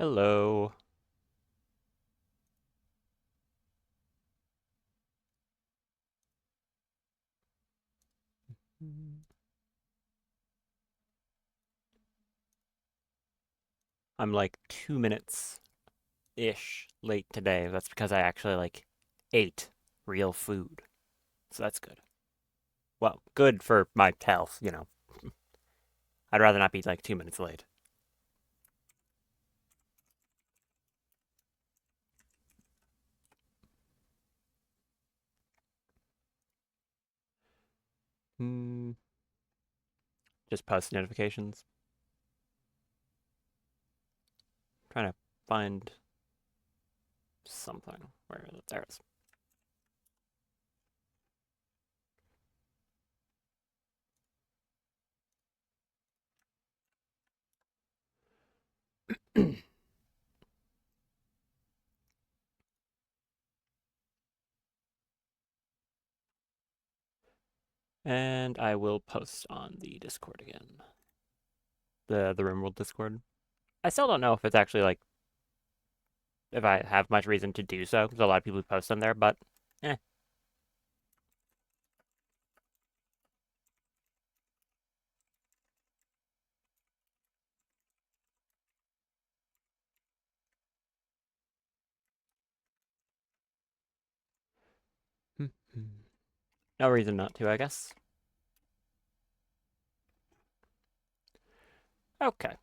Hello. I'm like 2 minutes-ish late today. That's because I actually ate real food. So that's good. Well, good for my health. I'd rather not be like 2 minutes late. Hmm. Just post notifications. Trying to find something. Where is it? There it is. And I will post on the Discord again. The Rimworld Discord. I still don't know if it's actually if I have much reason to do so, because a lot of people post on there, but eh. No reason not to, I guess. Okay.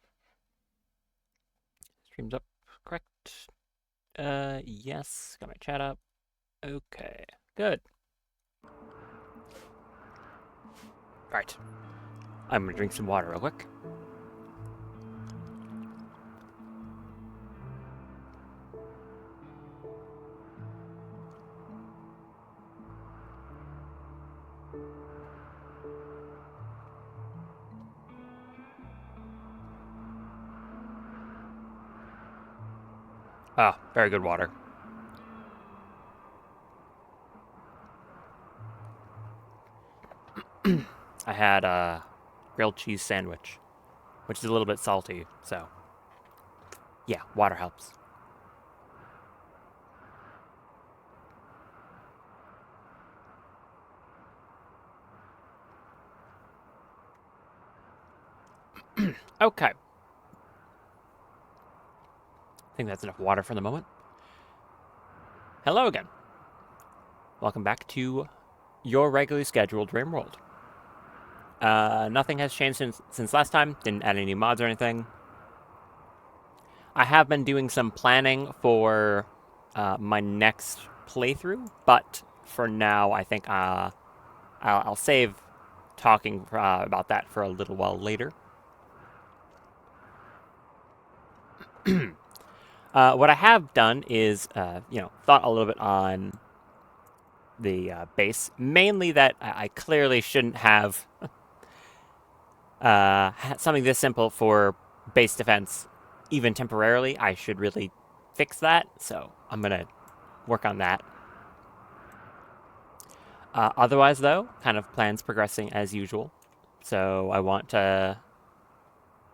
Stream's up, correct? Yes. Got my chat up. Okay. Good. Right. I'm gonna drink some water real quick. Ah, very good water. I had a grilled cheese sandwich, which is a little bit salty, so yeah, water helps. Okay. I think that's enough water for the moment. Hello again. Welcome back to your regularly scheduled Rimworld. Nothing has changed since last time. Didn't add any mods or anything. I have been doing some planning for my next playthrough, but for now, I think I'll save talking about that for a little while later. What I have done is, thought a little bit on the base, mainly that I clearly shouldn't have something this simple for base defense, even temporarily. I should really fix that, so I'm gonna work on that. Otherwise, though, kind of plans progressing as usual. So I want to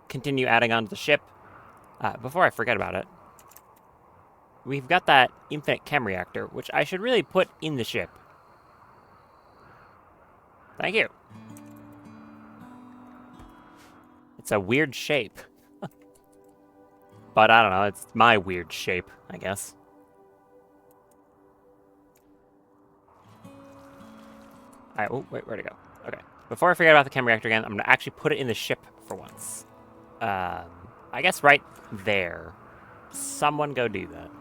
continue adding on to the ship. Before I forget about it, we've got that infinite chem reactor, which I should really put in the ship. Thank you. It's a weird shape. But I don't know, it's my weird shape, I guess. Oh, wait, where'd it go? Okay. Before I forget about the chem reactor again, I'm going to actually put it in the ship for once. I guess right there. Someone go do that.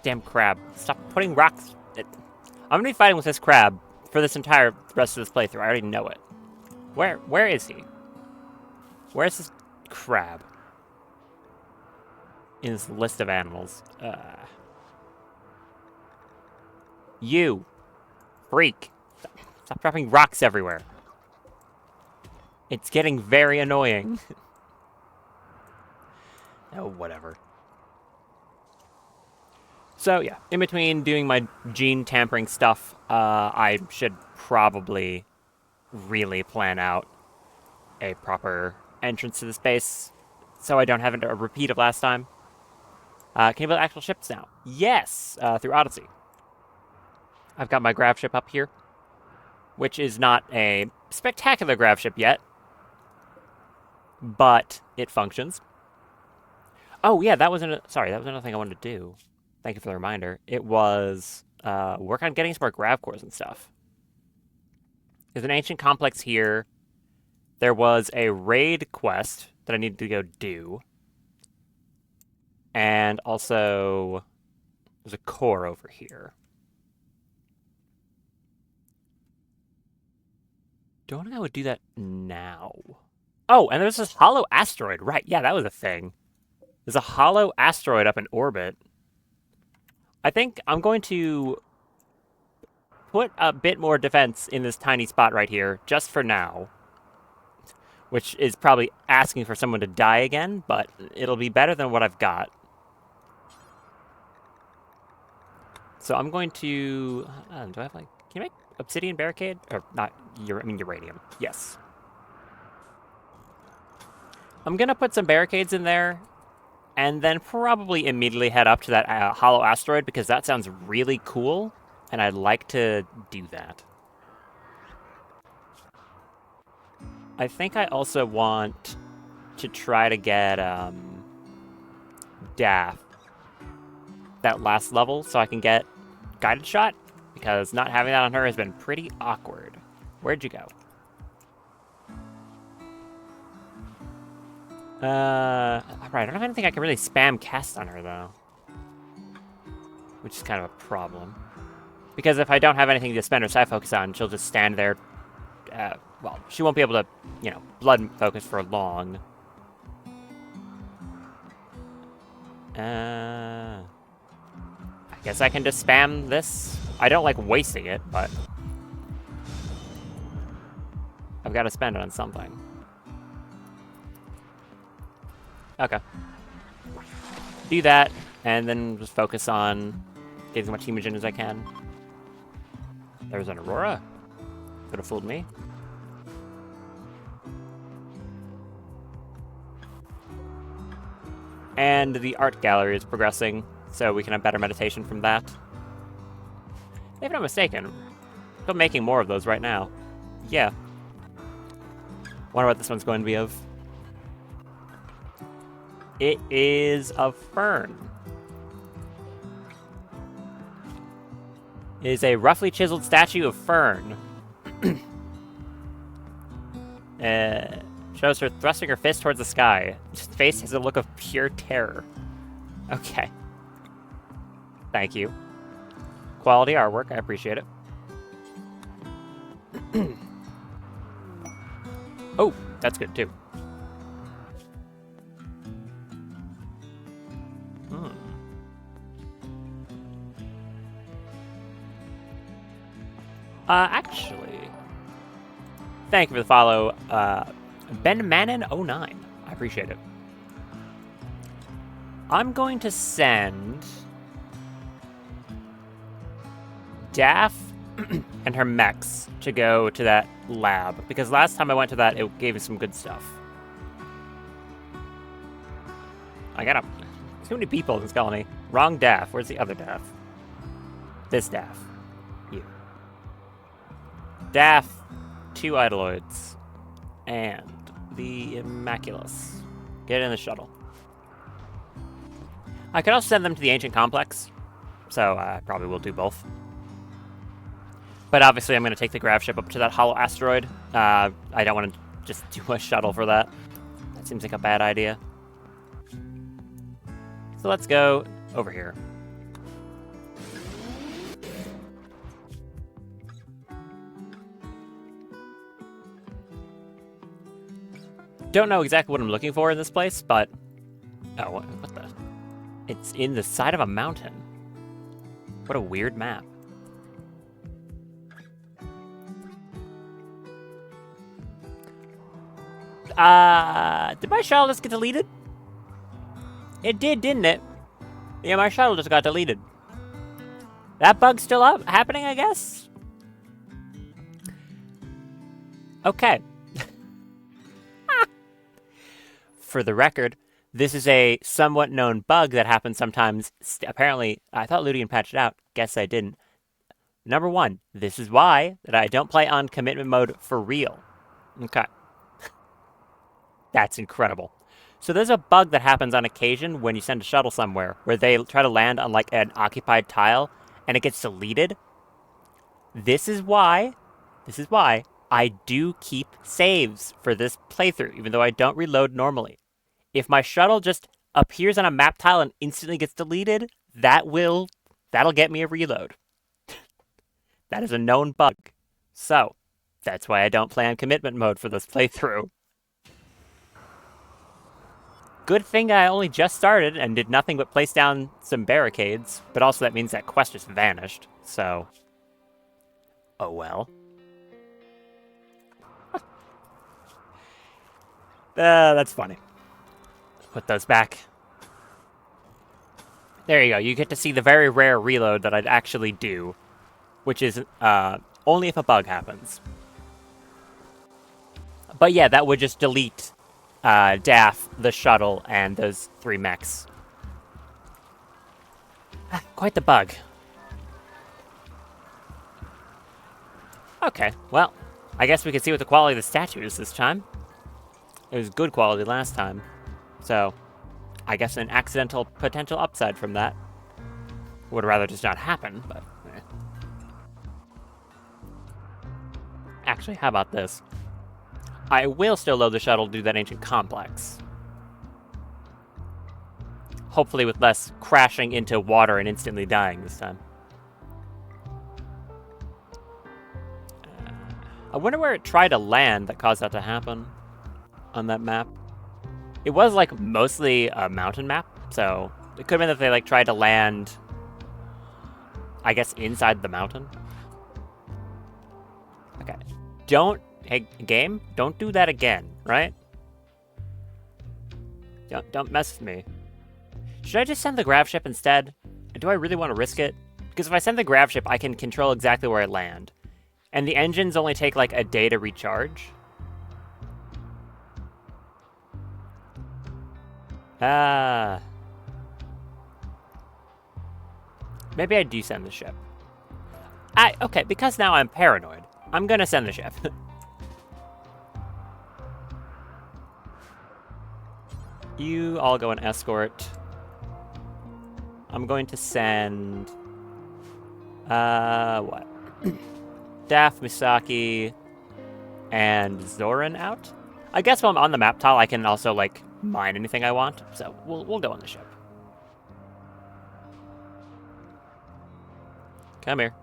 Damn crab. Stop putting rocks. I'm going to be fighting with this crab for this entire rest of this playthrough. I already know it. Where is he? Where's this crab? In this list of animals. You. Freak. Stop dropping rocks everywhere. It's getting very annoying. Oh, whatever. So, yeah, in between doing my gene tampering stuff, I should probably really plan out a proper entrance to the space, so I don't have a repeat of last time. Can you build actual ships now? Yes, through Odyssey. I've got my grav ship up here, which is not a spectacular grav ship yet, but it functions. Oh yeah, that was another thing I wanted to do. Thank you for the reminder. It was work on getting some more grav cores and stuff. There's an ancient complex here. There was a raid quest that I needed to go do. And also, there's a core over here. Don't think I would do that now. Oh, and there's this hollow asteroid. Right, yeah, that was a thing. There's a hollow asteroid up in orbit. I think I'm going to put a bit more defense in this tiny spot right here, just for now. Which is probably asking for someone to die again, but it'll be better than what I've got. So I'm going to... do I have, like... Can you make obsidian barricade? Or not... I mean uranium. Yes. I'm going to put some barricades in there, and then probably immediately head up to that hollow asteroid, because that sounds really cool, and I'd like to do that. I think I also want to try to get Daff that last level so I can get guided shot, because not having that on her has been pretty awkward. Where'd you go? Alright, I don't have anything I can really spam cast on her, though. Which is kind of a problem. Because if I don't have anything to spend her side focus on, she'll just stand there. Well, she won't be able to, you know, blood focus for long. I guess I can just spam this. I don't like wasting it, but I've got to spend it on something. Okay. Do that, and then just focus on getting as much hemogen as I can. There's an Aurora. Could have fooled me. And the art gallery is progressing, so we can have better meditation from that. If I'm not mistaken, I'm making more of those right now. Yeah. Wonder what this one's going to be of. It is a fern. It is a roughly chiseled statue of fern. Shows her thrusting her fist towards the sky. His face has a look of pure terror. Okay. Thank you. Quality artwork, I appreciate it. Oh, that's good too. Actually, thank you for the follow, Ben Mannon09. I appreciate it. I'm going to send Daff and her mechs to go to that lab, because last time I went to that, it gave me some good stuff. I got too many people in this colony. Wrong Daff. Where's the other Daff? This Daff. You. Daff, 2 Idoloids, and the Immaculus. Get in the shuttle. I could also send them to the Ancient Complex, so I probably will do both. But obviously I'm going to take the grav ship up to that hollow asteroid. I don't want to just do a shuttle for that. That seems like a bad idea. So let's go over here. Don't know exactly what I'm looking for in this place, but... Oh, what the... It's in the side of a mountain. What a weird map. Did my shuttle just get deleted? It did, didn't it? Yeah, my shuttle just got deleted. That bug's still up, happening, I guess? Okay. For the record, this is a somewhat known bug that happens sometimes. Apparently, I thought Ludian patched it out. Guess I didn't. Number one, this is why that I don't play on commitment mode for real. Okay. That's incredible. So there's a bug that happens on occasion when you send a shuttle somewhere, where they try to land on like an occupied tile, and it gets deleted. This is why I do keep saves for this playthrough, even though I don't reload normally. If my shuttle just appears on a map tile and instantly gets deleted, that'll get me a reload. That is a known bug. So, that's why I don't play on commitment mode for this playthrough. Good thing I only just started and did nothing but place down some barricades, but also that means that quest just vanished, so... Oh well. That's funny. Put those back. There you go, you get to see the very rare reload that I'd actually do, which is only if a bug happens. But yeah, that would just delete Daff, the shuttle, and those 3 mechs. Quite the bug. Okay, well, I guess we can see what the quality of the statue is this time. It was good quality last time. So, I guess an accidental potential upside from that. Would rather just not happen, but... eh. Actually, how about this? I will still load the shuttle to do that ancient complex. Hopefully with less crashing into water and instantly dying this time. I wonder where it tried to land that caused that to happen on that map. It was like mostly a mountain map, so it could have been that they like tried to land, I guess, inside the mountain. Okay. Hey, game, don't do that again, right? Don't mess with me. Should I just send the grav ship instead? Do I really want to risk it? Because if I send the grav ship, I can control exactly where I land. And the engines only take like a day to recharge. Maybe I do send the ship. Okay, because now I'm paranoid. I'm gonna send the ship. You all go and escort. I'm going to send... what? Daff, Misaki, and Zoran out? I guess while I'm on the map tile, I can also, like, mine anything I want. So, we'll go on the ship. Come here.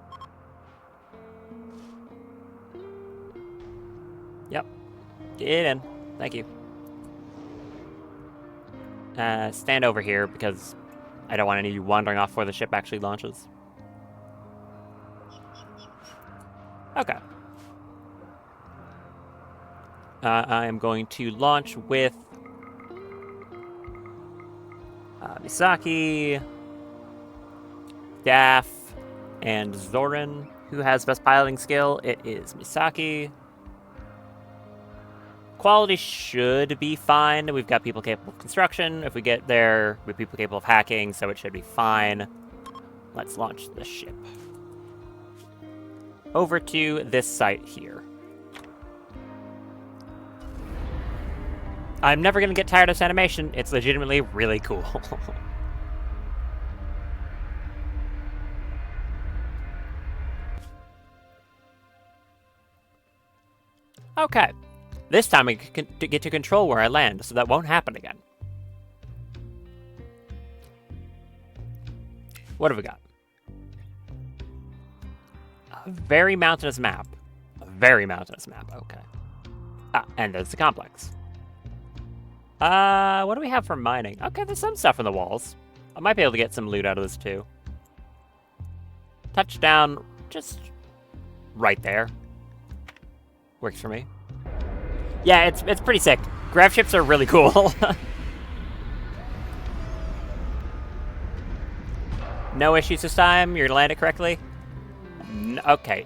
Yep. Get in. Thank you. Stand over here, because I don't want any of you wandering off before the ship actually launches. Okay. I am going to launch with Misaki, Daff, and Zoran. Who has best piloting skill? It is Misaki. Quality should be fine. We've got people capable of construction. If we get there, we have people capable of hacking, so it should be fine. Let's launch the ship. Over to this site here. I'm never going to get tired of this animation. It's legitimately really cool. Okay. This time I get to control where I land, so that won't happen again. What have we got? A very mountainous map. A very mountainous map, okay. And there's the complex. What do we have for mining? Okay, there's some stuff on the walls. I might be able to get some loot out of this too. Touchdown, just right there. Works for me. Yeah, it's pretty sick. Grav ships are really cool. No issues this time? You're gonna land it correctly? Okay.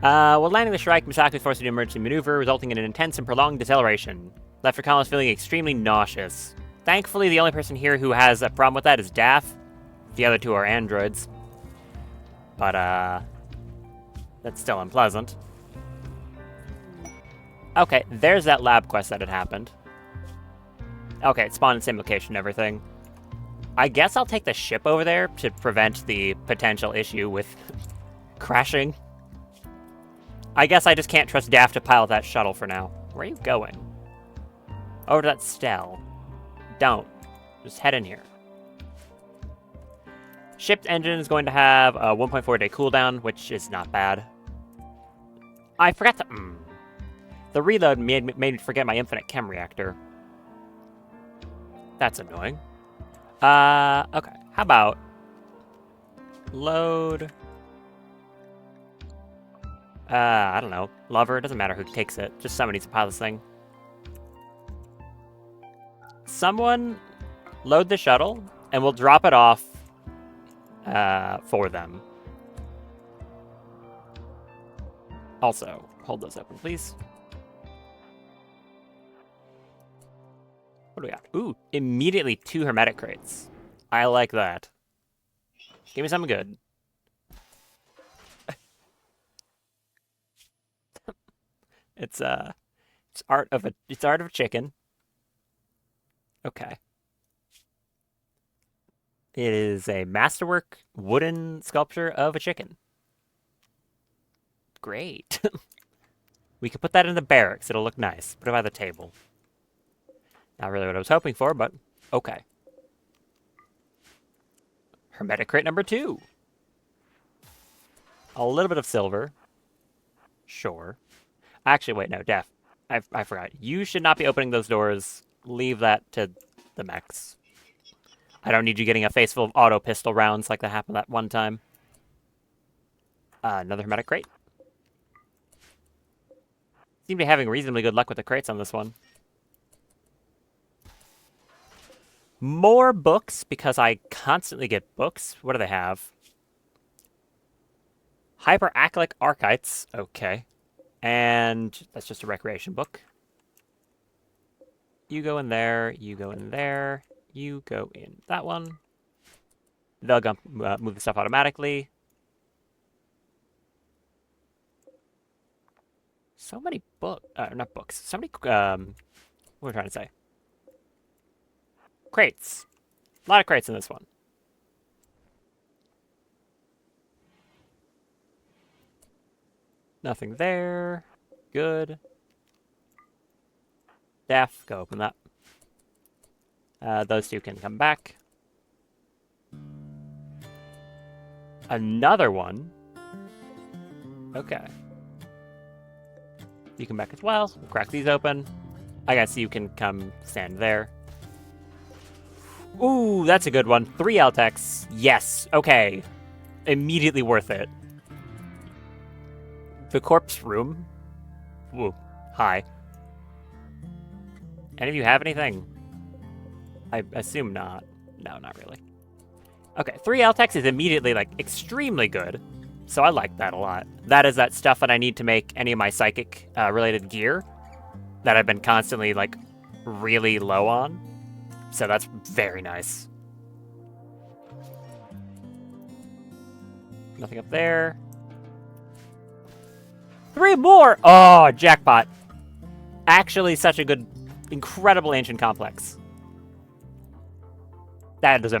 While landing the strike, Misaki was forced to do emergency maneuver, resulting in an intense and prolonged deceleration. Left her columns feeling extremely nauseous. Thankfully, the only person here who has a problem with that is Daff. The other two are androids. But, that's still unpleasant. Okay, there's that lab quest that had happened. Okay, it spawned in the same location and everything. I guess I'll take the ship over there to prevent the potential issue with crashing. I guess I just can't trust Daff to pilot that shuttle for now. Where are you going? Over to that stell. Don't. Just head in here. Ship's engine is going to have a 1.4 day cooldown, which is not bad. I forgot to... The reload made me forget my infinite chem reactor. That's annoying. Okay. How about... Load... I don't know. Lover, it doesn't matter who takes it. Just someone needs to pilot this thing. Someone load the shuttle, and we'll drop it off for them. Also, hold those open, please. What do we got? Ooh, immediately 2 hermetic crates. I like that. Give me something good. It's art of a chicken. Okay. It is a masterwork wooden sculpture of a chicken. Great. We could put that in the barracks. It'll look nice. Put it by the table. Not really what I was hoping for, but okay. Hermetic crate number 2. A little bit of silver. Sure. Actually, wait, no, Def. I forgot. You should not be opening those doors. Leave that to the mechs. I don't need you getting a face full of auto pistol rounds like that happened that one time. Another hermetic crate. Seem to be having reasonably good luck with the crates on this one. More books, because I constantly get books. What do they have? Hyperaclic Archites. Okay. And that's just a recreation book. You go in there, you go in there, you go in that one. They'll move the stuff automatically. So many not books. So many, what am I trying to say? Crates. A lot of crates in this one. Nothing there. Good. Daff, go open that. Those two can come back. Another one. Okay. You come back as well. We'll crack these open. I guess you can come stand there. Ooh, that's a good one. 3 Altex. Yes. Okay. Immediately worth it. The corpse room. Woo. Hi. Any of you have anything? I assume not. No, not really. Okay, 3 Altex is immediately, like, extremely good. So I like that a lot. That is that stuff that I need to make any of my psychic related gear that I've been constantly, like, really low on. So that's very nice. Nothing up there. 3 more! Oh, jackpot. Actually, such a good, incredible ancient complex. That is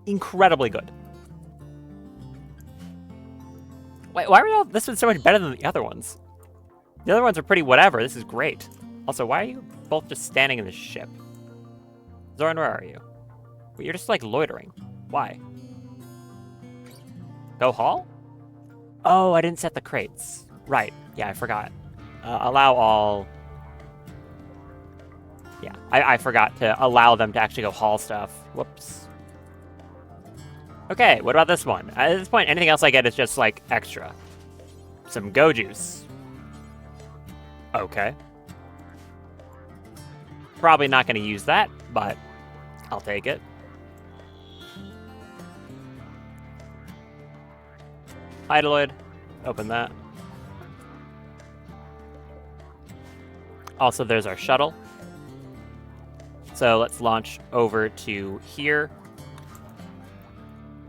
incredibly good. Wait, why are this one's so much better than the other ones? The other ones are pretty whatever. This is great. Also, why are you both just standing in the ship? Zoran, where are you? Wait, you're just, like, loitering. Why? Go haul? Oh, I didn't set the crates. Right. Yeah, I forgot. Allow all... Yeah, I forgot to allow them to actually go haul stuff. Whoops. Okay, what about this one? At this point, anything else I get is just, like, extra. Some Go Juice. Okay. Probably not going to use that, but I'll take it. Idoloid. Open that. Also, there's our shuttle. So let's launch over to here.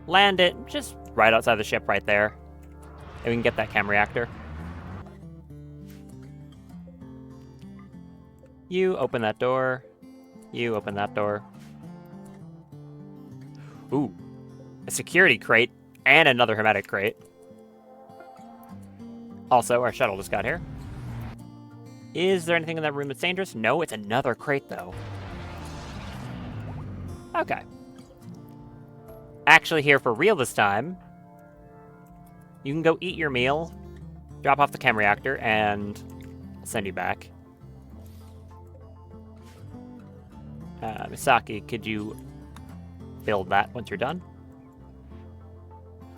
Land it just right outside the ship right there. And we can get that chem reactor. You open that door. You open that door. Ooh. A security crate and another hermetic crate. Also, our shuttle just got here. Is there anything in that room that's dangerous? No, it's another crate, though. Okay. Actually here for real this time. You can go eat your meal, drop off the chem reactor, and I'll send you back. Misaki, could you build that once you're done?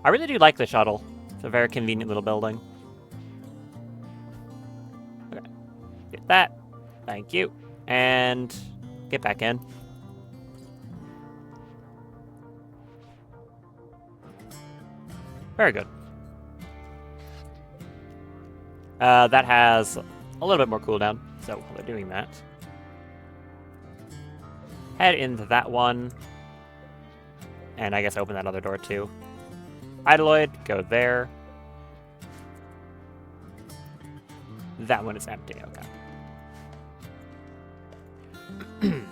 I really do like the shuttle. It's a very convenient little building. Okay. Get that. Thank you. And get back in. Very good. That has a little bit more cooldown, so while they're doing that, head into that one, and I guess open that other door too. Idoloid, go there. That one is empty, okay.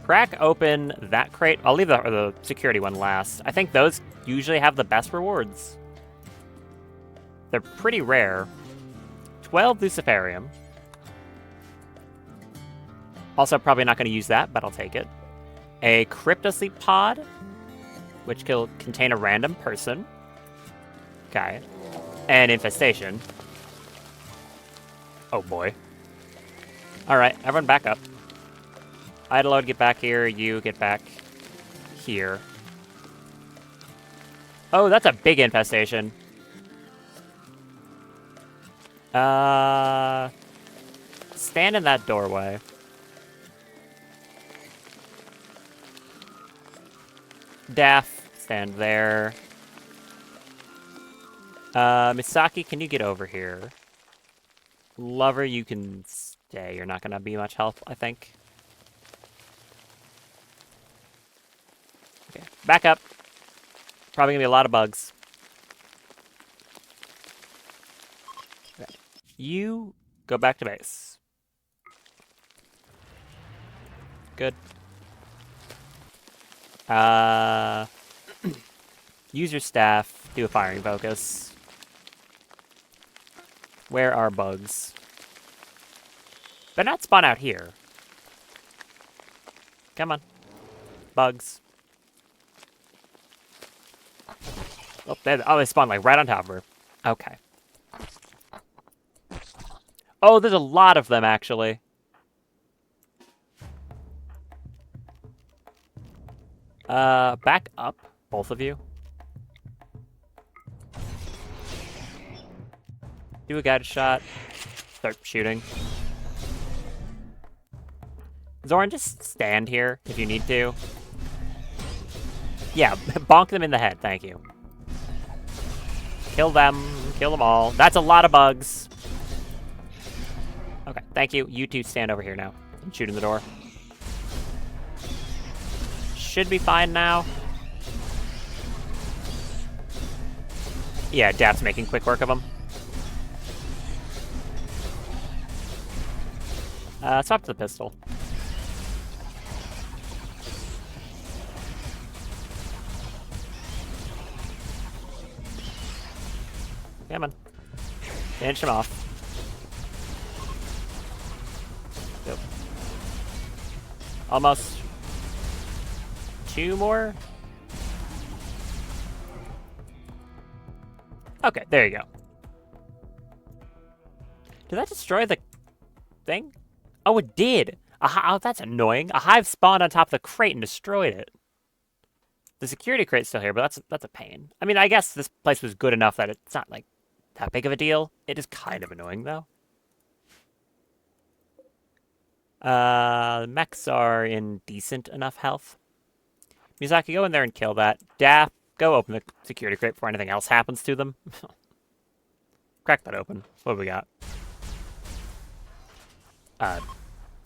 Crack open that crate. I'll leave the security one last. I think those usually have the best rewards. They're pretty rare. 12 Luciferium. Also, probably not going to use that, but I'll take it. A Cryptosleep Pod, which will contain a random person. Okay. And Infestation. Oh boy. Alright, everyone back up. Idoloid, get back here. You get back here. Oh, that's a big infestation. Stand in that doorway. Daff, stand there. Misaki, can you get over here? Lover, you can stay. You're not gonna be much help, I think. Okay, back up. Probably gonna be a lot of bugs. Okay. You go back to base. Good. Use your staff, do a firing focus. Where are bugs? They're not spawn out here. Come on. Bugs. Oh, they spawn like right on top of her. Okay. Oh, there's a lot of them, actually. Back up, both of you. Do a guided shot. Start shooting. Zoran, just stand here if you need to. Yeah, bonk them in the head, thank you. Kill them all. That's a lot of bugs. Okay, thank you. You two stand over here now and shoot in the door. Should be fine now. Yeah, Daph's making quick work of them. Swap to the pistol. Come on. Finish him off. Yep. Almost. 2 more. Okay, there you go. Did that destroy the thing? Oh, it did. Oh, that's annoying. A hive spawned on top of the crate and destroyed it. The security crate's still here, but that's a pain. I mean, I guess this place was good enough that it's not, like, that big of a deal. It is kind of annoying, though. The mechs are in decent enough health. Misaki, go in there and kill that. Daff, go open the security crate before anything else happens to them. Crack that open. What do we got?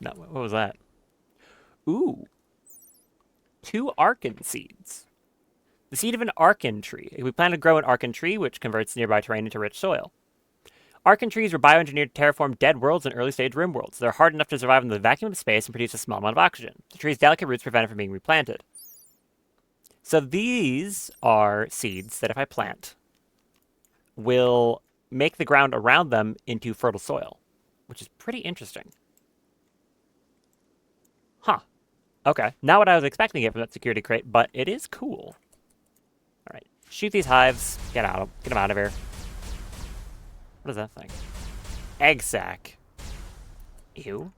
No, what was that? Ooh. 2 Arkan seeds. The seed of an Arkan tree. We plan to grow an Arkan tree, which converts nearby terrain into rich soil. Arkan trees were bioengineered to terraform dead worlds and early-stage Rimworlds. They're hard enough to survive in the vacuum of space and produce a small amount of oxygen. The tree's delicate roots prevent it from being replanted. So these are seeds that if I plant, will make the ground around them into fertile soil, which is pretty interesting. Huh. Okay. Not what I was expecting to get from that security crate, but it is cool. All right. Shoot these hives. Get them out of here. What is that thing? Egg sac. Ew.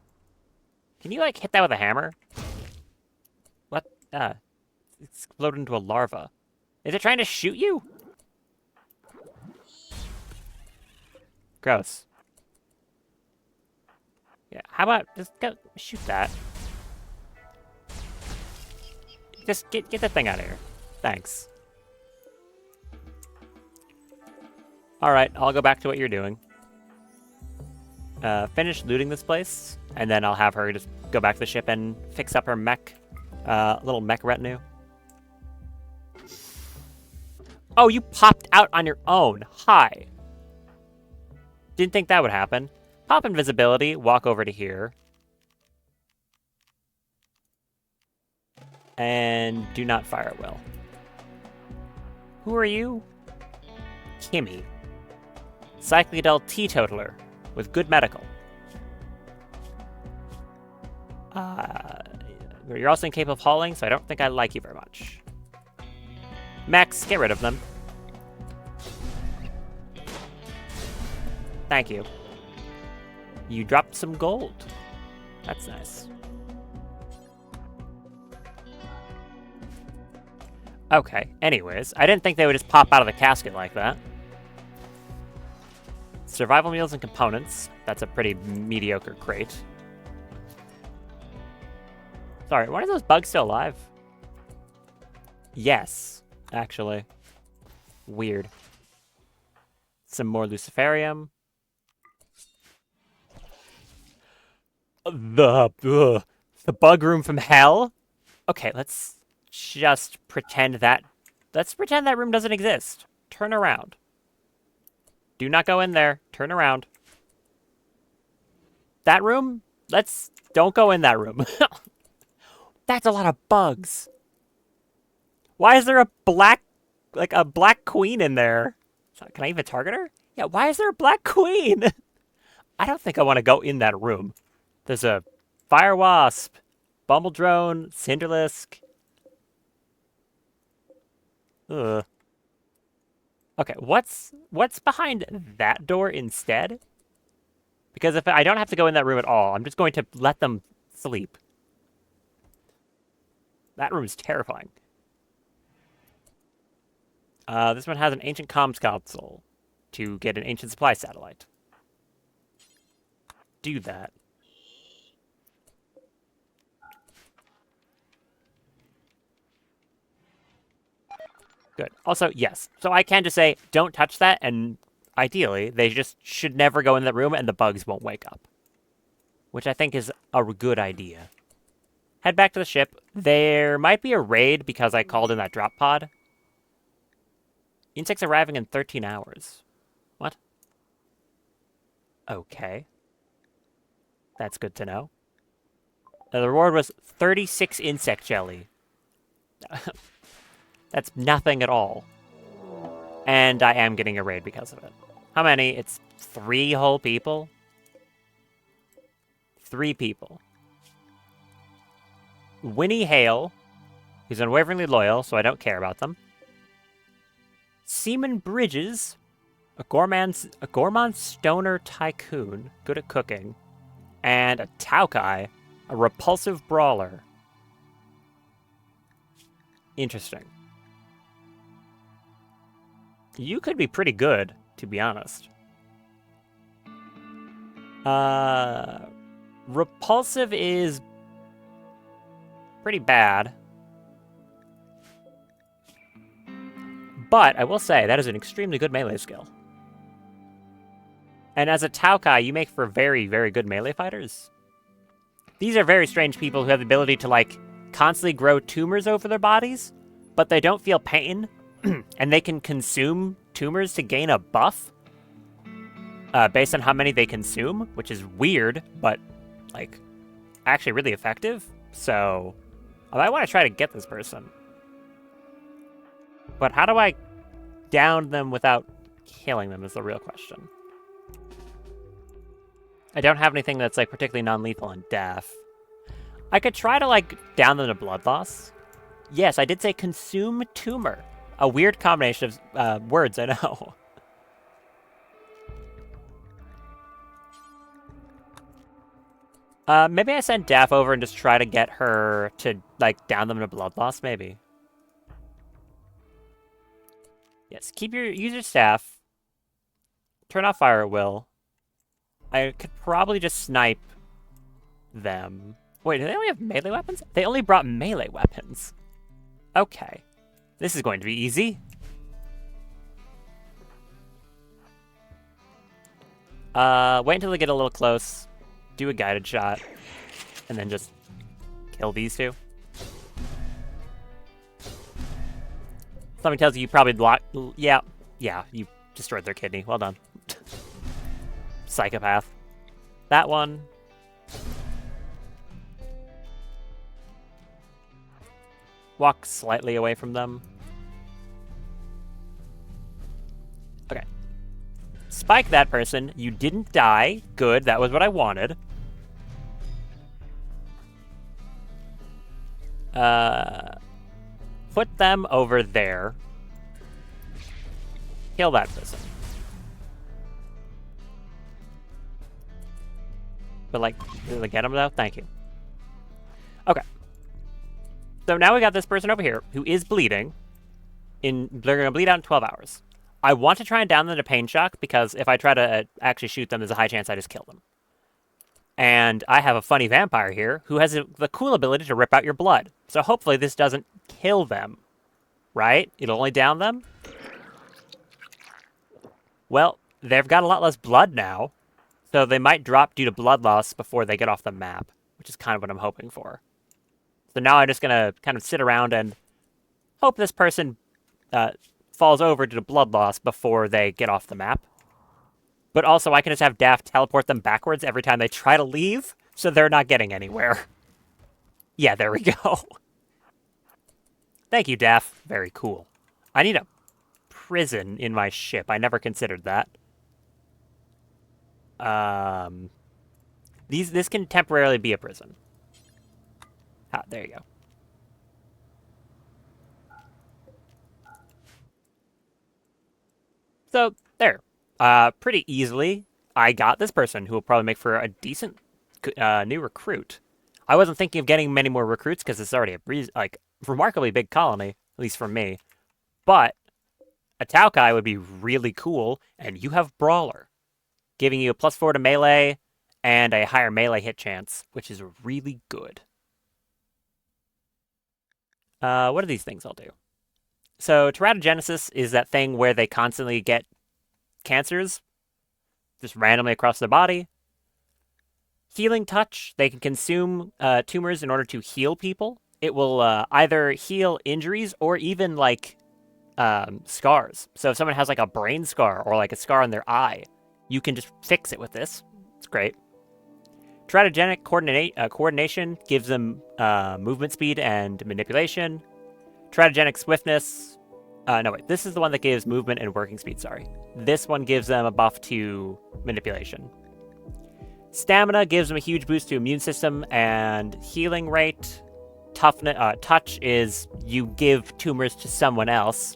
Can you, like, hit that with a hammer? What? It's exploded into a larva. Is it trying to shoot you? Gross. Yeah, how about just go shoot that? Just get that thing out of here. Thanks. Alright, I'll go back to what you're doing. Finish looting this place, and then I'll have her just go back to the ship and fix up her mech, little mech retinue. Oh, you popped out on your own. Hi. Didn't think that would happen. Pop invisibility, walk over to here. And do not fire at will. Who are you? Kimmy. Cyclidel teetotaler with good medical. You're also incapable of hauling, so I don't think I like you very much. Max, get rid of them. Thank you. You dropped some gold. That's nice. Okay, anyways, I didn't think they would just pop out of the casket like that. Survival meals and components. That's a pretty mediocre crate. Sorry, why are those bugs still alive? Yes, actually. Weird. Some more Luciferium. The bug room from hell? Okay, let's just pretend that... Let's pretend that room doesn't exist. Turn around. Do not go in there. Turn around. That room? Don't go in that room. That's a lot of bugs. Why is there a black queen in there? Can I even target her? Yeah, why is there a black queen? I don't think I want to go in that room. There's a fire wasp, bumble drone, cinderlisk. Ugh. Okay, what's behind that door instead? Because if I don't have to go in that room at all, I'm just going to let them sleep. That room is terrifying. This one has an ancient comms console to get an ancient supply satellite. Do that. Good. Also, yes. So I can just say, don't touch that, and ideally, they just should never go in that room and the bugs won't wake up. Which I think is a good idea. Head back to the ship. There might be a raid because I called in that drop pod. Insects arriving in 13 hours. What? Okay. That's good to know. The reward was 36 insect jelly. That's nothing at all. And I am getting a raid because of it. How many? It's 3 whole people? 3 people. Winnie Hale. He's unwaveringly loyal, so I don't care about them. Seaman Bridges. A gourmand stoner tycoon. Good at cooking. And a Taukai. A repulsive brawler. Interesting. You could be pretty good, to be honest. Repulsive is pretty bad. But I will say, that is an extremely good melee skill. And as a Taukai, you make for very, very good melee fighters. These are very strange people who have the ability to, like, constantly grow tumors over their bodies, but they don't feel pain, and they can consume tumors to gain a buff based on how many they consume, which is weird, but, like, actually really effective. So, I want to try to get this person. But how do I down them without killing them is the real question. I don't have anything that's, like, particularly non-lethal in death. I could try to, like, down them to blood loss. Yes, I did say consume tumor. A weird combination of words, I know. Maybe I send Daff over and just try to get her to, like, down them to blood loss, maybe. Yes, use your staff. Turn off fire at will. I could probably just snipe them. Wait, do they only have melee weapons? They only brought melee weapons. Okay. This is going to be easy. Wait until they get a little close. Do a guided shot. And then just kill these two. Something tells you probably yeah, you destroyed their kidney. Well done. Psychopath. That one. Walk slightly away from them. Okay. Spike that person. You didn't die. Good, that was what I wanted. Put them over there. Kill that person. But, like, did I get him though? Thank you. Okay. So now we got this person over here who is bleeding. They're going to bleed out in 12 hours. I want to try and down them to pain shock because if I try to actually shoot them, there's a high chance I just kill them. And I have a funny vampire here who has the cool ability to rip out your blood. So hopefully this doesn't kill them. Right? It'll only down them? Well, they've got a lot less blood now. So they might drop due to blood loss before they get off the map, which is kind of what I'm hoping for. So now I'm just going to kind of sit around and hope this person falls over due to blood loss before they get off the map. But also I can just have Daft teleport them backwards every time they try to leave, so they're not getting anywhere. Yeah, there we go. Thank you, Daft. Very cool. I need a prison in my ship. I never considered that. This can temporarily be a prison. Ah, there you go. So, there. Pretty easily, I got this person who will probably make for a decent new recruit. I wasn't thinking of getting many more recruits because it's already a remarkably big colony, at least for me. But a Taokai would be really cool, and you have Brawler, giving you a +4 to melee and a higher melee hit chance, which is really good. What do these things all do? So teratogenesis is that thing where they constantly get cancers just randomly across their body. Healing touch, they can consume tumors in order to heal people. It will either heal injuries or even like scars. So if someone has like a brain scar or like a scar on their eye, you can just fix it with this. It's great. Teratogenic coordination gives them movement speed and manipulation. Teratogenic swiftness. No, wait. This is the one that gives movement and working speed, sorry. This one gives them a buff to manipulation. Stamina gives them a huge boost to immune system and healing rate. Toughness, touch is you give tumors to someone else,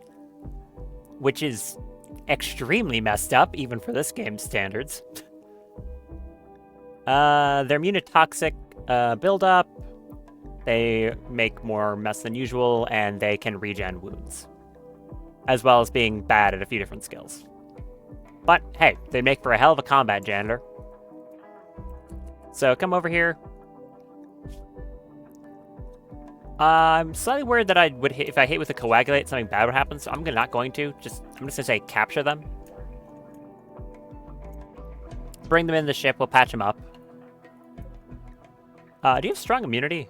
which is extremely messed up, even for this game's standards. They're immune to toxic buildup. They make more mess than usual, and they can regen wounds, as well as being bad at a few different skills. But hey, they make for a hell of a combat janitor. So come over here. I'm slightly worried that I would hit, if I hit with a coagulate, something bad would happen. So I'm not going to. I'm just gonna say capture them. Bring them in the ship. We'll patch them up. Do you have strong immunity?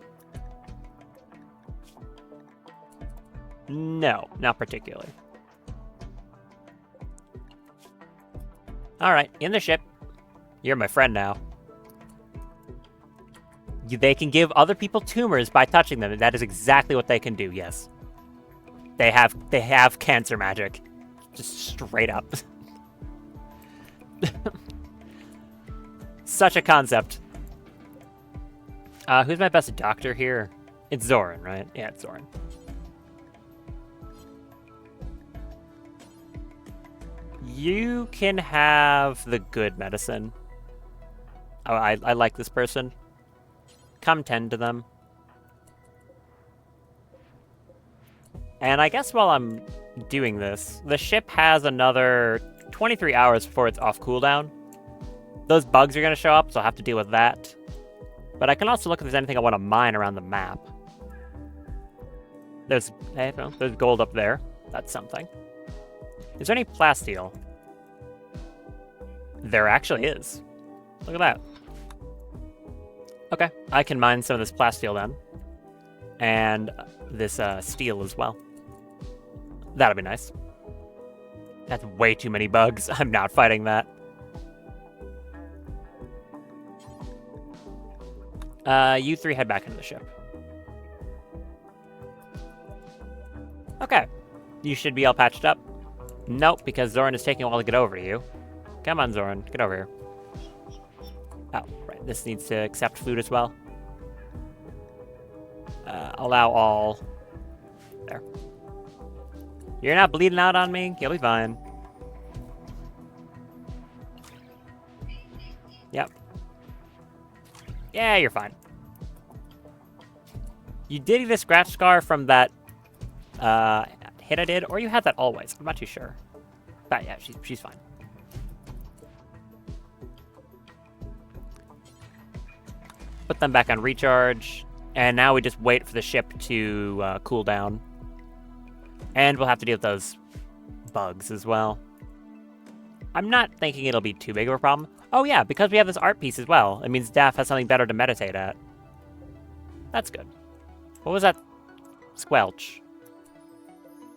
No, not particularly. Alright, in the ship. You're my friend now. They can give other people tumors by touching them. That is exactly what they can do, yes. They have cancer magic. Just straight up. Such a concept. Who's my best doctor here? It's Zoran, right? Yeah, it's Zoran. You can have the good medicine. Oh, I like this person. Come tend to them. And I guess while I'm doing this, the ship has another 23 hours before it's off cooldown. Those bugs are going to show up, so I'll have to deal with that. But I can also look if there's anything I want to mine around the map. There's gold up there. That's something. Is there any plasteel? There actually is. Look at that. Okay, I can mine some of this plasteel then. And this steel as well. That'll be nice. That's way too many bugs. I'm not fighting that. You three head back into the ship. Okay. You should be all patched up. Nope, because Zoran is taking a while to get over to you. Come on, Zoran. Get over here. Oh, right. This needs to accept food as well. Allow all. There. You're not bleeding out on me. You'll be fine. Yep. Yeah, you're fine. You did get a scratch scar from that hit I did, or you had that always. I'm not too sure. But yeah, she's fine. Put them back on recharge, and now we just wait for the ship to cool down. And we'll have to deal with those bugs as well. I'm not thinking it'll be too big of a problem. Oh yeah, because we have this art piece as well. It means Daff has something better to meditate at. That's good. What was that squelch?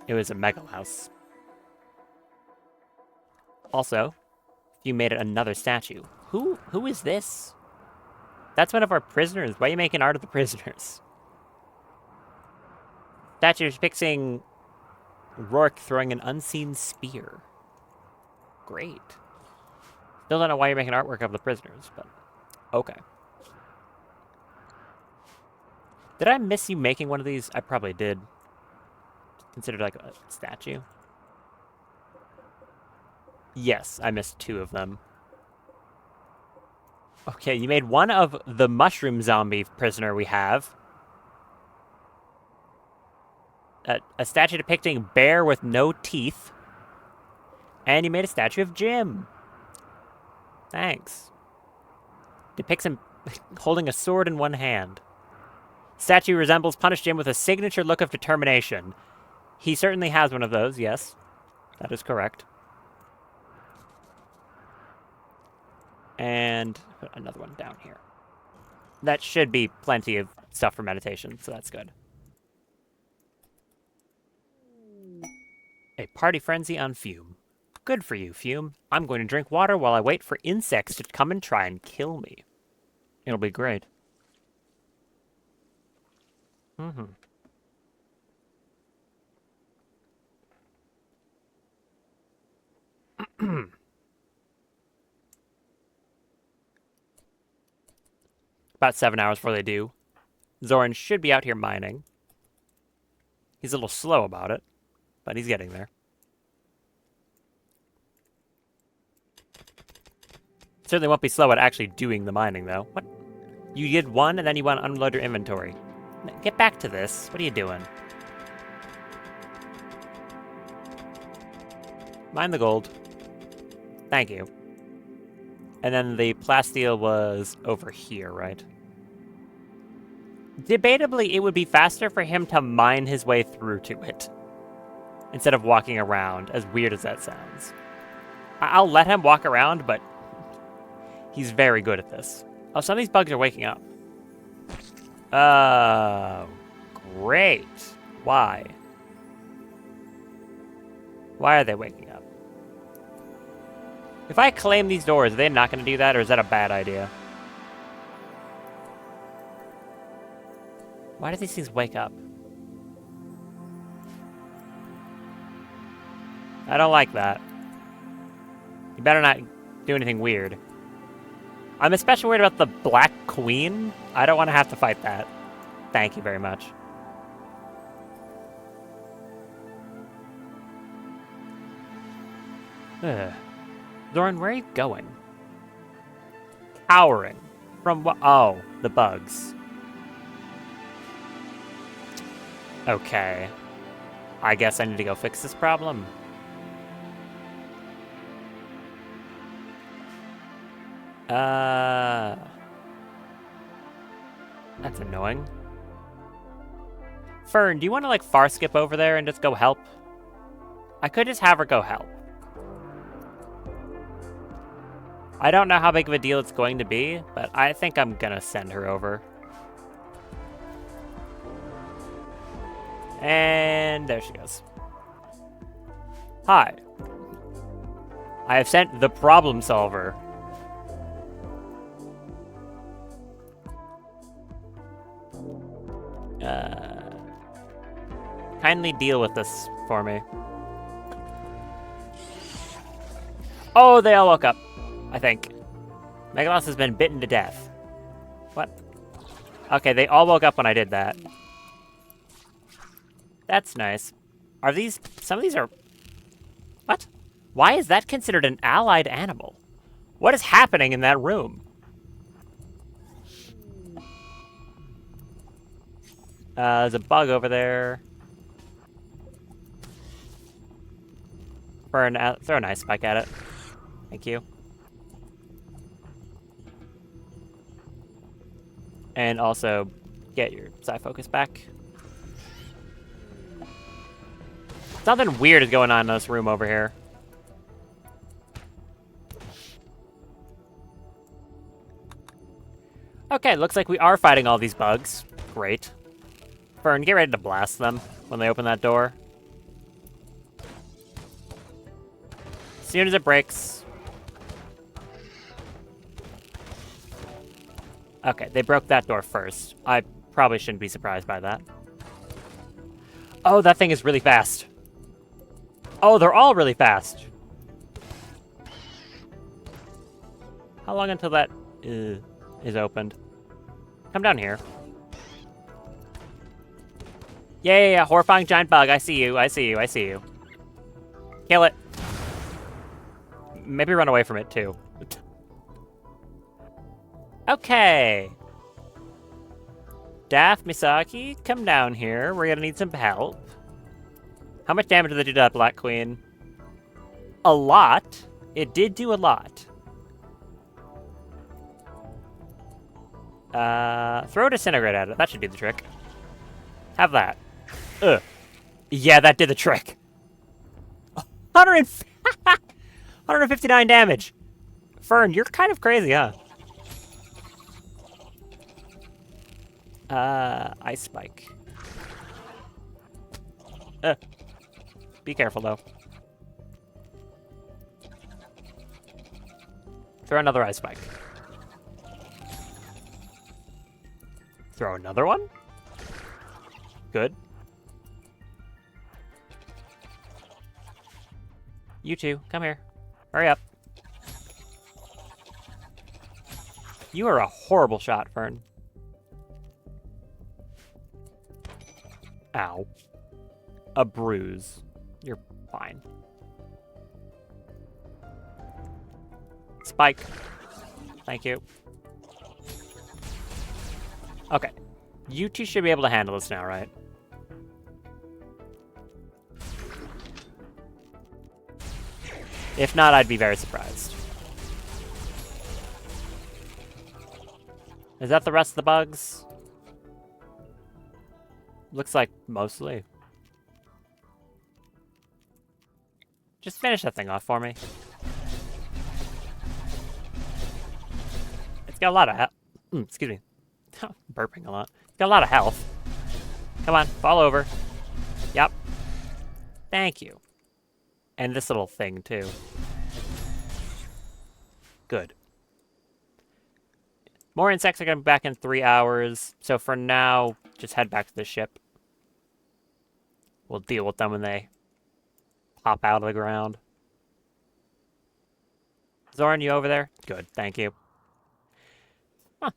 It was a megalouse. Also, you made it another statue. Who is this? That's one of our prisoners. Why are you making art of the prisoners? Statue depicting Rourke throwing an unseen spear. Great. Still don't know why you're making artwork of the prisoners, but okay. Did I miss you making one of these? I probably did. Considered like a statue. Yes, I missed 2 of them. Okay, you made one of the mushroom zombie prisoner we have. A statue depicting bear with no teeth. And you made a statue of Jim. Thanks. Depicts him holding a sword in one hand. Statue resembles Punish Jim with a signature look of determination. He certainly has one of those, yes. That is correct. And put another one down here. That should be plenty of stuff for meditation, so that's good. A party frenzy on Fume. Good for you, Fume. I'm going to drink water while I wait for insects to come and try and kill me. It'll be great. Mm-hmm. About 7 hours before they do. Zoran should be out here mining. He's a little slow about it, but he's getting there. Certainly won't be slow at actually doing the mining, though. What? You did one, and then you want to unload your inventory. Get back to this. What are you doing? Mine the gold. Thank you. And then the plasteel was over here, right? Debatably, it would be faster for him to mine his way through to it, instead of walking around, as weird as that sounds. I'll let him walk around, but he's very good at this. Oh, some of these bugs are waking up. Great. Why? Why are they waking up? If I claim these doors, are they not going to do that, or is that a bad idea? Why do these things wake up? I don't like that. You better not do anything weird. I'm especially worried about the Black Queen. I don't want to have to fight that. Thank you very much. Ugh. Zoran, where are you going? Cowering. From what? Oh, the bugs. Okay. I guess I need to go fix this problem. That's annoying. Fern, do you want to, like, far skip over there and just go help? I could just have her go help. I don't know how big of a deal it's going to be, but I think I'm gonna send her over. And there she goes. Hi. I have sent the problem solver. Kindly deal with this for me. Oh, they all woke up, I think. Megalos has been bitten to death. What? Okay, they all woke up when I did that. That's nice. Are these... Some of these are... What? Why is that considered an allied animal? What is happening in that room? There's a bug over there. Throw an ice spike at it. Thank you. And also, get your Psy Focus back. Something weird is going on in this room over here. Okay, looks like we are fighting all these bugs. Great. Fern, get ready to blast them when they open that door. As soon as it breaks. Okay, they broke that door first. I probably shouldn't be surprised by that. Oh, that thing is really fast. Oh, they're all really fast. How long until that is opened? Come down here. Yeah, horrifying giant bug. I see you, I see you, I see you. Kill it. Maybe run away from it, too. Okay. Daft Misaki, come down here. We're gonna need some help. How much damage did they do to that Black Queen? A lot. It did do a lot. Throw Disintegrate at it. That should do the trick. Have that. Ugh. Yeah, that did the trick. 159 damage. Fern, you're kind of crazy, huh? Ice Spike. Be careful, though. Throw another Ice Spike. Throw another one? Good. You two, come here. Hurry up. You are a horrible shot, Fern. Ow. A bruise. You're fine. Spike. Thank you. Okay. You two should be able to handle this now, right? If not, I'd be very surprised. Is that the rest of the bugs? Looks like mostly. Just finish that thing off for me. It's got a lot of excuse me. Burping a lot. Got a lot of health. Come on, fall over. Yep. Thank you. And this little thing, too. Good. More insects are going to be back in 3 hours. So for now, just head back to the ship. We'll deal with them when they pop out of the ground. Zoran, you over there? Good, thank you. Huh.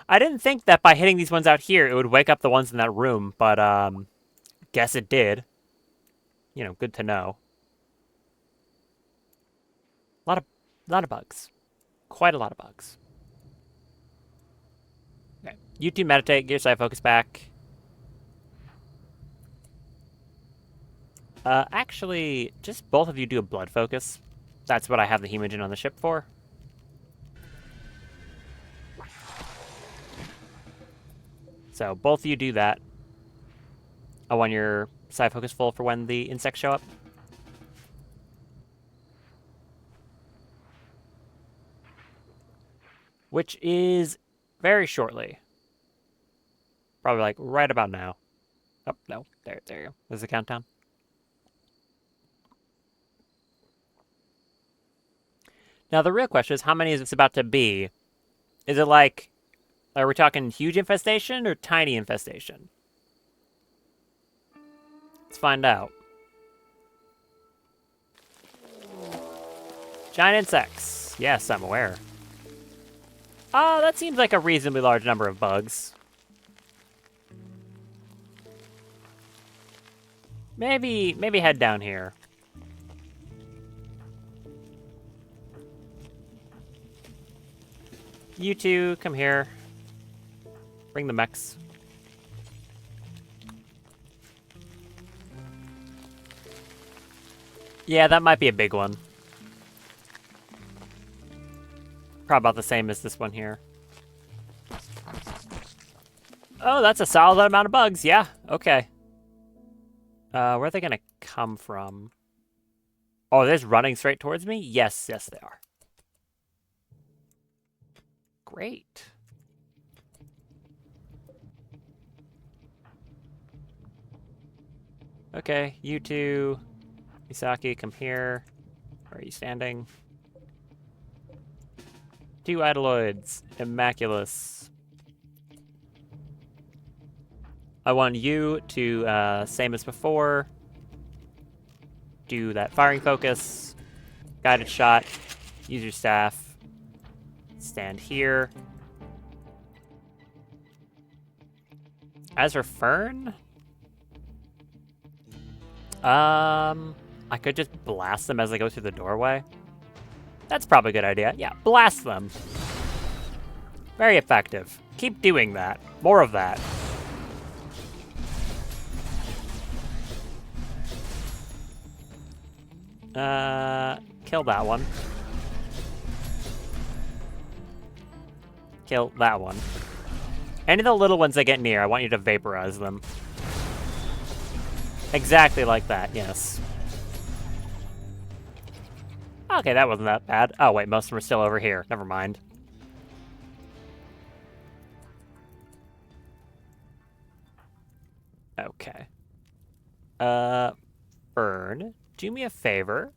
I didn't think that by hitting these ones out here, it would wake up the ones in that room, but, guess it did. You know, good to know. A lot of bugs. Quite a lot of bugs. Okay. You two meditate, get your side focus back. Actually, just both of you do a blood focus. That's what I have the hemogen on the ship for. So both of you do that. I want your side focus full for when the insects show up. Which is very shortly. Probably like right about now. Oh, no. There you go. There's the countdown. Now, the real question is, how many is this about to be? Is it like, are we talking huge infestation or tiny infestation? Let's find out. Giant insects. Yes, I'm aware. That seems like a reasonably large number of bugs. Maybe head down here. You two, come here. Bring the mechs. Yeah, that might be a big one. Probably about the same as this one here. Oh, that's a solid amount of bugs. Yeah, okay. Where are they gonna come from? Oh, they're just running straight towards me? Yes, yes they are. Great. Okay, you two. Misaki, come here. Where are you standing? Two Idoloids. Immaculus. I want you to, same as before, do that firing focus, guided shot, use your staff, stand here. As for Fern, I could just blast them as they go through the doorway. That's probably a good idea. Yeah, blast them. Very effective. Keep doing that. More of that. Kill that one. Kill that one. Any of the little ones that get near, I want you to vaporize them. Exactly like that, yes. Okay, that wasn't that bad. Oh, wait, most of them are still over here. Never mind. Okay. Burn. Do me a favor.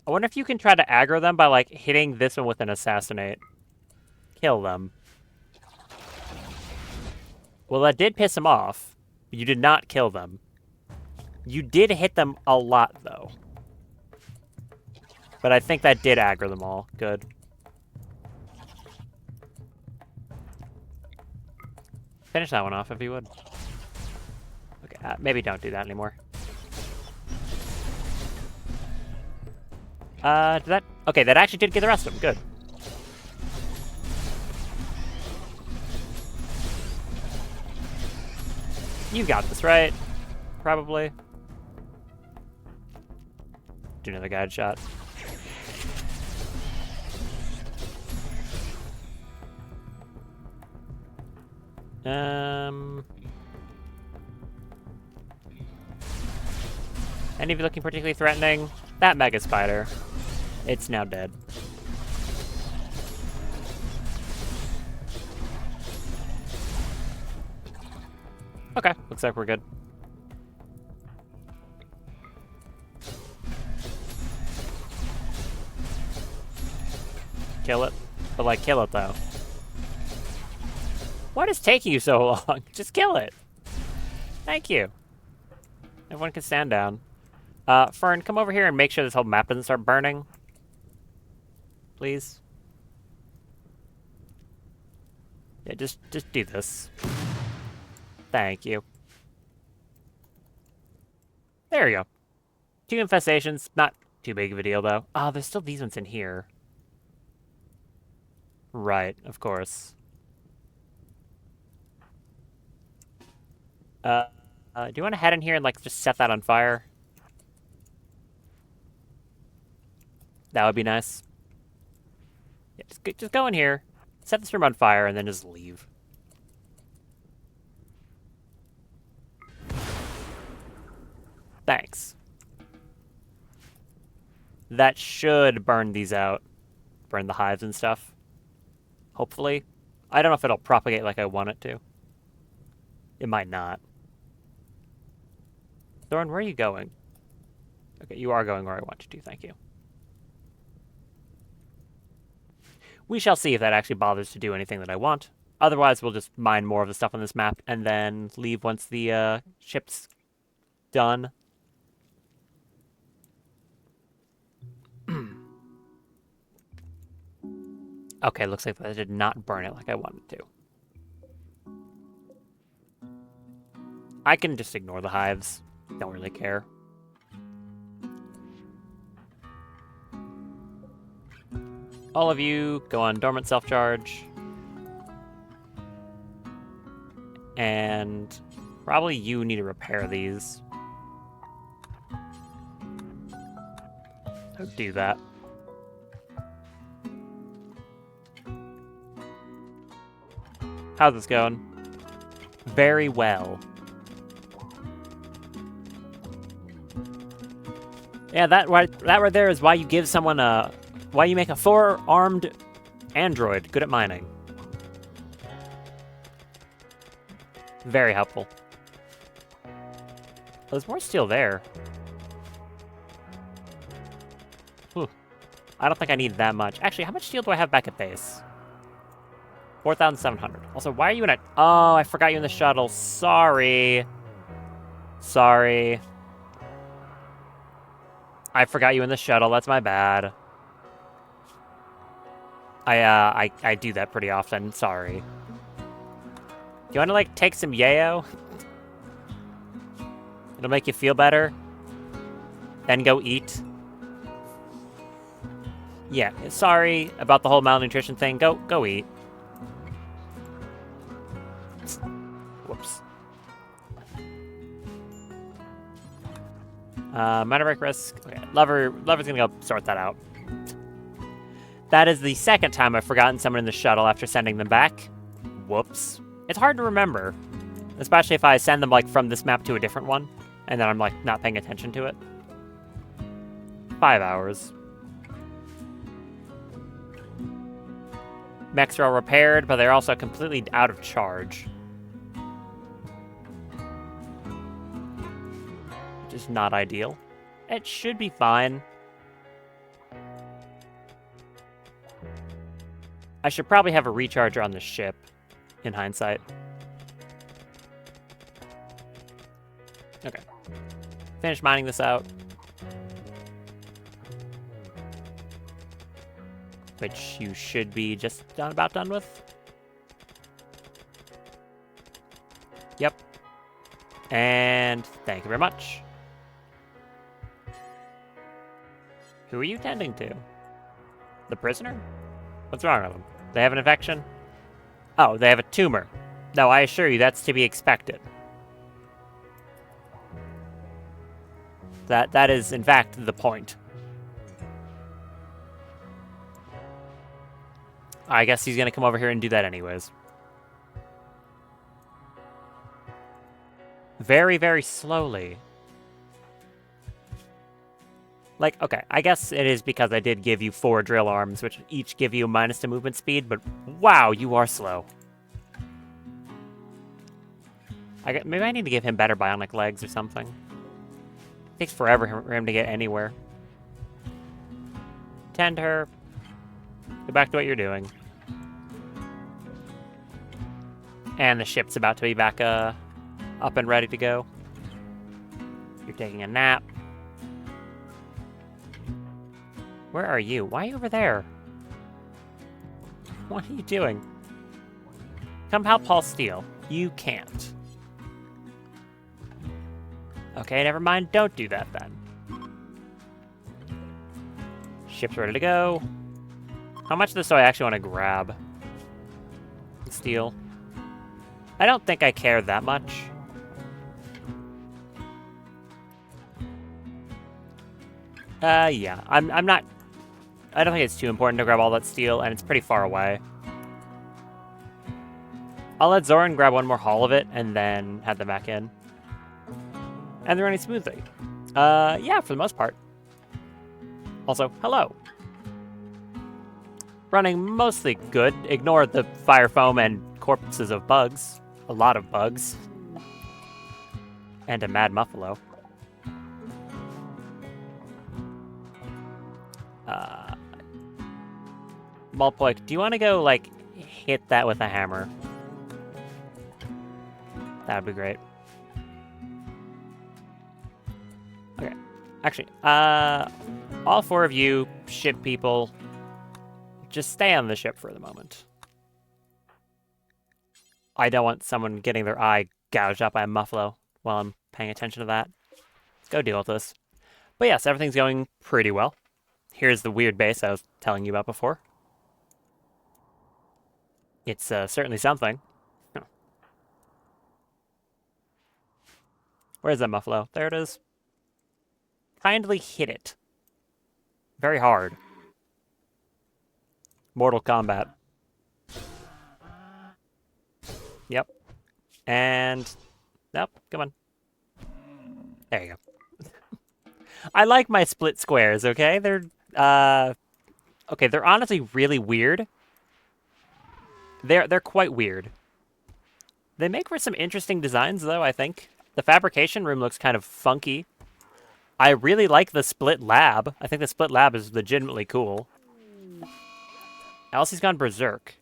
I wonder if you can try to aggro them by, like, hitting this one with an assassinate. Kill them. Well, that did piss them off. You did not kill them. You did hit them a lot, though. But I think that did aggro them all. Good. Finish that one off if you would. Okay, maybe don't do that anymore. Did that... Okay, that actually did get the rest of them. Good. You got this, right? Probably. Do another guide shot. Any of you looking particularly threatening? That mega spider. It's now dead. Okay, looks like we're good. Kill it. But, like, kill it, though. What is taking you so long? Just kill it. Thank you. Everyone can stand down. Fern, come over here and make sure this whole map doesn't start burning. Please. Yeah, just do this. Thank you. There we go. 2 infestations. Not too big of a deal, though. Oh, there's still these ones in here. Right, of course. Do you want to head in here and, like, just set that on fire? That would be nice. Yeah, just go in here, set this room on fire, and then just leave. Thanks. That should burn these out. Burn the hives and stuff. Hopefully. I don't know if it'll propagate like I want it to. It might not. Thorn, where are you going? Okay, you are going where I want you to, thank you. We shall see if that actually bothers to do anything that I want. Otherwise, we'll just mine more of the stuff on this map and then leave once the ship's done. Okay, looks like that did not burn it like I wanted to. I can just ignore the hives. Don't really care. All of you go on dormant self-charge. And probably you need to repair these. So do that. How's this going? Very well. Yeah, that right there is why you give someone why you make a 4-armed android good at mining. Very helpful. Oh, there's more steel there. Whew. I don't think I need that much. Actually, how much steel do I have back at base? 4,700. Also, why are you in a... Oh, I forgot you in the shuttle. Sorry. Sorry. I forgot you in the shuttle. That's my bad. I do that pretty often. Sorry. Do you want to, like, take some yayo? It'll make you feel better. Then go eat. Yeah, sorry about the whole malnutrition thing. Go eat. Whoops. Minor break risk. Okay, Lover's gonna go sort that out. That is the second time I've forgotten someone in the shuttle after sending them back. Whoops. It's hard to remember, especially if I send them, like, from this map to a different one, and then I'm, like, not paying attention to it. 5 hours. Mechs are all repaired, but they're also completely out of charge. Which is not ideal. It should be fine. I should probably have a recharger on the ship, in hindsight. Okay. Finish mining this out. Which you should be just about done with. Yep. And thank you very much. Who are you tending to? The prisoner? What's wrong with them? They have an infection? Oh, they have a tumor. No, I assure you that's to be expected. That is, in fact, the point. I guess he's gonna come over here and do that anyways. Very, very slowly. Like, okay, I guess it is because I did give you 4 drill arms, which each give you -2 movement speed, but wow, you are slow. Maybe I need to give him better bionic legs or something. It takes forever for him to get anywhere. Tend her. Go back to what you're doing. And the ship's about to be back up and ready to go. You're taking a nap. Where are you? Why are you over there? What are you doing? Come help Paul steal. You can't. Okay, never mind. Don't do that then. Ship's ready to go. How much of this do I actually want to grab and steal? I don't think I care that much. Yeah. I'm not... I don't think it's too important to grab all that steel, and it's pretty far away. I'll let Zoran grab one more haul of it, and then head them back in. And they're running smoothly. Yeah, for the most part. Also, hello. Running mostly good. Ignore the fire foam and corpses of bugs. A lot of bugs. And a mad muffalo. Malpoik, do you want to go, like, hit that with a hammer? That would be great. Okay. Actually, all four of you ship people, just stay on the ship for the moment. I don't want someone getting their eye gouged out by a muffalo while I'm paying attention to that. Let's go deal with this. But yes, everything's going pretty well. Here's the weird base I was telling you about before. It's certainly something. Huh. Where's that muffalo? There it is. Kindly hit it. Very hard. Mortal Kombat. Yep. And... Nope, come on. There you go. I like my split squares, okay? They're, okay, they're honestly really weird. They're quite weird. They make for some interesting designs, though, I think. The fabrication room looks kind of funky. I really like the split lab. I think the split lab is legitimately cool. Elsie's gone berserk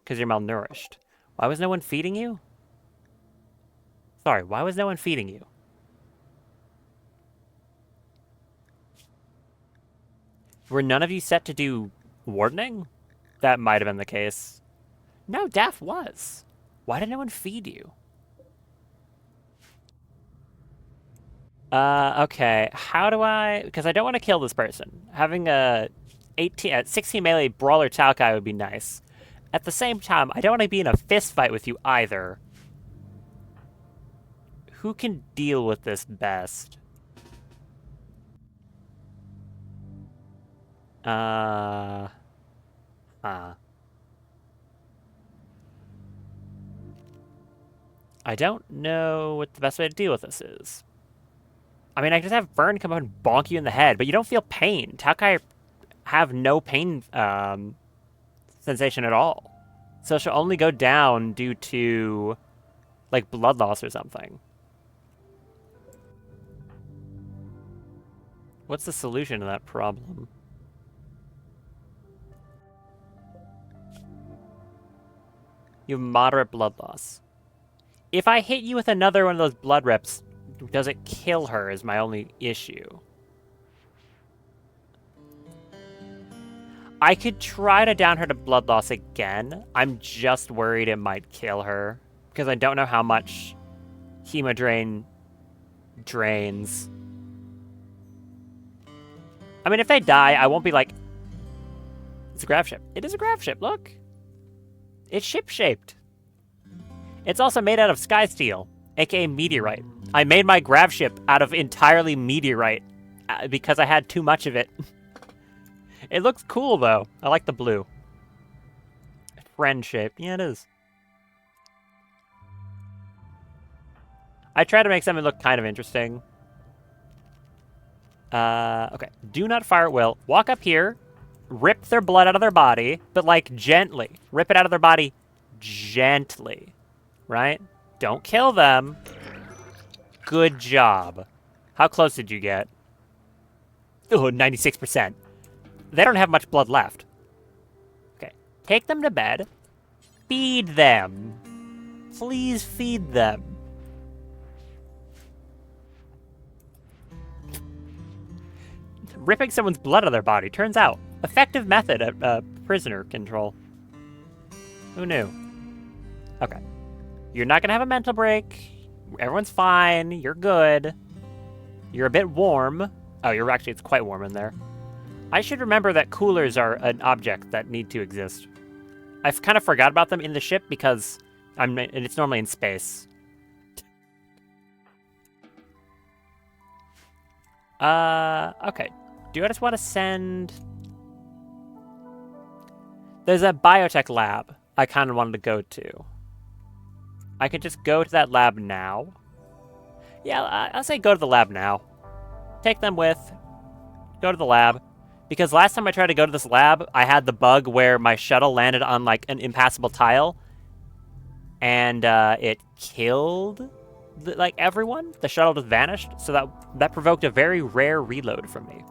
because you're malnourished. Why was no one feeding you? Sorry, why was no one feeding you? Were none of you set to do wardening? That might have been the case. No, Daff was. Why did no one feed you? Okay. How do I... Because I don't want to kill this person. Having a 16 melee brawler Talkai would be nice. At the same time, I don't want to be in a fist fight with you either. Who can deal with this best? I don't know what the best way to deal with this is. I mean, I just have Vern come up and bonk you in the head, but you don't feel pain. Talkai have no pain sensation at all. So she'll only go down due to, like, blood loss or something. What's the solution to that problem? You have moderate blood loss. If I hit you with another one of those blood reps, does it kill her is my only issue. I could try to down her to blood loss again. I'm just worried it might kill her. Because I don't know how much hemodrain drains. I mean, if they die, I won't be like... It's a grav ship. It is a grav ship, look. It's ship-shaped. It's also made out of sky steel, aka meteorite. I made my grav ship out of entirely meteorite because I had too much of it. It looks cool, though. I like the blue. Friend shape. Yeah, it is. I try to make something look kind of interesting. Okay. Do not fire at will. Walk up here. Rip their blood out of their body, but, like, gently. Rip it out of their body gently. Right? Don't kill them. Good job. How close did you get? Oh, 96%. They don't have much blood left. Okay. Take them to bed. Feed them. Please feed them. Ripping someone's blood out of their body. Turns out, effective method at prisoner control. Who knew? Okay. You're not going to have a mental break. Everyone's fine. You're good. You're a bit warm. Oh, you're actually, it's quite warm in there. I should remember that coolers are an object that need to exist. I've kind of forgot about them in the ship because it's normally in space. Okay. Do I just want to send... There's a biotech lab I kind of wanted to go to. I could just go to that lab now. Yeah, I'll say go to the lab now. Take them with. Go to the lab. Because last time I tried to go to this lab, I had the bug where my shuttle landed on, like, an impassable tile. And, it killed, everyone. The shuttle just vanished. So that provoked a very rare reload from me.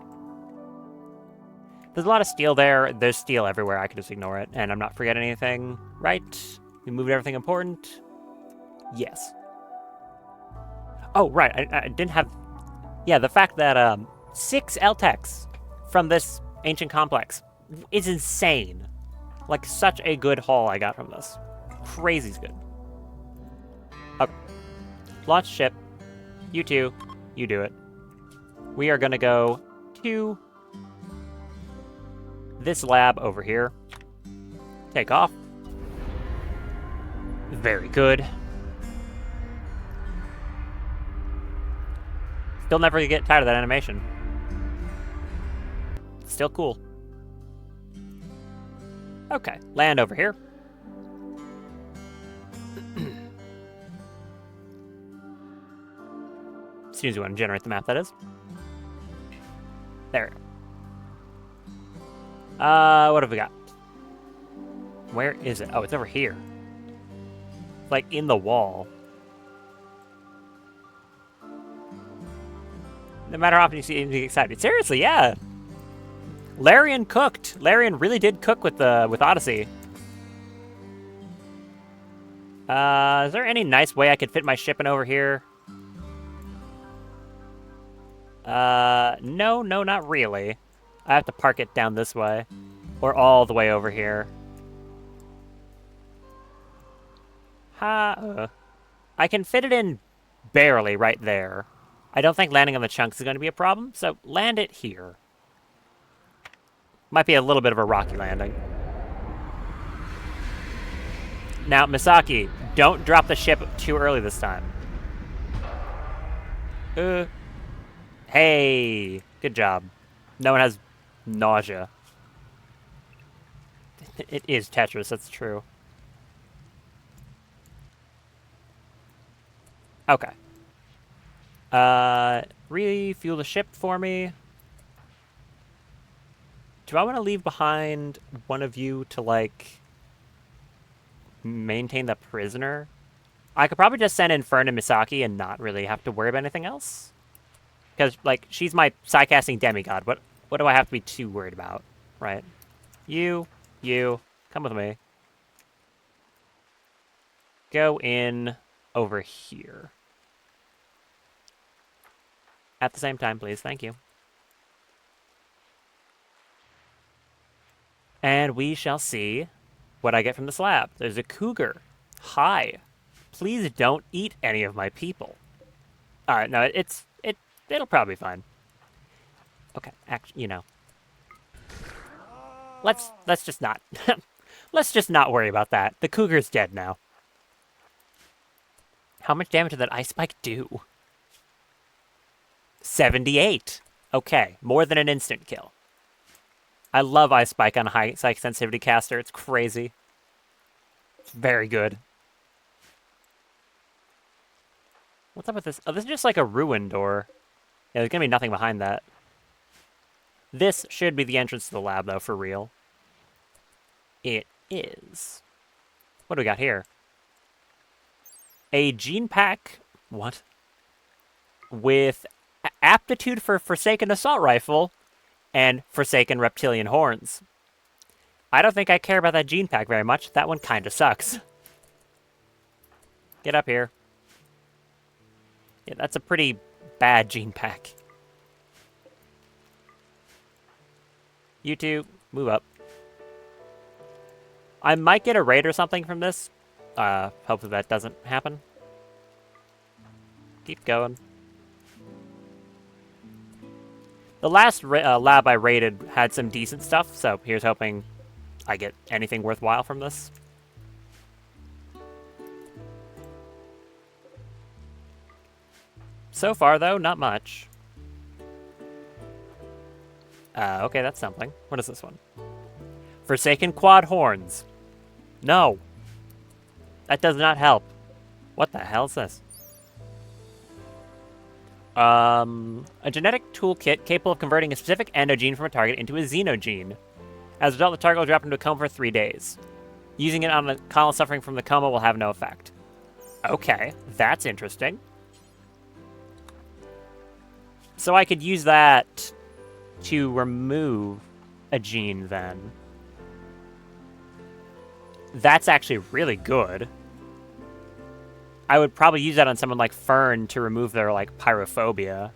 There's a lot of steel there. There's steel everywhere. I can just ignore it. And I'm not forgetting anything. Right? We moved everything important. Yes. Oh, right. I didn't have... Yeah, the fact that 6 LTECs from this ancient complex is insane. Like, such a good haul I got from this. Crazy's good. Okay. Launch ship. You two. You do it. We are going to go to this lab over here. Take off. Very good. Still never get tired of that animation. Still cool. Okay, land over here. As soon as you want to generate the map, that is. There. What have we got? Where is it? Oh, it's over here. It's like in the wall. No matter how often you see anything excited. Seriously, yeah. Larian cooked. Larian really did cook with Odyssey. Is there any nice way I could fit my ship in over here? No, not really. I have to park it down this way. Or all the way over here. I can fit it in barely right there. I don't think landing on the chunks is going to be a problem, so land it here. Might be a little bit of a rocky landing. Now, Misaki, don't drop the ship too early this time. Hey, good job. No one has nausea. It is Tetris, that's true. Okay. Refuel the ship for me. Do I want to leave behind one of you to, like, maintain the prisoner? I could probably just send in Fern and Misaki and not really have to worry about anything else. Because, like, she's my psy-casting demigod. What do I have to be too worried about, right? You, come with me. Go in over here. At the same time, please. Thank you. And we shall see what I get from this lab. There's a cougar. Hi. Please don't eat any of my people. Alright, no, it'll probably be fine. Okay, actually, you know. Let's just not. Let's just not worry about that. The cougar's dead now. How much damage did that ice spike do? 78. Okay, more than an instant kill. I love Ice Spike on a high psych sensitivity caster. It's crazy. It's very good. What's up with this? Oh, this is just like a ruin door. Yeah, there's gonna be nothing behind that. This should be the entrance to the lab, though, for real. It is. What do we got here? A gene pack, what? With aptitude for Forsaken Assault Rifle and Forsaken Reptilian Horns. I don't think I care about that gene pack very much. That one kinda sucks. Get up here. Yeah, that's a pretty bad gene pack. You two, move up. I might get a raid or something from this. Hopefully that doesn't happen. Keep going. The last lab I raided had some decent stuff, so here's hoping I get anything worthwhile from this. So far, though, not much. Okay, that's something. What is this one? Forsaken Quad Horns. No. That does not help. What the hell is this? A genetic toolkit capable of converting a specific endogene from a target into a xenogene. As a result, the target will drop into a coma for 3 days. Using it on a colony suffering from the coma will have no effect. Okay, that's interesting. So I could use that to remove a gene, then. That's actually really good. I would probably use that on someone like Fern to remove their, like, pyrophobia.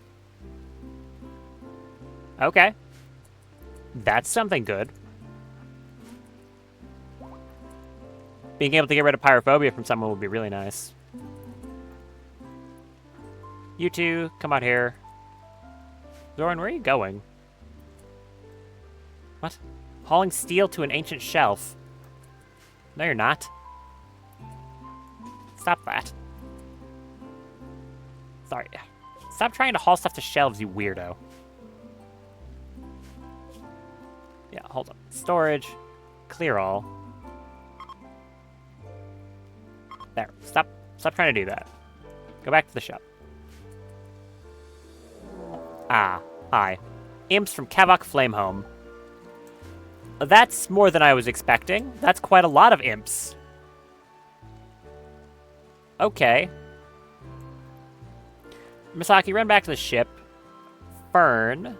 Okay. That's something good. Being able to get rid of pyrophobia from someone would be really nice. You two, come out here. Zoran, where are you going? What? Hauling steel to an ancient shelf. No, you're not. Stop that. Sorry. Stop trying to haul stuff to shelves, you weirdo. Yeah, hold on. Storage. Clear all. There. Stop trying to do that. Go back to the shop. Ah, hi. Imps from Kavok Flamehome. That's more than I was expecting. That's quite a lot of imps. Okay. Misaki, run back to the ship. Fern.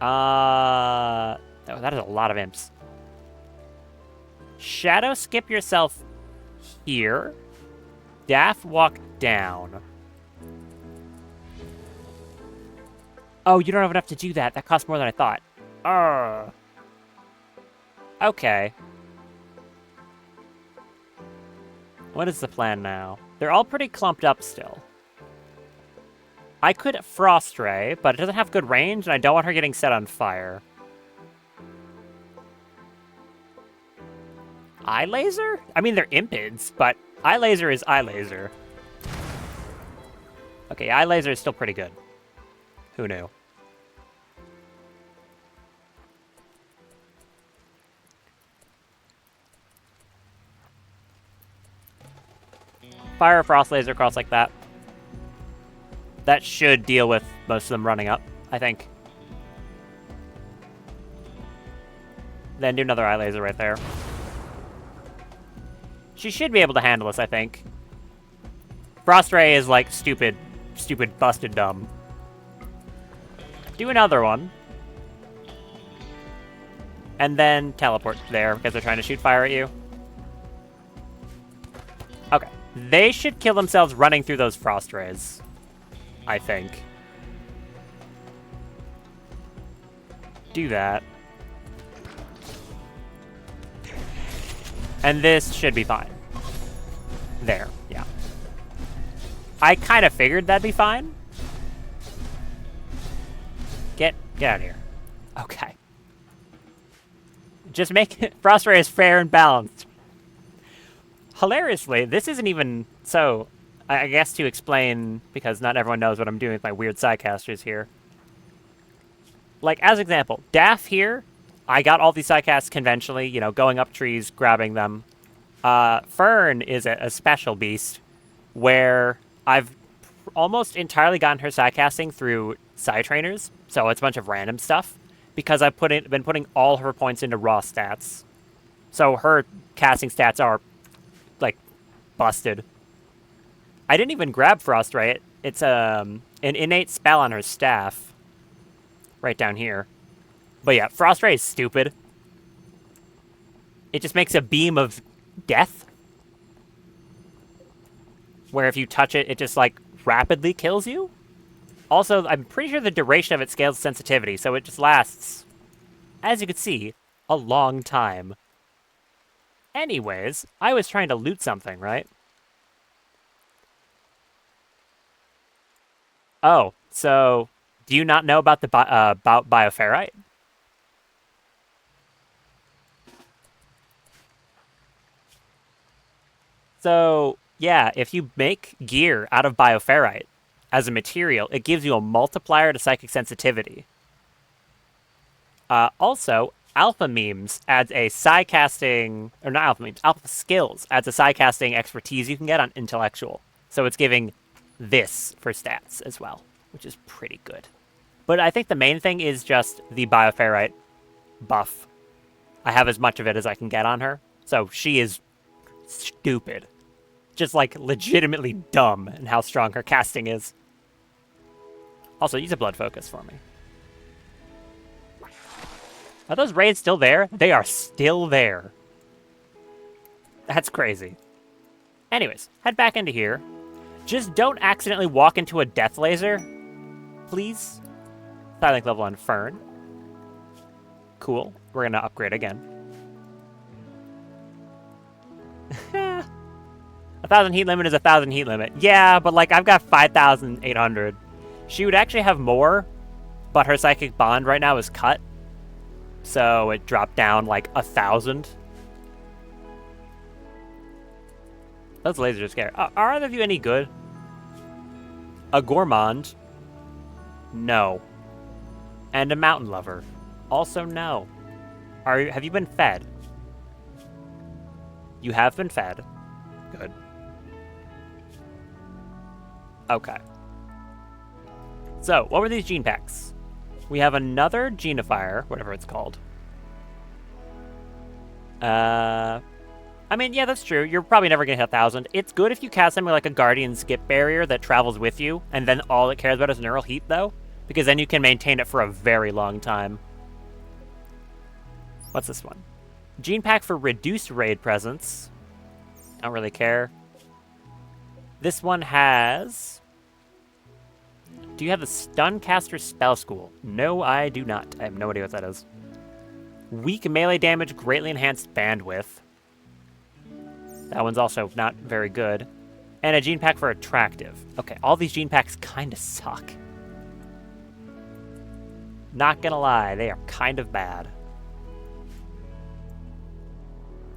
Oh, that is a lot of imps. Shadow, skip yourself here. Daff, walk down. Oh, you don't have enough to do that. That costs more than I thought. Okay. What is the plan now? They're all pretty clumped up still. I could Frost Ray, but it doesn't have good range, and I don't want her getting set on fire. Eye Laser? I mean, they're impids, but Eye Laser is Eye Laser. Okay, Eye Laser is still pretty good. Who knew? Fire a Frost Laser across like that. That should deal with most of them running up, I think. Then do another Eye Laser right there. She should be able to handle this, I think. Frost Ray is like stupid, busted dumb. Do another one. And then teleport there because they're trying to shoot fire at you. Okay. They should kill themselves running through those Frost Rays, I think. Do that. And this should be fine. There, yeah. I kind of figured that'd be fine. Get out of here. Okay. Just make it Frost Ray is fair and balanced. Hilariously, this isn't even so. I guess to explain, because not everyone knows what I'm doing with my weird sidecasters here. Like, as example, Daff here, I got all these sidecasts conventionally, you know, going up trees, grabbing them. Fern is a special beast where I've almost entirely gotten her sidecasting through side trainers, so it's a bunch of random stuff, because I've been putting all her points into raw stats. So her casting stats are, like, busted. I didn't even grab Frostray. It's an innate spell on her staff. Right down here. But yeah, Frostray is stupid. It just makes a beam of death. Where if you touch it, it just, like, rapidly kills you. Also, I'm pretty sure the duration of it scales sensitivity, so it just lasts, as you can see, a long time. Anyways, I was trying to loot something, right? Oh, so do you not know about the about bioferrite? So yeah, if you make gear out of bioferrite as a material, it gives you a multiplier to psychic sensitivity. Also, alpha memes adds a psi casting, or not alpha memes, alpha skills adds a psi casting expertise you can get on intellectual. So it's giving this for stats as well, which is pretty good. But I think the main thing is just the bioferrite buff. I have as much of it as I can get on her. So she is stupid. Just like legitimately dumb in how strong her casting is. Also, use a blood focus for me. Are those raids still there? They are still there. That's crazy. Anyways, head back into here. Just don't accidentally walk into a death laser. Please. Silent level on Fern. Cool. We're going to upgrade again. 1,000 heat limit is 1,000 heat limit. Yeah, but like I've got 5,800. She would actually have more, but her psychic bond right now is cut. So it dropped down like 1,000. Those lasers are scary. Are either of you any good? A gourmand? No. And a mountain lover? Also no. Have you been fed? You have been fed. Good. Okay. So, what were these gene packs? We have another genifier, whatever it's called. I mean, yeah, that's true. You're probably never going to hit 1,000. It's good if you cast something like a Guardian Skip Barrier that travels with you, and then all it cares about is neural heat, though, because then you can maintain it for a very long time. What's this one? Gene pack for reduced raid presence. Don't really care. This one has... Do you have the Stuncaster Spell School? No, I do not. I have no idea what that is. Weak melee damage, greatly enhanced bandwidth. That one's also not very good. And a gene pack for attractive. Okay, all these gene packs kind of suck. Not gonna lie, they are kind of bad.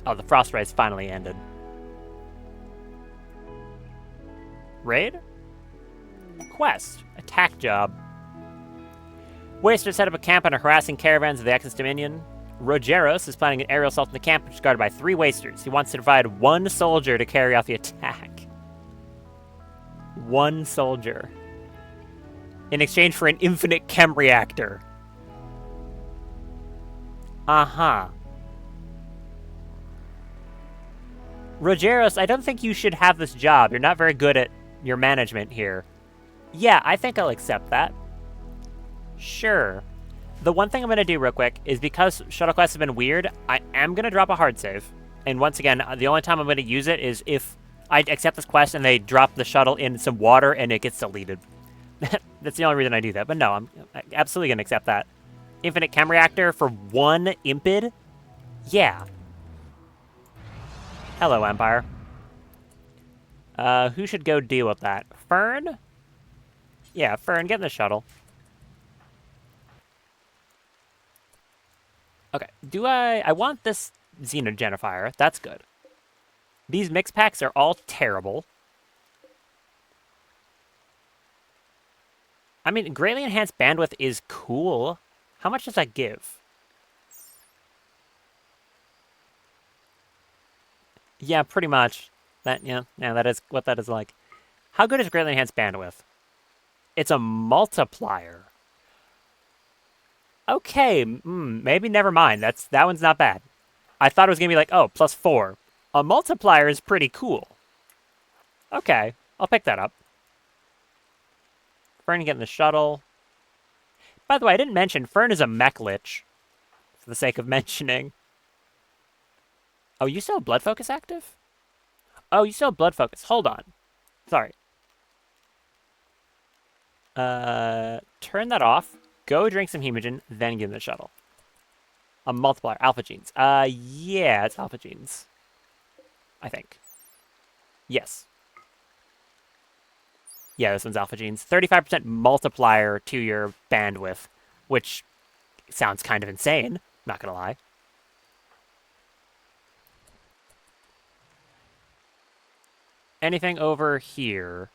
Oh, the frost race finally ended. Raid? Quest. Attack job. Waster set up a camp under harassing caravans of the Exodus Dominion. Rogeros is planning an aerial assault in the camp, which is guarded by 3 Wasters. He wants to provide 1 soldier to carry out the attack. 1 soldier. In exchange for an infinite chem reactor. Uh-huh. Rogeros, I don't think you should have this job. You're not very good at your management here. Yeah, I think I'll accept that. Sure. The one thing I'm going to do real quick is because shuttle quests have been weird, I am going to drop a hard save. And once again, the only time I'm going to use it is if I accept this quest and they drop the shuttle in some water and it gets deleted. That's the only reason I do that. But no, I'm absolutely going to accept that. Infinite chem reactor for 1 impid? Yeah. Hello, Empire. Who should go deal with that? Fern? Yeah, Fern, get in the shuttle. Okay, I want this Xenogenifier. That's good. These mix packs are all terrible. I mean, greatly enhanced bandwidth is cool. How much does that give? Yeah, pretty much. Yeah, that is what that is like. How good is greatly enhanced bandwidth? It's a multiplier. Okay, maybe never mind. That one's not bad. I thought it was gonna be like, oh, +4. A multiplier is pretty cool. Okay, I'll pick that up. Fern getting the shuttle. By the way, I didn't mention Fern is a mech lich, for the sake of mentioning. Oh, you still have Blood Focus active? Oh, you still have Blood Focus. Hold on. Sorry. Turn that off. Go drink some Hemogen, then give him the shuttle. A multiplier. Alpha genes. Yeah, it's alpha genes. I think. Yes. Yeah, this one's alpha genes. 35% multiplier to your bandwidth, which sounds kind of insane. Not gonna lie. Anything over here?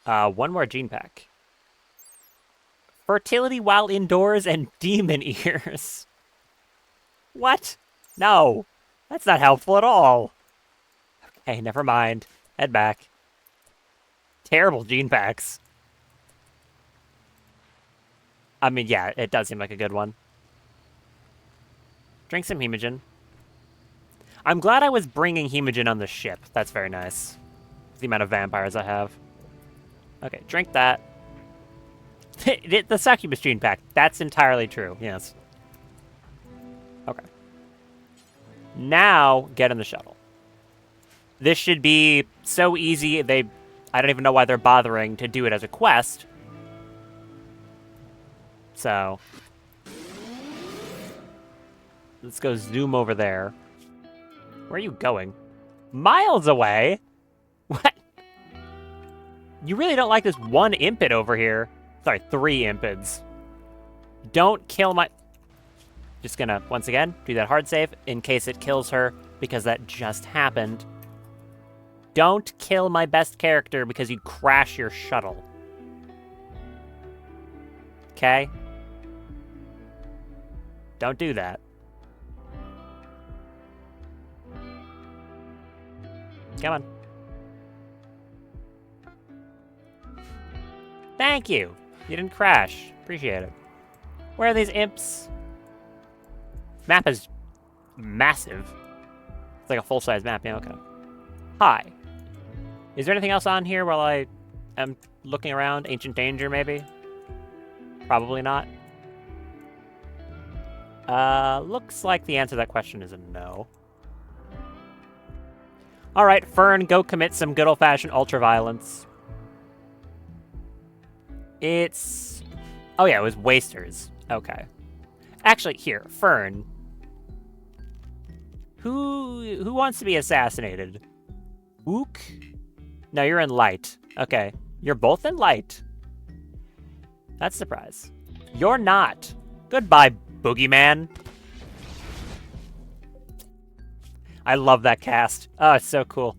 One more gene pack. Fertility while indoors and demon ears. What? No. That's not helpful at all. Okay, never mind. Head back. Terrible gene packs. I mean, yeah, it does seem like a good one. Drink some Hemogen. I'm glad I was bringing Hemogen on the ship. That's very nice. The amount of vampires I have. Okay, drink that. The succubus gene pack. That's entirely true, yes. Okay. Now, get in the shuttle. This should be so easy, I don't even know why they're bothering to do it as a quest. So, let's go zoom over there. Where are you going? Miles away? What? You really don't like this one impid over here. Sorry, 3 impids. Don't kill my... Just gonna, once again, do that hard save in case it kills her, because that just happened. Don't kill my best character because you crash your shuttle. Okay? Don't do that. Come on. Thank you. You didn't crash. Appreciate it. Where are these imps? Map is massive. It's like a full-size map. Yeah, okay. Hi. Is there anything else on here while I am looking around? Ancient Danger, maybe? Probably not. Looks like the answer to that question is a no. Alright, Fern, go commit some good old-fashioned ultraviolence. It's... Oh yeah, it was Wasters. Okay. Actually, here, Fern. Who wants to be assassinated? Ook? No, you're in light. Okay. You're both in light. That's a surprise. You're not. Goodbye, Boogeyman. I love that cast. Oh, it's so cool.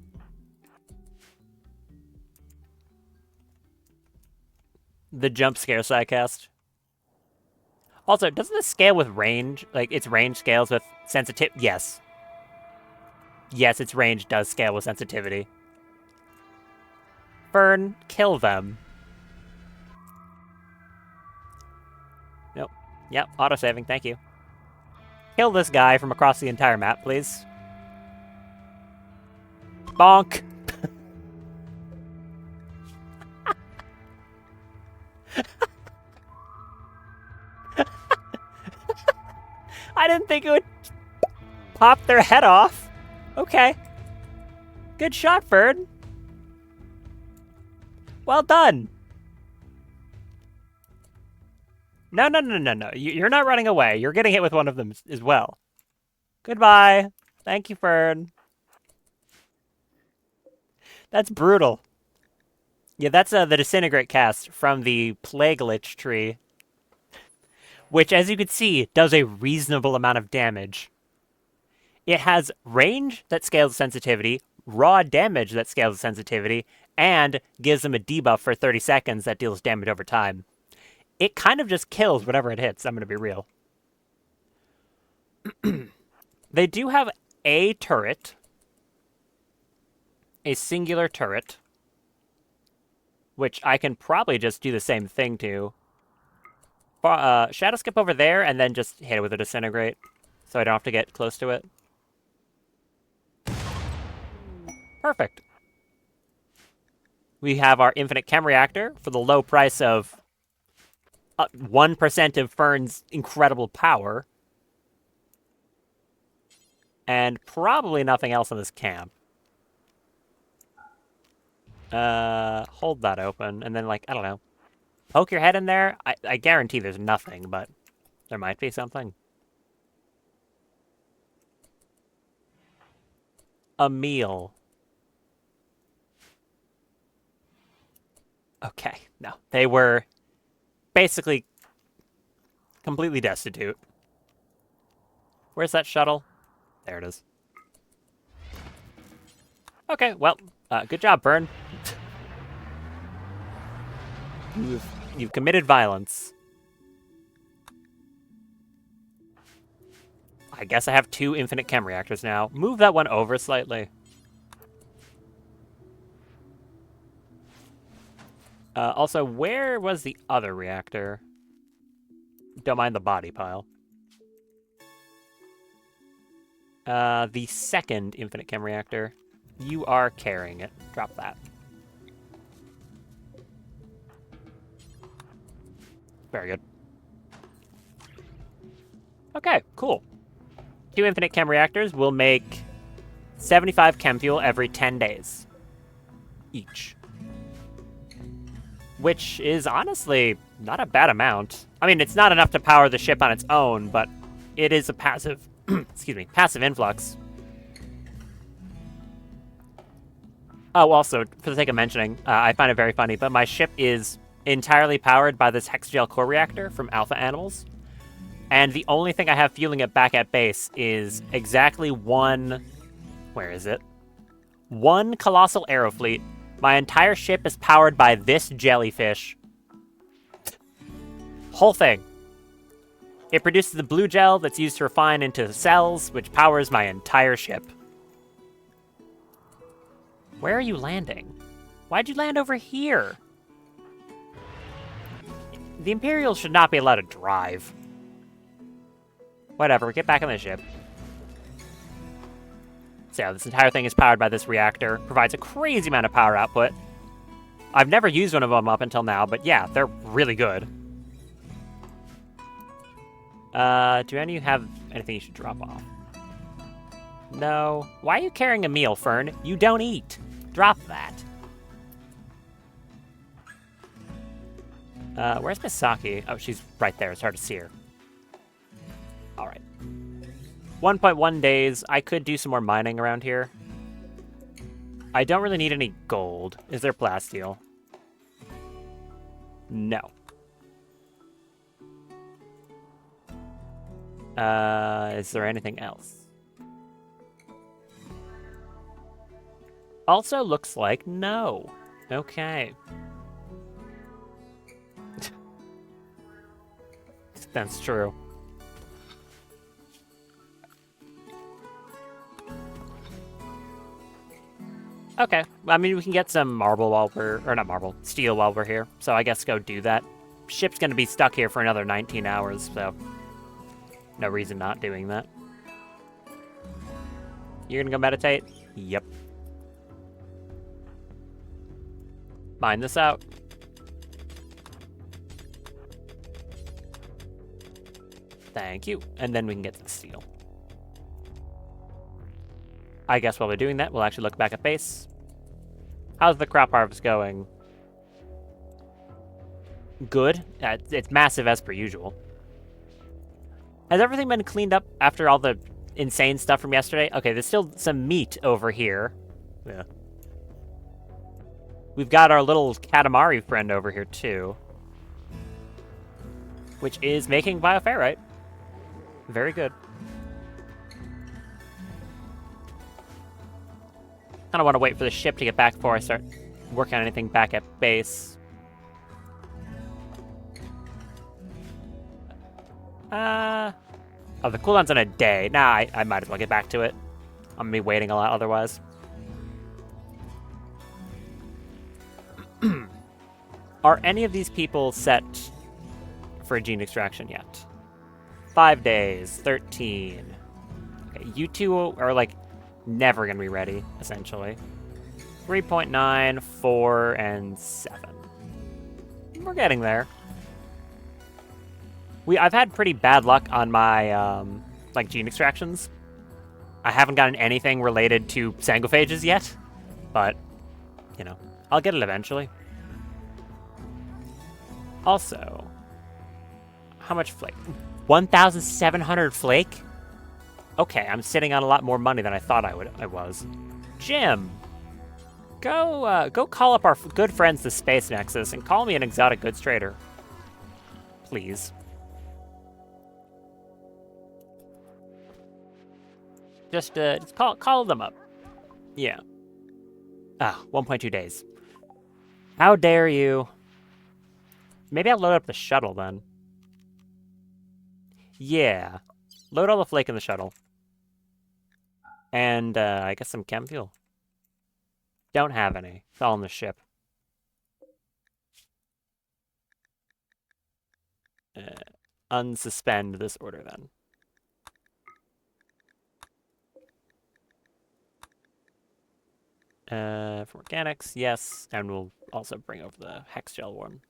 The jump scare sidecast. Also, doesn't this scale with range? Like, its range scales with sensitivity? Yes. Yes, its range does scale with sensitivity. Fern, kill them. Nope. Yep, autosaving, thank you. Kill this guy from across the entire map, please. Bonk! I didn't think it would pop their head off. Okay. Good shot, Fern. Well done. No. You're not running away. You're getting hit with one of them as well. Goodbye. Thank you, Fern. That's brutal. Yeah, that's the Disintegrate cast from the Plague Lich tree. Which, as you can see, does a reasonable amount of damage. It has range that scales sensitivity, raw damage that scales sensitivity, and gives them a debuff for 30 seconds that deals damage over time. It kind of just kills whatever it hits, I'm going to be real. They do have a turret. A singular turret. Which I can probably just do the same thing to. Shadow skip over there and then just hit it with a Disintegrate. So I don't have to get close to it. Perfect. We have our infinite chem reactor for the low price of 1% of Fern's incredible power. And probably nothing else in this camp. Hold that open, and then, like, I don't know. Poke your head in there. I guarantee there's nothing, but there might be something. A meal. Okay, no. They were basically completely destitute. Where's that shuttle? There it is. Okay, well, good job, Burn. You've committed violence. I guess I have 2 infinite chem reactors now. Move that one over slightly. Also, where was the other reactor? Don't mind the body pile. The second infinite chem reactor. You are carrying it. Drop that. Very good. Okay, cool. 2 infinite chem reactors will make 75 chem fuel every 10 days. Each. Which is honestly not a bad amount. I mean, it's not enough to power the ship on its own, but it is a passive, excuse me, passive influx. Oh, also, for the sake of mentioning, I find it very funny, but my ship is entirely powered by this hexagel core reactor from Alpha Animals. And the only thing I have fueling it back at base is exactly one... Where is it? One colossal aerofleet. My entire ship is powered by this jellyfish. Whole thing. It produces the blue gel that's used to refine into cells, which powers my entire ship. Where are you landing? Why'd you land over here? The Imperials should not be allowed to drive. Whatever, get back on the ship. So yeah, this entire thing is powered by this reactor. Provides a crazy amount of power output. I've never used one of them up until now, but yeah, they're really good. Do any of you have anything you should drop off? No. Why are you carrying a meal, Fern? You don't eat. Drop that. Where's Misaki? Oh, she's right there. It's hard to see her. Alright. 1.1 days. I could do some more mining around here. I don't really need any gold. Is there plasteel? No. Is there anything else? Also looks like no. Okay. That's true. Okay. I mean, we can get some marble while we're... Or not marble. Steel while we're here. So I guess go do that. Ship's gonna be stuck here for another 19 hours, so... No reason not doing that. You're gonna go meditate? Yep. Mine this out. Thank you. And then we can get the steel. I guess while we're doing that, we'll actually look back at base. How's the crop harvest going? Good. It's massive as per usual. Has everything been cleaned up after all the insane stuff from yesterday? Okay, there's still some meat over here. Yeah. We've got our little Katamari friend over here, too. Which is making bioferrite. Very good. Kind of want to wait for the ship to get back before I start working on anything back at base. Oh, the cooldown's on a day. Nah, I might as well get back to it. I'm gonna be waiting a lot otherwise. Are any of these people set for a gene extraction yet? 5 days, 13. Okay, you two are like never gonna be ready, essentially. 3.9, 4, and 7. We're getting there. I've had pretty bad luck on my like gene extractions. I haven't gotten anything related to sangophages yet, but you know, I'll get it eventually. Also, how much flake? 1,700 flake? Okay, I'm sitting on a lot more money than I thought I was. Jim, go call up our good friends, the Space Nexus, and call me an exotic goods trader. Please. Just call them up. Yeah. Ah, 1.2 days. How dare you? Maybe I'll load up the shuttle then. Yeah. Load all the flake in the shuttle. And I guess some chem fuel. Don't have any. It's all on the ship. Unsuspend this order then. For organics, yes. And we'll also bring over the hex gel one.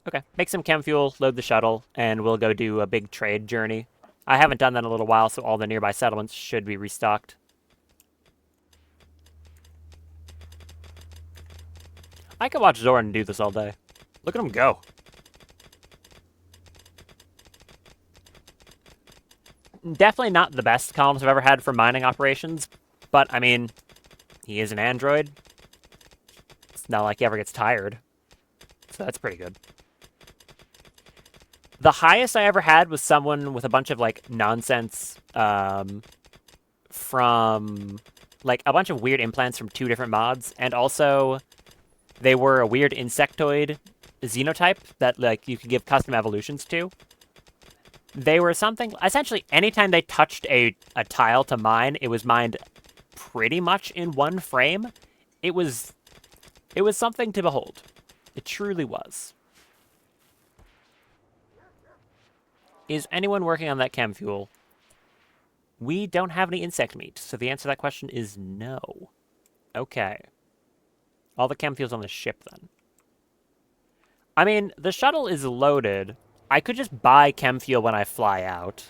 Okay, make some chem fuel, load the shuttle, and we'll go do a big trade journey. I haven't done that in a little while, so all the nearby settlements should be restocked. I could watch Zoran do this all day. Look at him go. Definitely not the best columns I've ever had for mining operations, but, I mean, he is an android. It's not like he ever gets tired. So that's pretty good. The highest I ever had was someone with a bunch of, like, nonsense from, like, a bunch of weird implants from 2 different mods, and also they were a weird insectoid xenotype that, like, you could give custom evolutions to. They were something, essentially, anytime they touched a tile to mine, it was mined pretty much in one frame. It was something to behold. It truly was. Is anyone working on that chem fuel? We don't have any insect meat, so the answer to that question is no. Okay. All the chem fuel's on the ship, then. I mean, the shuttle is loaded. I could just buy chem fuel when I fly out.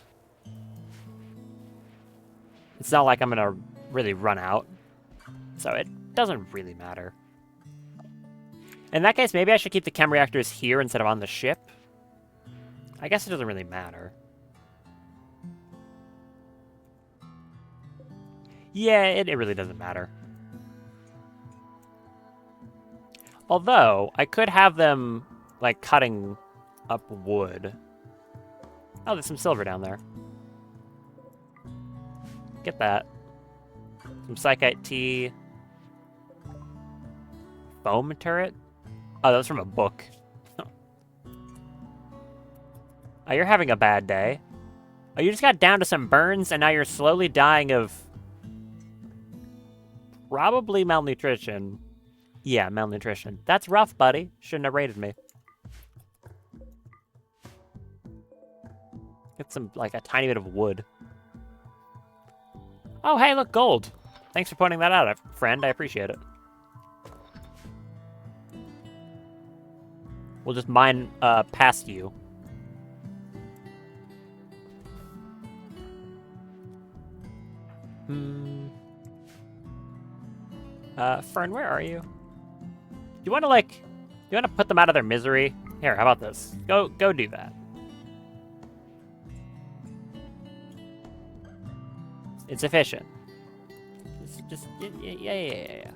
It's not like I'm gonna really run out. So it doesn't really matter. In that case, maybe I should keep the chem reactors here instead of on the ship. I guess it doesn't really matter. Yeah, it really doesn't matter. Although, I could have them, like, cutting up wood. Oh, there's some silver down there. Get that. Some psychite tea. Foam turret? Oh, that was from a book. Oh, you're having a bad day. Oh, you just got down to some burns, and now you're slowly dying of... probably malnutrition. Yeah, malnutrition. That's rough, buddy. Shouldn't have raided me. Get some, like, a tiny bit of wood. Oh, hey, look, gold. Thanks for pointing that out, friend. I appreciate it. We'll just mine past you. Fern, where are you? Do you want to, like... do you want to put them out of their misery? Here, how about this? Go do that. It's efficient. Just yeah.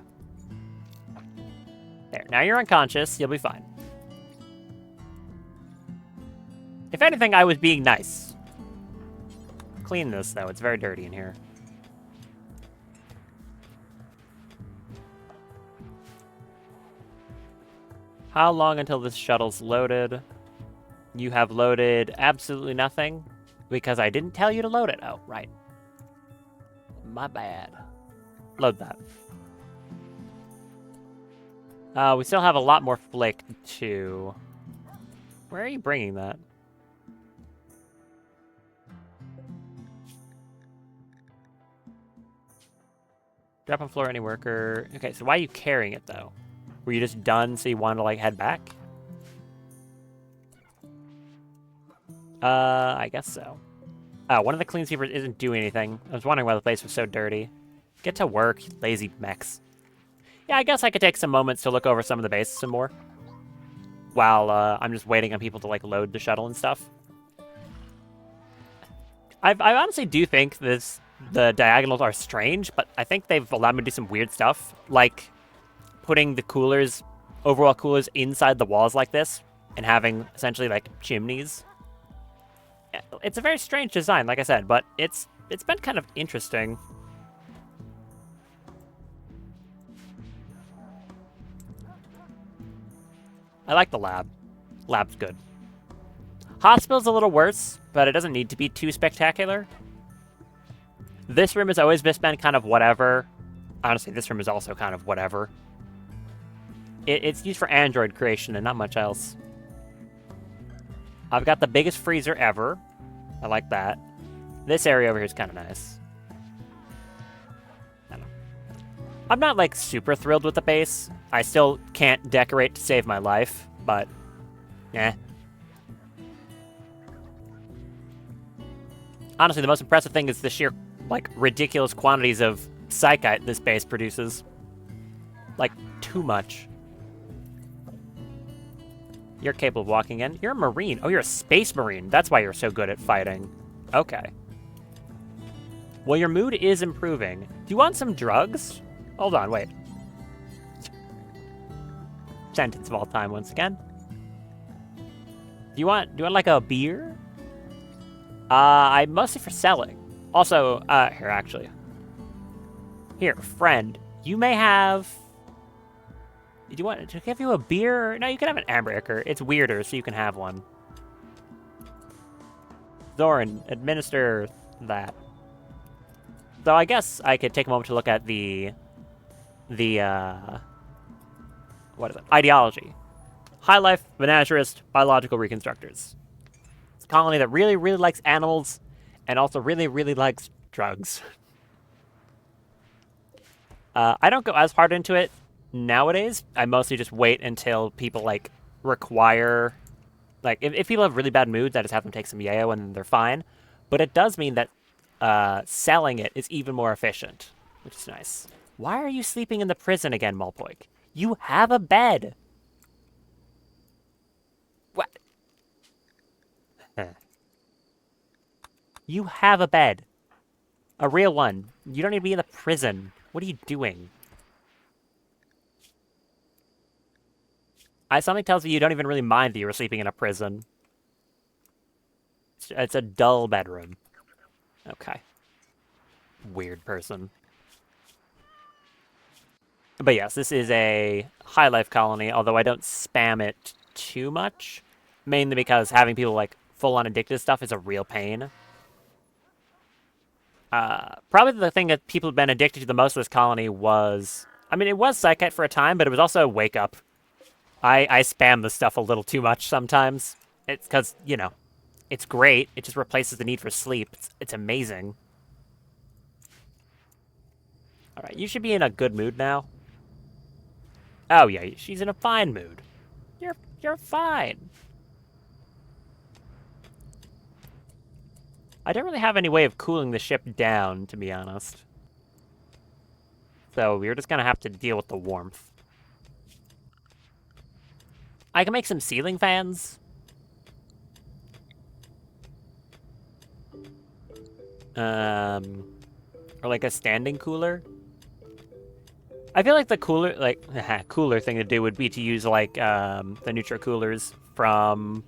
There, now you're unconscious. You'll be fine. If anything, I was being nice. Clean this, though. It's very dirty in here. How long until this shuttle's loaded? You have loaded absolutely nothing because I didn't tell you to load it. Oh, right. My bad. Load that. We still have a lot more flake, too. Where are you bringing that? Drop on floor any worker. Okay, so why are you carrying it, though? Were you just done, so you wanted to, like, head back? I guess so. Oh, one of the clean sweepers isn't doing anything. I was wondering why the place was so dirty. Get to work, you lazy mechs. Yeah, I guess I could take some moments to look over some of the bases some more. While, I'm just waiting on people to, like, load the shuttle and stuff. I honestly do think the diagonals are strange, but I think they've allowed me to do some weird stuff, like putting the coolers, overall coolers, inside the walls like this, and having essentially like chimneys. It's a very strange design, like I said, but it's been kind of interesting. I like the lab. Lab's good. Hospital's a little worse, but it doesn't need to be too spectacular. This room has always just been kind of whatever. Honestly, this room is also kind of whatever. It's used for android creation and not much else. I've got the biggest freezer ever. I like that. This area over here is kind of nice. I don't know. I'm not, like, super thrilled with the base. I still can't decorate to save my life, but... eh. Honestly, the most impressive thing is the sheer, like, ridiculous quantities of psychite this base produces. Like, too much. You're capable of walking in. You're a Marine. Oh, you're a Space Marine. That's why you're so good at fighting. Okay. Well, your mood is improving. Do you want some drugs? Hold on, wait. Sentence of all time once again. Do you want like a beer? I'm mostly for selling. Also, here, actually. Here, friend. You may have... Do you want to give you a beer? No, you can have an Ambricker. It's weirder, so you can have one. Zoran, administer that. So I guess I could take a moment to look at the what is it? Ideology. High life, menagerist, biological reconstructors. It's a colony that really, really likes animals and also really, really likes drugs. I don't go as hard into it nowadays. I mostly just wait until people, like, require... Like, if people have really bad moods, I just have them take some yayo and they're fine. But it does mean that selling it is even more efficient, which is nice. Why are you sleeping in the prison again, Malpoik? You have a bed! What? You have a bed. A real one. You don't need to be in the prison. What are you doing? Something tells me you don't even really mind that you were sleeping in a prison. It's a dull bedroom. Okay. Weird person. But yes, this is a high life colony, although I don't spam it too much. Mainly because having people, like, full-on addicted to stuff is a real pain. Probably the thing that people have been addicted to the most of this colony was... I mean, it was Psychite for a time, but it was also Wake Up. I spam this stuff a little too much sometimes. It's because, you know, it's great. It just replaces the need for sleep. It's amazing. Alright, you should be in a good mood now. Oh, yeah, she's in a fine mood. You're fine. I don't really have any way of cooling the ship down, to be honest. So we're just gonna have to deal with the warmth. I can make some ceiling fans. Or like a standing cooler. I feel like the cooler, like, cooler thing to do would be to use, like, the Neutral coolers from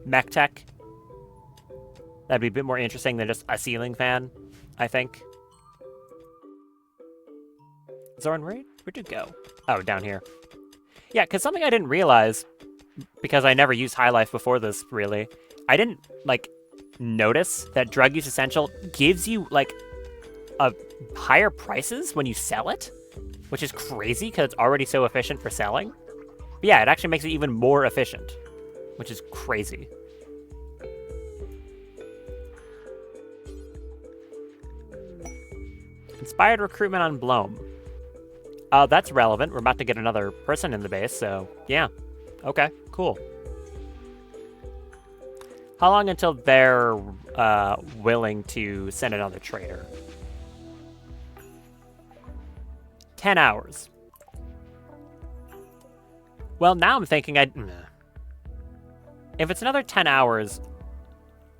MechTech. That'd be a bit more interesting than just a ceiling fan, I think. Zoran, where'd you go? Oh, down here. Yeah, because something I didn't realize, because I never used High Life before this, really, I didn't, like, notice that Drug Use Essential gives you, like, a higher prices when you sell it, which is crazy because it's already so efficient for selling. But yeah, it actually makes it even more efficient, which is crazy. Inspired recruitment on Bloom. Oh, that's relevant. We're about to get another person in the base, so yeah. Okay, cool. How long until they're willing to send another trader? 10 hours. Well, now I'm thinking if it's another 10 hours,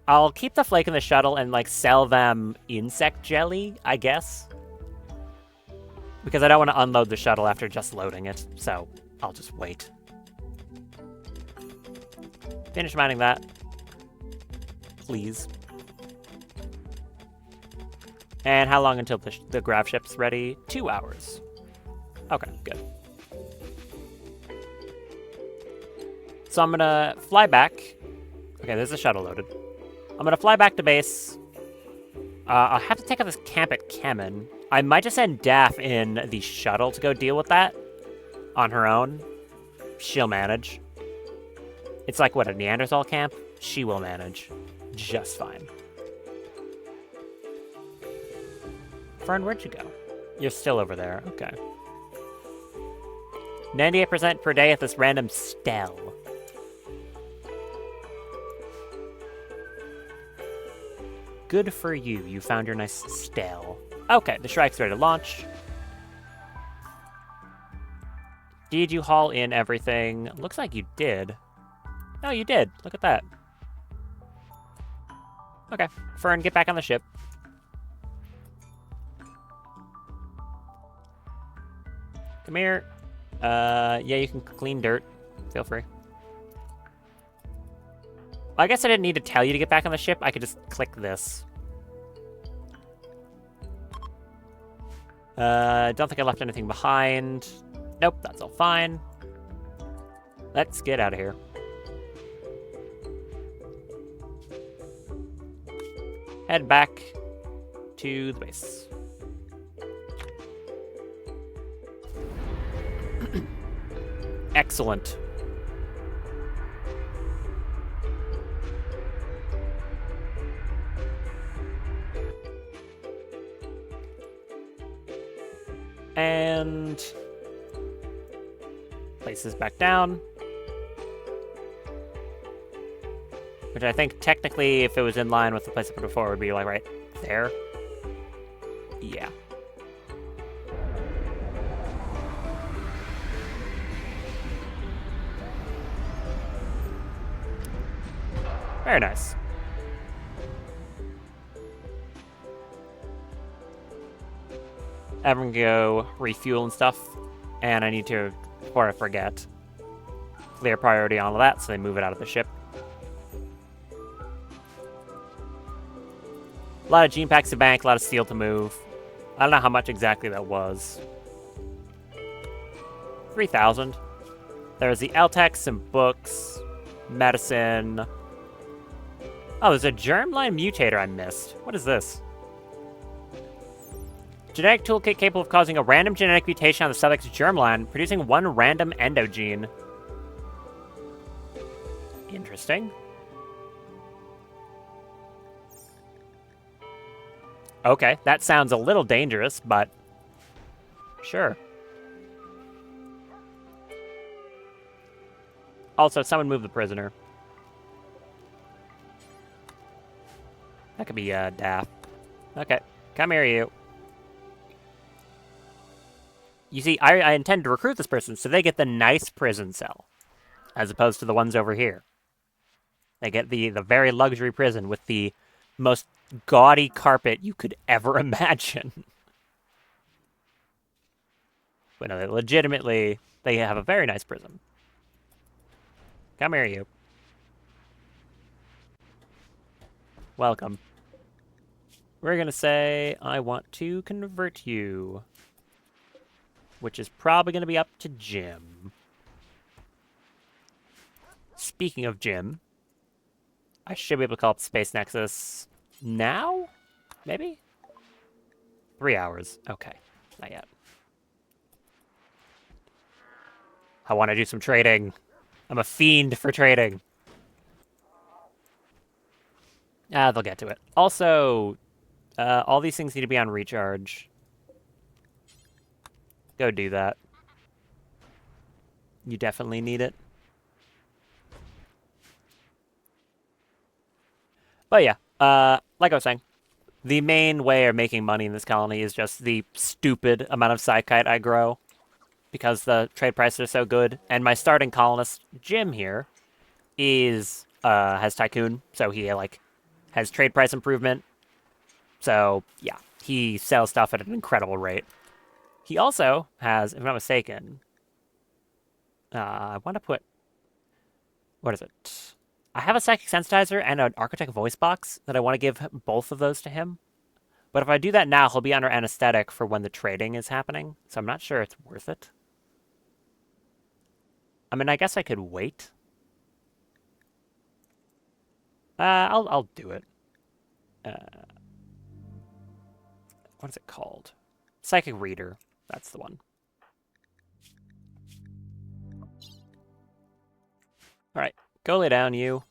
I'll keep the flake in the shuttle and, like, sell them insect jelly, I guess. Because I don't want to unload the shuttle after just loading it, so I'll just wait. Finish mining that. Please. And how long until the grav ship's ready? 2 hours. Okay, good. So I'm gonna fly back. Okay, there's a shuttle loaded. I'm gonna fly back to base. I'll have to take out this camp at Kemen. I might just send Daff in the shuttle to go deal with that on her own. She'll manage. It's like, what, a Neanderthal camp? She will manage just fine. Fern, where'd you go? You're still over there. Okay. 98% per day at this random stell. Good for you. You found your nice stell. Okay, the Shrike's ready to launch. Did you haul in everything? Looks like you did. No, you did. Look at that. Okay, Fern, get back on the ship. Come here. Yeah, you can clean dirt. Feel free. I guess I didn't need to tell you to get back on the ship. I could just click this. Don't think I left anything behind. Nope, that's all fine. Let's get out of here. Head back to the base. Excellent. And place this back down. Which I think technically, if it was in line with the place I put it before, would be like right there. Yeah. Very nice. Everyone go refuel and stuff. And I need to, before I forget, clear priority on all of that, so they move it out of the ship. A lot of gene packs to bank, a lot of steel to move. I don't know how much exactly that was. 3,000. There's the LTEX, some books, medicine. Oh, there's a germline mutator I missed. What is this? Genetic toolkit capable of causing a random genetic mutation on the subject's germline, producing one random endogene. Interesting. Okay, that sounds a little dangerous, but sure. Also, someone move the prisoner. That could be Daff. Okay, come here, you. You see, I intend to recruit this person so they get the nice prison cell, as opposed to the ones over here. They get the very luxury prison with the most gaudy carpet you could ever imagine. But no, legitimately, they have a very nice prison. Come here, you. Welcome. We're gonna say, I want to convert you. Which is probably gonna be up to Jim. Speaking of Jim, I should be able to call up Space Nexus now? Maybe? 3 hours. Okay, not yet. I want to do some trading. I'm a fiend for trading. They'll get to it. Also, all these things need to be on recharge. Go do that. You definitely need it. But yeah, like I was saying, the main way of making money in this colony is just the stupid amount of Psychite I grow because the trade prices are so good. And my starting colonist, Jim here, is has Tycoon, so he like has trade price improvement. So yeah, he sells stuff at an incredible rate. He also has, if I'm not mistaken, I want to put, what is it? I have a Psychic Sensitizer and an Architect Voice Box that I want to give both of those to him. But if I do that now, he'll be under anesthetic for when the trading is happening. So I'm not sure it's worth it. I mean, I guess I could wait. I'll do it. What is it called? Psychic Reader. That's the one. All right, go lay down, you.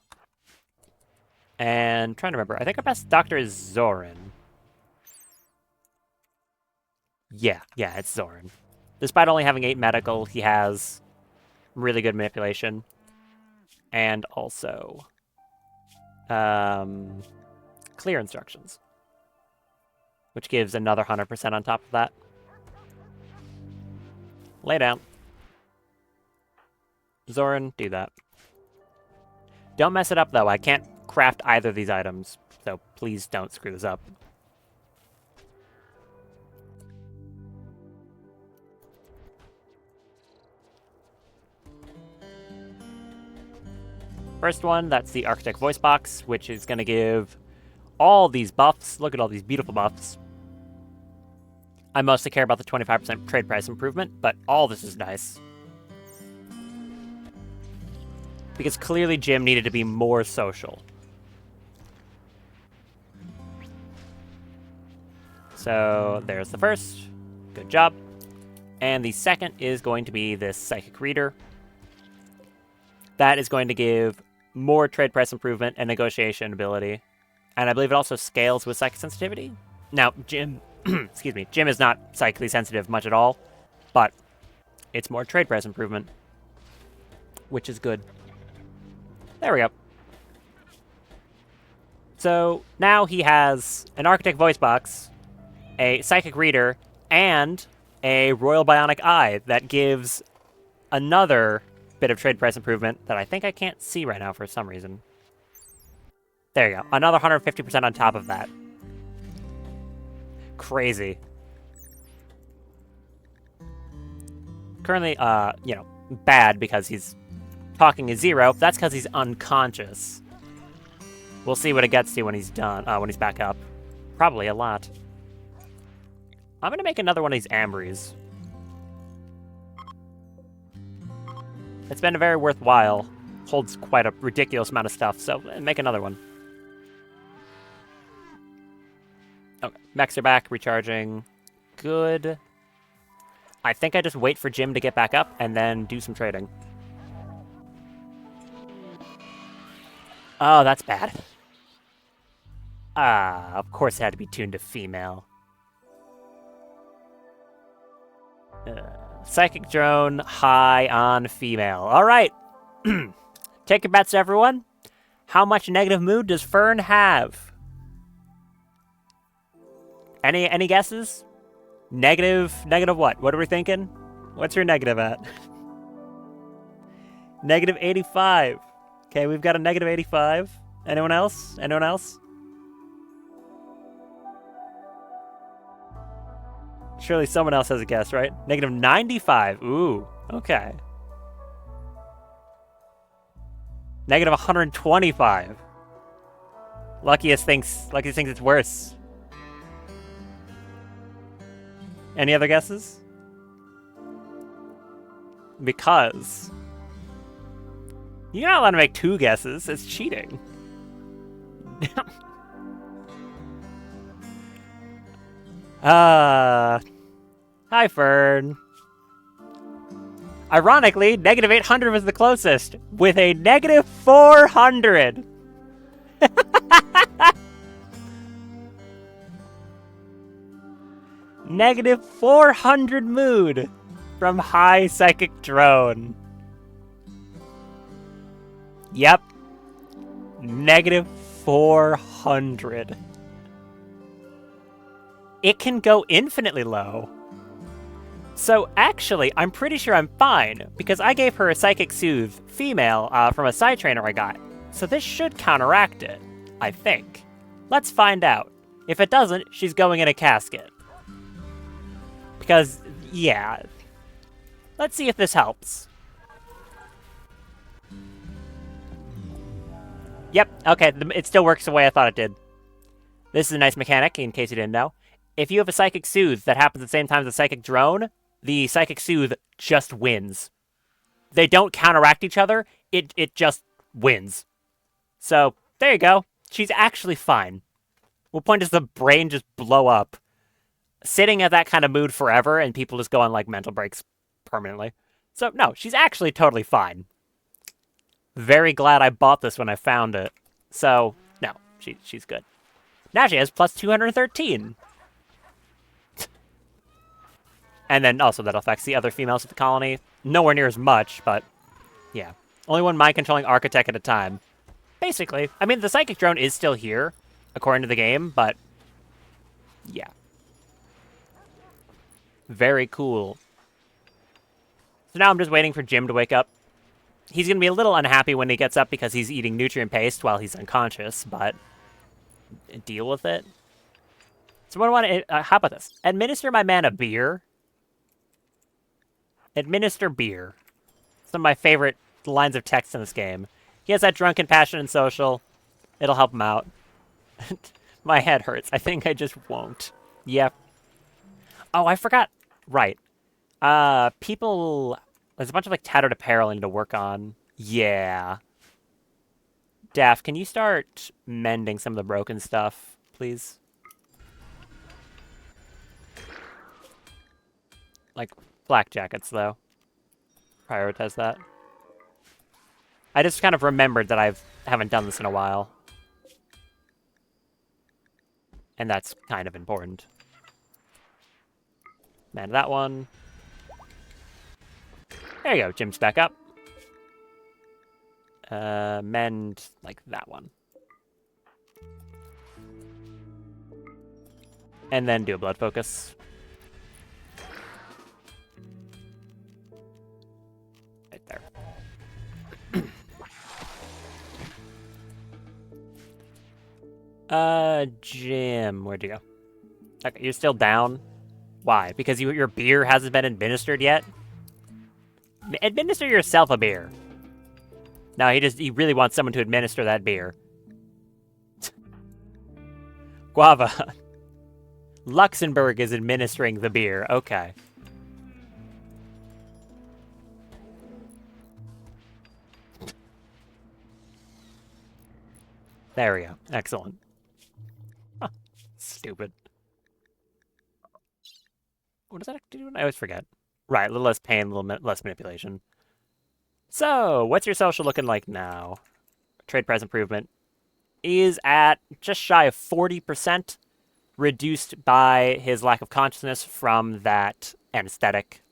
And trying to remember, I think our best doctor is Zoran. Yeah, it's Zoran. Despite only having 8 medical, he has really good manipulation. And also, clear instructions, which gives another 100% on top of that. Lay down. Zoran, do that. Don't mess it up, though. I can't craft either of these items, so please don't screw this up. First one, that's the Architect Voice Box, which is going to give all these buffs. Look at all these beautiful buffs. I mostly care about the 25% trade price improvement, but all this is nice. Because clearly Jim needed to be more social. So there's the first. Good job. And the second is going to be this Psychic Reader. That is going to give more trade price improvement and negotiation ability. And I believe it also scales with psychic sensitivity. Now, Jim, excuse me, Jim is not psychically sensitive much at all, but it's more trade price improvement, which is good. There we go. So now he has an Architect Voice Box, a Psychic Reader, and a Royal Bionic Eye that gives another bit of trade price improvement that I think I can't see right now for some reason. There you go. Another 150% on top of that. Crazy. Currently, bad because he's talking is 0. That's because he's unconscious. We'll see what it gets to when he's done, when he's back up. Probably a lot. I'm gonna make another one of these Ambries. It's been very worthwhile. Holds quite a ridiculous amount of stuff, so make another one. Okay, mechs are back, recharging. Good. I think I just wait for Jim to get back up and then do some trading. Oh, that's bad. Of course it had to be tuned to female. Psychic drone, high on female. All right. Take your bets, everyone. How much negative mood does Fern have? Any guesses? Negative what? What are we thinking? What's your negative at? Negative 85. Okay, we've got a negative 85. Anyone else? Anyone else? Surely someone else has a guess, right? Negative 95. Ooh, okay. Negative 125. Luckiest thinks it's worse. Any other guesses? Because you're not allowed to make 2 guesses. It's cheating. Hi, Fern. Ironically, negative 800 was the closest, with a negative 400. Negative 400 mood from High Psychic Drone. Yep. Negative 400. It can go infinitely low. So actually, I'm pretty sure I'm fine, because I gave her a Psychic Soothe female from a side trainer I got. So this should counteract it, I think. Let's find out. If it doesn't, she's going in a casket. Because, yeah. Let's see if this helps. Yep, okay, it still works the way I thought it did. This is a nice mechanic, in case you didn't know. If you have a Psychic Soothe that happens at the same time as a Psychic Drone, the Psychic Soothe just wins. They don't counteract each other, it just wins. So, there you go. She's actually fine. What point does the brain just blow up? Sitting at that kind of mood forever, and people just go on, like, mental breaks permanently. So, no, she's actually totally fine. Very glad I bought this when I found it. So, no, she's good. Now she has plus 213. And then also that affects the other females of the colony. Nowhere near as much, but yeah. Only one mind-controlling architect at a time. Basically, I mean, the Psychic Drone is still here, according to the game, but yeah. Very cool. So now I'm just waiting for Jim to wake up. He's going to be a little unhappy when he gets up because he's eating nutrient paste while he's unconscious, but deal with it. So what do I want to... how about this? Administer my man a beer. Administer beer. Some of my favorite lines of text in this game. He has that drunken passion and social. It'll help him out. My head hurts. I think I just won't. Yep. Oh, I forgot. Right. People... There's a bunch of, like, tattered apparel I need to work on. Yeah. Daff, can you start mending some of the broken stuff, please? Like, black jackets, though. Prioritize that. I just kind of remembered that I haven't done this in a while. And that's kind of important. Mend that one. There you go, Jim's back up. Mend, like, that one. And then do a blood focus. Right there. Jim, where'd you go? Okay, you're still down? Why? Because your beer hasn't been administered yet? Administer yourself a beer. No, he really wants someone to administer that beer. Guava. Luxembourg is administering the beer. Okay. There we go. Excellent. Huh. Stupid. What does that have to do? I always forget. Right, a little less pain, a little less manipulation. So, what's your social looking like now? Trade price improvement is at just shy of 40%, reduced by his lack of consciousness from that anesthetic.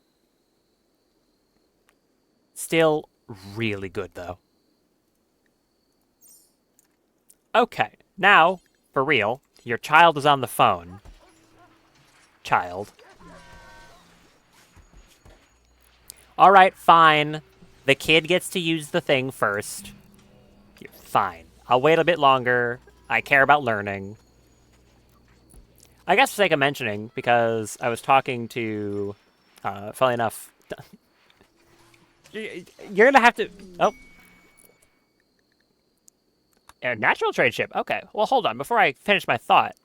Still really good, though. Okay, now, for real, your child is on the phone. Child. Alright, fine. The kid gets to use the thing first. You're fine. I'll wait a bit longer. I care about learning. I guess for sake of mentioning, because I was talking to... funnily enough... You're gonna have to... Oh. A natural trade ship. Okay. Well, hold on. Before I finish my thought.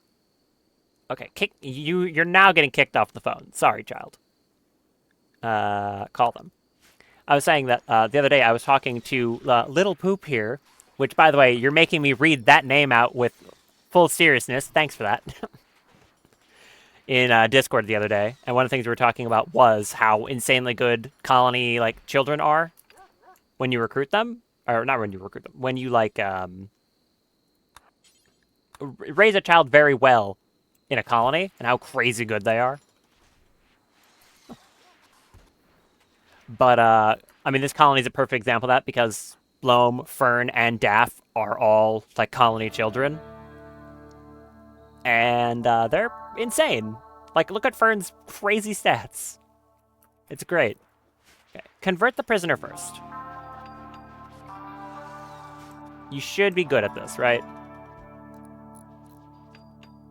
Okay. You're now getting kicked off the phone. Sorry, child. Call them. I was saying that the other day I was talking to Little Poop here, which, by the way, you're making me read that name out with full seriousness. Thanks for that. In Discord the other day. And one of the things we were talking about was how insanely good colony, like, children are when you recruit them. Or not when you recruit them. When you, like, raise a child very well in a colony and how crazy good they are. But, I mean, this colony is a perfect example of that because Loam, Fern, and Daff are all, like, colony children. And they're insane. Like, look at Fern's crazy stats. It's great. Okay. Convert the prisoner first. You should be good at this, right?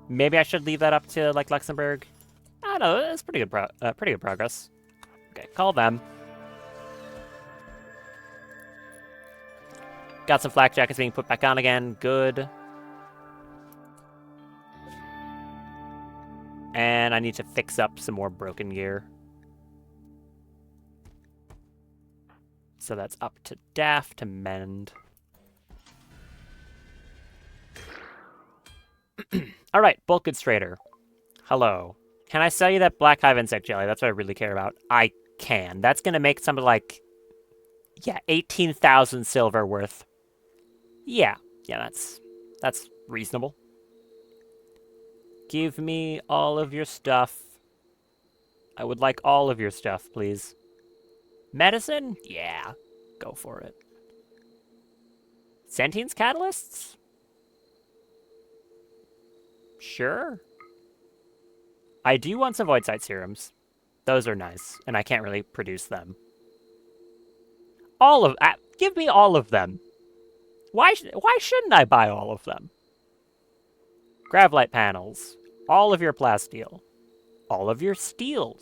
Maybe I should leave that up to, like, Luxembourg. I don't know, it's pretty good progress. Okay, call them. Got some flak jackets being put back on again. Good. And I need to fix up some more broken gear. So that's up to Daff to mend. All right, bulk goods trader. Hello. Can I sell you that black hive insect jelly? That's what I really care about. I can. That's going to make something like, yeah, 18,000 silver worth. Yeah, that's reasonable. Give me all of your stuff. I would like all of your stuff, please. Medicine? Yeah, go for it. Sentience catalysts? Sure. I do want some void sight serums. Those are nice, and I can't really produce them. Give me all of them. Why shouldn't I buy all of them? Gravlite panels. All of your plasteel. All of your steel.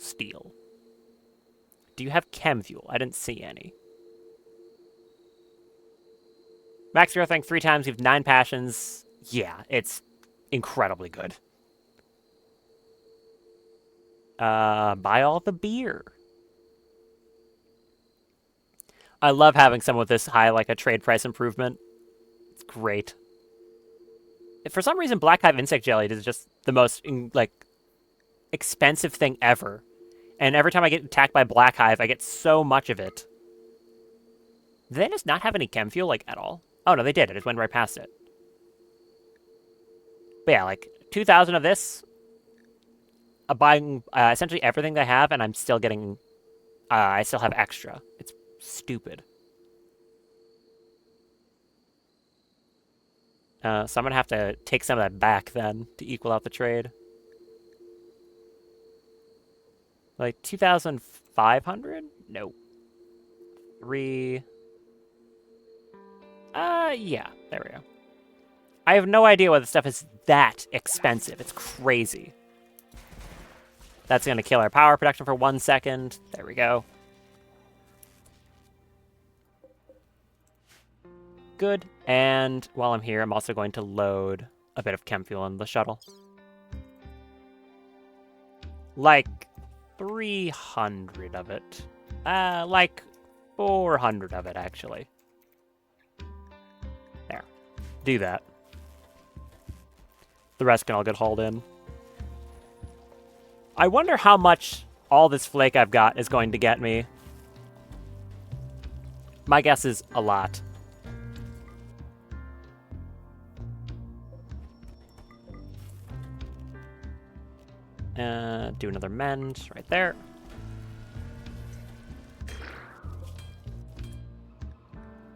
Do you have chem fuel? I didn't see any. Max growth rank 3 times. You have 9 passions. Yeah, it's incredibly good. Buy all the beer. I love having someone with this high, like a trade price improvement. It's great. For some reason, Black Hive Insect Jelly is just the most, like, expensive thing ever. And every time I get attacked by Black Hive, I get so much of it. Did they just not have any chem fuel, like, at all? Oh, no, they did. I just went right past it. But yeah, like, 2,000 of this. I'm buying essentially everything they have, and I'm still getting... I still have extra. It's stupid. So I'm going to have to take some of that back, then, to equal out the trade. Like, 2,500? No. 3... yeah. There we go. I have no idea why this stuff is that expensive. It's crazy. That's going to kill our power production for 1 second. There we go. Good. And while I'm here, I'm also going to load a bit of chem fuel in the shuttle. Like 300 of it. Like 400 of it, actually. There. Do that. The rest can all get hauled in. I wonder how much all this flake I've got is going to get me. My guess is a lot. Do another mend right there.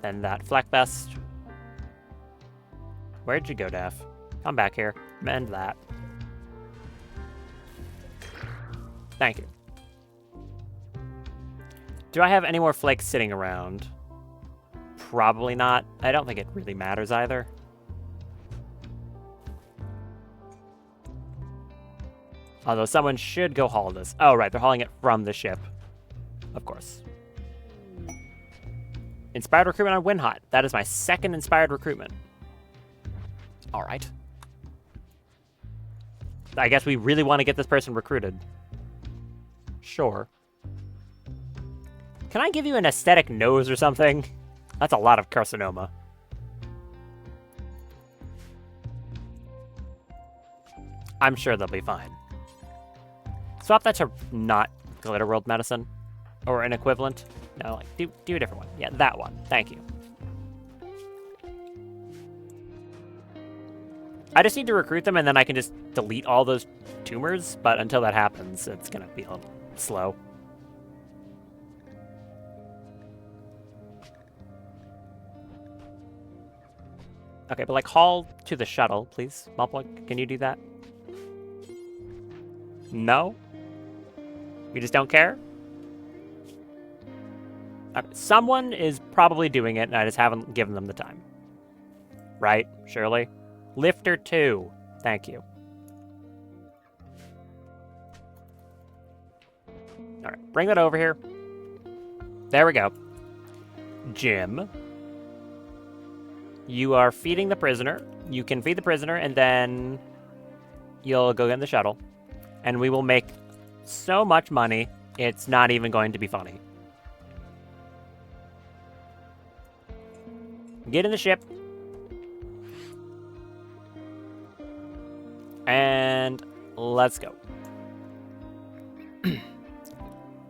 Then that flak vest. Where'd you go, Daff? Come back here. Mend that. Thank you. Do I have any more flakes sitting around? Probably not. I don't think it really matters either. Although someone should go haul this. Oh, right. They're hauling it from the ship. Of course. Inspired recruitment on Windhot. That is my second inspired recruitment. All right. I guess we really want to get this person recruited. Sure. Can I give you an aesthetic nose or something? That's a lot of carcinoma. I'm sure they'll be fine. Swap that to not Glitter World medicine. Or an equivalent. No, like, do a different one. Yeah, that one. Thank you. I just need to recruit them, and then I can just delete all those tumors. But until that happens, it's going to be a little slow. Okay, but like haul to the shuttle, please. Malplug, can you do that? No? You just don't care? Okay, someone is probably doing it, and I just haven't given them the time. Right, surely? Lifter 2. Thank you. Alright, bring that over here. There we go. Jim. You are feeding the prisoner. You can feed the prisoner, and then you'll go get in the shuttle. And we will make so much money, it's not even going to be funny. Get in the ship. And let's go.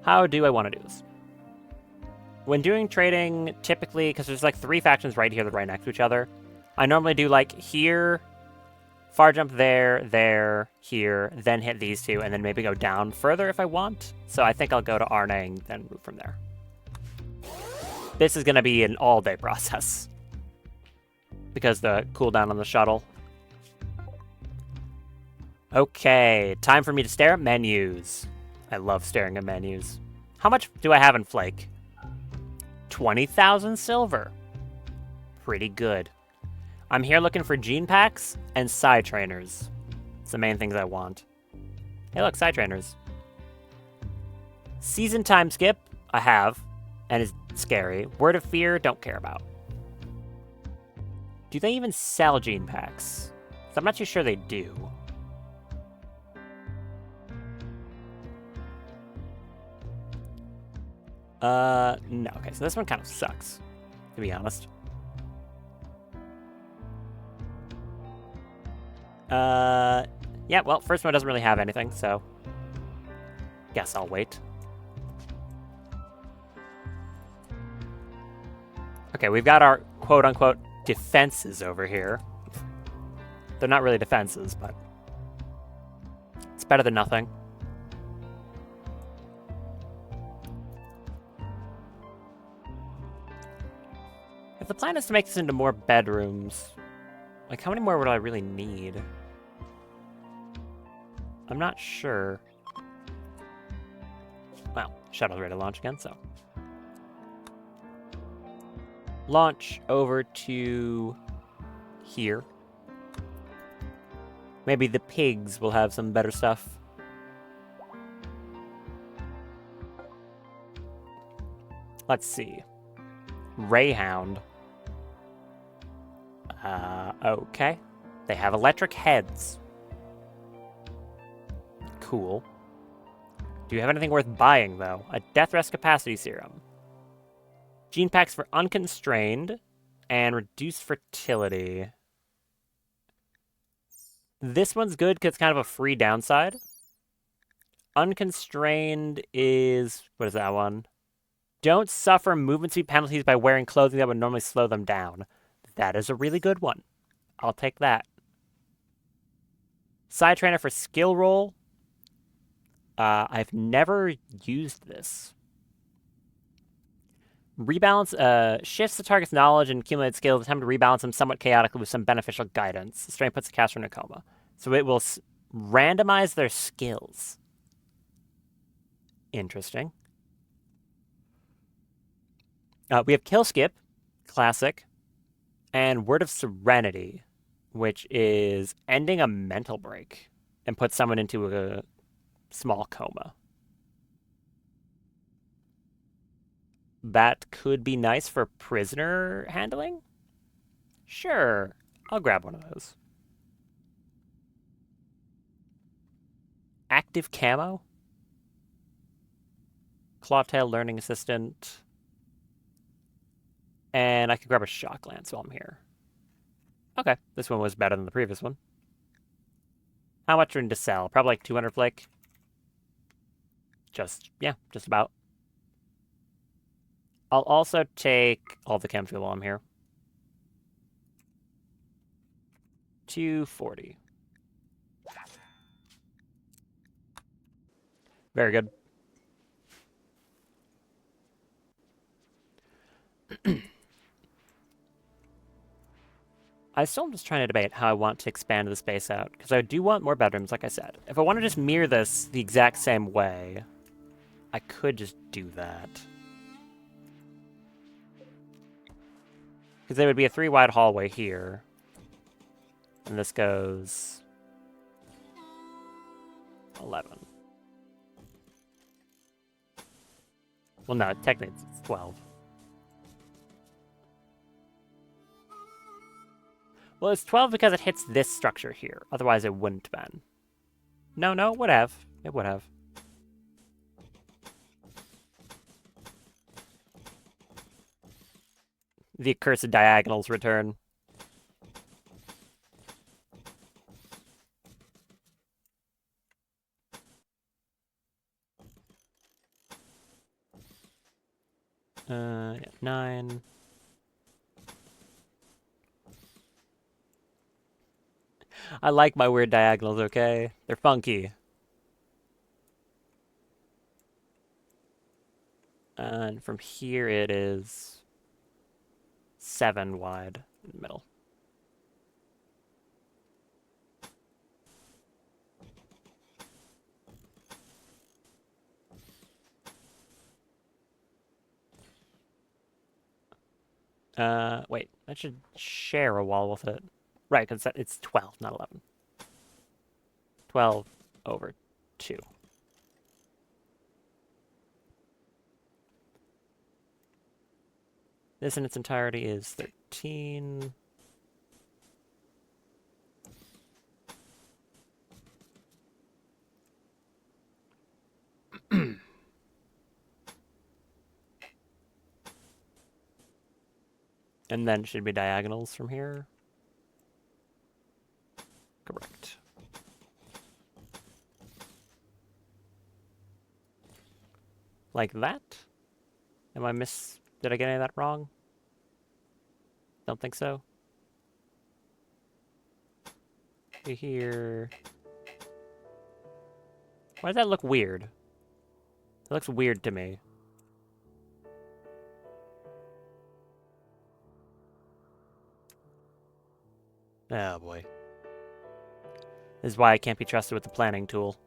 How do I want to do this? When doing trading, typically, because there's like 3 factions right here that are right next to each other, I normally do like here, far jump there, here, then hit these 2, and then maybe go down further if I want. So I think I'll go to Arne and then move from there. This is going to be an all-day process because the cooldown on the shuttle. Okay, time for me to stare at menus. I love staring at menus. How much do I have in Flake? 20,000 silver. Pretty good. I'm here looking for gene packs and side trainers. It's the main things I want. Hey look, side trainers. Season time skip, I have, and it's scary. Word of fear, don't care about. Do they even sell gene packs? So I'm not too sure they do. No. Okay, so this one kind of sucks, to be honest. Yeah, well, first one doesn't really have anything, so guess I'll wait. Okay, we've got our quote-unquote defenses over here. They're not really defenses, but it's better than nothing. If the plan is to make this into more bedrooms, like how many more would I really need? I'm not sure. Well, shuttle's ready to launch again, so. Launch over to here. Maybe the pigs will have some better stuff. Let's see. Rayhound. Okay. They have electric heads. Cool. Do you have anything worth buying, though? A death rest capacity serum. Gene packs for unconstrained and reduced fertility. This one's good because it's kind of a free downside. Unconstrained is... what is that one? Don't suffer movement speed penalties by wearing clothing that would normally slow them down. That is a really good one. I'll take that. Side trainer for skill roll. I've never used this. Rebalance shifts the target's knowledge and accumulated skills, attempt to rebalance them somewhat chaotically with some beneficial guidance. Strain puts the caster in a coma. So it will randomize their skills. Interesting. We have Kill Skip, classic, and Word of Serenity, which is ending a mental break and puts someone into a small coma. That could be nice for prisoner handling? Sure, I'll grab one of those. Active camo? Clawtail Learning Assistant. And I can grab a Shock Lance while I'm here. Okay, this one was better than the previous one. How much are to sell? Probably like 200 flake. Just about. I'll also take all the chem fuel while I'm here. 240. Very good. I still am just trying to debate how I want to expand the space out, because I do want more bedrooms, like I said. If I want to just mirror this the exact same way, I could just do that. Because there would be a 3-wide hallway here. And this goes 11. Well, no, technically it's 12. Well, it's 12 because it hits this structure here. Otherwise, it wouldn't have been. No, it would have. It would have. The accursed diagonals return. Yeah, 9. I like my weird diagonals, okay? They're funky. And from here it is 7 wide in the middle. Wait, I should share a wall with it. Right, because it's 12, not 11. 12 over 2. This in its entirety is 13. And then should be diagonals from here. Correct. Like that? Did I get any of that wrong? Don't think so. Here. Why does that look weird? It looks weird to me. Oh boy. This is why I can't be trusted with the planning tool.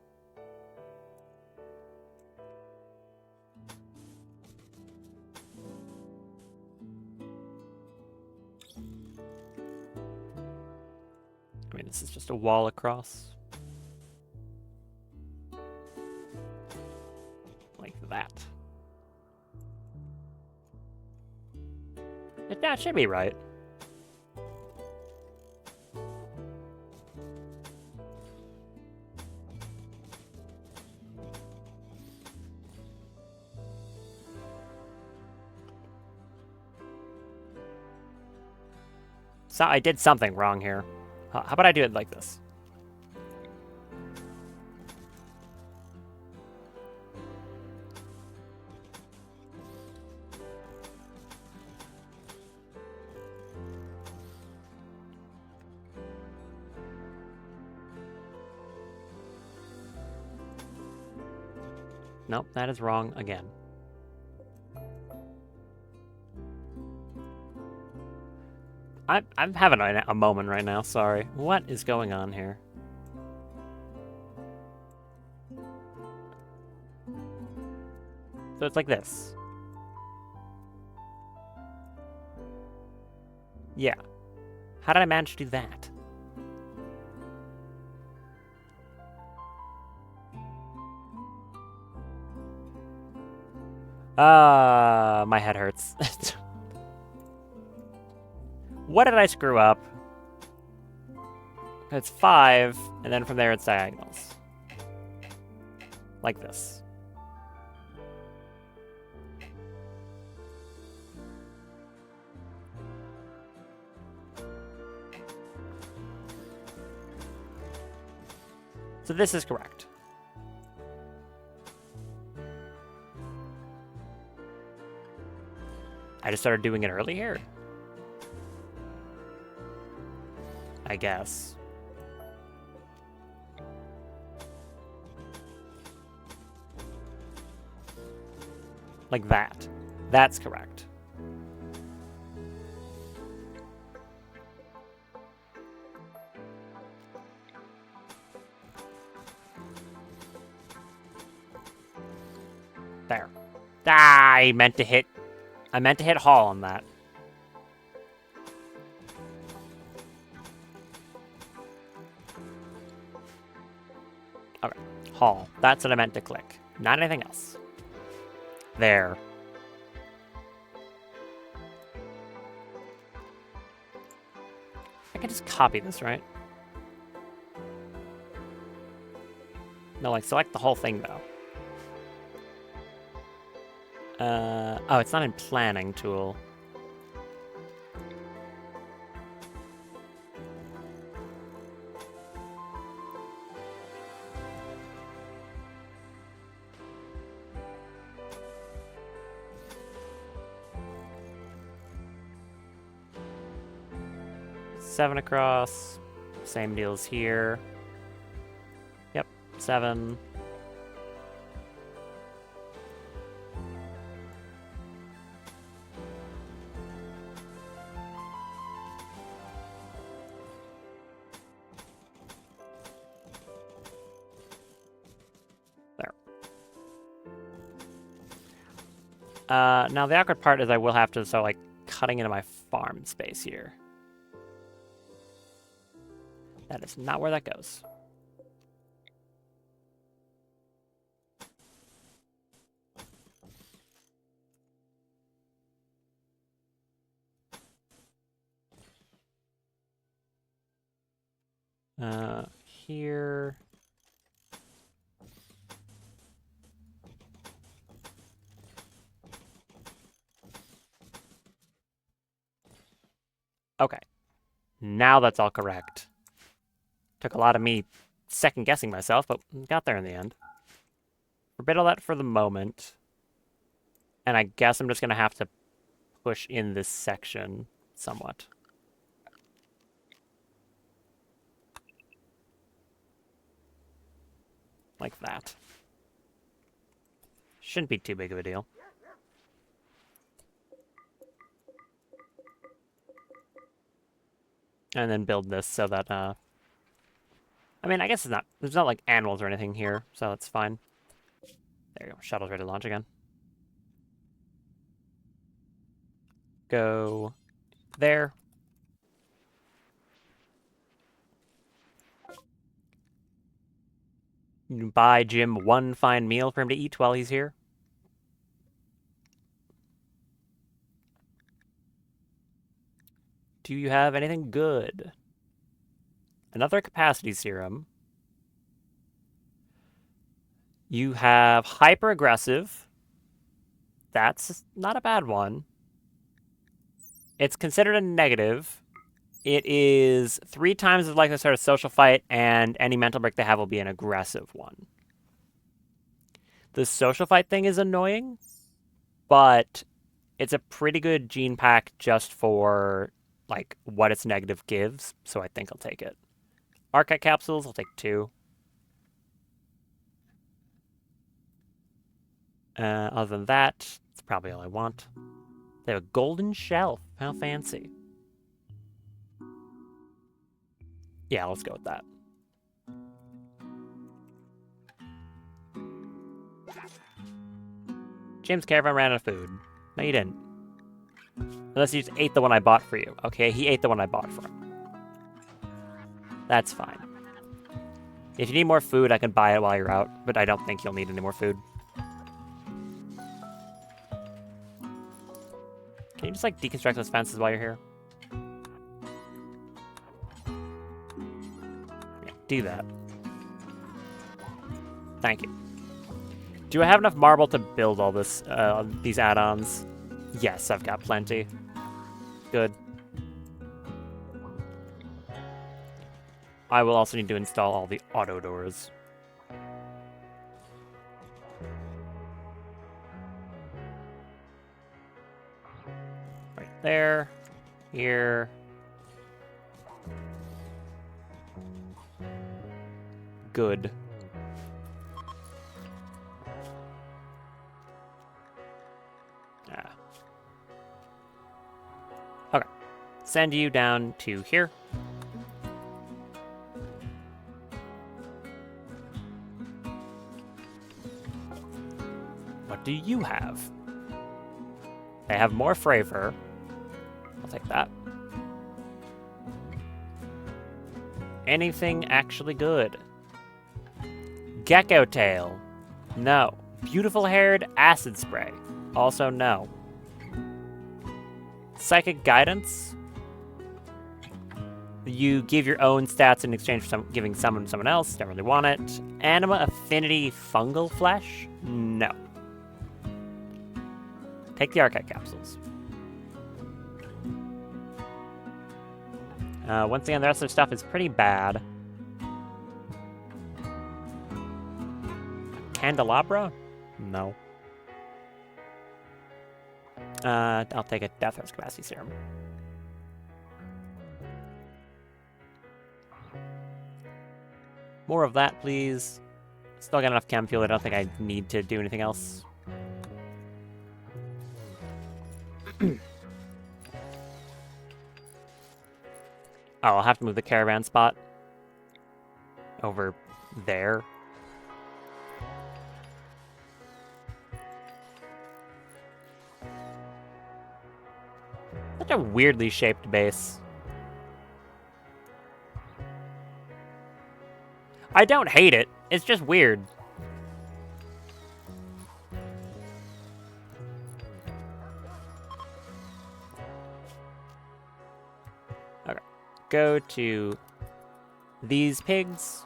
I mean, this is just a wall across. Like that. That should be right. So I did something wrong here. How about I do it like this? Nope, that is wrong again. I'm having a moment right now, sorry. What is going on here? So it's like this. Yeah. How did I manage to do that? My head hurts. What did I screw up? It's 5, and then from there it's diagonals. Like this. So this is correct. I just started doing it earlier. I guess. Like that. That's correct. There. Ah, I meant to hit Hall on that. Okay. Hall. That's what I meant to click. Not anything else. There. I can just copy this, right? No, like, select the whole thing, though. Oh, it's not in planning tool. Seven across. Same deals here. Yep, 7. Now the awkward part is I will have to start, like, cutting into my farm space here. That is not where that goes. Here. Okay. Now that's all correct. Took a lot of me second-guessing myself, but got there in the end. Forbid all that for the moment. And I guess I'm just going to have to push in this section somewhat. Like that. Shouldn't be too big of a deal. And then build this so that, I mean, I guess there's not like animals or anything here, so that's fine. There you go, shuttle's ready to launch again. Go there. You can buy Jim one fine meal for him to eat while he's here. Do you have anything good? Another capacity serum. You have hyper aggressive. That's not a bad one. It's considered a negative. It is 3 times as likely to start a social fight, and any mental break they have will be an aggressive one. The social fight thing is annoying, but it's a pretty good gene pack just for, like, what its negative gives, so I think I'll take it. Archite capsules, I'll take 2. Other than that, that's probably all I want. They have a golden shelf. How fancy. Yeah, let's go with that. Jim's caravan ran out of food. No, you didn't. Unless you just ate the one I bought for you. Okay, he ate the one I bought for him. That's fine. If you need more food, I can buy it while you're out, but I don't think you'll need any more food. Can you just, like, deconstruct those fences while you're here? Yeah, do that. Thank you. Do I have enough marble to build all this, these add-ons? Yes, I've got plenty. Good. I will also need to install all the auto doors. Right there. Here. Good. Okay. Send you down to here. What do you have? They have more flavor. I'll take that. Anything actually good? Gecko tail. No. Beautiful haired acid spray. Also no. Psychic guidance. You give your own stats in exchange for giving someone to someone else. Don't really want it. Anima affinity fungal flesh. No. Take the archive capsules. Once again, the rest of the stuff is pretty bad. Candelabra? No. I'll take a death force capacity serum. More of that, please. Still got enough chem fuel. I don't think I need to do anything else. Oh, I'll have to move the caravan spot over there. Such a weirdly shaped base. I don't hate it. It's just weird. Okay. Go to these pigs.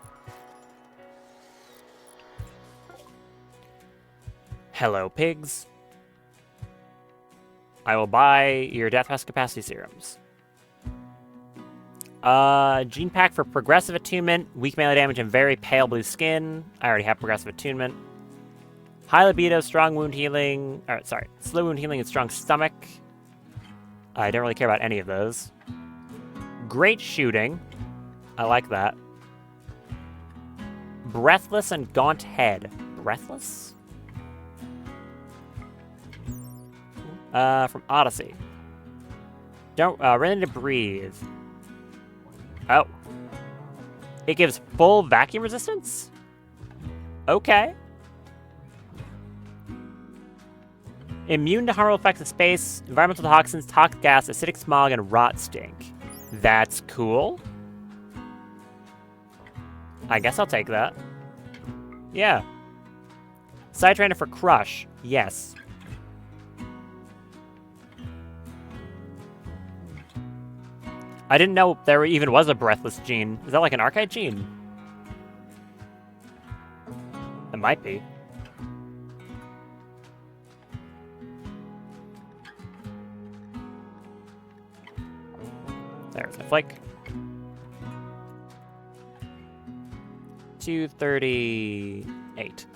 Hello, pigs. I will buy your Death House capacity serums. Gene pack for progressive attunement, weak melee damage, and very pale blue skin. I already have progressive attunement. High libido, strong wound healing. Slow wound healing and strong stomach. I don't really care about any of those. Great shooting. I like that. Breathless and gaunt head. Breathless? From Odyssey. Don't, ready to breathe. Oh. It gives full vacuum resistance? Okay. Immune to harmful effects of space, environmental toxins, toxic gas, acidic smog, and rot stink. That's cool. I guess I'll take that. Yeah. Side trainer for Crush. Yes. I didn't know there even was a Breathless gene. Is that like an Archite gene? It might be. There's a flake. 238.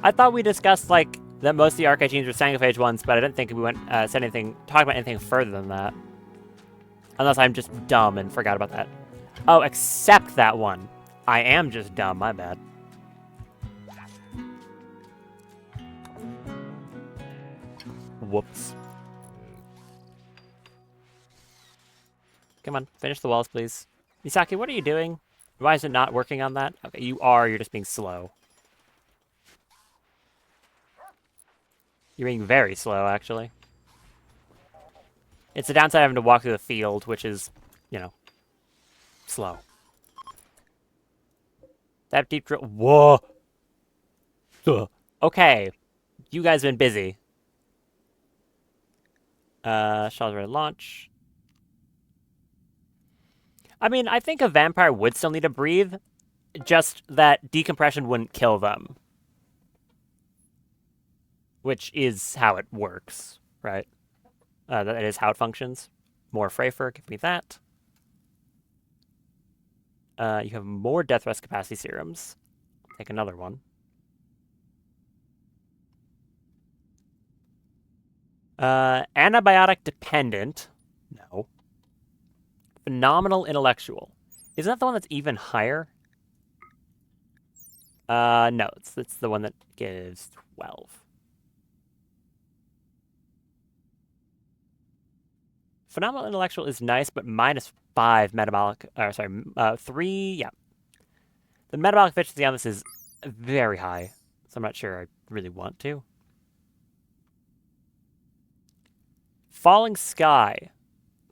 I thought we discussed, like, that most of the Archite genes were Sangophage ones, but I didn't think we went, talking about anything further than that. Unless I'm just dumb and forgot about that. Oh, except that one. I am just dumb, my bad. Whoops. Come on, finish the walls, please. Misaki, what are you doing? Why is it not working on that? Okay, you are, you're just being slow. You're being very slow, actually. It's the downside of having to walk through the field, which is, you know, slow. That deep drill. Whoa! Ugh. Okay. You guys have been busy. Shell's ready to launch. I mean, I think a vampire would still need to breathe, just that decompression wouldn't kill them. Which is how it works, right? That is how it functions. More Frafer, give me that. You have more Death Rest capacity serums. Take another one. Antibiotic dependent. No. Phenomenal intellectual. Isn't that the one that's even higher? No, it's the one that gives 12. Phenomenal intellectual is nice, but -5 metabolic, 3, yeah. The metabolic efficiency on this is very high, So I'm not sure I really want to. Falling Sky.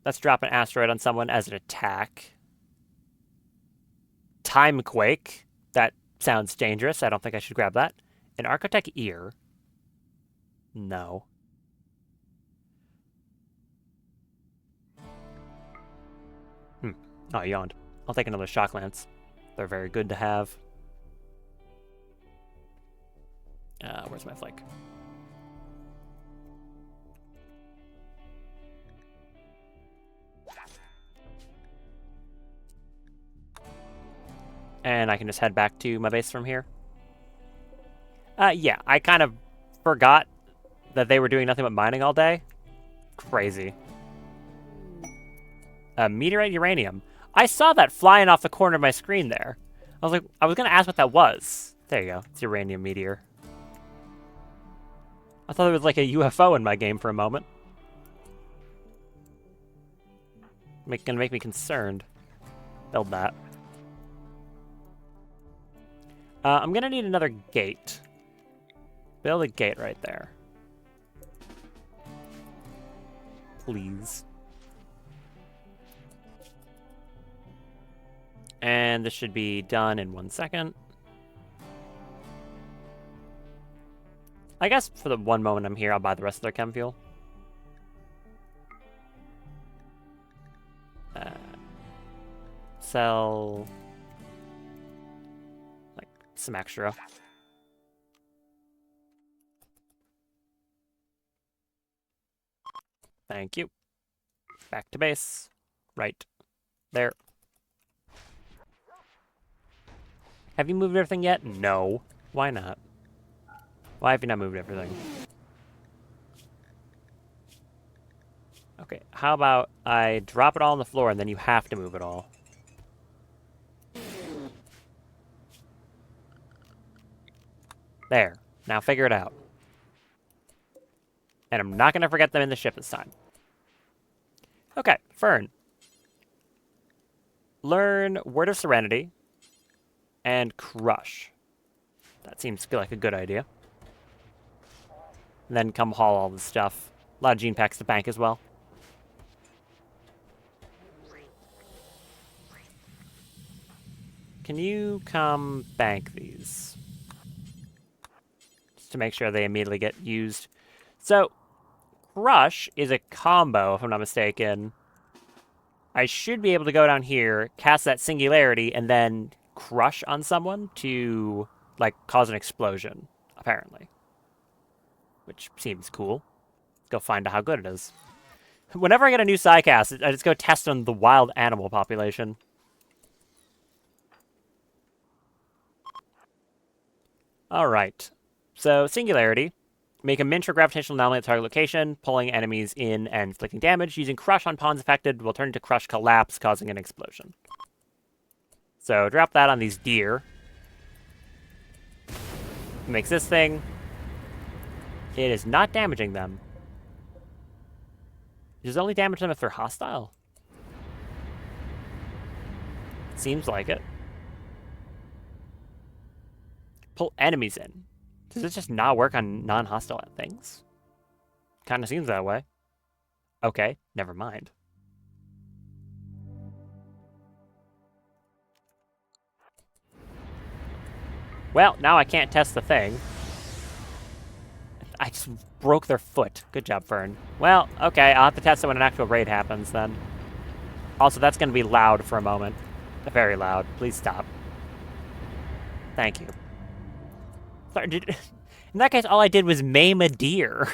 Let's drop an asteroid on someone as an attack. Timequake. That sounds dangerous. I don't think I should grab that. An Architect Ear. No. Oh, I yawned. I'll take another Shock Lance. They're very good to have. Where's my flake? And I can just head back to my base from here. Yeah, I kind of forgot that they were doing nothing but mining all day. Crazy. Meteorite uranium. I saw that flying off the corner of my screen there. I was going to ask what that was. There you go. It's uranium meteor. I thought it was like a UFO in my game for a moment. Gonna make me concerned. Build that. I'm gonna need another gate. Build a gate right there. Please. And this should be done in 1 second. I guess for the one moment I'm here, I'll buy the rest of their chem fuel. Sell like some extra. Thank you. Back to base. Right there. Have you moved everything yet? No. Why not? Why have you not moved everything? Okay, how about I drop it all on the floor and then you have to move it all. There. Now figure it out. And I'm not going to forget them in the ship this time. Okay, Fern. Learn Word of Serenity and Crush. That seems like a good idea. And then come haul all this stuff. A lot of gene packs to bank as well. Can you come bank these? Just to make sure they immediately get used. So, Crush is a combo, if I'm not mistaken. I should be able to go down here, cast that Singularity, and then Crush on someone to, like, cause an explosion, apparently. Which seems cool. Let's go find out how good it is. Whenever I get a new Psycast, I just go test on the wild animal population. Alright. So, Singularity. Make a miniature gravitational anomaly at target location, pulling enemies in and inflicting damage. Using Crush on pawns affected will turn into Crush Collapse, causing an explosion. So, drop that on these deer. Makes this thing. It is not damaging them. Does it only damage them if they're hostile? Seems like it. Pull enemies in. Does it just not work on non-hostile things? Kind of seems that way. Okay, never mind. Well, now I can't test the thing. I just broke their foot. Good job, Fern. Well, okay, I'll have to test it when an actual raid happens then. Also, that's going to be loud for a moment. Very loud. Please stop. Thank you. Sorry, in that case, all I did was maim a deer.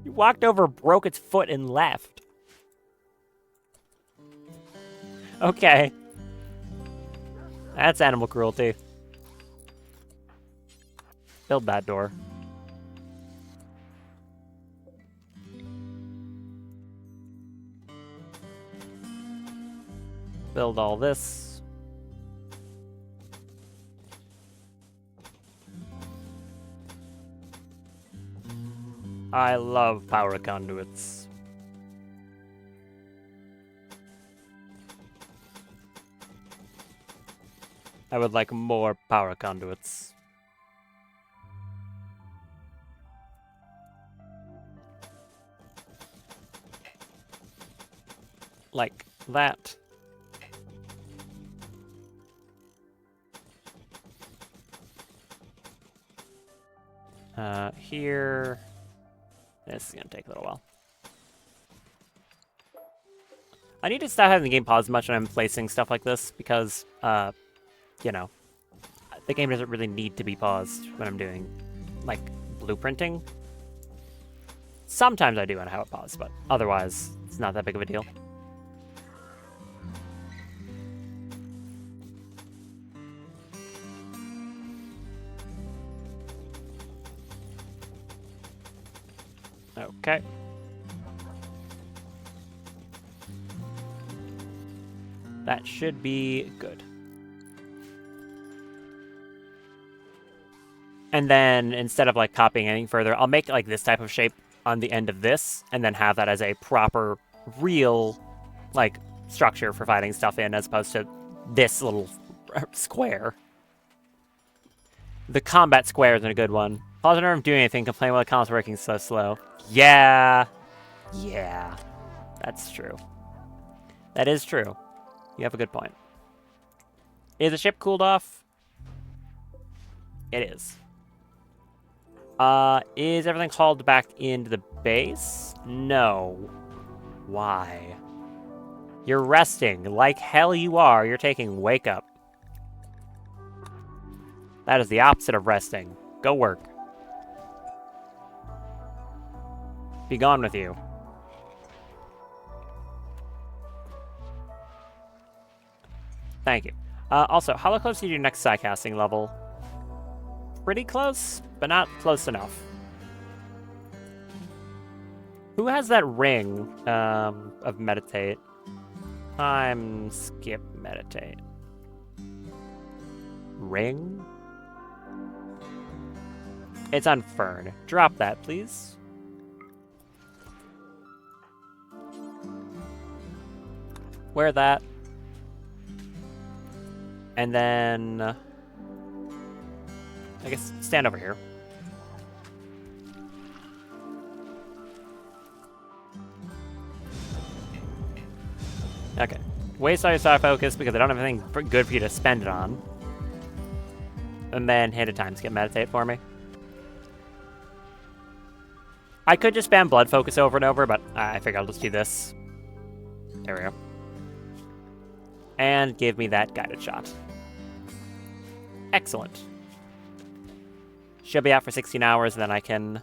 You walked over, broke its foot, and left. Okay. That's animal cruelty. Build that door. Build all this. I love power conduits. I would like more power conduits. Like that. Here. This is gonna take a little while. I need to stop having the game pause much when I'm placing stuff like this because, you know, the game doesn't really need to be paused when I'm doing, like, blueprinting. Sometimes I do want to have it paused, but otherwise, it's not that big of a deal. Okay. That should be good. And then instead of like copying anything further, I'll make like this type of shape on the end of this and then have that as a proper, real, like, structure for fighting stuff in as opposed to this little square. The combat square isn't a good one. Pause whenever I'm doing anything, complain while the combat's working so slow. Yeah. Yeah. That's true. That is true. You have a good point. Is the ship cooled off? It is. Is everything hauled back into the base? No. Why? You're resting. Like hell you are. You're taking wake up. That is the opposite of resting. Go work. Be gone with you. Thank you. Also, how close to your next sidecasting level? Pretty close, but not close enough. Who has that ring of meditate? I'm skip meditate. Ring? It's on Fern. Drop that, please. Wear that. And then... I guess stand over here. Okay. Waste all your star focus because I don't have anything good for you to spend it on. And then hit a time skip meditate for me. I could just spam blood focus over and over, but I figure I'll just do this. There we go. And give me that guided shot. Excellent. She'll be out for 16 hours, and then I can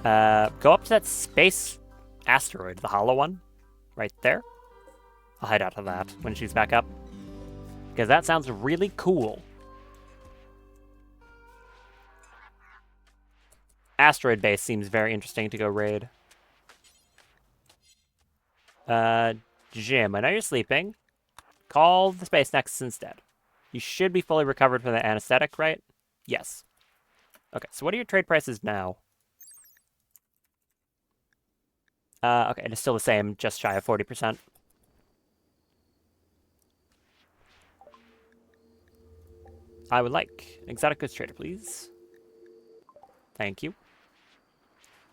go up to that space asteroid, the hollow one, right there. I'll head out to that when she's back up, because that sounds really cool. Asteroid base seems very interesting to go raid. Jim, I know you're sleeping. Call the Space Nexus instead. You should be fully recovered from the anesthetic, right? Yes. Okay, so what are your trade prices now? Okay, it's still the same, just shy of 40%. I would like an exotic goods trader, please. Thank you.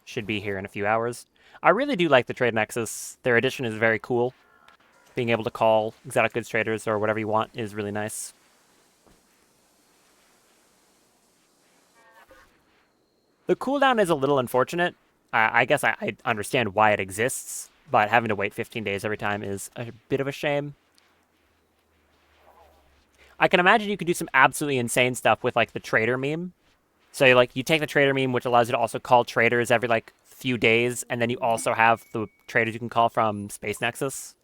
Should be here in a few hours. I really do like the Trade Nexus. Their addition is very cool. Being able to call exotic goods traders or whatever you want is really nice. The cooldown is a little unfortunate. I guess I understand why it exists, but having to wait 15 days every time is a bit of a shame. I can imagine you could do some absolutely insane stuff with, like, the trader meme. So, you take the trader meme, which allows you to also call traders every, like, few days, and then you also have the traders you can call from Space Nexus.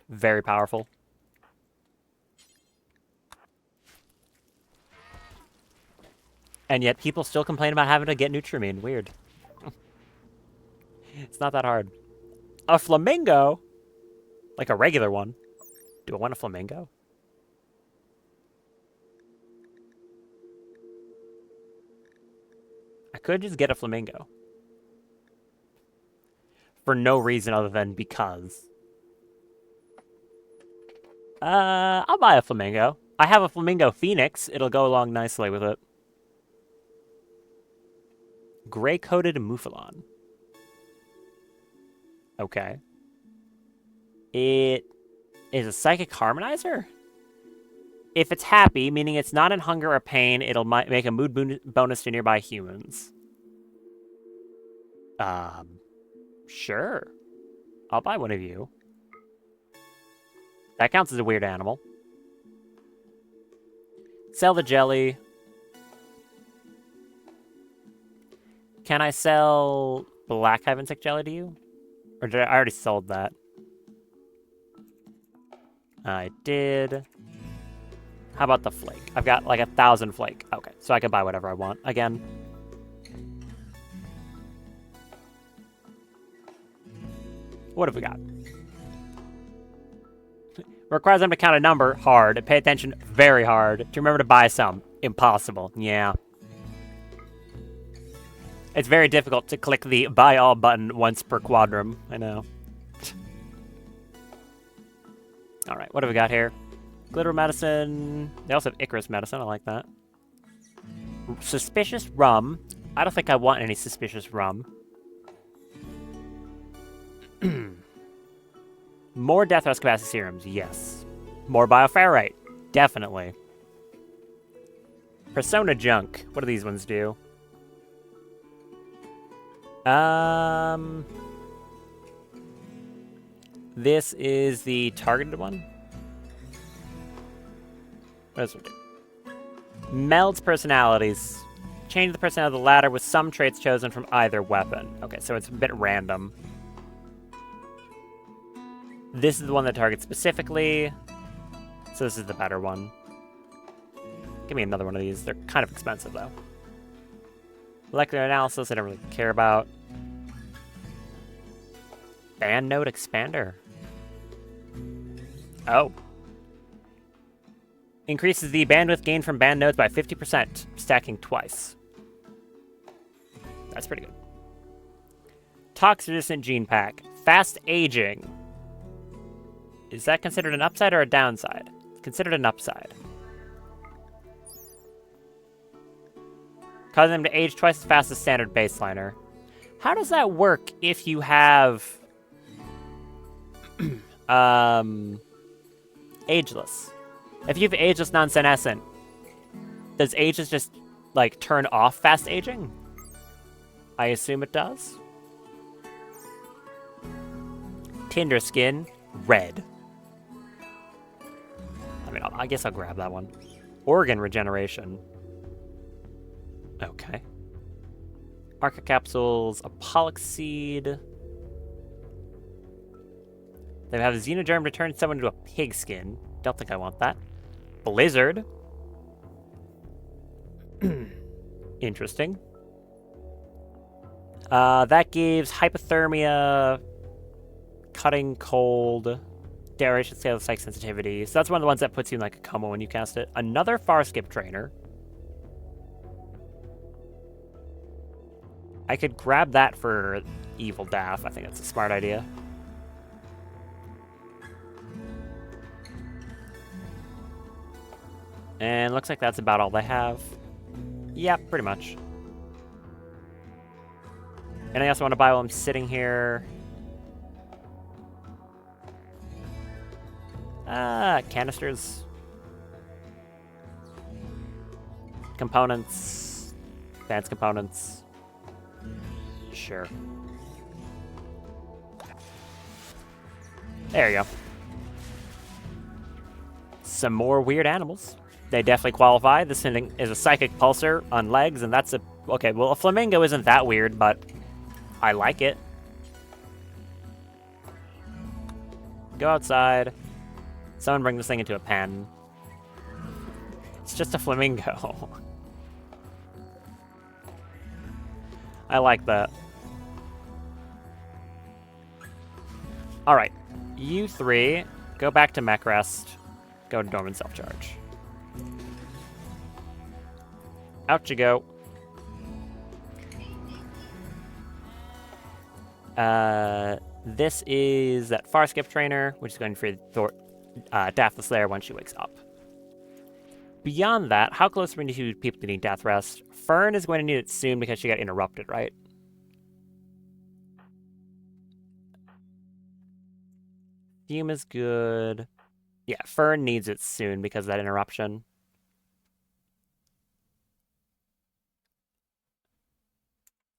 Very powerful. And yet people still complain about having to get Nutrimine. Weird. It's not that hard. A flamingo? Like a regular one. Do I want a flamingo? I could just get a flamingo. For no reason other than because. I'll buy a flamingo. I have a flamingo phoenix. It'll go along nicely with it. Gray-coated Mouflon. Okay. It is a psychic harmonizer? If it's happy, meaning it's not in hunger or pain, it'll make a mood bonus to nearby humans. Sure. I'll buy one of you. That counts as a weird animal. Sell the jelly. Can I sell black hive insect jelly to you? Or did I already sold that? I did. How about the flake? I've got like 1,000 flake. Okay, so I can buy whatever I want again. What have we got? Requires them to count a number. Hard. Pay attention. Very hard. To remember to buy some. Impossible. Yeah. It's very difficult to click the buy all button once per quadrum. I know. Alright, what do we got here? Glitter medicine. They also have Icarus medicine. I like that. Suspicious rum. I don't think I want any suspicious rum. More death rest capacity serums. Yes. More bioferrite. Definitely. Persona junk. What do these ones do? This is the targeted one. What does it do? Melds personalities. Change the personality of the latter with some traits chosen from either weapon. Okay, so it's a bit random. This is the one that targets specifically. So this is the better one. Give me another one of these. They're kind of expensive, though. Molecular analysis, I don't really care about. Band node expander. Oh. Increases the bandwidth gained from band nodes by 50%, stacking twice. That's pretty good. Tox-resistant gene pack. Fast aging. Is that considered an upside or a downside? It's considered an upside. Causing them to age twice as fast as standard baseliner. How does that work if you have... ageless? If you have ageless non-senescent, does ageless just, like, turn off fast aging? I assume it does. Tinder skin, red. I mean, I guess I'll grab that one. Organ regeneration. Okay. Arca capsules, Apollox seed. They have a Xenogerm to turn someone into a pigskin. Don't think I want that. Blizzard. Interesting. That gives hypothermia, cutting cold, duration scale of psych sensitivity. So that's one of the ones that puts you in like a coma when you cast it. Another far skip trainer. I could grab that for Evil Daff. I think that's a smart idea. And looks like that's about all they have. Yeah, pretty much. Anything else I want to buy while I'm sitting here? Canisters. Components. Advanced components. Sure. There you go. Some more weird animals. They definitely qualify. This thing is a psychic pulsar on legs, and that's a... Okay, well, a flamingo isn't that weird, but I like it. Go outside. Someone bring this thing into a pen. It's just a flamingo. I like that. Alright. You three, go back to mech rest. Go to dormant self-charge. Out you go. This is that far skip trainer, which is going for Daff the Slayer once she wakes up. Beyond that, how close are we to people needing death rest? Fern is going to need it soon because she got interrupted, right? Fume is good. Yeah, Fern needs it soon because of that interruption.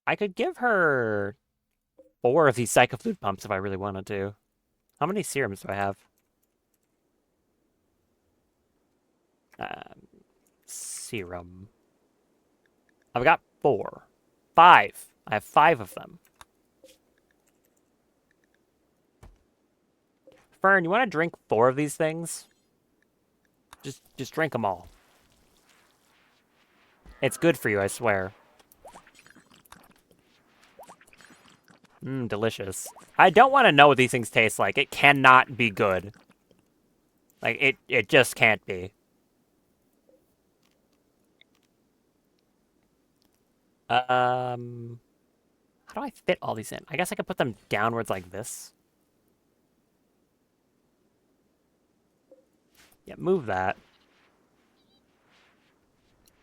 I could give her 4 of these Psycho Fluid pumps if I really wanted to. How many serums do I have? Serum. I've got 4. 5. I have 5 of them. Fern, you want to drink 4 of these things? Just drink them all. It's good for you, I swear. Delicious. I don't want to know what these things taste like. It cannot be good. Like, it just can't be. How do I fit all these in? I guess I could put them downwards like this. Yeah, move that.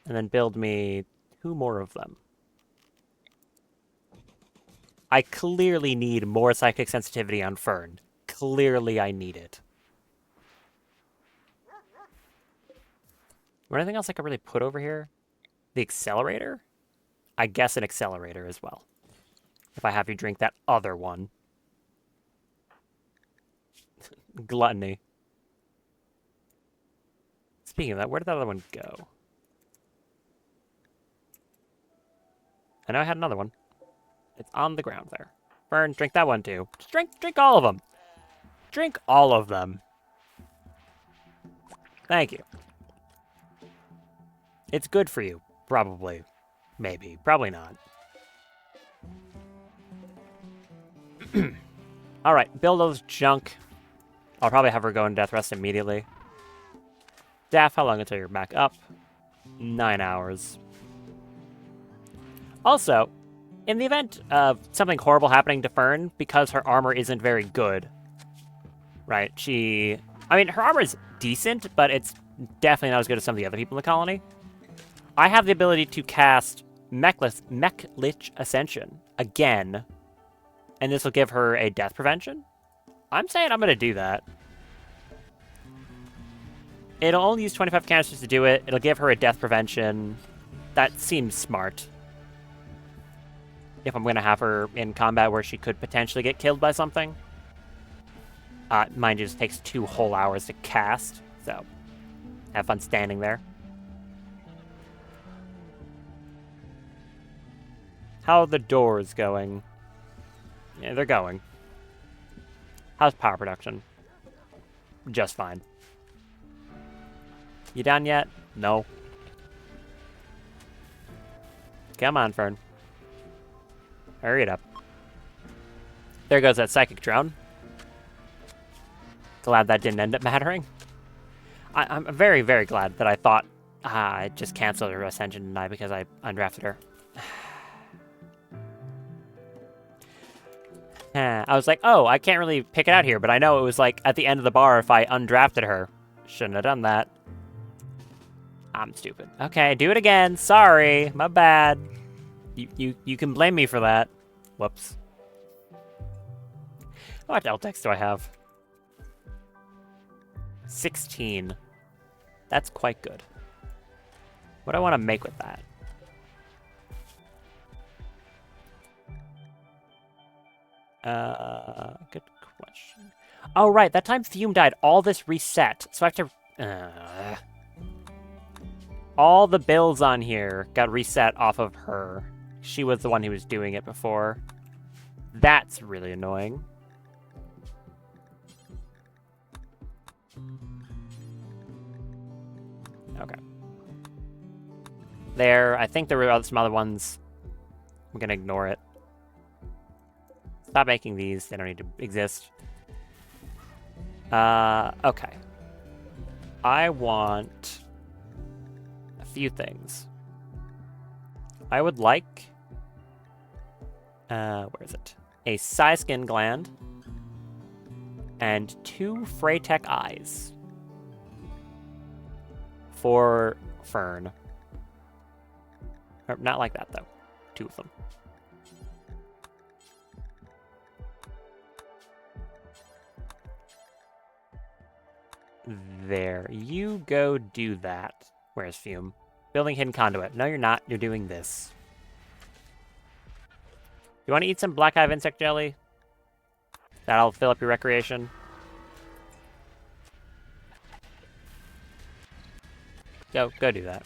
And then build me 2 more of them. I clearly need more psychic sensitivity on Fern. Clearly I need it. Or anything else I could really put over here? The accelerator? I guess an accelerator as well. If I have you drink that other one. Gluttony. Speaking of that, where did that other one go? I know I had another one. It's on the ground there. Fern, drink that one too. Just drink all of them. Drink all of them. Thank you. It's good for you. Probably. Maybe. Probably not. Alright, build those junk. I'll probably have her go in death rest immediately. Daff, how long until you're back up? 9 hours. Also, in the event of something horrible happening to Fern, because her armor isn't very good, right? I mean, her armor is decent, but it's definitely not as good as some of the other people in the colony. I have the ability to cast Mech-Lich Ascension again, and this will give her a death prevention. I'm saying I'm going to do that. It'll only use 25 canisters to do it. It'll give her a death prevention. That seems smart. If I'm going to have her in combat where she could potentially get killed by something. Mind you, it just takes 2 whole hours to cast, so have fun standing there. How are the doors going? Yeah, they're going. How's power production? Just fine. You done yet? No. Come on, Fern. Hurry it up. There goes that psychic drone. Glad that didn't end up mattering. I'm very, very glad that I thought I just canceled her ascension tonight because I undrafted her. I was like, oh, I can't really pick it out here, but I know it was like at the end of the bar if I undrafted her. Shouldn't have done that. I'm stupid. Okay, do it again. Sorry, my bad. You can blame me for that. Whoops. How much LTEX do I have? 16. That's quite good. What do I want to make with that? Good question. Oh, right. That time Fume died, all this reset. So I have to... all the builds on here got reset off of her. She was the one who was doing it before. That's really annoying. Okay. There. I think there were some other ones. I'm gonna ignore it. Stop making these. They don't need to exist. Okay. I want a few things. I would like... where is it? A Skin gland. And 2 Freytech eyes. for Fern. Or, not like that, though. 2 of them. There. You go do that. Where's Fume? Building hidden conduit. No, you're not. You're doing this. You want to eat some black hive insect jelly? That'll fill up your recreation. Go do that.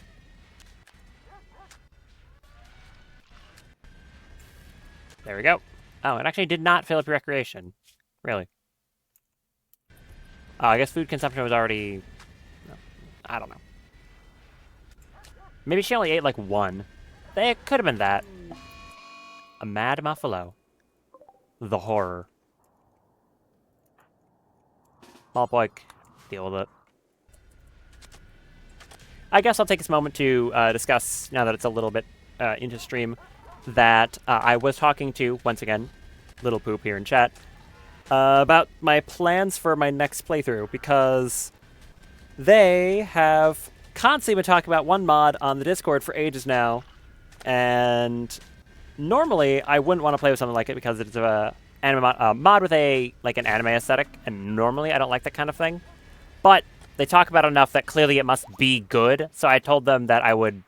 There we go. Oh, it actually did not fill up your recreation. Really. Oh, I guess food consumption was already... I don't know. Maybe she only ate like 1. It could have been that. A mad muffalo. The horror. Malpoik, deal with it. I guess I'll take this moment to discuss, now that it's a little bit into stream, that I was talking to, once again, Little Poop here in chat, about my plans for my next playthrough, because they have constantly been talking about one mod on the Discord for ages now, and normally I wouldn't want to play with something like it because it's a mod with an anime aesthetic, and normally I don't like that kind of thing. But they talk about it enough that clearly it must be good, so I told them that I would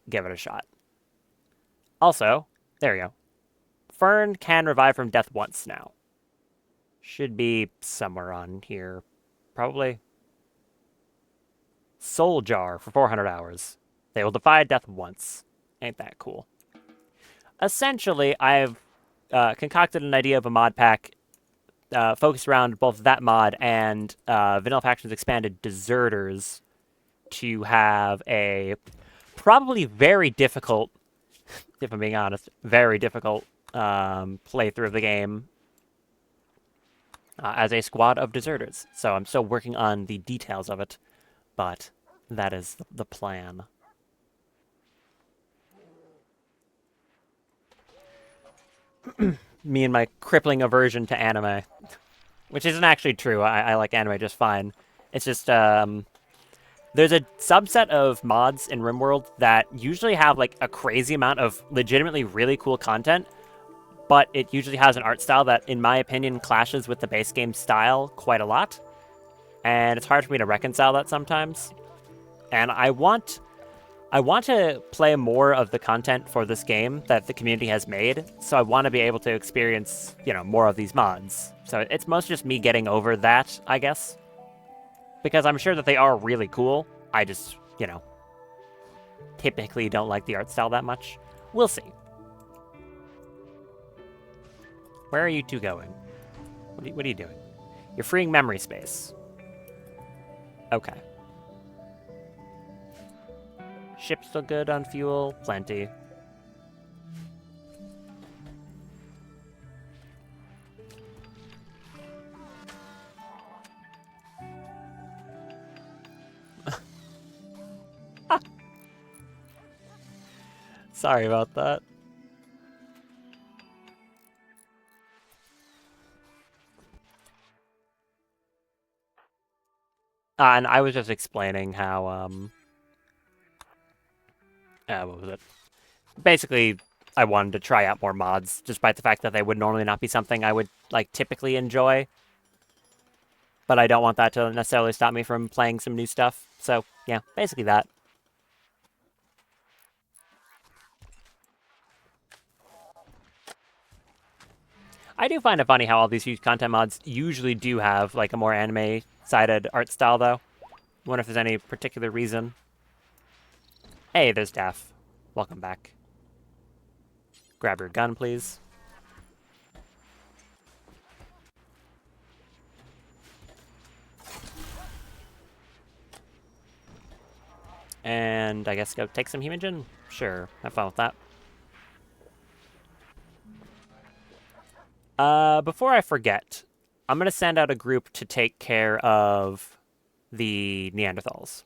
give it a shot. Also, there we go. Fern can revive from death once now. Should be somewhere on here, probably. Soul Jar for 400 hours. They will defy death once. Ain't that cool? Essentially, I've concocted an idea of a mod pack focused around both that mod and Vanilla Factions Expanded Deserters to have a probably very difficult, if I'm being honest, very difficult playthrough of the game as a squad of deserters. So I'm still working on the details of it, but that is the plan. Me and my crippling aversion to anime. Which isn't actually true. I like anime just fine. It's just, there's a subset of mods in Rimworld that usually have, a crazy amount of legitimately really cool content, but it usually has an art style that, in my opinion, clashes with the base game style quite a lot. And it's hard for me to reconcile that sometimes. And I want to play more of the content for this game that the community has made, so I want to be able to experience, more of these mods. So it's mostly just me getting over that, I guess. Because I'm sure that they are really cool. I just, typically don't like the art style that much. We'll see. Where are you two going? What are you doing? You're freeing memory space. Okay. Ship's still good on fuel? Plenty. Sorry about that. And I was just explaining how, what was it? Basically, I wanted to try out more mods, despite the fact that they would normally not be something I would, typically enjoy. But I don't want that to necessarily stop me from playing some new stuff. So, yeah, basically that. I do find it funny how all these huge content mods usually do have, a more anime-sided art style, though. I wonder if there's any particular reason. Hey, there's Daff. Welcome back. Grab your gun, please. And I guess go take some Hemogen? Sure, have fun with that. Before I forget, I'm going to send out a group to take care of the Neanderthals.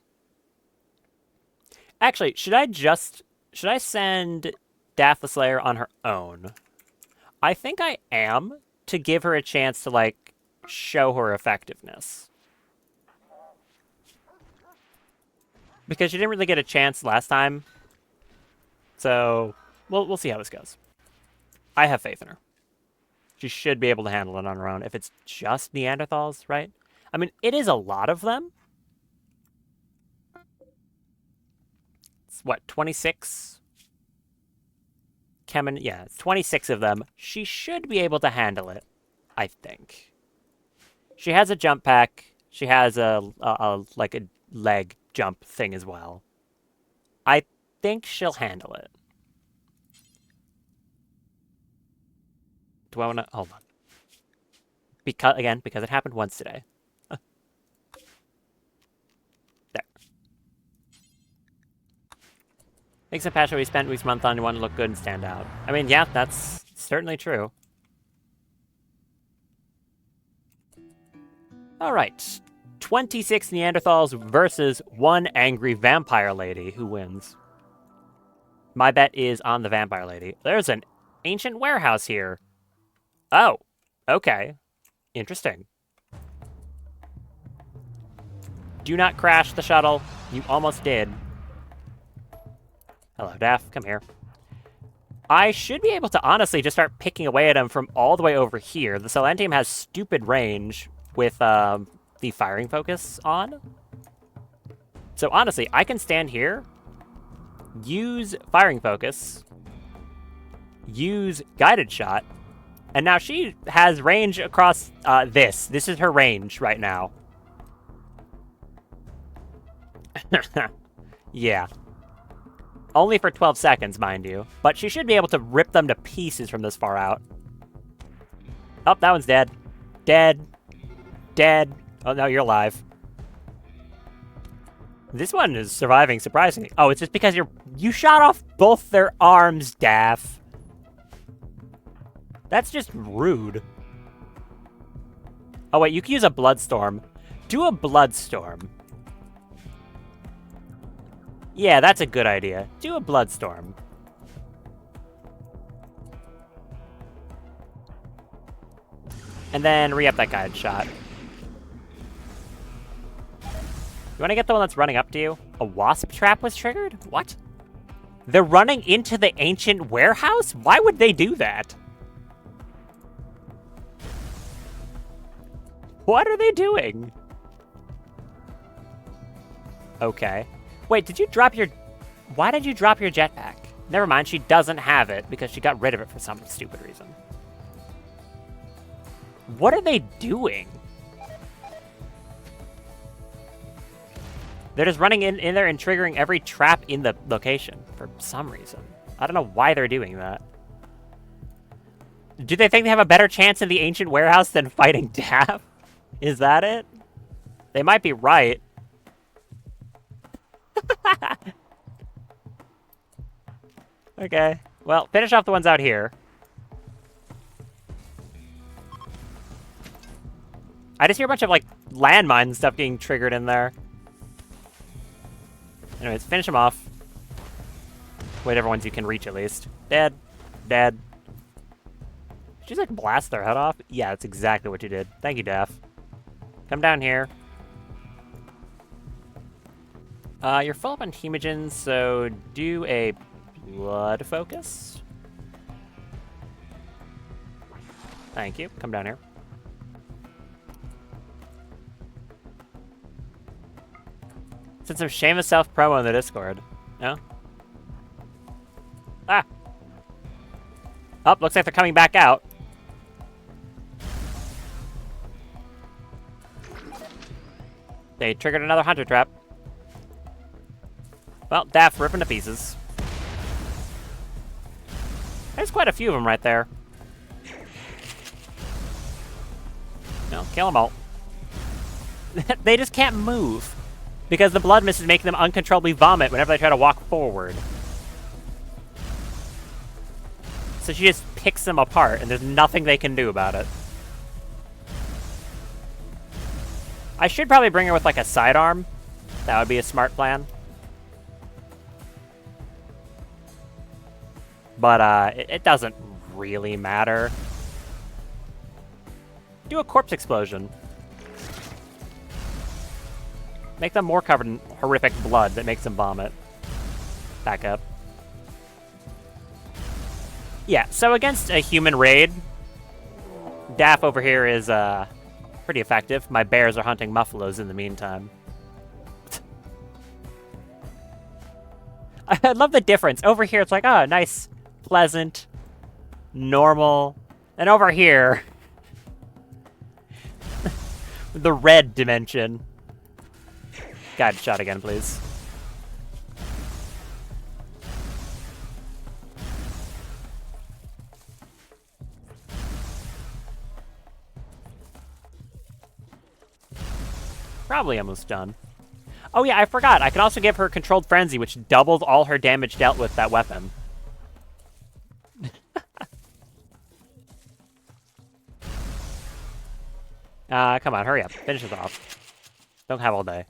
Actually, should I send Daff the Slayer on her own? I think I am, to give her a chance to, show her effectiveness. Because she didn't really get a chance last time. So, we'll see how this goes. I have faith in her. She should be able to handle it on her own if it's just Neanderthals, right? I mean, it is a lot of them. It's what, 26? Yeah, it's 26 of them. She should be able to handle it, I think. She has a jump pack. She has a leg jump thing as well. I think she'll handle it. Do I want to... Hold on. Because it happened once today. There. Makes a passion we spent weeks, month on, you want to look good and stand out. I mean, yeah, that's certainly true. Alright. 26 Neanderthals versus 1 angry vampire lady. Who wins? My bet is on the vampire lady. There's an ancient warehouse here. Oh, okay. Interesting. Do not crash the shuttle. You almost did. Hello, Daff. Come here. I should be able to honestly just start picking away at him from all the way over here. The Silentium has stupid range with the firing focus on. So honestly, I can stand here, use firing focus, use guided shot, and now she has range across this. This is her range right now. Yeah. Only for 12 seconds, mind you. But she should be able to rip them to pieces from this far out. Oh, that one's dead. Dead. Dead. Oh, no, you're alive. This one is surviving surprisingly. Oh, it's just because you shot off both their arms, Daff. That's just rude. Oh, wait, you can use a Bloodstorm. Do a Bloodstorm. Yeah, that's a good idea. Do a Bloodstorm. And then re-up that guided shot. You want to get the one that's running up to you? A wasp trap was triggered? What? They're running into the ancient warehouse? Why would they do that? What are they doing? Okay. Wait, did you drop your... Why did you drop your jetpack? Never mind, she doesn't have it because she got rid of it for some stupid reason. What are they doing? They're just running in there and triggering every trap in the location for some reason. I don't know why they're doing that. Do they think they have a better chance in the ancient warehouse than fighting Daff? Is that it? They might be right. Okay. Well, finish off the ones out here. I just hear a bunch of, like, landmines and stuff getting triggered in there. Anyways, finish them off. Whatever ones you can reach, at least. Dead. Dead. Did you just, like, blast their head off? Yeah, that's exactly what you did. Thank you, Daff. Come down here. You're full up on hemogens, so do a blood focus. Thank you. Come down here. Send some shameless self-promo in the Discord. No? Ah! Oh, looks like they're coming back out. They triggered another hunter trap. Well, Daff ripping to pieces. There's quite a few of them right there. No, kill them all. They just can't move. Because the blood mist is making them uncontrollably vomit whenever they try to walk forward. So she just picks them apart, and there's nothing they can do about it. I should probably bring her with, like, a sidearm. That would be a smart plan. But, it doesn't really matter. Do a corpse explosion. Make them more covered in horrific blood that makes them vomit. Back up. Yeah, so against a human raid, Daff over here is pretty effective. My bears are hunting muffalos in the meantime. I love the difference. Over here, it's like, oh, nice, pleasant, normal. And over here, the red dimension. God, shot again, please. Probably almost done. Oh yeah, I forgot. I can also give her Controlled Frenzy, which doubles all her damage dealt with that weapon. Come on, hurry up. Finish this off. Don't have all day.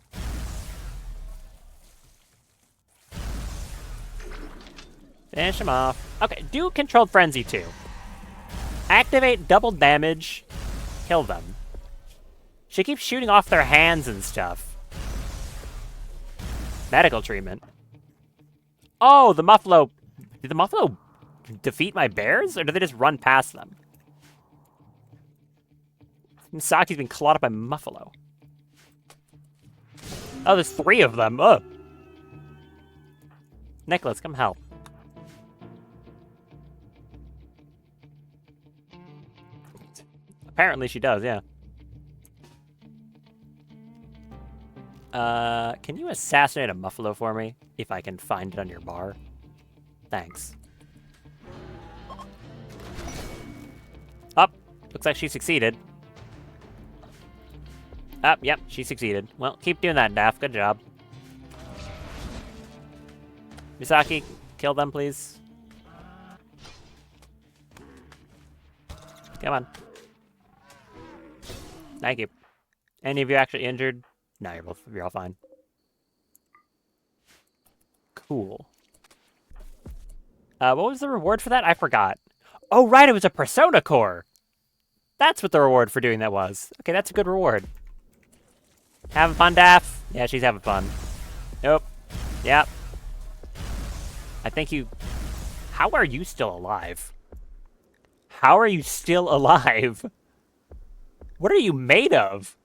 Finish him off. Okay, do Controlled Frenzy too. Activate double damage. Kill them. She keeps shooting off their hands and stuff. Medical treatment. Oh, the Muffalo... Did the Muffalo defeat my bears? Or did they just run past them? Misaki's been clawed up by Muffalo. Oh, there's 3 of them. Ugh. Nicholas, come help. Apparently she does, yeah. Can you assassinate a Muffalo for me? If I can find it on your bar. Thanks. Up. Looks like she succeeded. Up, yep, she succeeded. Well, keep doing that, Daff. Good job. Misaki, kill them, please. Come on. Thank you. Any of you actually injured? No, you're all fine. Cool. What was the reward for that? I forgot. Oh, right, it was a Persona Core. That's what the reward for doing that was. Okay, that's a good reward. Having fun, Daff? Yeah, she's having fun. Nope. Yep. I think you... How are you still alive? How are you still alive? What are you made of?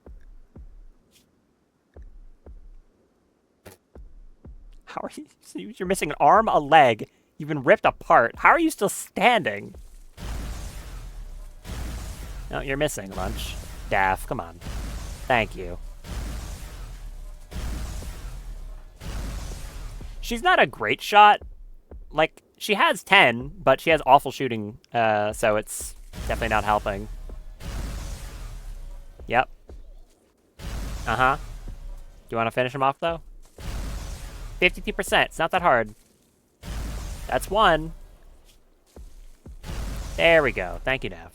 How are you... You're missing an arm, a leg. You've been ripped apart. How are you still standing? No, you're missing a bunch. Daff, come on. Thank you. She's not a great shot. Like, she has 10, but she has awful shooting, so it's definitely not helping. Yep. Uh-huh. Do you want to finish him off, though? 52%. It's not that hard. That's 1. There we go. Thank you, Nav.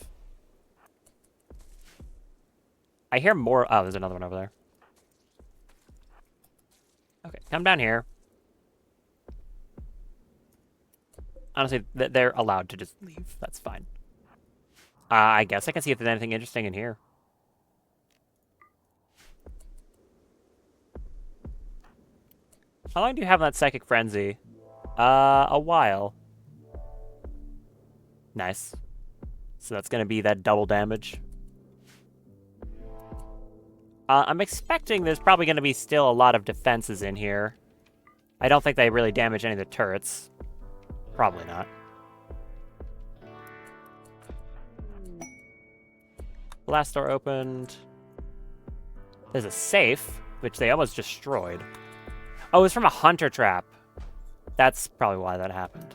I hear more... Oh, there's another one over there. Okay, come down here. Honestly, they're allowed to just leave. That's fine. I guess I can see if there's anything interesting in here. How long do you have on that Psychic Frenzy? A while. Nice. So that's gonna be that double damage. I'm expecting there's probably gonna be still a lot of defenses in here. I don't think they really damage any of the turrets. Probably not. Blast door opened. There's a safe, which they almost destroyed. Oh, it's from a hunter trap. That's probably why that happened.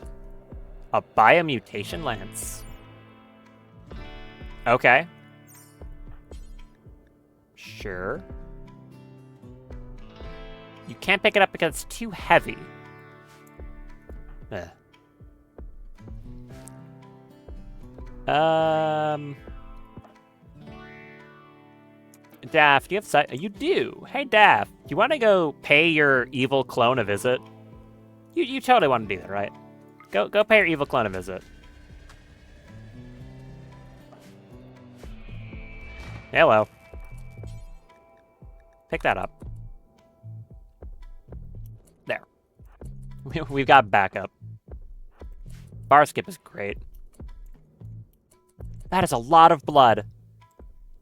A biomutation lance. Okay. Sure. You can't pick it up because it's too heavy. Ugh. Daff, do you have sight? You do. Hey, Daff, do you want to go pay your evil clone a visit? You totally want to do that, right? Go pay your evil clone a visit. Hello. Pick that up. We've got backup. Bar skip is great. That is a lot of blood.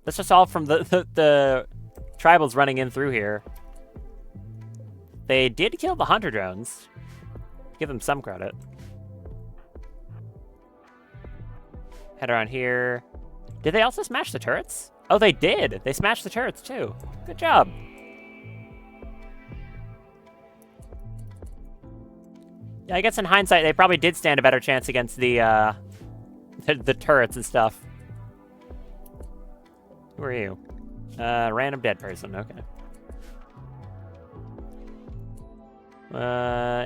That's just all from the tribals running in through here. They did kill the hunter drones. Give them some credit. Head around here. Did they also smash the turrets? Oh, they did. They smashed the turrets too. Good job. Yeah, I guess in hindsight, they probably did stand a better chance against the turrets and stuff. Who are you? Random dead person. Okay.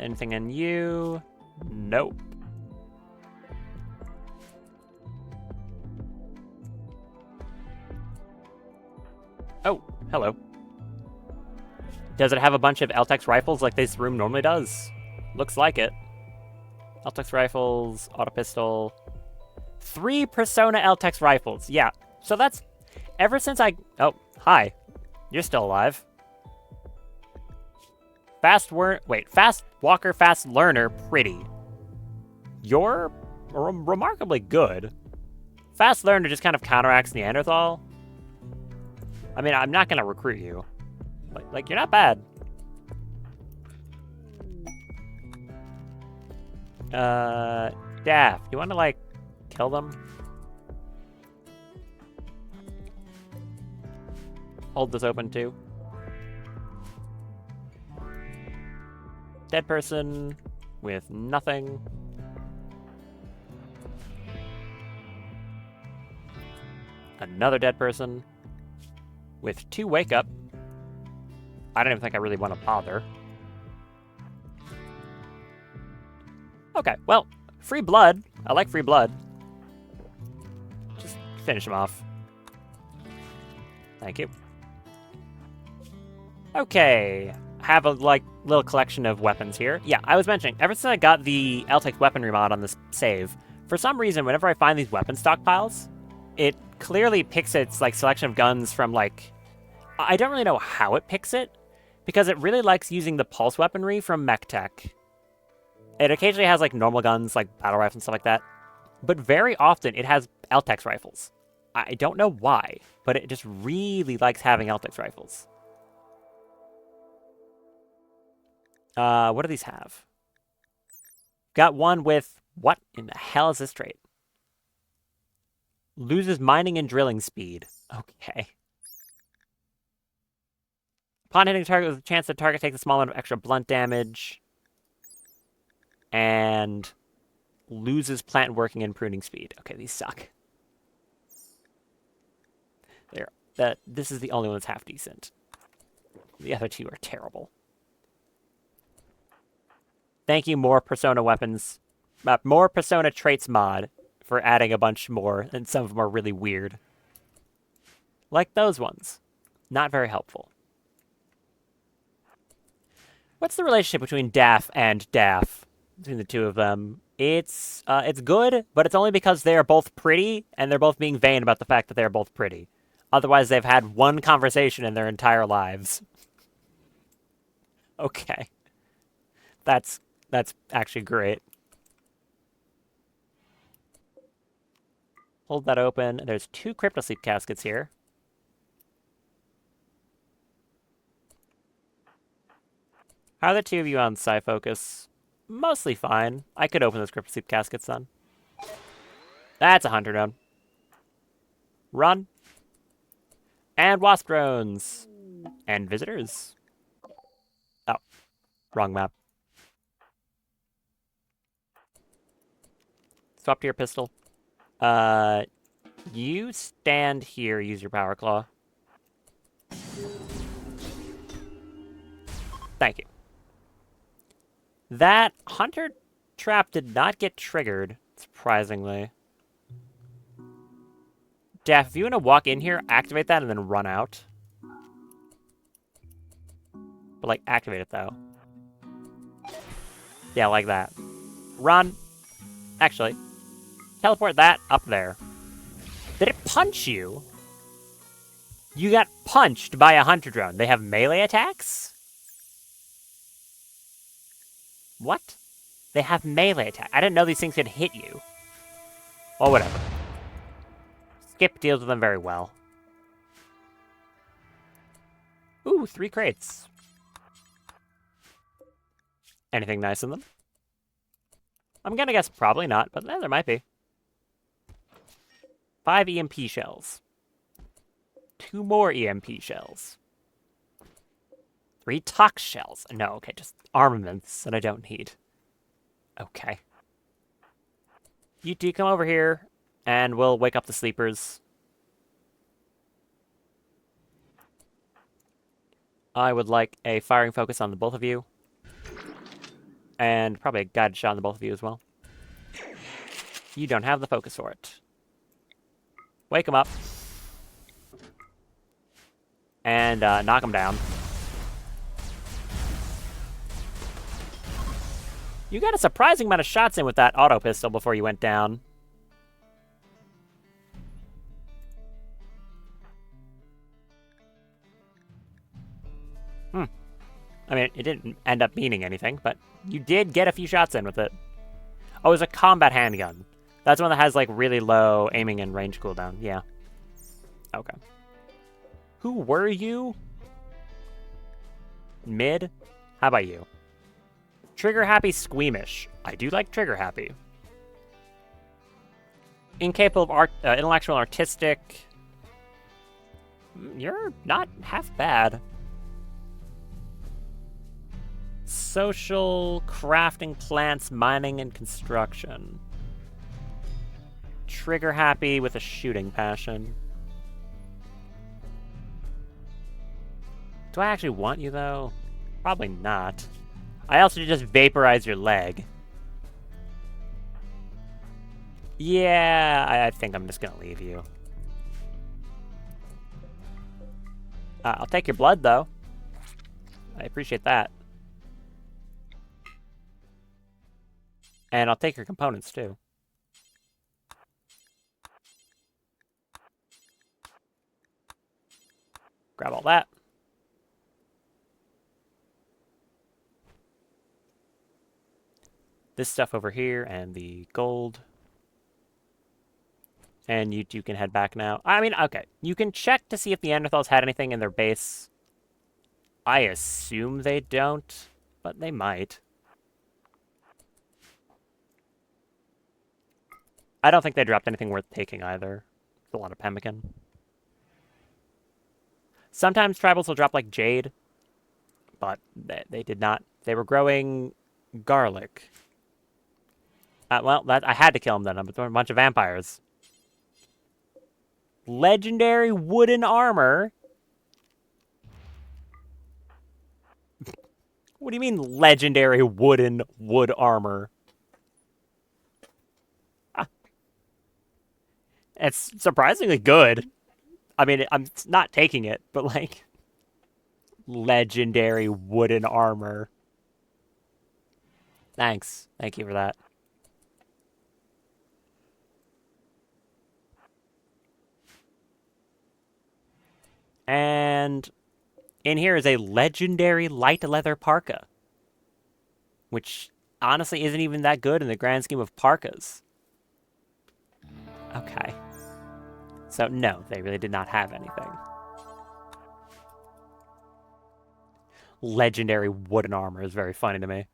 Anything on you? Nope. Oh, hello. Does it have a bunch of LTEX rifles like this room normally does? Looks like it. LTEX rifles, auto pistol. 3 Persona LTEX rifles. Yeah. So that's... Ever since I... Oh, hi. You're still alive. Fast walker, fast learner, pretty. You're remarkably good. Fast learner just kind of counteracts Neanderthal. I mean, I'm not gonna recruit you. Like you're not bad. Daff, you want to like kill them? Hold this open too. Dead person with nothing. Another dead person with 2 wake up. I don't even think I really want to bother. Okay, well, free blood. I like free blood. Just finish him off. Thank you. Okay, have a little collection of weapons here. Yeah, I was mentioning, ever since I got the LTEX weaponry mod on this save, for some reason, whenever I find these weapon stockpiles, it clearly picks its selection of guns from I don't really know how it picks it, because it really likes using the pulse weaponry from Mech Tech. It occasionally has normal guns, like battle rifles and stuff like that, but very often it has LTEX rifles. I don't know why, but it just really likes having LTEX rifles. What do these have? Got one with... What in the hell is this trait? Loses mining and drilling speed. Okay. Upon hitting a target with a chance the target takes a small amount of extra blunt damage. And loses plant working and pruning speed. Okay, these suck. This is the only one that's half decent. The other 2 are terrible. Thank you, more Persona weapons. More Persona traits mod for adding a bunch more, and some of them are really weird. Like those ones. Not very helpful. What's the relationship between Daff and Daff? Between the 2 of them? It's good, but it's only because they are both pretty, and they're both being vain about the fact that they're both pretty. Otherwise, they've had one conversation in their entire lives. Okay. That's actually great. Hold that open. There's 2 cryptosleep caskets here. How are the 2 of you on Psi Focus? Mostly fine. I could open those cryptosleep caskets then. That's a hunter drone. Run. And wasp drones. And visitors. Oh. Wrong map. Swap to your pistol. You stand here, use your power claw. Thank you. That hunter trap did not get triggered, surprisingly. Daff, if you want to walk in here, activate that and then run out. But activate it though. Yeah, like that. Run. Actually, teleport that up there. Did it punch you? You got punched by a hunter drone. They have melee attacks? What? They have melee attack. I didn't know these things could hit you. Or whatever. Skip deals with them very well. Ooh, 3 crates. Anything nice in them? I'm gonna guess probably not, but there might be. 5 EMP shells. 2 more EMP shells. 3 tox shells. No, okay, just armaments that I don't need. Okay. You two come over here, and we'll wake up the sleepers. I would like a firing focus on the both of you. And probably a guided shot on the both of you as well. You don't have the focus for it. Wake them up. And knock them down. You got a surprising amount of shots in with that auto pistol before you went down. I mean, it didn't end up meaning anything, but you did get a few shots in with it. Oh, it was a combat handgun. That's one that has, like, really low aiming and range cooldown. Yeah. Okay. Who were you? Mid? How about you? Trigger happy, squeamish. I do like trigger happy. Incapable of intellectual and artistic. You're not half bad. Social, crafting plants, mining, and construction. Trigger happy with a shooting passion. Do I actually want you, though? Probably not. I also just vaporize your leg. Yeah, I think I'm just gonna leave you. I'll take your blood, though. I appreciate that. And I'll take your components, too. Grab all that. This stuff over here, and the gold. And you two can head back now. I mean, okay. You can check to see if the Neanderthals had anything in their base. I assume they don't, but they might. I don't think they dropped anything worth taking either. It's a lot of pemmican. Sometimes tribals will drop like jade, but they did not. They were growing garlic. Well, I had to kill them then. I'm a bunch of vampires. Legendary wooden armor. What do you mean legendary wood armor? It's surprisingly good. I mean, I'm not taking it, but like, legendary wooden armor. Thanks. Thank you for that. And in here is a legendary light leather parka, which honestly isn't even that good in the grand scheme of parkas. Okay. So, no, they really did not have anything. Legendary wooden armor is very funny to me.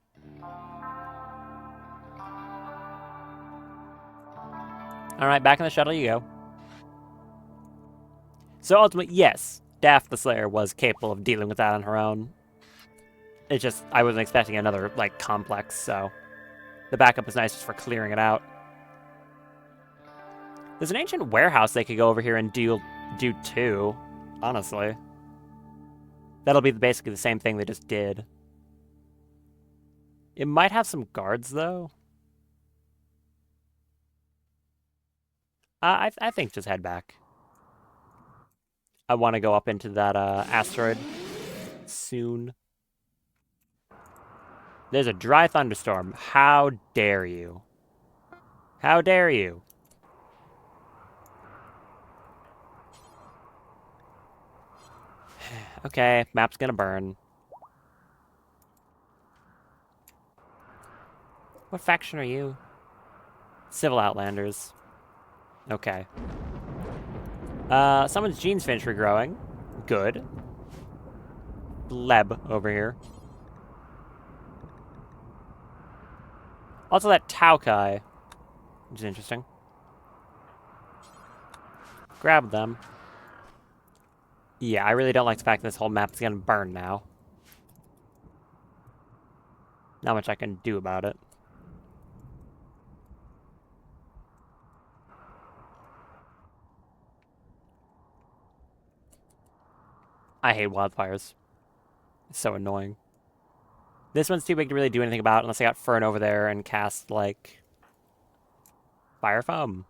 Alright, back in the shuttle you go. So ultimately, yes, Daft the Slayer was capable of dealing with that on her own. It's just, I wasn't expecting another, like, complex, so the backup was nice just for clearing it out. There's an ancient warehouse they could go over here and do too, honestly. That'll be basically the same thing they just did. It might have some guards, though. I think just head back. I want to go up into that asteroid soon. There's a dry thunderstorm. How dare you? How dare you? Okay, map's gonna burn. What faction are you? Civil Outlanders. Okay. Someone's genes finished regrowing. Good. Bleb over here. Also that Taukai, which is interesting. Grab them. Yeah, I really don't like the fact that this whole map is gonna burn now. Not much I can do about it. I hate wildfires. It's so annoying. This one's too big to really do anything about unless I got Fern over there and cast, like, Fire Foam.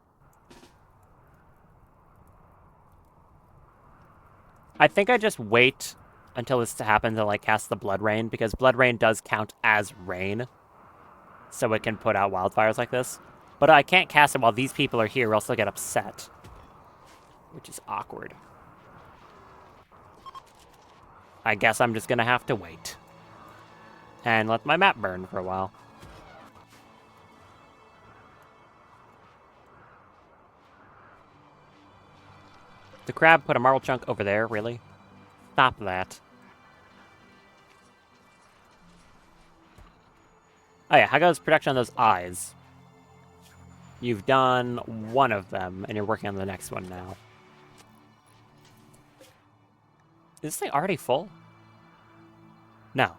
I think I just wait until this happens and, like, cast the Blood Rain, because Blood Rain does count as rain, so it can put out wildfires like this. But I can't cast it while these people are here, or else they'll get upset, which is awkward. I guess I'm just gonna have to wait. And let my map burn for a while. The crab put a marble chunk over there, really? Stop that. Oh yeah, how goes production on those eyes? You've done one of them, and you're working on the next one now. Is this thing already full? No.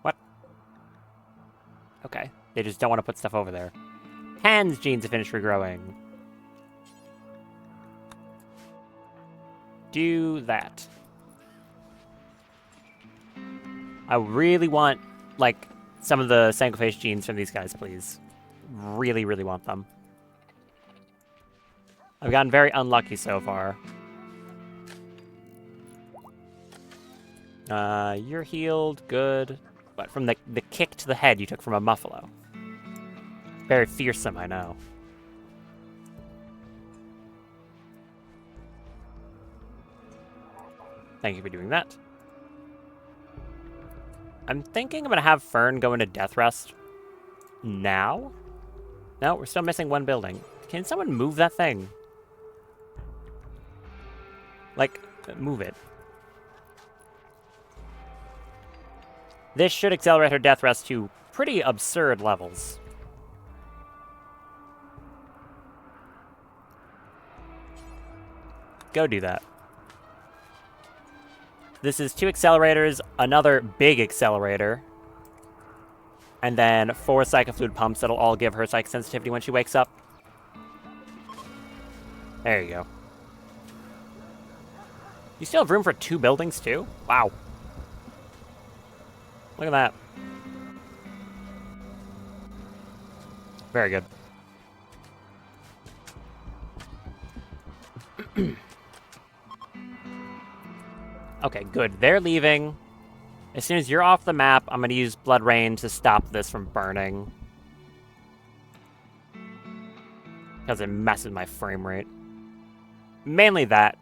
What? Okay. They just don't want to put stuff over there. Hands genes have finished regrowing. Do that. I really want, like, some of the Sanguiface genes from these guys, please. Really, really want them. I've gotten very unlucky so far. You're healed, good. But from the kick to the head you took from a Muffalo. Very fearsome, I know. Thank you for doing that. I'm thinking I'm gonna have Fern go into Death Rest now. No, we're still missing one building. Can someone move that thing? Like, move it. This should accelerate her Death Rest to pretty absurd levels. Go do that. This is 2 accelerators, another big accelerator, and then 4 Psychofluid pumps that'll all give her psychic sensitivity when she wakes up. There you go. You still have room for 2 buildings, too? Wow. Look at that. Very good. Okay, good. They're leaving. As soon as you're off the map, I'm going to use Blood Rain to stop this from burning. Because it messes my frame rate. Mainly that.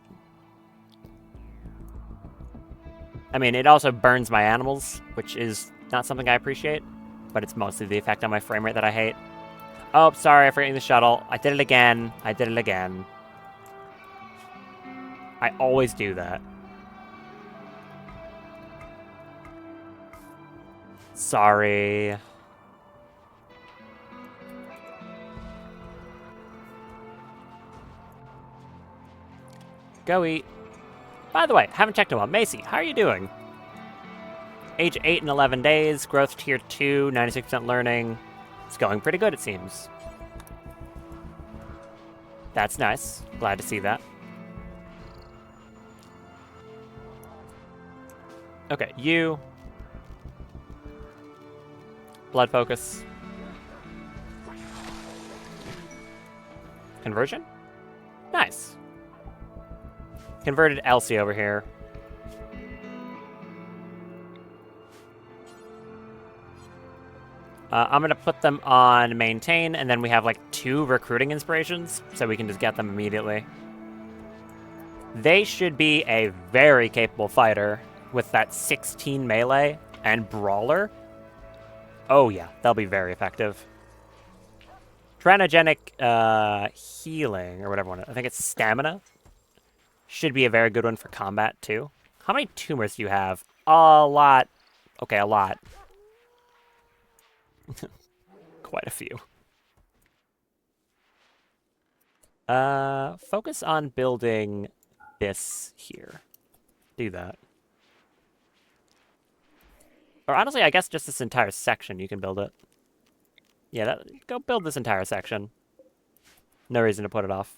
I mean, it also burns my animals, which is not something I appreciate. But it's mostly the effect on my frame rate that I hate. Oh, sorry, I'm forgetting the shuttle. I did it again. I did it again. I always do that. Sorry. Go eat. By the way, haven't checked in a while. Macy, how are you doing? Age 8 and 11 days, growth tier 2, 96% learning. It's going pretty good, it seems. That's nice. Glad to see that. Okay, you. Blood focus. Conversion? Nice. Converted Elsie over here. I'm going to put them on maintain, and then we have like 2 recruiting inspirations, so we can just get them immediately. They should be a very capable fighter with that 16 melee and brawler. Oh yeah, they'll be very effective. Tranogenic healing, or whatever one. I think it's stamina. Should be a very good one for combat, too. How many tumors do you have? A lot. Okay, a lot. Quite a few. Focus on building this here. Do that. Or honestly, I guess just this entire section, you can build it. Yeah, go build this entire section. No reason to put it off.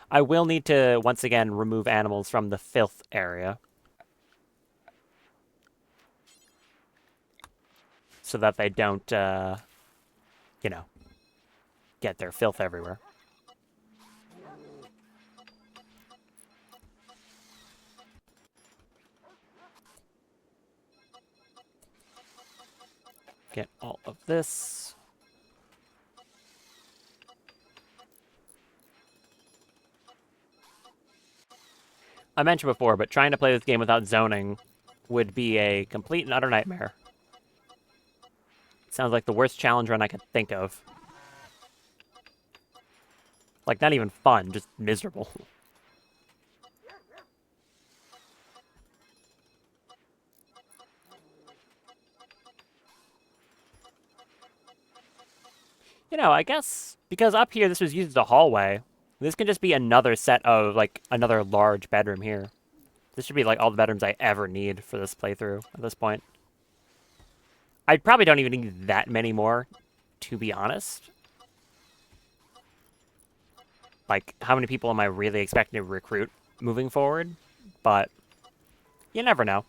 I will need to, once again, remove animals from the filth area. So that they don't, you know, get their filth everywhere. Get all of this. I mentioned before, but trying to play this game without zoning would be a complete and utter nightmare. Sounds like the worst challenge run I could think of. Like, not even fun, just miserable. You know, I guess, because up here this was used as a hallway, this can just be another set of, like, another large bedroom here. This should be, like, all the bedrooms I ever need for this playthrough at this point. I probably don't even need that many more, to be honest. Like, how many people am I really expecting to recruit moving forward? But you never know.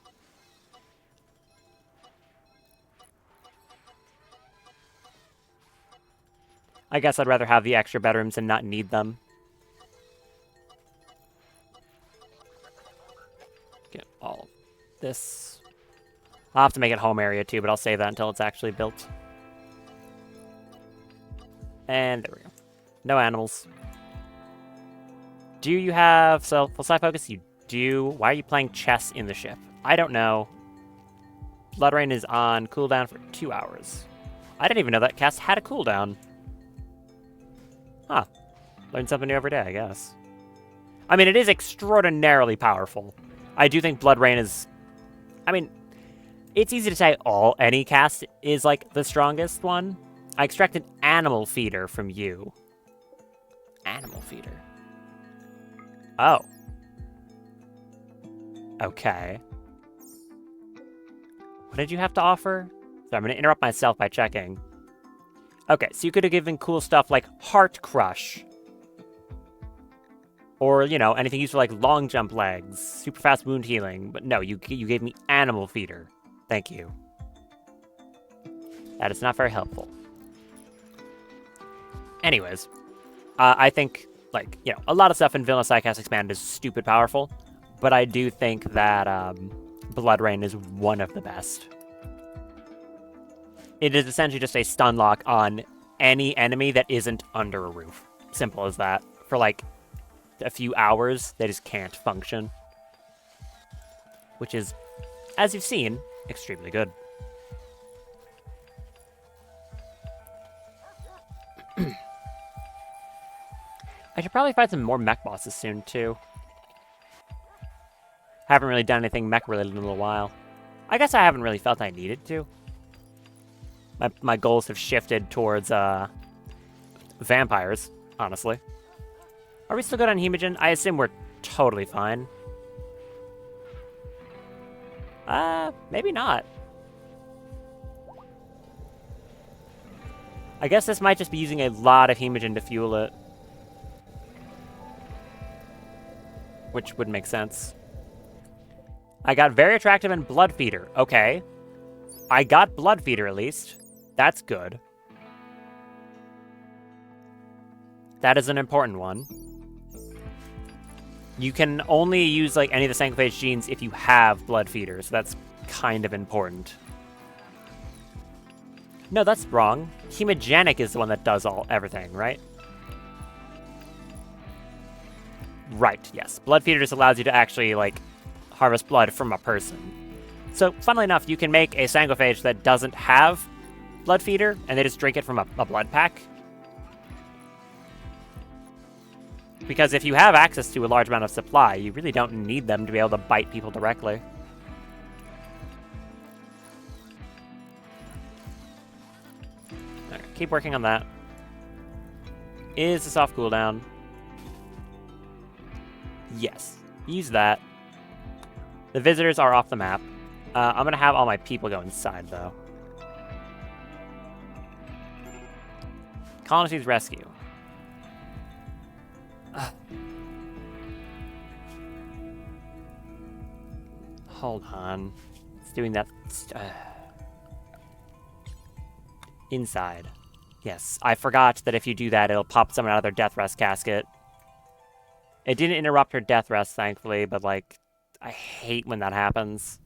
I guess I'd rather have the extra bedrooms and not need them. Get all of this. I'll have to make it home area too, but I'll save that until it's actually built. And there we go. No animals. Do you have full side focus? You do. Why are you playing chess in the ship? I don't know. Blood Rain is on cooldown for 2 hours. I didn't even know that cast had a cooldown. Huh. Learn something new every day, I guess. I mean, it is extraordinarily powerful. I do think Blood Rain is... I mean, it's easy to say any cast is, like, the strongest one. I extracted Animal Feeder from you. Animal Feeder. Oh. Okay. What did you have to offer? So I'm going to interrupt myself by checking. Okay, so you could have given cool stuff like Heart Crush. Or, you know, anything useful like long jump legs, super fast wound healing. But no, you gave me Animal Feeder. Thank you. That is not very helpful. Anyways, I think, like, you know, a lot of stuff in Vanilla Psycast Expanded is stupid powerful. But I do think that Blood Rain is one of the best. It is essentially just a stun lock on any enemy that isn't under a roof. Simple as that. For like a few hours, they just can't function. Which is, as you've seen, extremely good. I should probably find some more mech bosses soon, too. Haven't really done anything mech-related in a little while. I guess I haven't really felt I needed to. My goals have shifted towards vampires, honestly. Are we still good on Hemogen? I assume we're totally fine. Maybe not. I guess this might just be using a lot of Hemogen to fuel it. Which would make sense. I got Very Attractive and Blood Feeder. Okay. I got Blood Feeder, at least. That's good. That is an important one. You can only use, like, any of the Sanguiphage genes if you have Blood Feeder, so that's kind of important. No, that's wrong. Hemogenic is the one that does everything, right? Right, yes. Blood Feeder just allows you to actually, like, harvest blood from a person. So, funnily enough, you can make a Sanguiphage that doesn't have blood feeder, and they just drink it from a blood pack. Because if you have access to a large amount of supply, you really don't need them to be able to bite people directly. Alright, keep working on that. Is the soft cooldown? Yes. Use that. The visitors are off the map. I'm going to have all my people go inside, though. Colonies rescue. Hold on. It's doing that. Inside. Yes, I forgot that if you do that, it'll pop someone out of their death rest casket. It didn't interrupt her death rest, thankfully, but, like, I hate when that happens.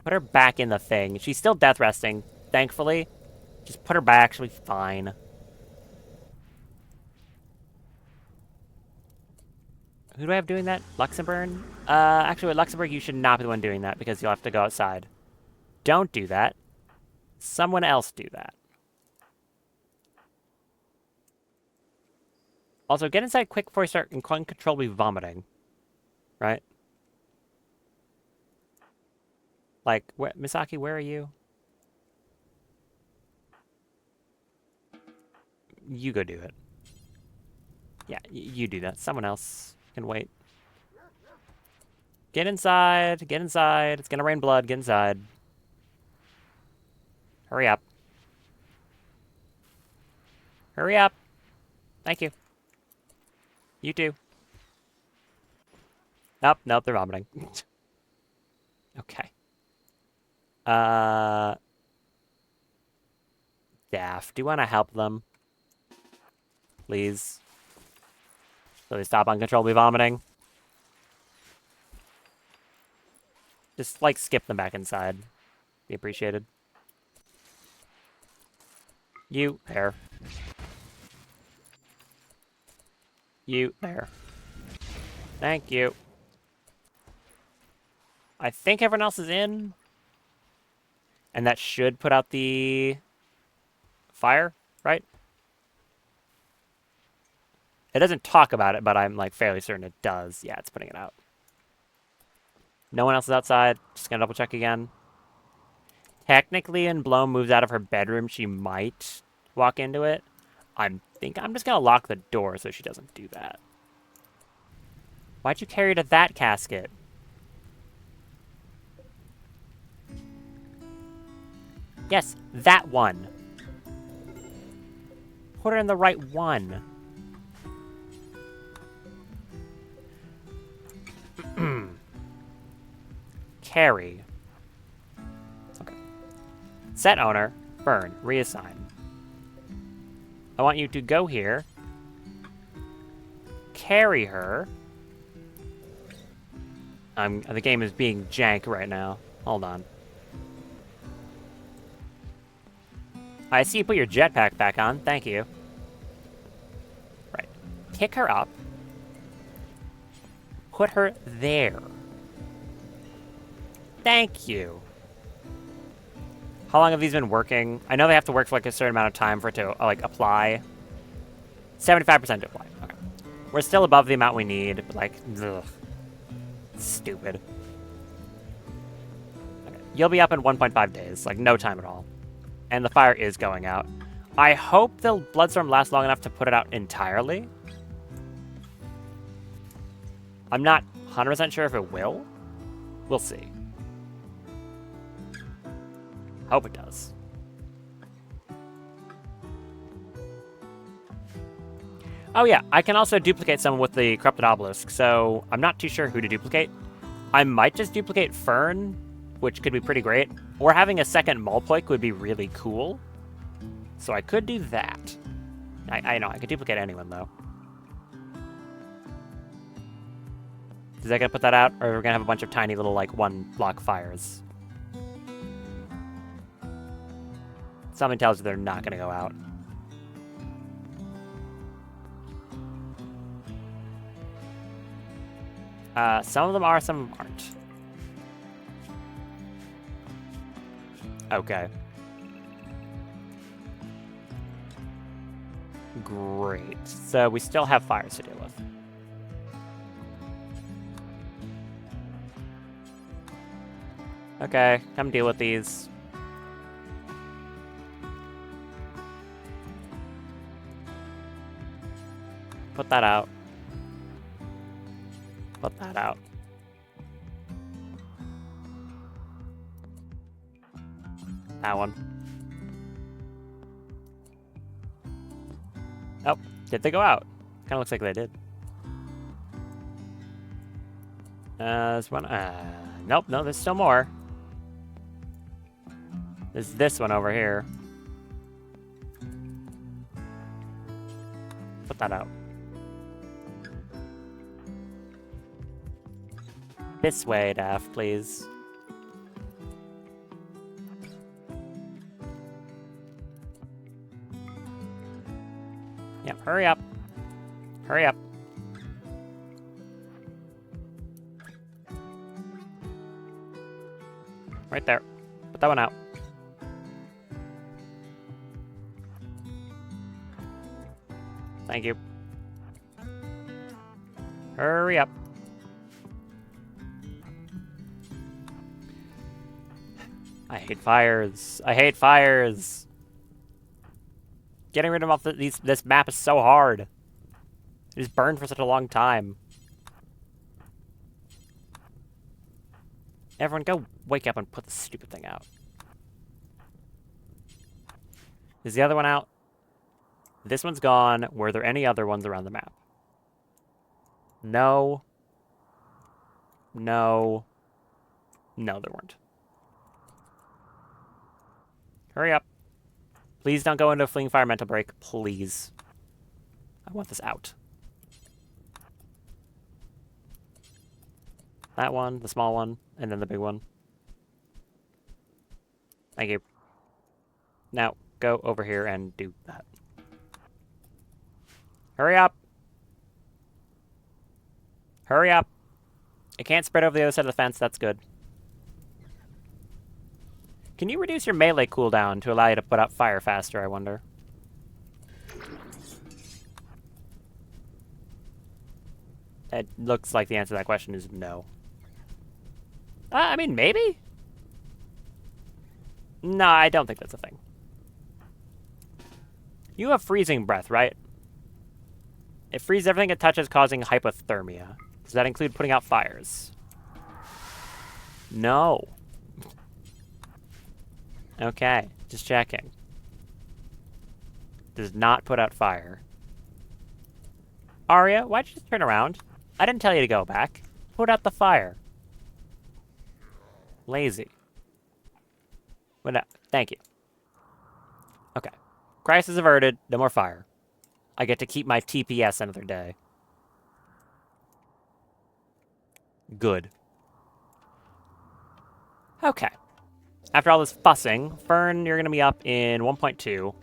Put her back in the thing. She's still death resting, thankfully. Just put her back, she'll be fine. Who do I have doing that? Luxembourg? Actually, with Luxembourg, you should not be the one doing that because you'll have to go outside. Don't do that. Someone else do that. Also, get inside quick before you start uncontrollably vomiting. Right? Like, Misaki, where are you? You go do it. Yeah, you do that. Someone else can wait. Get inside. Get inside. It's gonna rain blood. Get inside. Hurry up. Hurry up. Thank you. You too. Nope, nope, they're vomiting. Okay. Daff, do you want to help them? Please. So they stop uncontrollably vomiting. Just, like, skip them back inside. Be appreciated. You, there. You, there. Thank you. I think everyone else is in. And that should put out the fire, right? It doesn't talk about it, but I'm, like, fairly certain it does. Yeah, it's putting it out. No one else is outside. Just gonna double check again. Technically, when Bloom moves out of her bedroom, she might walk into it. I'm just gonna lock the door so she doesn't do that. Why'd you carry her to that casket? Yes, that one. Put her in the right one. Carry. Okay. Set owner, Fern, reassign. I want you to go here. Carry her. The game is being jank right now. Hold on. I see you put your jetpack back on. Thank you. Right. Pick her up. Put her there. Thank you. How long have these been working? I know they have to work for, like, a certain amount of time for it to, like, apply. 75% to apply. Okay. We're still above the amount we need, but, like, ugh. Stupid. Okay. You'll be up in 1.5 days. Like, no time at all. And the fire is going out. I hope the Bloodstorm lasts long enough to put it out entirely. I'm not 100% sure if it will. We'll see. Hope it does. Oh yeah, I can also duplicate someone with the Corrupted Obelisk, so I'm not too sure who to duplicate. I might just duplicate Fern, which could be pretty great, or having a second Mulpoik would be really cool. So I could do that. I know, I could duplicate anyone, though. Is that gonna put that out, or are we gonna have a bunch of tiny little, like, one-block fires? Something tells you they're not gonna go out. Some of them are, some of them aren't. Okay. Great. So we still have fires to deal with. Okay, come deal with these. Put that out. Put that out. That one. Oh, did they go out? Kind of looks like they did. There's one. Nope, no, there's still more. There's this one over here. Put that out. This way, Daff, please. Yep, hurry up. Hurry up. Right there. Put that one out. Thank you. Hurry up. I hate fires. I hate fires. Getting rid of them off this map is so hard. It just burned for such a long time. Everyone go wake up and put the stupid thing out. Is the other one out? This one's gone. Were there any other ones around the map? No. No. No, there weren't. Hurry up. Please don't go into a fleeing fire mental break. Please. I want this out. That one, the small one, and then the big one. Thank you. Now, go over here and do that. Hurry up! Hurry up! It can't spread over the other side of the fence, that's good. Can you reduce your melee cooldown to allow you to put out fire faster, I wonder? It looks like the answer to that question is no. I mean, maybe? No, I don't think that's a thing. You have freezing breath, right? It freezes everything it touches, causing hypothermia. Does that include putting out fires? No. Okay, just checking. Does not put out fire. Arya, why'd you just turn around? I didn't tell you to go back. Put out the fire. Lazy. Well, no, thank you. Okay. Crisis averted. No more fire. I get to keep my TPS another day. Good. Okay. After all this fussing, Fern, you're going to be up in 1.2.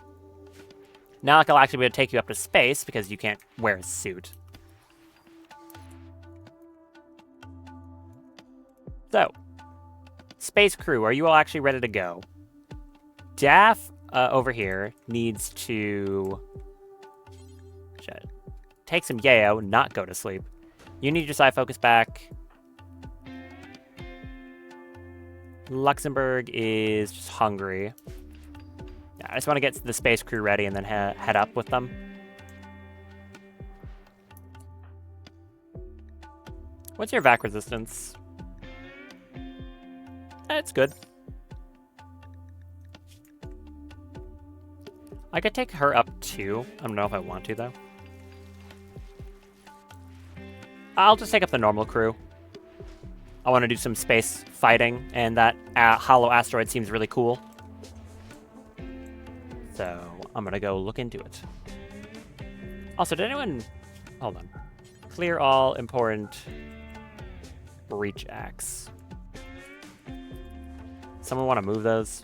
Now I'll actually be able to take you up to space because you can't wear a suit. So, space crew, are you all actually ready to go? Daff, over here, needs to take some yayo, not go to sleep. You need your psi focus back. Luxembourg is just hungry. Yeah, I just want to get the space crew ready and then head up with them. What's your vac resistance? It's good. I could take her up too. I don't know if I want to, though. I'll just take up the normal crew. I want to do some space fighting, and that hollow asteroid seems really cool. So, I'm going to go look into it. Also, did anyone... Hold on. Clear all important breach acts. Someone want to move those?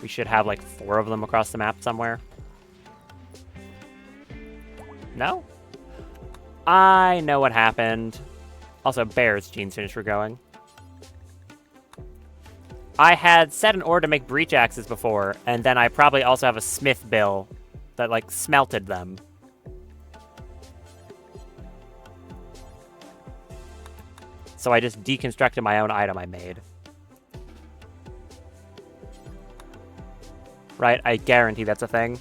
We should have like 4 of them across the map somewhere. No? I know what happened. Also, Bear's genes finished for going. I had set an order to make breach axes before, and then I probably also have a smith bill that, like, smelted them. So I just deconstructed my own item I made. Right? I guarantee that's a thing.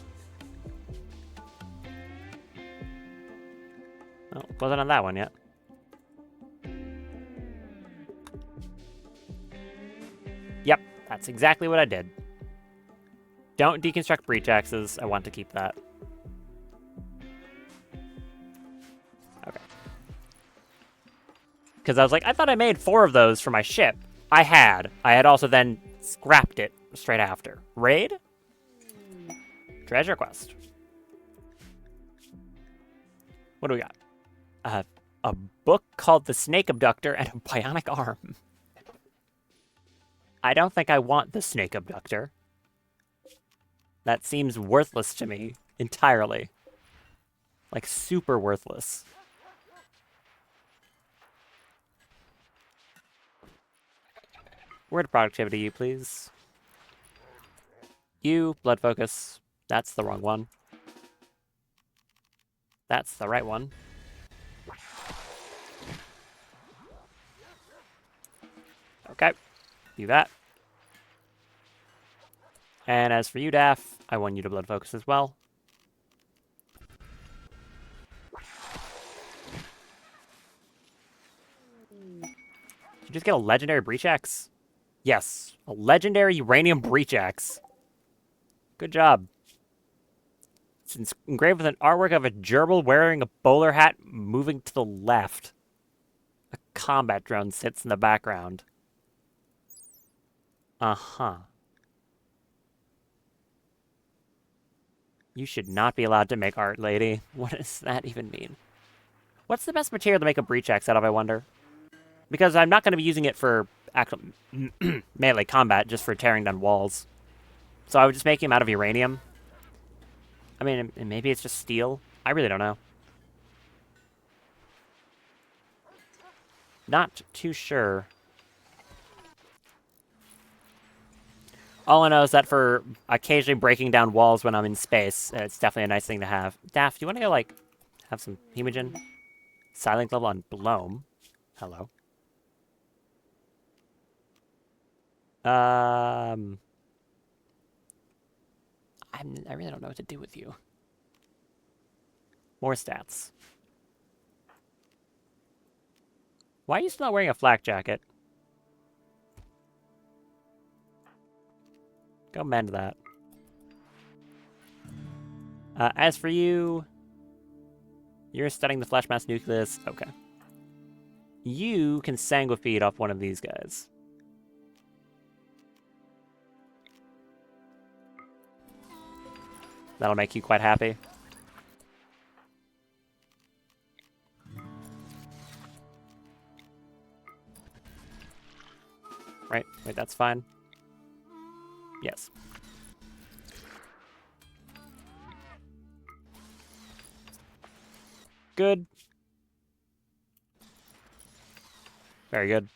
Oh, wasn't on that one yet. Yep, that's exactly what I did. Don't deconstruct breach axes. I want to keep that. Okay. Because I was like, I thought I made 4 of those for my ship. I had. I had also then scrapped it straight after. Raid? Treasure quest. What do we got? A book called The Snake Abductor and a bionic arm. I don't think I want the Snake Abductor. That seems worthless to me entirely. Like, super worthless. Word productivity, you please. You, blood focus. That's the wrong one. That's the right one. Okay, do that. And as for you, Daff, I want you to blood focus as well. Did you just get a legendary breach axe? Yes, a legendary uranium breach axe. Good job. It's engraved with an artwork of a gerbil wearing a bowler hat moving to the left. A combat drone sits in the background. Uh-huh. You should not be allowed to make art, lady. What does that even mean? What's the best material to make a breach axe out of, I wonder? Because I'm not going to be using it for actual melee combat, just for tearing down walls. So I would just make him out of uranium. I mean, maybe it's just steel. I really don't know. Not too sure. All I know is that for occasionally breaking down walls when I'm in space, it's definitely a nice thing to have. Daff, do you want to go, like, have some hemogen? Silent level on Bloom. Hello. I really don't know what to do with you. More stats. Why are you still not wearing a flak jacket? Go mend that. As for you, you're studying the flesh mass nucleus. Okay. You can sanguifeed off one of these guys. That'll make you quite happy. Right? Wait, that's fine. Yes. Good. Very good.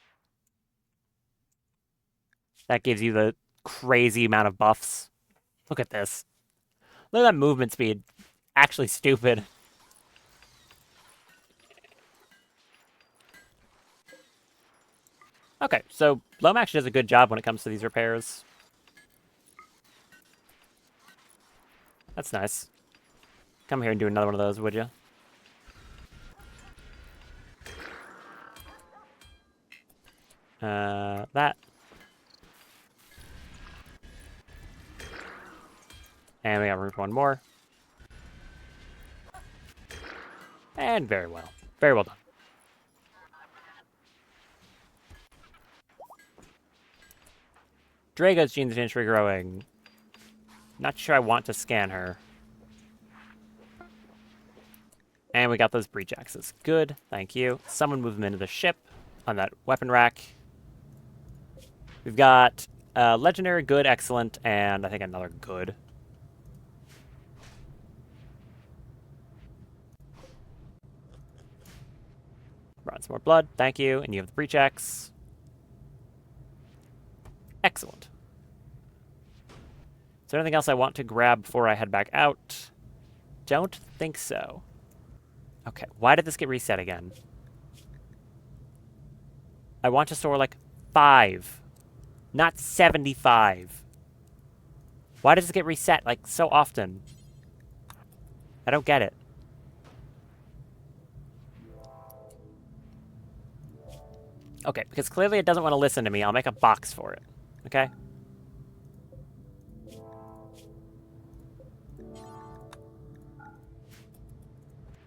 That gives you the crazy amount of buffs. Look at this. Look at that movement speed. Actually stupid. Okay, so Loam actually does a good job when it comes to these repairs. That's nice. Come here and do another one of those, would you? That. And we got room for one more. And very well. Very well done. Drago's genes finish regrowing. Not sure I want to scan her. And we got those breach axes. Good, thank you. Someone move them into the ship on that weapon rack. We've got legendary, good, excellent, and I think another good. Brought some more blood, thank you. And you have the breach axe. Excellent. Is there anything else I want to grab before I head back out? Don't think so. Okay, why did this get reset again? I want to store like 5, not 75. Why does it get reset like so often? I don't get it. Okay, because clearly it doesn't want to listen to me. I'll make a box for it. Okay?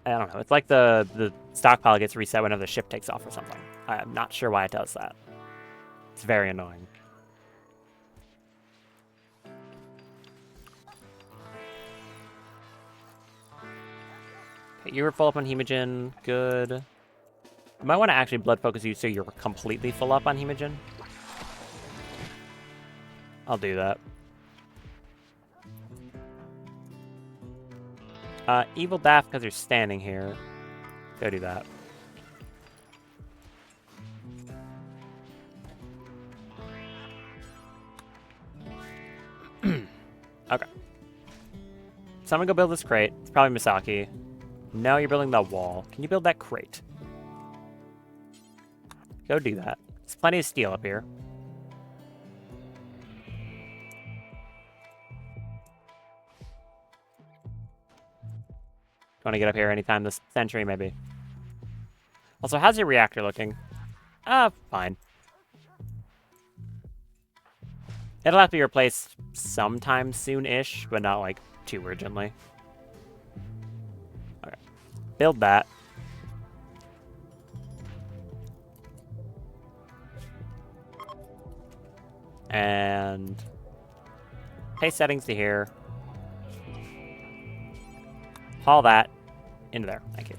I don't know. It's like the stockpile gets reset whenever the ship takes off or something. I'm not sure why it does that. It's very annoying. Okay, you were full up on Hemogen. Good. You might want to actually blood focus you so you're completely full up on Hemogen. I'll do that. Evil Daft because you're standing here. Go do that. Okay. So I'm gonna go build this crate. It's probably Misaki. Now you're building the wall. Can you build that crate? Go do that. There's plenty of steel up here. Want to get up here anytime this century, maybe. Also, how's your reactor looking? Fine. It'll have to be replaced sometime soon-ish, but not, like, too urgently. Okay. Build that. And paste settings to here. Haul that into there. Thank you.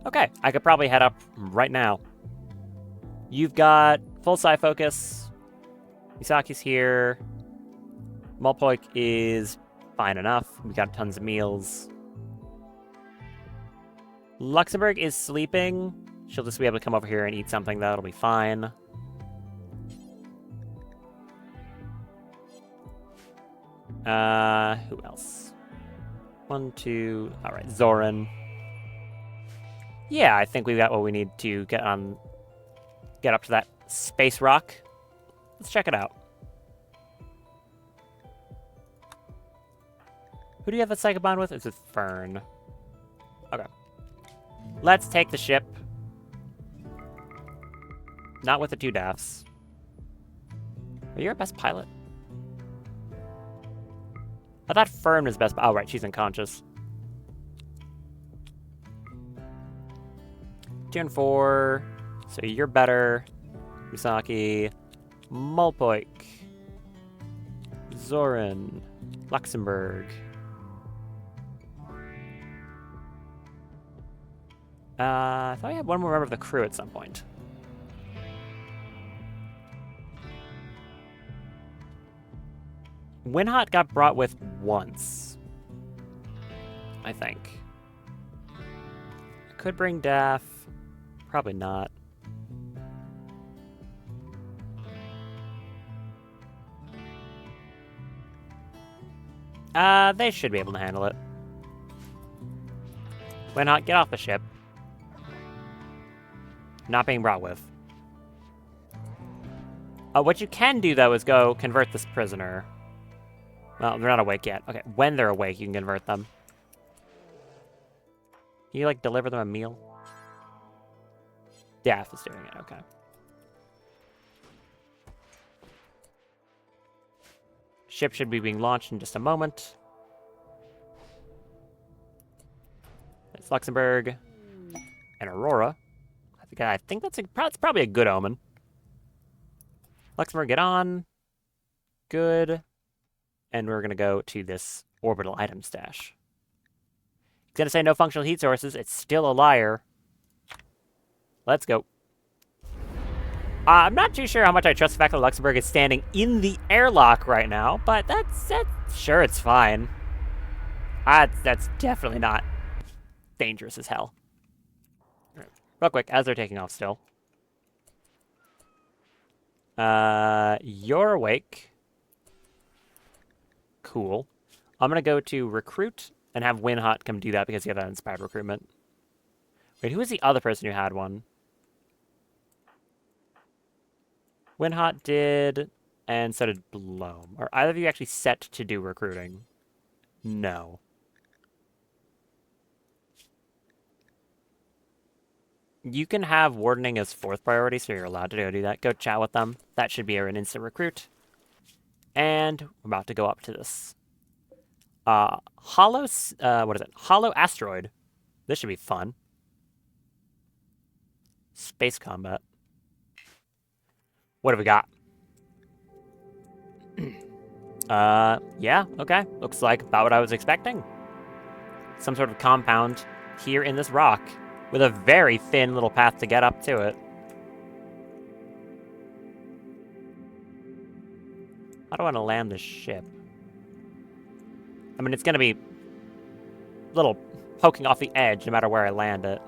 Okay, I could probably head up right now. You've got full psi focus. Misaki's here. Mulpoik is fine enough. We got tons of meals. Luxembourg is sleeping. She'll just be able to come over here and eat something, though. It'll be fine. Who else? 1, 2... Alright, Zoran. Yeah, I think we've got what we need to get up to that space rock. Let's check it out. Who do you have a psychic bond with? It's with Fern. Okay. Let's take the ship. Not with the 2 Dafts. Are you our best pilot? I thought Fern was best. Oh, right, she's unconscious. 2 and 4. So you're better. Misaki. Mulpoik. Zoran. Luxembourg. I thought I had one more member of the crew at some point. Winhot got brought with once, I think. I could bring Daff. Probably not. They should be able to handle it. Winhot, get off the ship. Not being brought with. What you can do, though, is go convert this prisoner. Well, they're not awake yet. Okay, when they're awake, you can convert them. Can you, like, deliver them a meal? Daff is doing it, okay. Ship should be being launched in just a moment. It's Luxembourg and Aurora. I think that's probably a good omen. Luxembourg, get on. Good. And we're going to go to this orbital item stash. It's going to say no functional heat sources. It's still a liar. Let's go. I'm not too sure how much I trust the fact that Luxembourg is standing in the airlock right now, but that's sure, it's fine. That's definitely not dangerous as hell. Real quick, as they're taking off still. You're awake. Cool. I'm gonna go to recruit and have Winhot come do that because you have that inspired recruitment. Wait, who was the other person who had one? Winhot did, and so did Bloom. Are either of you actually set to do recruiting? No. You can have wardening as 4th priority, so you're allowed to go do that. Go chat with them. That should be an instant recruit. And we're about to go up to this. Hollow, what is it? Hollow asteroid. This should be fun. Space combat. What have we got? Yeah, okay. Looks like about what I was expecting. Some sort of compound here in this rock with a very thin little path to get up to it. How do I want to land this ship? I mean, it's going to be a little poking off the edge no matter where I land it.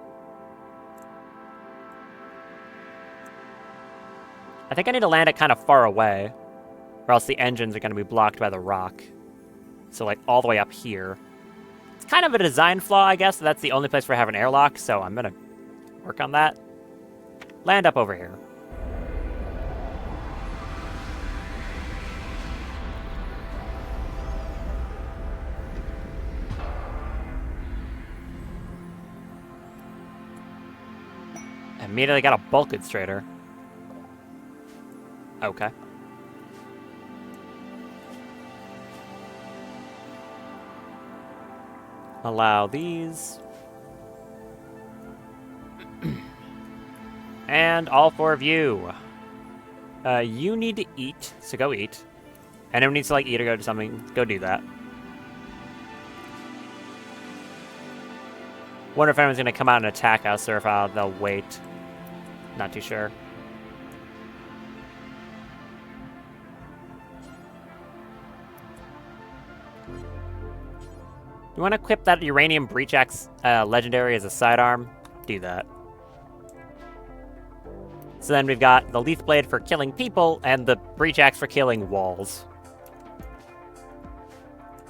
I think I need to land it kind of far away, or else the engines are going to be blocked by the rock. So, like, all the way up here. It's kind of a design flaw, I guess. That's the only place where I have an airlock, so I'm going to work on that. Land up over here. Immediately got a bulkhead straighter. Okay. Allow these. And all 4 of you. You need to eat, so go eat. Anyone needs to, like, eat or go do something, go do that. Wonder if anyone's gonna come out and attack us, or if they'll wait. Not too sure. You want to equip that Uranium Breach Axe legendary as a sidearm? Do that. So then we've got the Leaf Blade for killing people, and the Breach Axe for killing walls.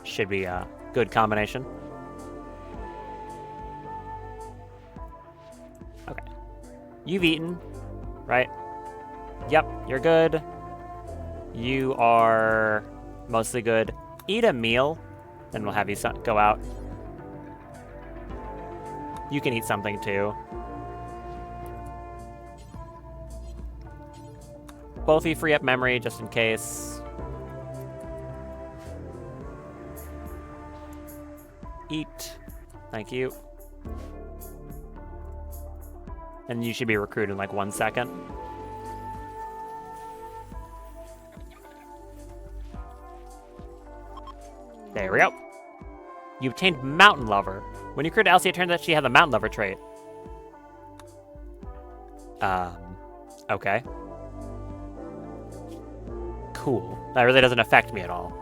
Should be a good combination. Okay. You've eaten, right? Yep, you're good. You are mostly good. Eat a meal, then we'll have you go out. You can eat something too. Both of you free up memory just in case. Eat. Thank you. And you should be recruited in like 1 second. There we go. You obtained Mountain Lover. When you recruit Elsie, it turns out she has a Mountain Lover trait. Okay. Cool. That really doesn't affect me at all.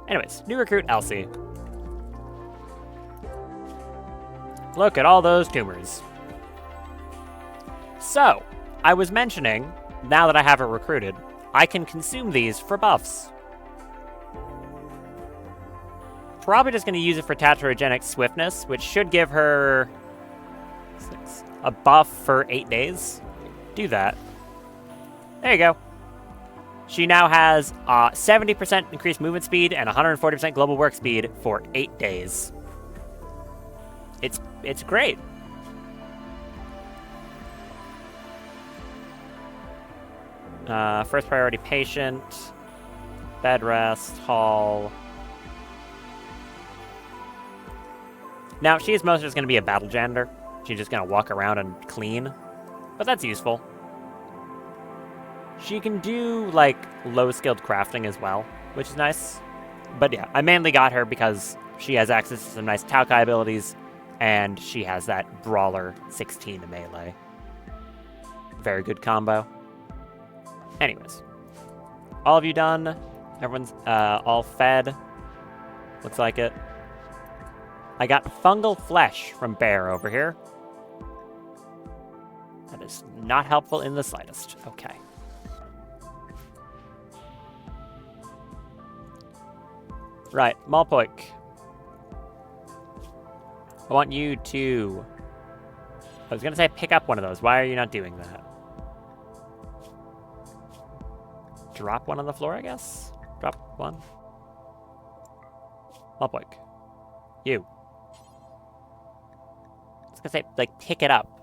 Anyways, new recruit Elsie. Look at all those tumors. So, I was mentioning, now that I have her recruited, I can consume these for buffs. Probably just going to use it for Tatarogenic Swiftness, which should give her a buff for 8 days. Do that. There you go. She now has 70% increased movement speed and 140% global work speed for 8 days. It's great. First priority patient, bed rest, hall. Now, she is mostly just going to be a battle janitor. She's just going to walk around and clean. But that's useful. She can do, like, low-skilled crafting as well, which is nice. But yeah, I mainly got her because she has access to some nice Taukai abilities, and she has that Brawler 16 melee. Very good combo. Anyways. All of you done? Everyone's all fed? Looks like it. I got fungal flesh from Bear over here. That is not helpful in the slightest. Okay. Right, Malpoik. I want you to... I was gonna say pick up one of those. Why are you not doing that? Drop one on the floor, I guess? Drop one. Malpoik. You. I was gonna say, like, pick it up.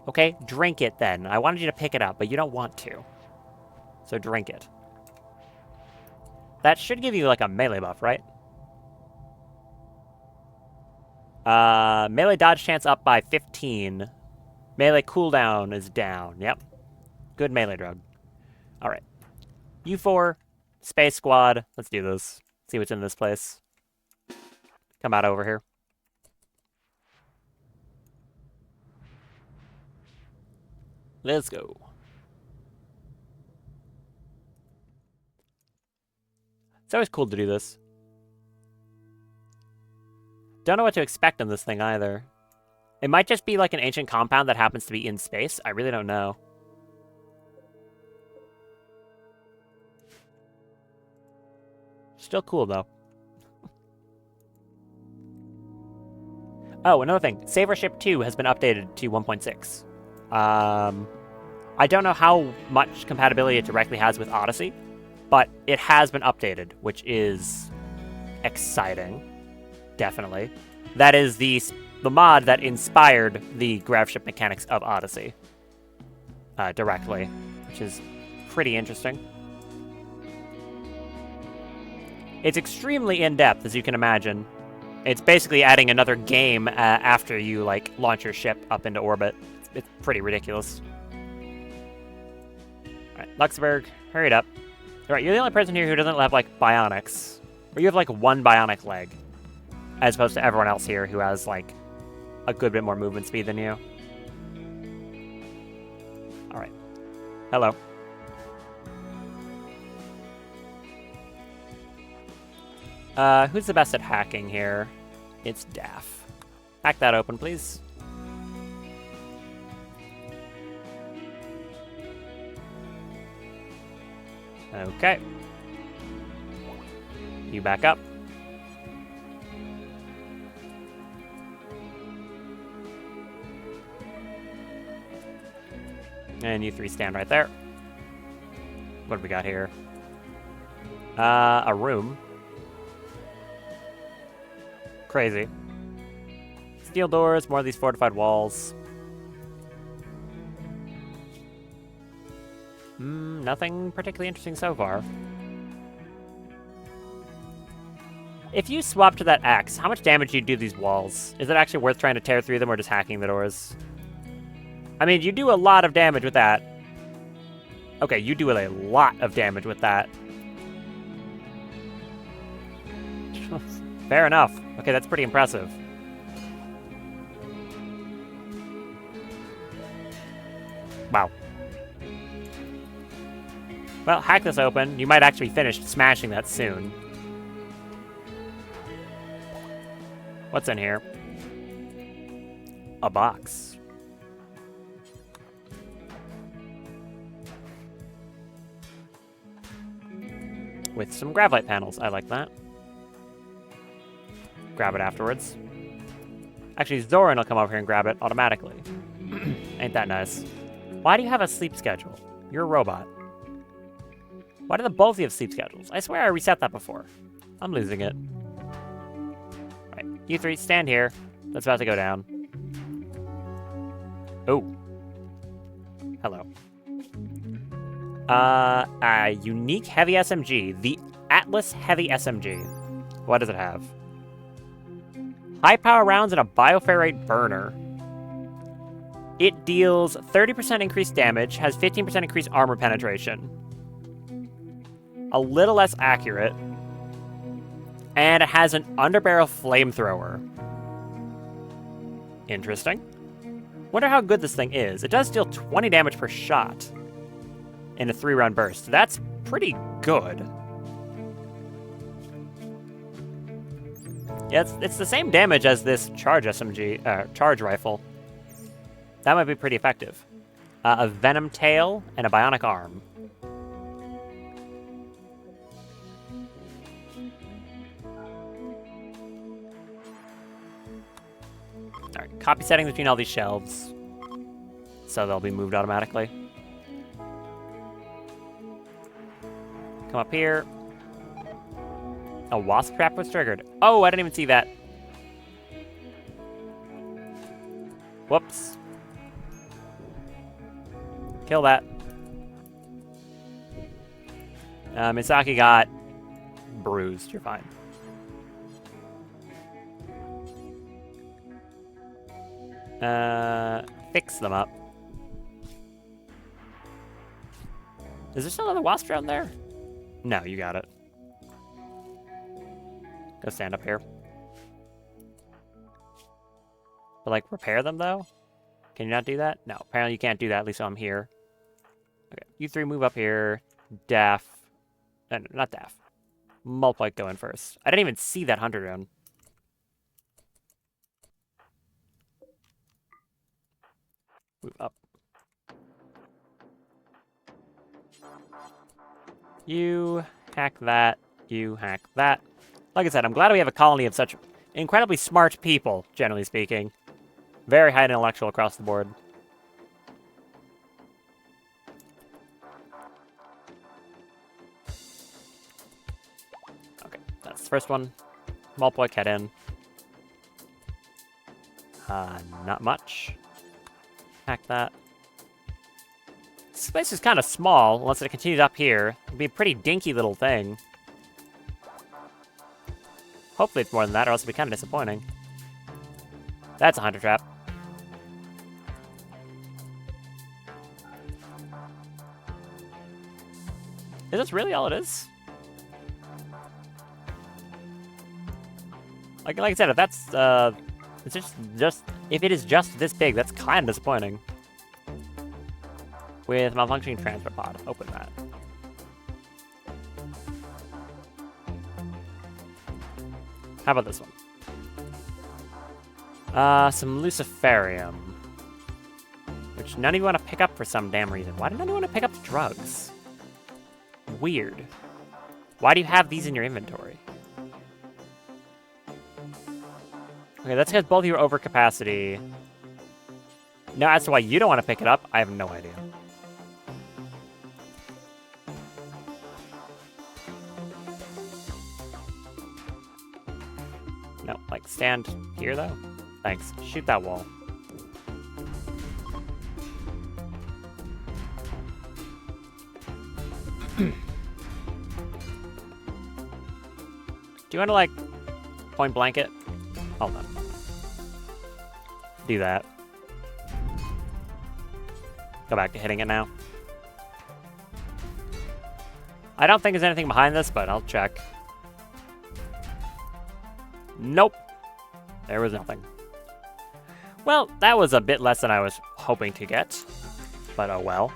Okay, drink it then. I wanted you to pick it up, but you don't want to. So drink it. That should give you, like, a melee buff, right? Melee dodge chance up by 15. Melee cooldown is down. Yep. Good melee drug. Alright. You four, Space Squad. Let's do this. See what's in this place. Come out over here. Let's go. It's always cool to do this. Don't know what to expect on this thing either. It might just be like an ancient compound that happens to be in space. I really don't know. Still cool, though. Oh, another thing. Saver Ship 2 has been updated to 1.6. I don't know how much compatibility it directly has with Odyssey, but it has been updated, which is exciting. Definitely. That is the mod that inspired the grav ship mechanics of Odyssey. Directly, which is pretty interesting. It's extremely in-depth, as you can imagine. It's basically adding another game after you, like, launch your ship up into orbit. It's pretty ridiculous. Alright, Luxembourg, hurry it up. Alright, you're the only person here who doesn't have, like, bionics. Or you have, like, one bionic leg. As opposed to everyone else here who has, like, a good bit more movement speed than you. Alright. Hello. Who's the best at hacking here? It's Daff. Hack that open, please. Okay. You back up. And you three stand right there. What have we got here? A room. Crazy. Steel doors, more of these fortified walls. Nothing particularly interesting so far. If you swap to that axe, how much damage do you do these walls? Is it actually worth trying to tear through them or just hacking the doors? I mean, you do a lot of damage with that. Okay, you do a lot of damage with that. Fair enough. Okay, that's pretty impressive. Wow. Well, hack this open. You might actually finish smashing that soon. What's in here? A box. With some gravite panels. I like that. Grab it afterwards. Actually, Zoran will come over here and grab it automatically. Ain't that nice? Why do you have a sleep schedule? You're a robot. Why do the both of you have sleep schedules? I swear I reset that before. I'm losing it. Right, you three, stand here. That's about to go down. Oh. Hello. A unique heavy SMG. The Atlas Heavy SMG. What does it have? High power rounds and a bioferrite burner. It deals 30% increased damage, has 15% increased armor penetration. A little less accurate. And it has an underbarrel flamethrower. Interesting. Wonder how good this thing is. It does deal 20 damage per shot in a 3-round burst. That's pretty good. Yeah, it's the same damage as this charge SMG, charge rifle. That might be pretty effective. A venom tail and a bionic arm. Alright, copy settings between all these shelves. So they'll be moved automatically. Come up here. A wasp trap was triggered. Oh, I didn't even see that. Whoops. Kill that. Misaki got bruised. You're fine. Fix them up. Is there still another wasp around there? No, you got it. Go stand up here. But, like, repair them, though? Can you not do that? No, apparently you can't do that, at least while I'm here. Okay, you three move up here. Daff. No, not Daff. Mulpike go in first. I didn't even see that hunter drone. Move up. You hack that. You hack that. Like I said, I'm glad we have a colony of such incredibly smart people, generally speaking. Very high intellectual across the board. Okay, that's the first one. Mulpike head in. Not much. Hack that. This place is kind of small, unless it continues up here. It'd be a pretty dinky little thing. Hopefully it's more than that, or else it'd be kind of disappointing. That's a hunter trap. Is this really all it is? Like I said, if that's, it's just, if it is just this big, that's kind of disappointing. With malfunctioning transfer pod. Open that. How about this one? Some Luciferium. Which none of you want to pick up for some damn reason. Why did none of you want to pick up the drugs? Weird. Why do you have these in your inventory? Okay, that's because both of you are over capacity. Now, as to why you don't want to pick it up, I have no idea. No, like, stand here, though? Thanks. Shoot that wall. Do you want to, like, point blank it? Hold on. Do that. Go back to hitting it now. I don't think there's anything behind this, but I'll check. Nope. There was nothing. Well, that was a bit less than I was hoping to get. But oh well.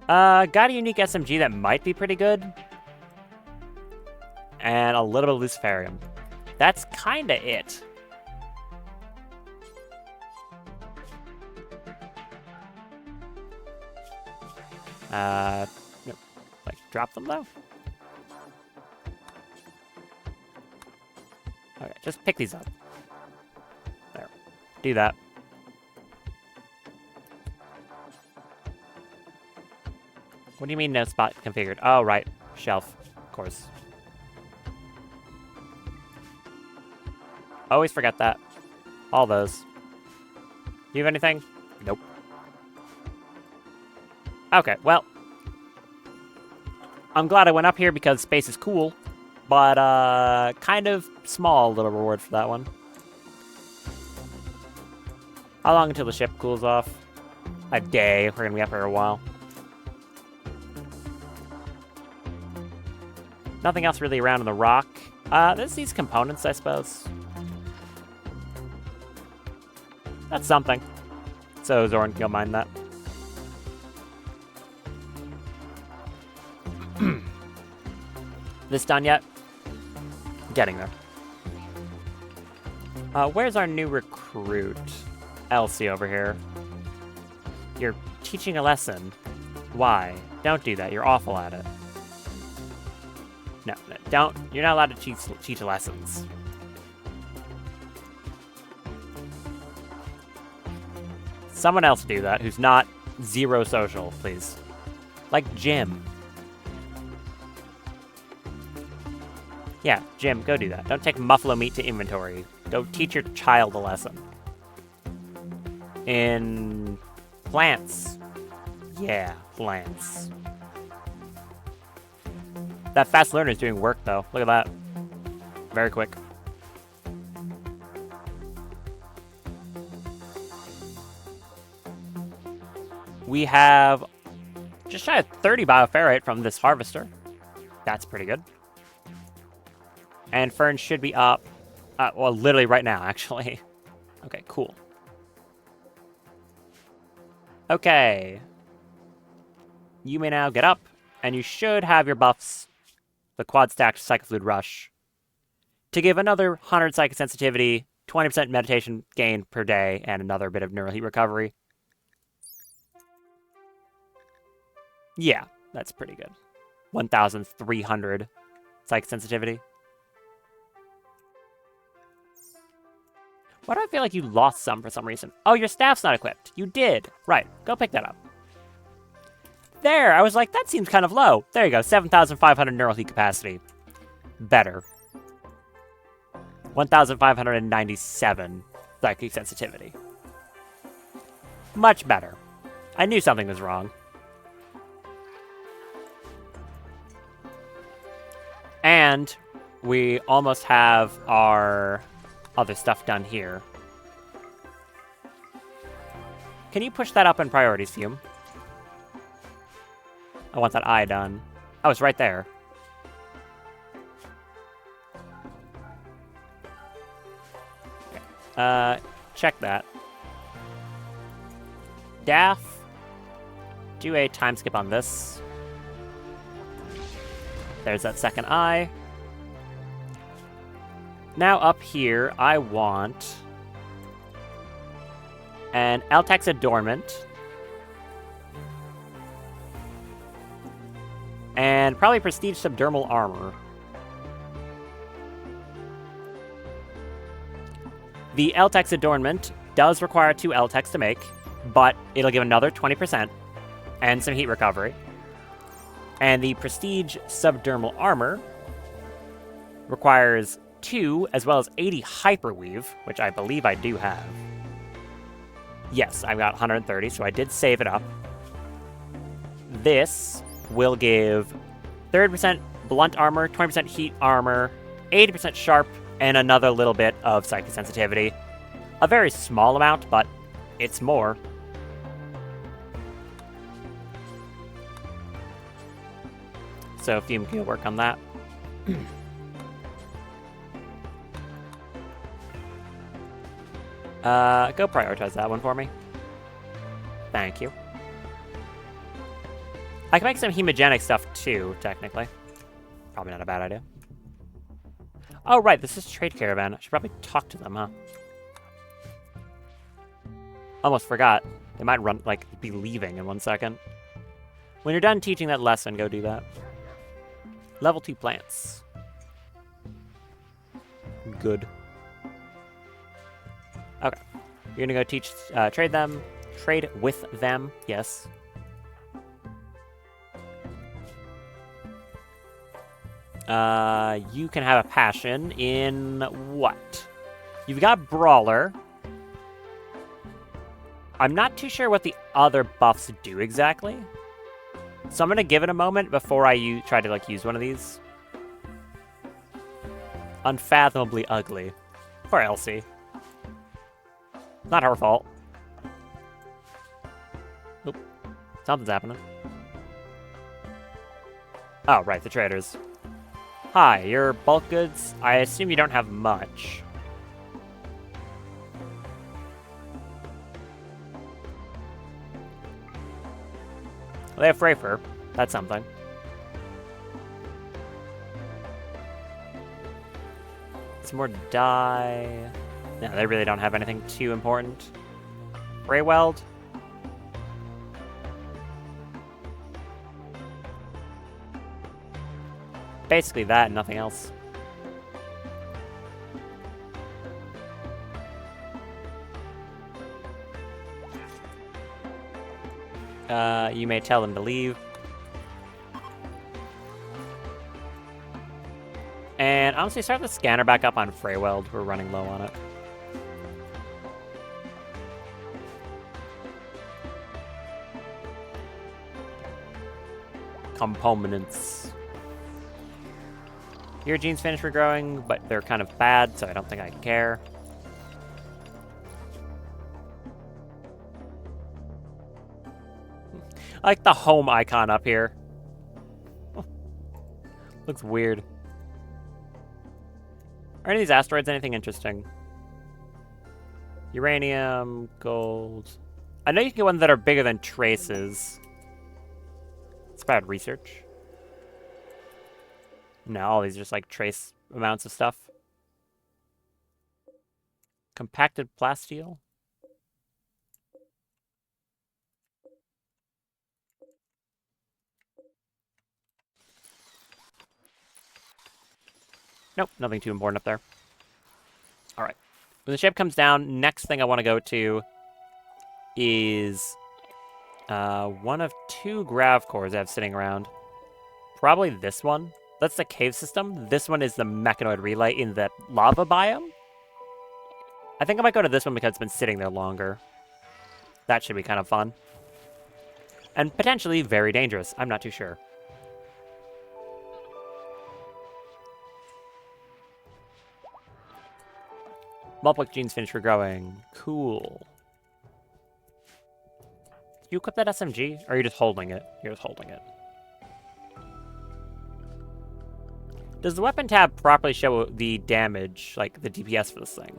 Got a unique SMG that might be pretty good. And a little bit of Luciferium. That's kinda it. Nope. Like, drop them, though? Okay, just pick these up. There. Do that. What do you mean no spot configured? Oh, right. Shelf. Of course. Always forget that. All those. You have anything? Nope. Okay, well. I'm glad I went up here because space is cool. But, kind of small little reward for that one. How long until the ship cools off? A day. We're gonna be up here a while. Nothing else really around in the rock. There's these components, I suppose. That's something. So Zoran can go mine that. This done yet? Getting there. Where's our new recruit? Elsie over here. You're teaching a lesson. Why? Don't do that. You're awful at it. No, don't. You're not allowed to teach lessons. Someone else do that who's not zero social, please. Like Jim. Yeah, Jim, go do that. Don't take buffalo meat to inventory. Go teach your child a lesson. In plants. Yeah, plants. That fast learner is doing work, though. Look at that. Very quick. We have just shy of 30 bioferrite from this harvester. That's pretty good. And Fern should be up, well, literally right now, actually. Okay, cool. Okay. You may now get up, and you should have your buffs, the quad stacked Psychofluid Rush, to give another 100 Psychic Sensitivity, 20% meditation gain per day, and another bit of Neural Heat Recovery. Yeah, that's pretty good. 1,300 Psychic Sensitivity. Why do I feel like you lost some for some reason? Oh, your staff's not equipped. You did. Right, go pick that up. There, I was like, that seems kind of low. There you go, 7,500 Neural Heat Capacity. Better. 1,597 Psychic Sensitivity. Much better. I knew something was wrong. And we almost have our other stuff done here. Can you push that up in priorities, Fume? I want that eye done. Oh, it's right there. Okay. Check that. Daff, do a time skip on this. There's that second eye. Now up here, I want an Eltex Adornment. And probably Prestige Subdermal Armor. The Eltex Adornment does require 2 Eltex to make, but it'll give another 20% and some heat recovery. And the Prestige Subdermal Armor requires 2 as well as 80 Hyperweave, which I believe I do have. Yes, I've got 130, so I did save it up. This will give 30% blunt armor, 20% heat armor, 80% sharp, and another little bit of psychic sensitivity. A very small amount, but it's more. So Fume can work on that. Go prioritize that one for me. Thank you. I can make some hemogenic stuff too, technically. Probably not a bad idea. Oh, right, this is Trade Caravan. I should probably talk to them, huh? Almost forgot. They might run, like, be leaving in 1 second. When you're done teaching that lesson, go do that. Level 2 plants. Good. Okay. You're gonna go teach, trade with them, yes. You can have a passion in what? You've got Brawler. I'm not too sure what the other buffs do exactly. So I'm gonna give it a moment before I try to, like, use one of these. Unfathomably ugly. Poor Elsie. Not her fault. Oop. Something's happening. Oh, right, the traders. Hi, your bulk goods? I assume you don't have much. Well, they have Frafer. That's something. Some more dye. No, they really don't have anything too important. Rimworld. Basically that and nothing else. You may tell them to leave. And honestly, start the scanner back up on Rimworld. We're running low on it. Components. Your genes finished regrowing, but they're kind of bad, so I don't think I care. I like the home icon up here. Looks weird. Are any of these asteroids anything interesting? Uranium, gold. I know you can get ones that are bigger than traces. It's about research. No, all these are just like trace amounts of stuff. Compacted plasteel. Nope, nothing too important up there. All right. When the ship comes down, next thing I want to go to is one of two grav cores I have sitting around. Probably this one. That's the cave system. This one is the mechanoid relay in the lava biome. I think I might go to this one because it's been sitting there longer. That should be kind of fun. And potentially very dangerous. I'm not too sure. Multiplic genes finished regrowing. Cool. Did you equip that SMG? Or are you just holding it? You're just holding it. Does the weapon tab properly show the damage, like the DPS for this thing?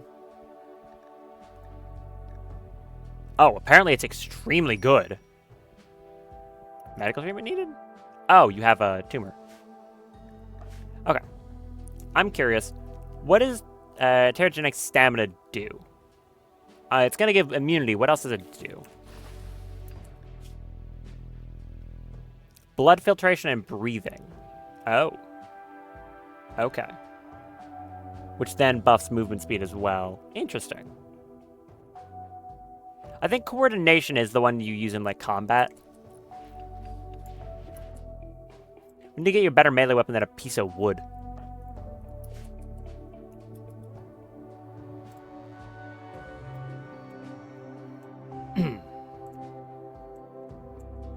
Oh, apparently it's extremely good. Medical treatment needed? Oh, you have a tumor. Okay. I'm curious. What does Terragenic Stamina do? It's going to give immunity. What else does it do? Blood filtration and breathing. Oh. Okay. Which then buffs movement speed as well. Interesting. I think coordination is the one you use in, like, combat. You need to get your better melee weapon than a piece of wood.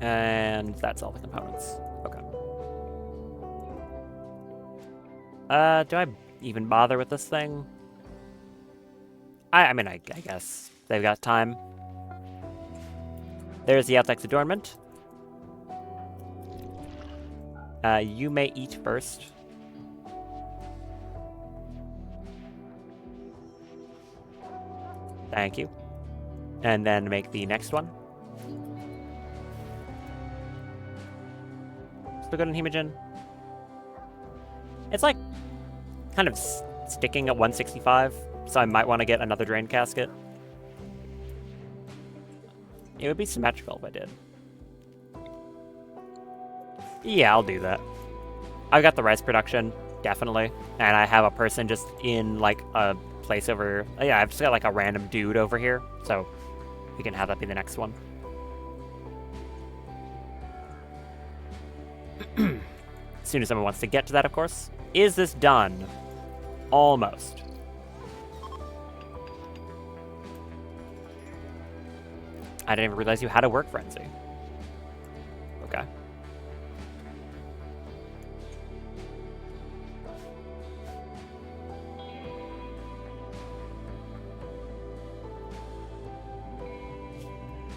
And that's all the components. Okay. Do I even bother with this thing? I mean, I guess they've got time. There's the Altex adornment. You may eat first. Thank you. And then make the next one. Still good in Hemogen. It's like kind of sticking at 165, so I might want to get another drain casket. It would be symmetrical if I did. Yeah, I'll do that. I've got the rice production, definitely. And I have a person just in, like, a place over... Yeah, I've just got, like, a random dude over here. So we can have that be the next one. As soon as someone wants to get to that, of course. Is this done? Almost. I didn't even realize you had a work frenzy. Okay.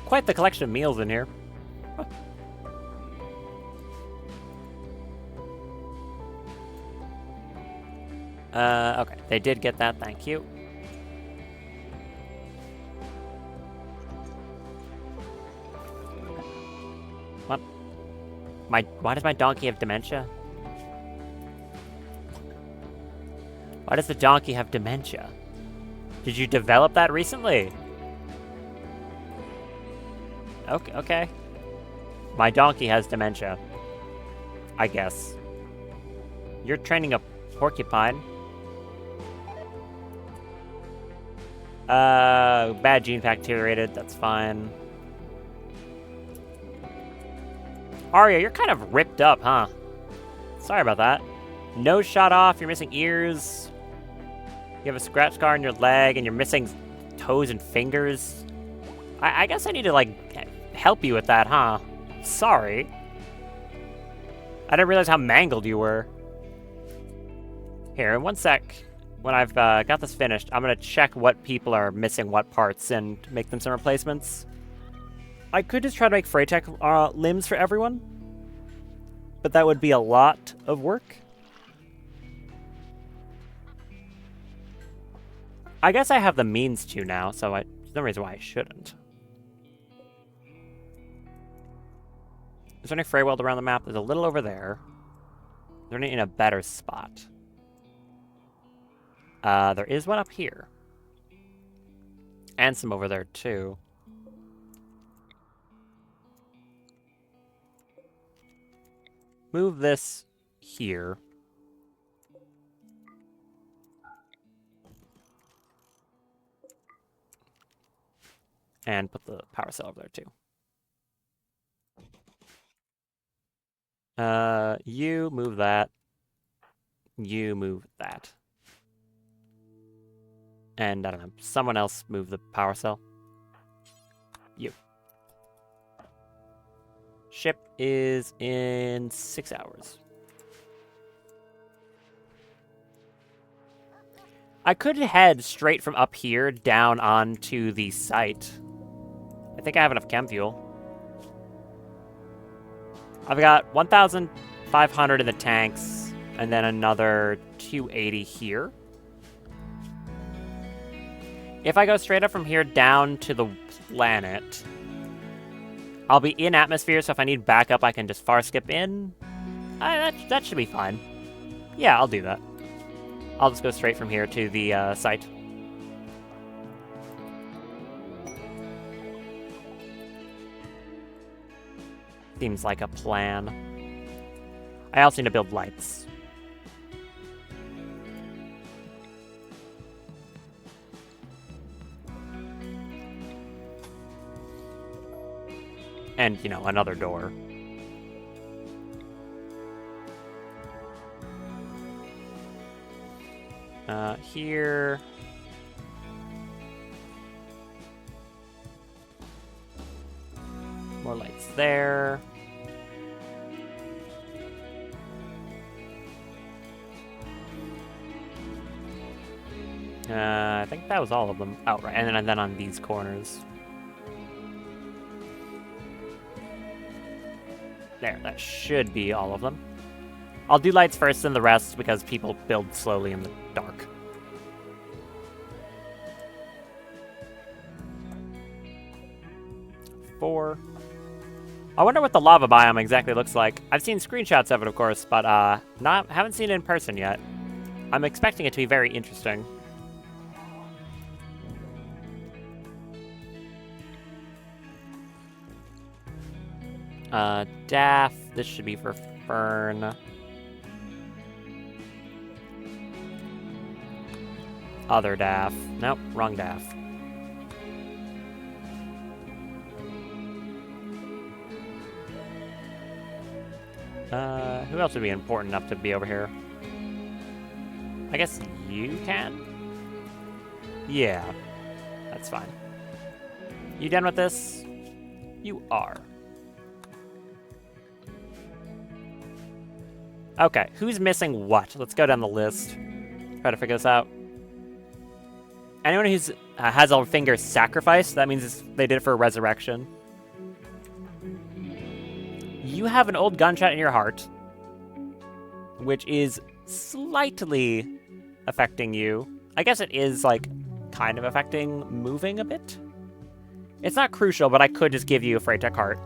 Quite the collection of meals in here. Huh. Okay, they did get that, thank you. What? Why does my donkey have dementia? Why does the donkey have dementia? Did you develop that recently? Okay. My donkey has dementia. I guess. You're training a porcupine. Bad gene pack deteriorated, that's fine. Arya, you're kind of ripped up, huh? Sorry about that. Nose shot off, you're missing ears. You have a scratch scar on your leg, and you're missing toes and fingers. I guess I need to, like, help you with that, huh? Sorry. I didn't realize how mangled you were. Here, in 1 sec, when I've got this finished, I'm going to check what people are missing what parts and make them some replacements. I could just try to make Freytech limbs for everyone, but that would be a lot of work. I guess I have the means to now, so there's no reason why I shouldn't. Is there any Rimworld around the map? There's a little over there. Is there any in a better spot? There is one up here. And some over there, too. Move this here. And put the power cell over there, too. You move that. You move that. And, I don't know, someone else move the power cell. You. Ship is in 6 hours. I could head straight from up here down onto the site. I think I have enough chem fuel. I've got 1,500 in the tanks, and then another 280 here. If I go straight up from here down to the planet, I'll be in atmosphere, so if I need backup, I can just far skip in. That should be fine. Yeah, I'll do that. I'll just go straight from here to the site. Seems like a plan. I also need to build lights. And, you know, another door. Here. More lights there. I think that was all of them. Oh, right. And then on these corners. There, that should be all of them. I'll do lights first and the rest because people build slowly in the dark. Four. I wonder what the lava biome exactly looks like. I've seen screenshots of it, of course, but haven't seen it in person yet. I'm expecting it to be very interesting. Daff. This should be for Fern. Other Daff. Nope, wrong Daff. Who else would be important enough to be over here? I guess you can? Yeah, that's fine. You done with this? You are. Okay, who's missing what? Let's go down the list. Try to figure this out. Anyone who has a finger sacrificed, that means they did it for a resurrection. You have an old gunshot in your heart, which is slightly affecting you. I guess it is, like, kind of affecting moving a bit. It's not crucial, but I could just give you a Freytech heart.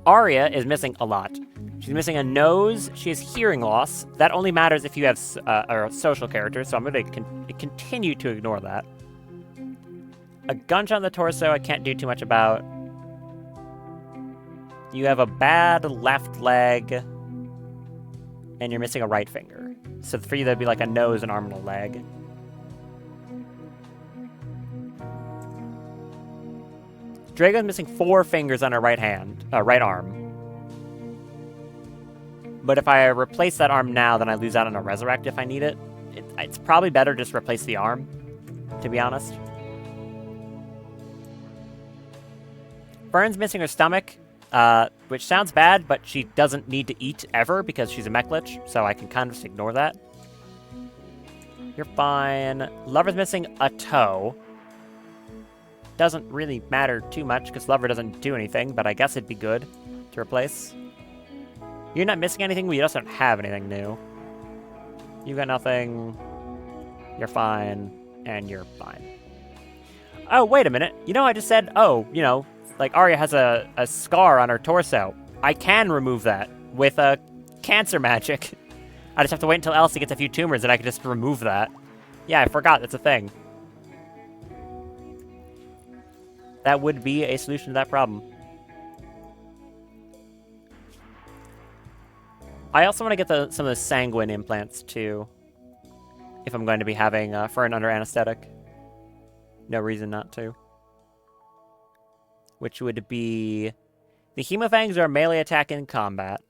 Arya is missing a lot. She's missing a nose. She has hearing loss. That only matters if you have a social character, so I'm going to continue to ignore that. A gunshot in the torso I can't do too much about. You have a bad left leg, and you're missing a right finger. So for you, that'd be like a nose, an arm, and a leg. Drago's missing 4 fingers on her right hand, right arm. But if I replace that arm now, then I lose out on a resurrect if I need it. It's probably better just replace the arm, to be honest. Fern's missing her stomach, which sounds bad, but she doesn't need to eat ever because she's a mech lich, so I can kind of just ignore that. You're fine. Lover's missing a toe. Doesn't really matter too much because Lover doesn't do anything, but I guess it'd be good to replace. You're not missing anything, but you just don't have anything new. You got nothing. You're fine. And you're fine. Oh, wait a minute. You know, I just said, oh, you know, like Arya has a scar on her torso. I can remove that with a cancer magic. I just have to wait until Elsie gets a few tumors and I can just remove that. Yeah, I forgot. That's a thing. That would be a solution to that problem. I also want to get some of the sanguine implants, too. If I'm going to be having Fern under anesthetic. No reason not to. Which would be... The Hemofangs are a melee attack in combat.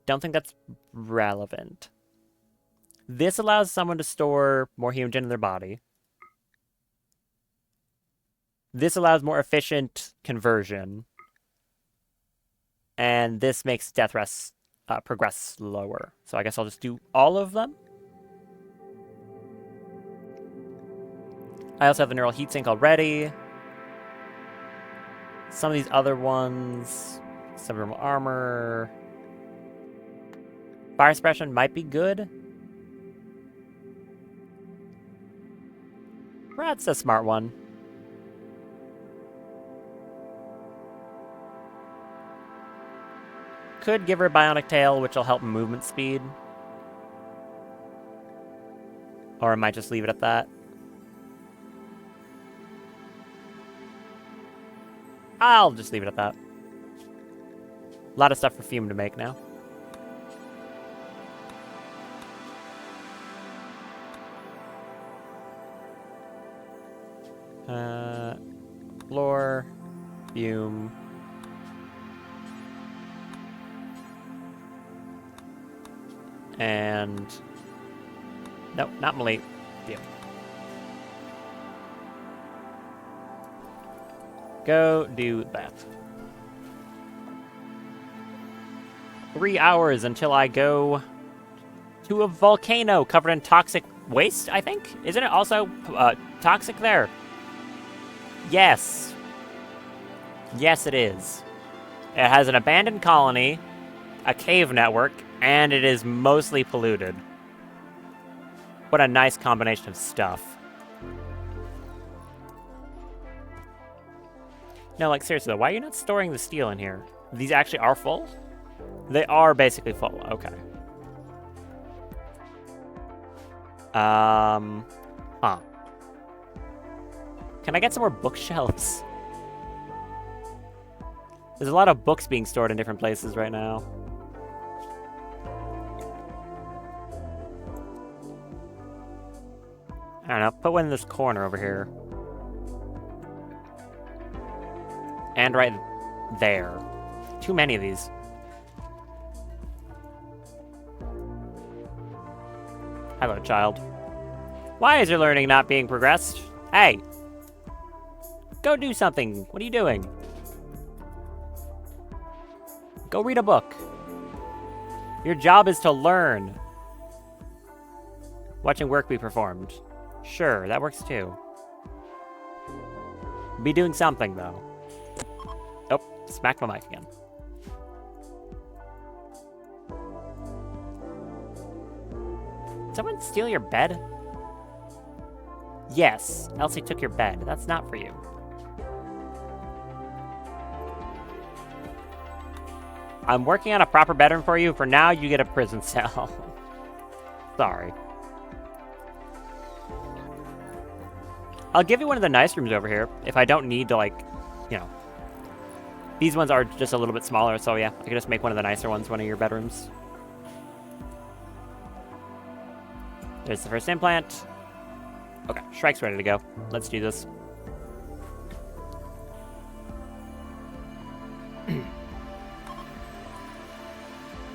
Don't think that's relevant. This allows someone to store more hemogen in their body. This allows more efficient conversion. And this makes death rest progress slower. So I guess I'll just do all of them. I also have the neural heatsink already. Some of these other ones... Subdermal armor... Fire suppression might be good. That's a smart one. Could give her a bionic tail, which will help movement speed. Or I might just leave it at that. I'll just leave it at that. A lot of stuff for Fume to make now. Floor, Fume. And... Nope, not Malate. Fume. Go do that. 3 hours until I go to a volcano covered in toxic waste, I think? Isn't it also toxic there? Yes. Yes, it is. It has an abandoned colony, a cave network, and it is mostly polluted. What a nice combination of stuff. No, like, seriously, though, why are you not storing the steel in here? These actually are full? They are basically full. Okay. Huh. Can I get some more bookshelves? There's a lot of books being stored in different places right now. I don't know, put one in this corner over here. And right there. Too many of these. Hello, child. Why is your learning not being progressed? Hey! Go do something! What are you doing? Go read a book. Your job is to learn. Watching work be performed. Sure, that works too. Be doing something, though. Oh, smack my mic again. Did someone steal your bed? Yes, Elsie took your bed. That's not for you. I'm working on a proper bedroom for you. For now, you get a prison cell. Sorry. I'll give you one of the nice rooms over here if I don't need to, like, you know. These ones are just a little bit smaller, so yeah, I can just make one of the nicer ones one of your bedrooms. There's the first implant. Okay, Shrike's ready to go. Let's do this.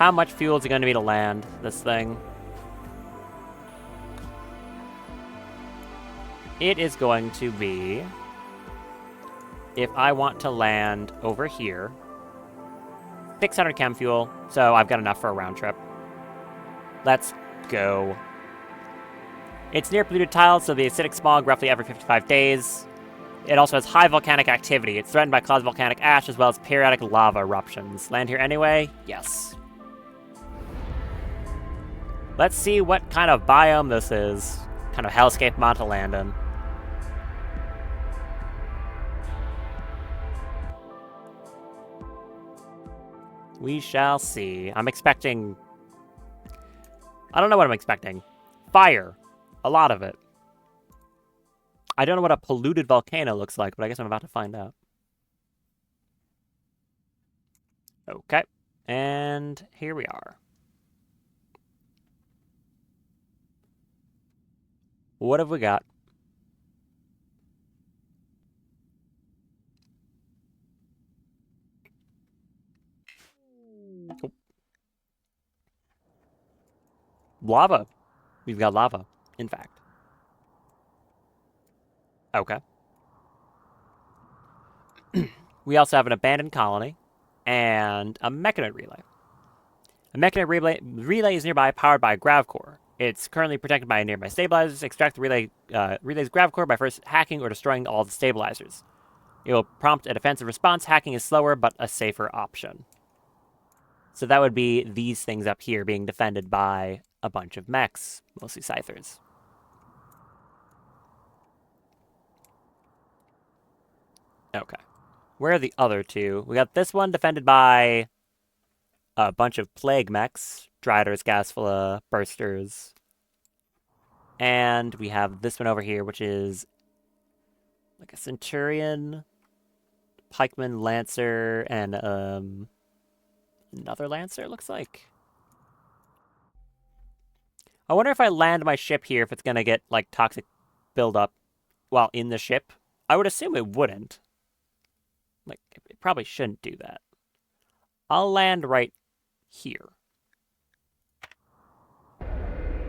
How much fuel is it going to be to land this thing? It is going to be, if I want to land over here, 600 chem fuel, so I've got enough for a round trip. Let's go. It's near polluted tiles, so the acidic smog roughly every 55 days. It also has high volcanic activity. It's threatened by clouds of volcanic ash as well as periodic lava eruptions. Land here anyway? Yes. Let's see what kind of biome this is. Kind of hellscape mod to land in. We shall see. I'm expecting... I don't know what I'm expecting. Fire. A lot of it. I don't know what a polluted volcano looks like, but I guess I'm about to find out. Okay. And here we are. What have we got? Oh. Lava. We've got lava, in fact. Okay. We also have an abandoned colony and a mechanoid relay. A mechanoid relay is nearby, powered by a grav core. It's currently protected by nearby stabilizers. Extract the relay's grav core by first hacking or destroying all the stabilizers. It will prompt a defensive response. Hacking is slower, but a safer option. So that would be these things up here being defended by a bunch of mechs, mostly scythers. Okay. Where are the other two? We got this one defended by a bunch of plague mechs, Driders, Gasfula, Bursters. And we have this one over here, which is like a Centurion, Pikeman, Lancer, and another Lancer, it looks like. I wonder if I land my ship here, if it's going to get, like, toxic buildup while in the ship. I would assume it wouldn't. Like, it probably shouldn't do that. I'll land right here.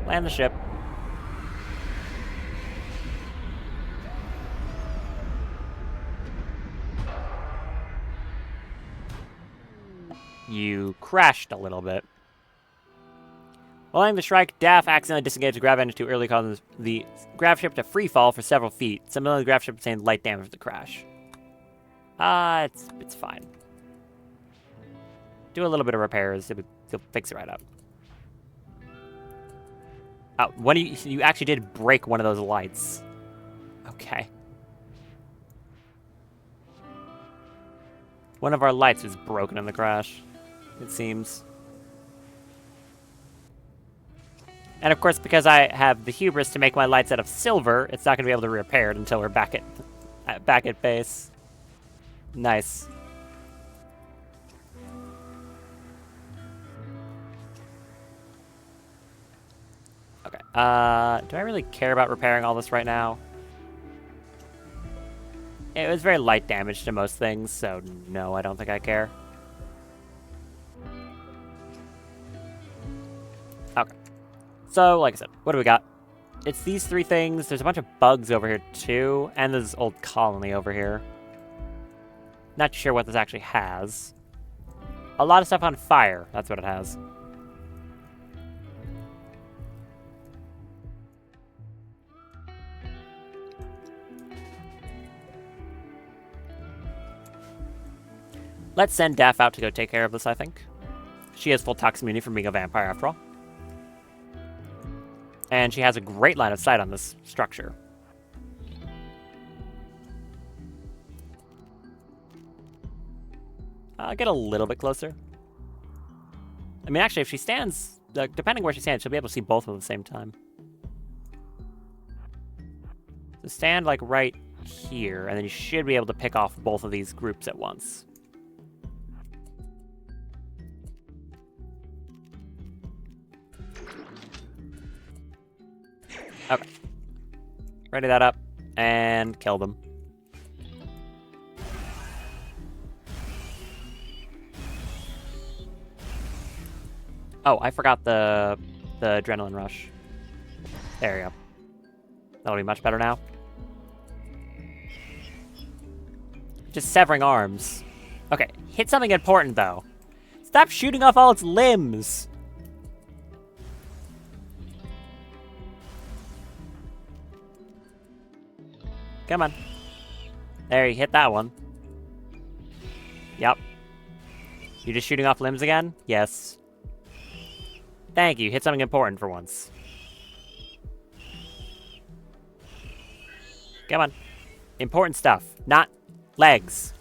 Land the ship. You crashed a little bit. While aiming the strike, Daff accidentally disengaged the grav engine too early, causing the grav ship to free fall for several feet. Similarly, the grav ship sustained light damage from the crash. It's fine. Do a little bit of repairs, it'll fix it right up. Oh, you actually did break one of those lights. Okay. One of our lights was broken in the crash, it seems. And of course, because I have the hubris to make my lights out of silver, it's not going to be able to be repaired until we're back at base. Nice. Okay. Do I really care about repairing all this right now? It was very light damage to most things, so no, I don't think I care. Okay. So, like I said, what do we got? It's these three things. There's a bunch of bugs over here, too. And there's this old colony over here. Not sure what this actually has. A lot of stuff on fire. That's what it has. Let's send Daff out to go take care of this, I think. She has full tox immunity from being a vampire, after all. And she has a great line of sight on this structure. I'll get a little bit closer. I mean, actually, if she stands, depending where she stands, she'll be able to see both of them at the same time. So stand, like, right here, and then you should be able to pick off both of these groups at once. Okay. Ready that up, and kill them. Oh, I forgot the adrenaline rush. There we go. That'll be much better now. Just severing arms. Okay, hit something important, though. Stop shooting off all its limbs! Come on. There, you hit that one. Yep. You just shooting off limbs again? Yes. Thank you, hit something important for once. Come on. Important stuff, not legs.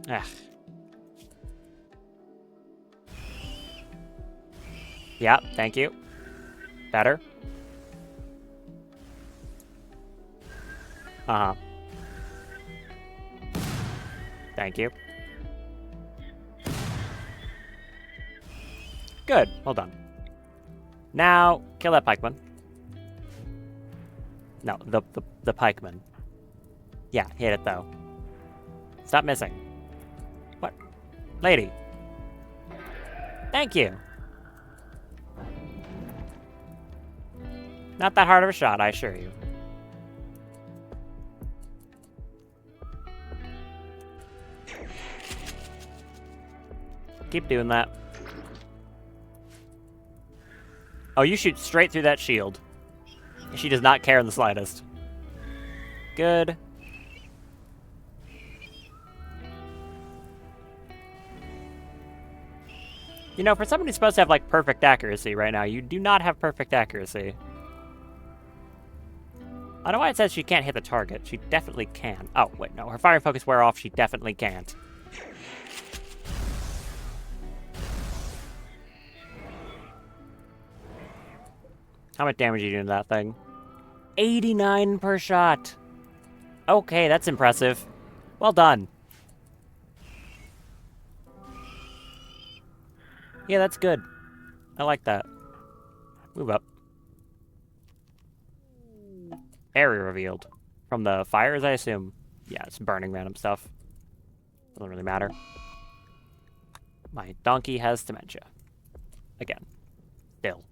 Ugh. Yeah, thank you. Better. Uh-huh. Thank you. Good, well done. Now, kill that pikeman. No, the pikeman. Yeah, hit it though. Stop missing. What? Lady. Thank you. Not that hard of a shot, I assure you. Keep doing that. Oh, you shoot straight through that shield. She does not care in the slightest. Good. You know, for someone who's supposed to have, like, perfect accuracy right now, you do not have perfect accuracy. I don't know why it says she can't hit the target. She definitely can. Oh, wait, no. Her fire focus wear off. She definitely can't. How much damage are you doing to that thing? 89 per shot. Okay, that's impressive. Well done. Yeah, that's good. I like that. Move up. Area revealed. From the fires, I assume. Yeah, it's burning random stuff. Doesn't really matter. My donkey has dementia. Again. Still.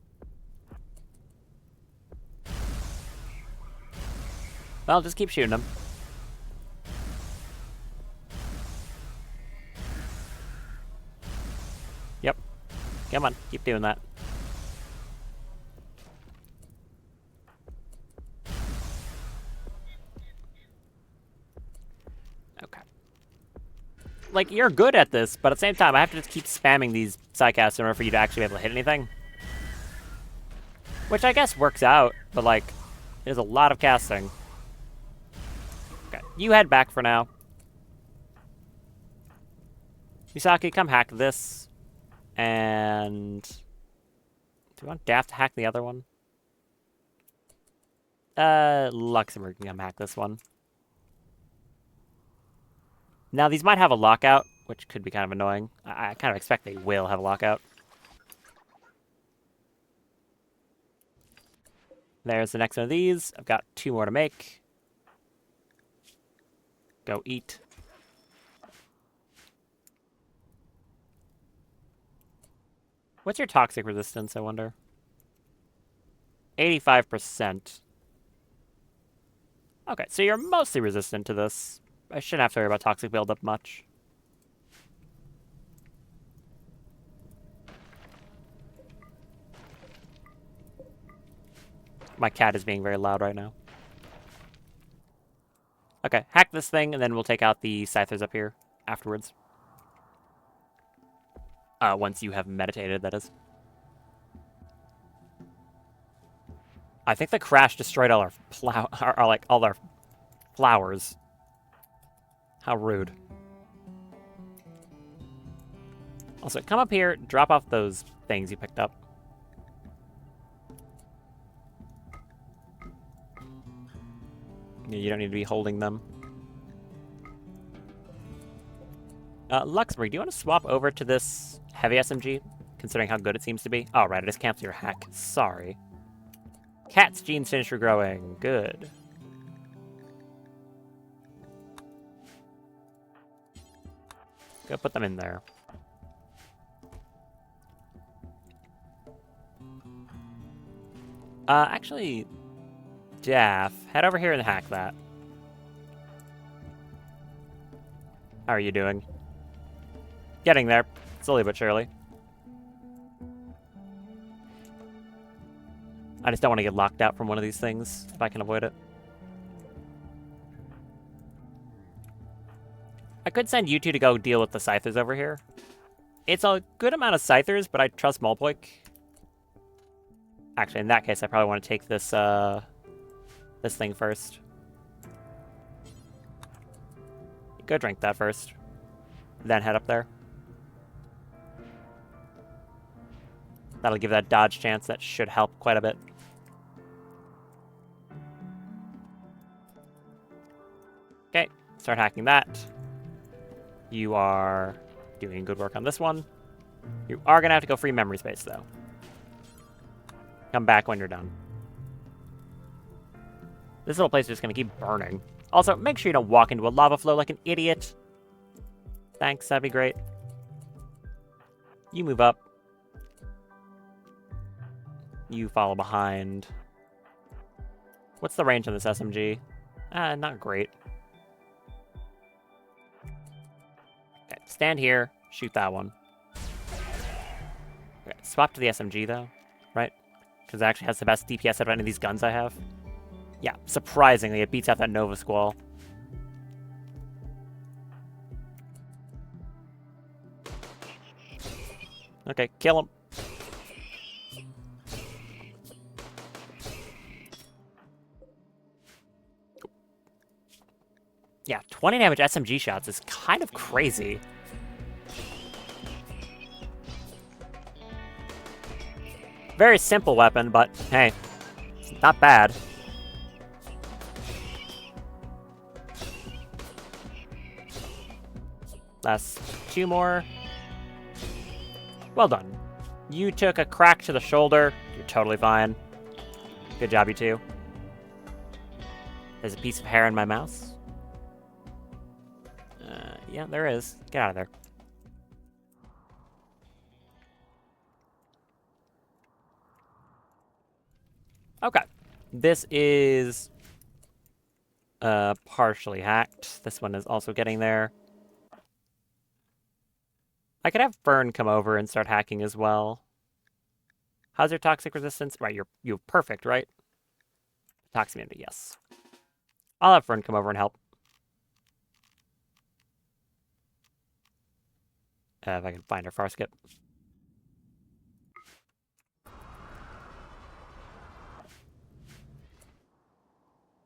Well, just keep shooting them. Yep. Come on, keep doing that. Okay. Like, you're good at this, but at the same time, I have to just keep spamming these psycasts in order for you to actually be able to hit anything. Which I guess works out, but, like, there's a lot of casting. Okay, you head back for now. Misaki, come hack this. And... do you want Daft to hack the other one? Luxembourg can come hack this one. Now, these might have a lockout, which could be kind of annoying. I kind of expect they will have a lockout. There's the next one of these. I've got 2 more to make. Go eat. What's your toxic resistance, I wonder? 85%. Okay, so you're mostly resistant to this. I shouldn't have to worry about toxic buildup much. My cat is being very loud right now. Okay, hack this thing, and then we'll take out the scythers up here afterwards. Once you have meditated, that is. I think the crash destroyed all our all our flowers. How rude. Also, come up here, drop off those things you picked up. You don't need to be holding them. Luxembourg, do you want to swap over to this heavy SMG, considering how good it seems to be? Oh, right, I just canceled your hack. Sorry. Cat's genes finished regrowing. Good. Go put them in there. Actually, Daff, head over here and hack that. How are you doing? Getting there, slowly but surely. I just don't want to get locked out from one of these things, if I can avoid it. I could send you two to go deal with the Scythers over here. It's a good amount of Scythers, but I trust Molpoik. Actually, in that case, I probably want to take this, this thing first. Go drink that first. Then head up there. That'll give that dodge chance. That should help quite a bit. Okay, start hacking that. You are doing good work on this one. You are going to have to go free memory space, though. Come back when you're done. This little place is just going to keep burning. Also, make sure you don't walk into a lava flow like an idiot. Thanks, that'd be great. You move up. You follow behind. What's the range on this SMG? Not great. Okay, stand here. Shoot that one. Okay, swap to the SMG, though. Right? Because it actually has the best DPS out of any of these guns I have. Yeah, surprisingly, it beats out that Nova Squall. Okay, kill him. Yeah, 20 damage SMG shots is kind of crazy. Very simple weapon, but hey, it's not bad. Last two more. Well done. You took a crack to the shoulder. You're totally fine. Good job, you two. There's a piece of hair in my mouse. Yeah, there is. Get out of there. Okay. This is partially hacked. This one is also getting there. I could have Fern come over and start hacking as well. How's your toxic resistance? Right, you're perfect, right? Toxic immunity, yes. I'll have Fern come over and help. If I can find her far skip.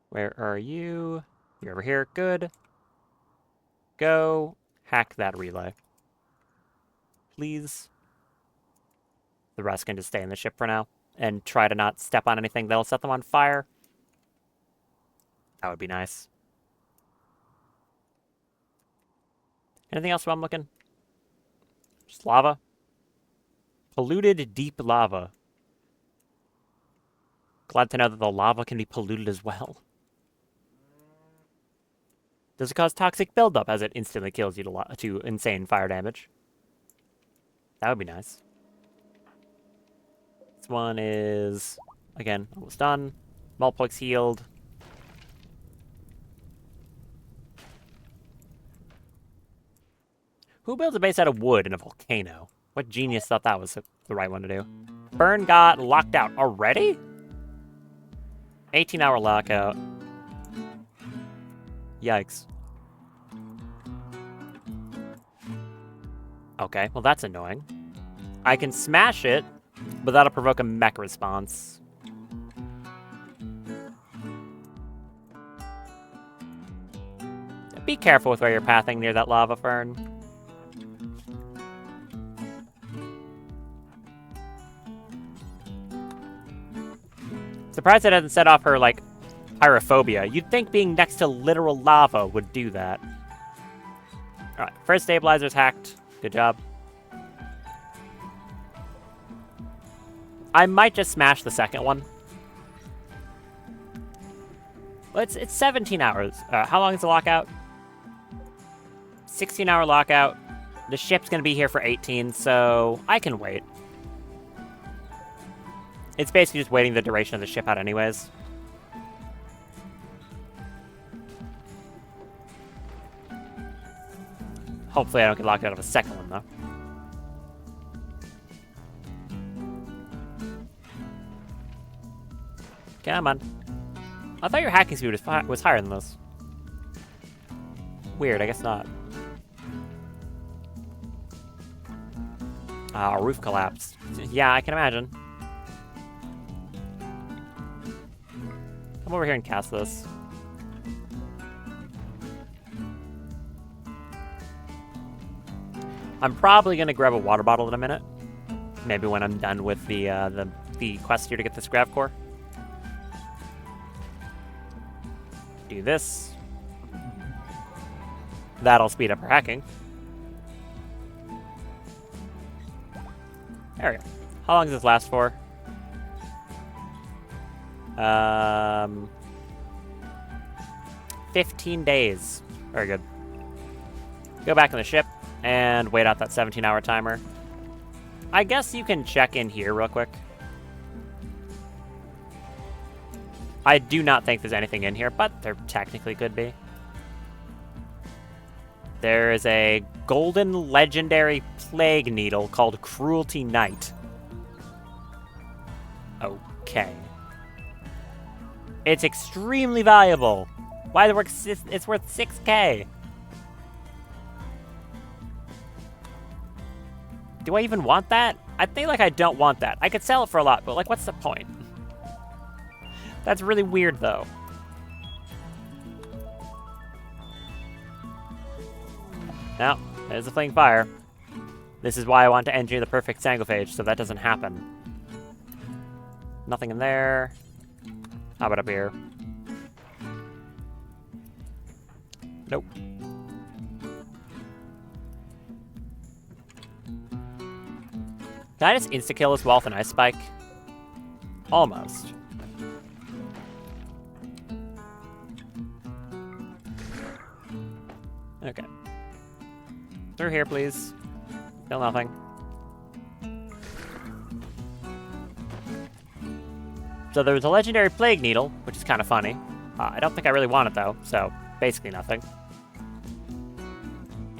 Where are you? You're over here. Good. Go hack that relay. Please. The rest can just stay in the ship for now. And try to not step on anything that'll set them on fire. That would be nice. Anything else while I'm looking? Just lava. Polluted deep lava. Glad to know that the lava can be polluted as well. Does it cause toxic buildup as it instantly kills you to insane fire damage? That would be nice. This one is, again, almost done. Molpoik's healed. Who builds a base out of wood in a volcano? What genius thought that was the right one to do? Burn got locked out already? 18-hour lockout. Yikes. Okay, well that's annoying. I can smash it, but that'll provoke a mech response. Be careful with where you're pathing near that lava, Fern. Surprised it doesn't set off her, like, pyrophobia. You'd think being next to literal lava would do that. Alright, first stabilizer's hacked. Good job. I might just smash the second one. Well, it's 17 hours. How long is the lockout? 16-hour lockout. The ship's gonna be here for 18, so I can wait. It's basically just waiting the duration of the ship out anyways. Hopefully I don't get locked out of a second one, though. Come on. I thought your hacking speed was higher than this. Weird, I guess not. Our roof collapsed. Yeah, I can imagine. Come over here and cast this. I'm probably gonna grab a water bottle in a minute. Maybe when I'm done with the quest here to get this grav core. Do this. That'll speed up our hacking. There we go. How long does this last for? 15 days. Very good. Go back on the ship and wait out that 17-hour timer. I guess you can check in here real quick. I do not think there's anything in here, but there technically could be. There is a golden legendary plague needle called Cruelty Knight. Okay. It's extremely valuable. Why is it's worth 6K? Do I even want that? I think like I don't want that. I could sell it for a lot, but like what's the point? That's really weird though. Now, there's a flaming fire. This is why I want to engineer the perfect sangophage, so that doesn't happen. Nothing in there. How about up here? Nope. Can I just insta-kill this wall with an ice spike? Almost. Okay. Through here, please. Still nothing. So there's a legendary plague needle, which is kind of funny. I don't think I really want it, though, so basically nothing.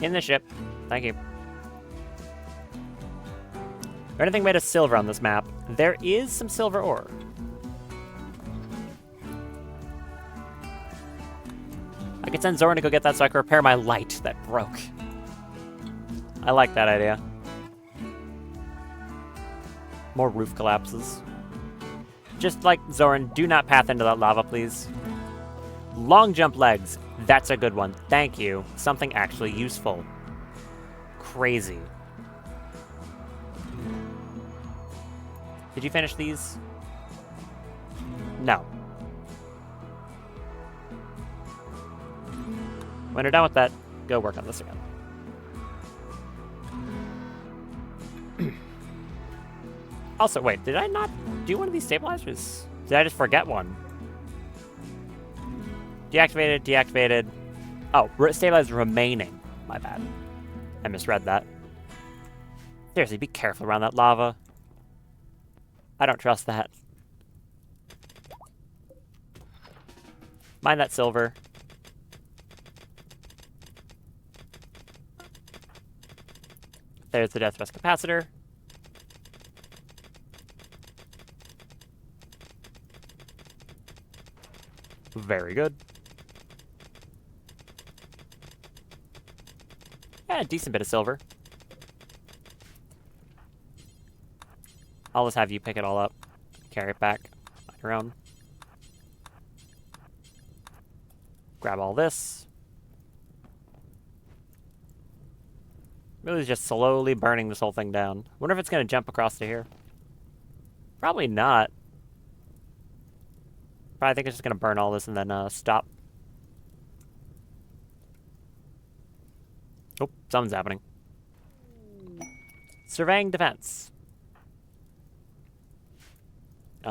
In the ship. Thank you. Is there anything made of silver on this map? There is some silver ore. I could send Zoran to go get that so I can repair my light that broke. I like that idea. More roof collapses. Just like Zoran, do not path into that lava, please. Long jump legs. That's a good one. Thank you. Something actually useful. Crazy. Did you finish these? No. When you're done with that, go work on this again. Also, wait, did I not do one of these stabilizers? Did I just forget one? Deactivated, deactivated. Oh, stabilizer remaining. My bad. I misread that. Seriously, be careful around that lava. I don't trust that. Mine that silver. There's the death rest capacitor. Very good. Yeah, a decent bit of silver. I'll just have you pick it all up. Carry it back on your own. Grab all this. Really just slowly burning this whole thing down. Wonder if it's going to jump across to here. Probably not. Probably think it's just going to burn all this and then stop. Oh, something's happening. Surveying defense. Do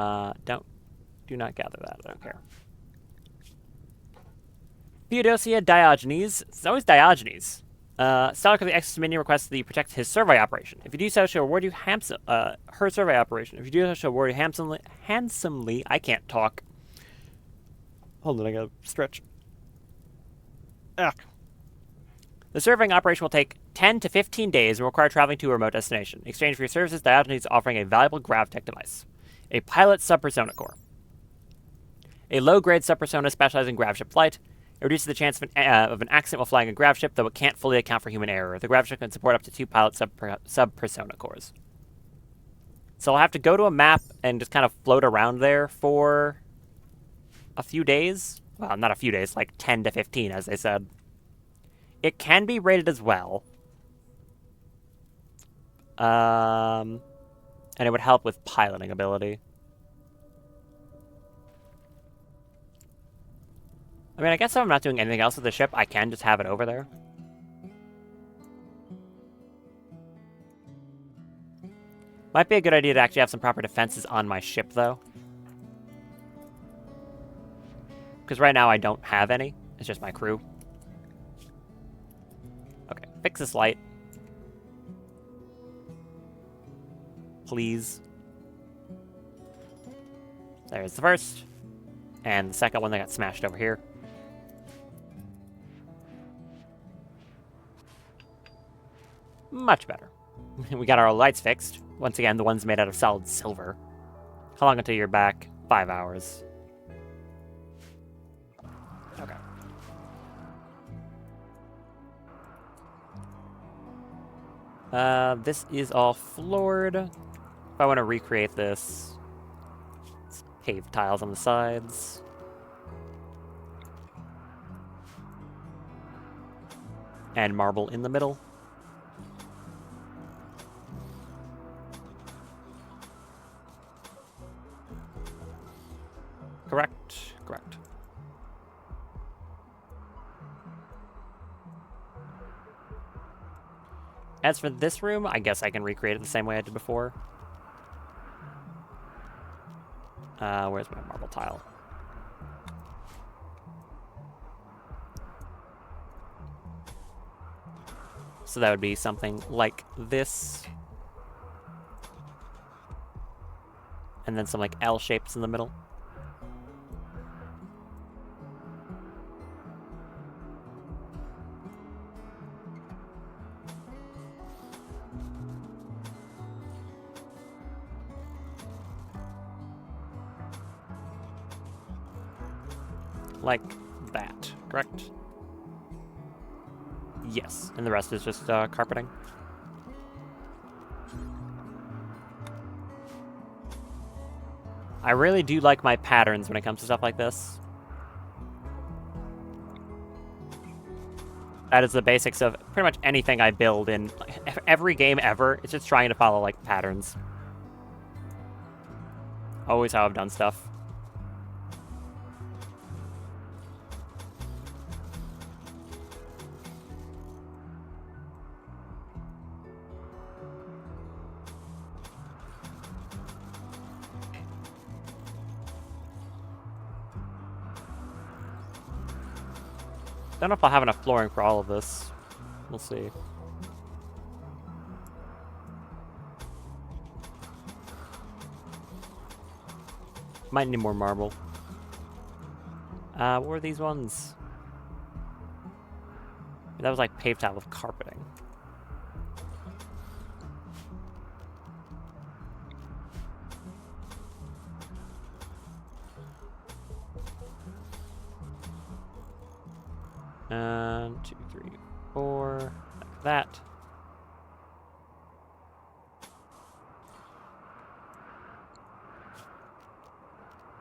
not gather that. I don't care. Theodosia Diogenes. It's always Diogenes. Stalker the Exodus minion requests that you protect his survey operation. If you do so, she'll reward you her survey operation. If you do so, she'll reward you handsomely. I can't talk. Hold on, I gotta stretch. Ugh. The surveying operation will take 10 to 15 days and will require traveling to a remote destination. In exchange for your services, Diogenes is offering a valuable gravtech device. A pilot subpersona core. A low-grade subpersona specializing in gravship flight. It reduces the chance of an accident while flying a gravship, though it can't fully account for human error. The gravship can support up to 2 pilot subpersona cores. So I'll have to go to a map and just kind of float around there for a few days. Well, not a few days, like 10 to 15, as they said. It can be rated as well. And it would help with piloting ability. I mean, I guess if I'm not doing anything else with the ship, I can just have it over there. Might be a good idea to actually have some proper defenses on my ship, though. Because right now I don't have any. It's just my crew. Okay, fix this light. Please. There's the first. And the second one that got smashed over here. Much better. We got our lights fixed. Once again, the ones made out of solid silver. How long until you're back? 5 hours. Okay. This is all floored. If I want to recreate this, it's paved tiles on the sides. And marble in the middle. Correct, correct. As for this room, I guess I can recreate it the same way I did before. Where's my marble tile? So that would be something like this. And then some like L shapes in the middle. Like that, correct? Yes, and the rest is just carpeting. I really do like my patterns when it comes to stuff like this. That is the basics of pretty much anything I build in every game ever. It's just trying to follow, like, patterns. Always how I've done stuff. Don't know if I'll have enough flooring for all of this. We'll see. Might need more marble. What were these ones? That was like paved tile with carpeting. And 2, 3, 4, like that.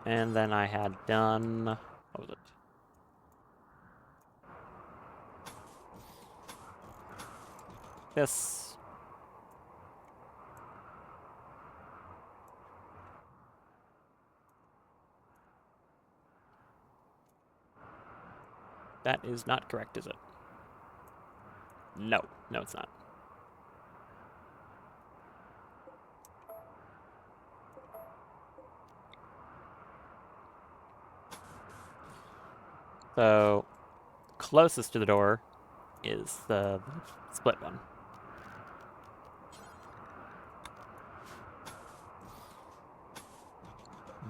And then I had done, what was it? This. That is not correct, is it? No. No, it's not. So, closest to the door is the split one.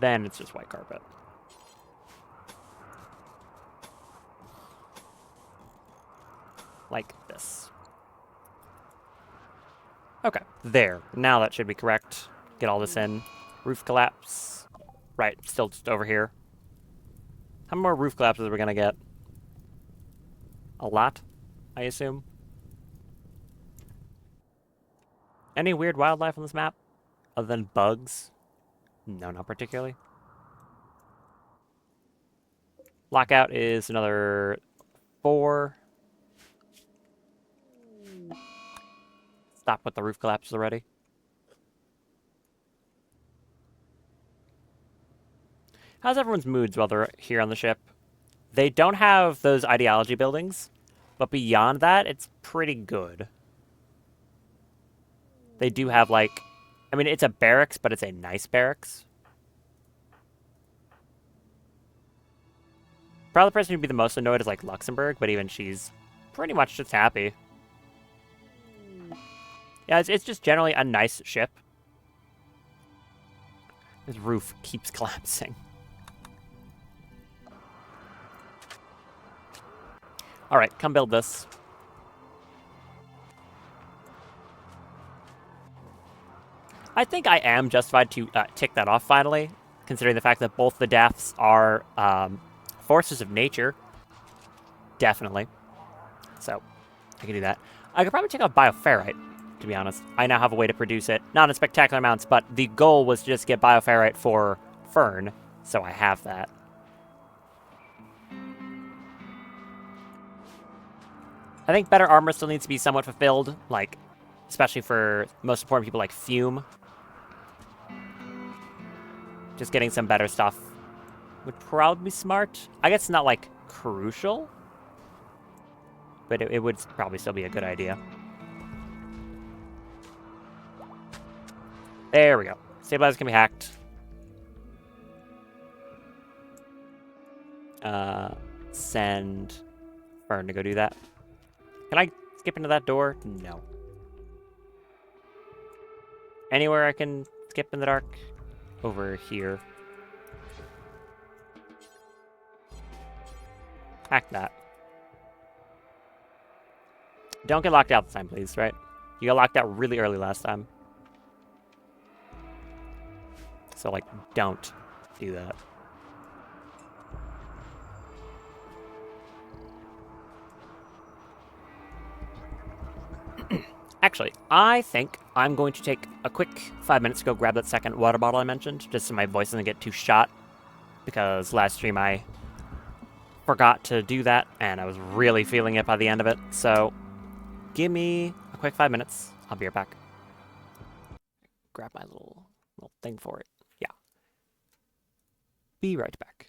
Then it's just white carpet. Like this. Okay, there. Now that should be correct. Get all this in. Roof collapse. Right, still just over here. How many more roof collapses are we gonna get? A lot, I assume. Any weird wildlife on this map? Other than bugs? No, not particularly. Lockout is another 4. Stop with the roof collapses already. How's everyone's moods while they're here on the ship? They don't have those ideology buildings, but beyond that, it's pretty good. They do have, like... I mean, it's a barracks, but it's a nice barracks. Probably the person who'd be the most annoyed is, like, Luxembourg, but even she's pretty much just happy. Yeah, it's just generally a nice ship. This roof keeps collapsing. Alright, come build this. I think I am justified to tick that off finally, considering the fact that both the deaths are forces of nature. Definitely. So, I can do that. I could probably check out bioferrite, to be honest. I now have a way to produce it. Not in spectacular amounts, but the goal was to just get bioferrite for Fern, so I have that. I think better armor still needs to be somewhat fulfilled, like, especially for most important people like Fume. Just getting some better stuff would probably be smart. I guess it's not, like, crucial, but it would probably still be a good idea. There we go. Stabilizers can be hacked. Send Fern to go do that. Can I skip into that door? No. Anywhere I can skip in the dark? Over here. Hack that. Don't get locked out this time, please, right? You got locked out really early last time. So, like, don't do that. Actually, I think I'm going to take a quick 5 minutes to go grab that second water bottle I mentioned, just so my voice doesn't get too shot, because last stream I forgot to do that, and I was really feeling it by the end of it. So, give me a quick 5 minutes. I'll be right back. Grab my little thing for it. Yeah. Be right back.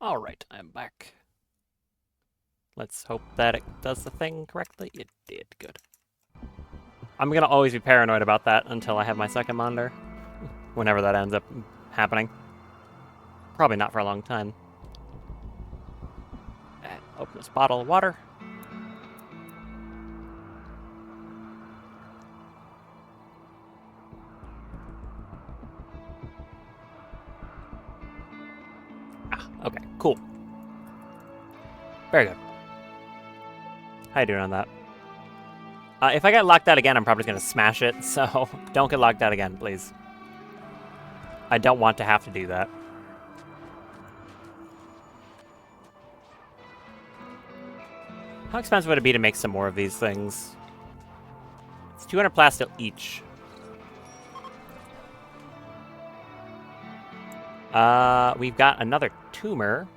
Alright, I'm back. Let's hope that it does the thing correctly. It did. Good. I'm gonna always be paranoid about that until I have my second monitor. Whenever that ends up happening. Probably not for a long time. And open this bottle of water. Okay, cool. Very good. How you doing on that? If I get locked out again, I'm probably going to smash it, so don't get locked out again, please. I don't want to have to do that. How expensive would it be to make some more of these things? It's 200 plastil each. We've got another tumor,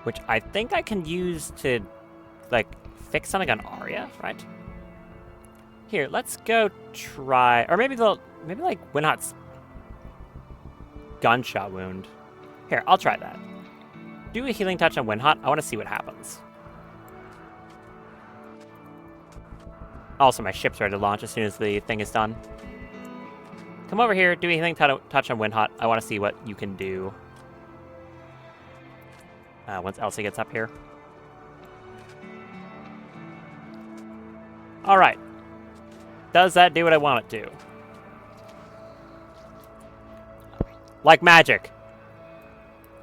which I think I can use to, like, fix something on Arya, right? Here, let's go try, or maybe like Winhot's gunshot wound. Here, I'll try that. Do a healing touch on Winhot. I want to see what happens. Also, my ship's ready to launch as soon as the thing is done. Come over here, do a healing touch on Winhot. I want to see what you can do. Once Elsie gets up here. Alright. Does that do what I want it to? Like magic.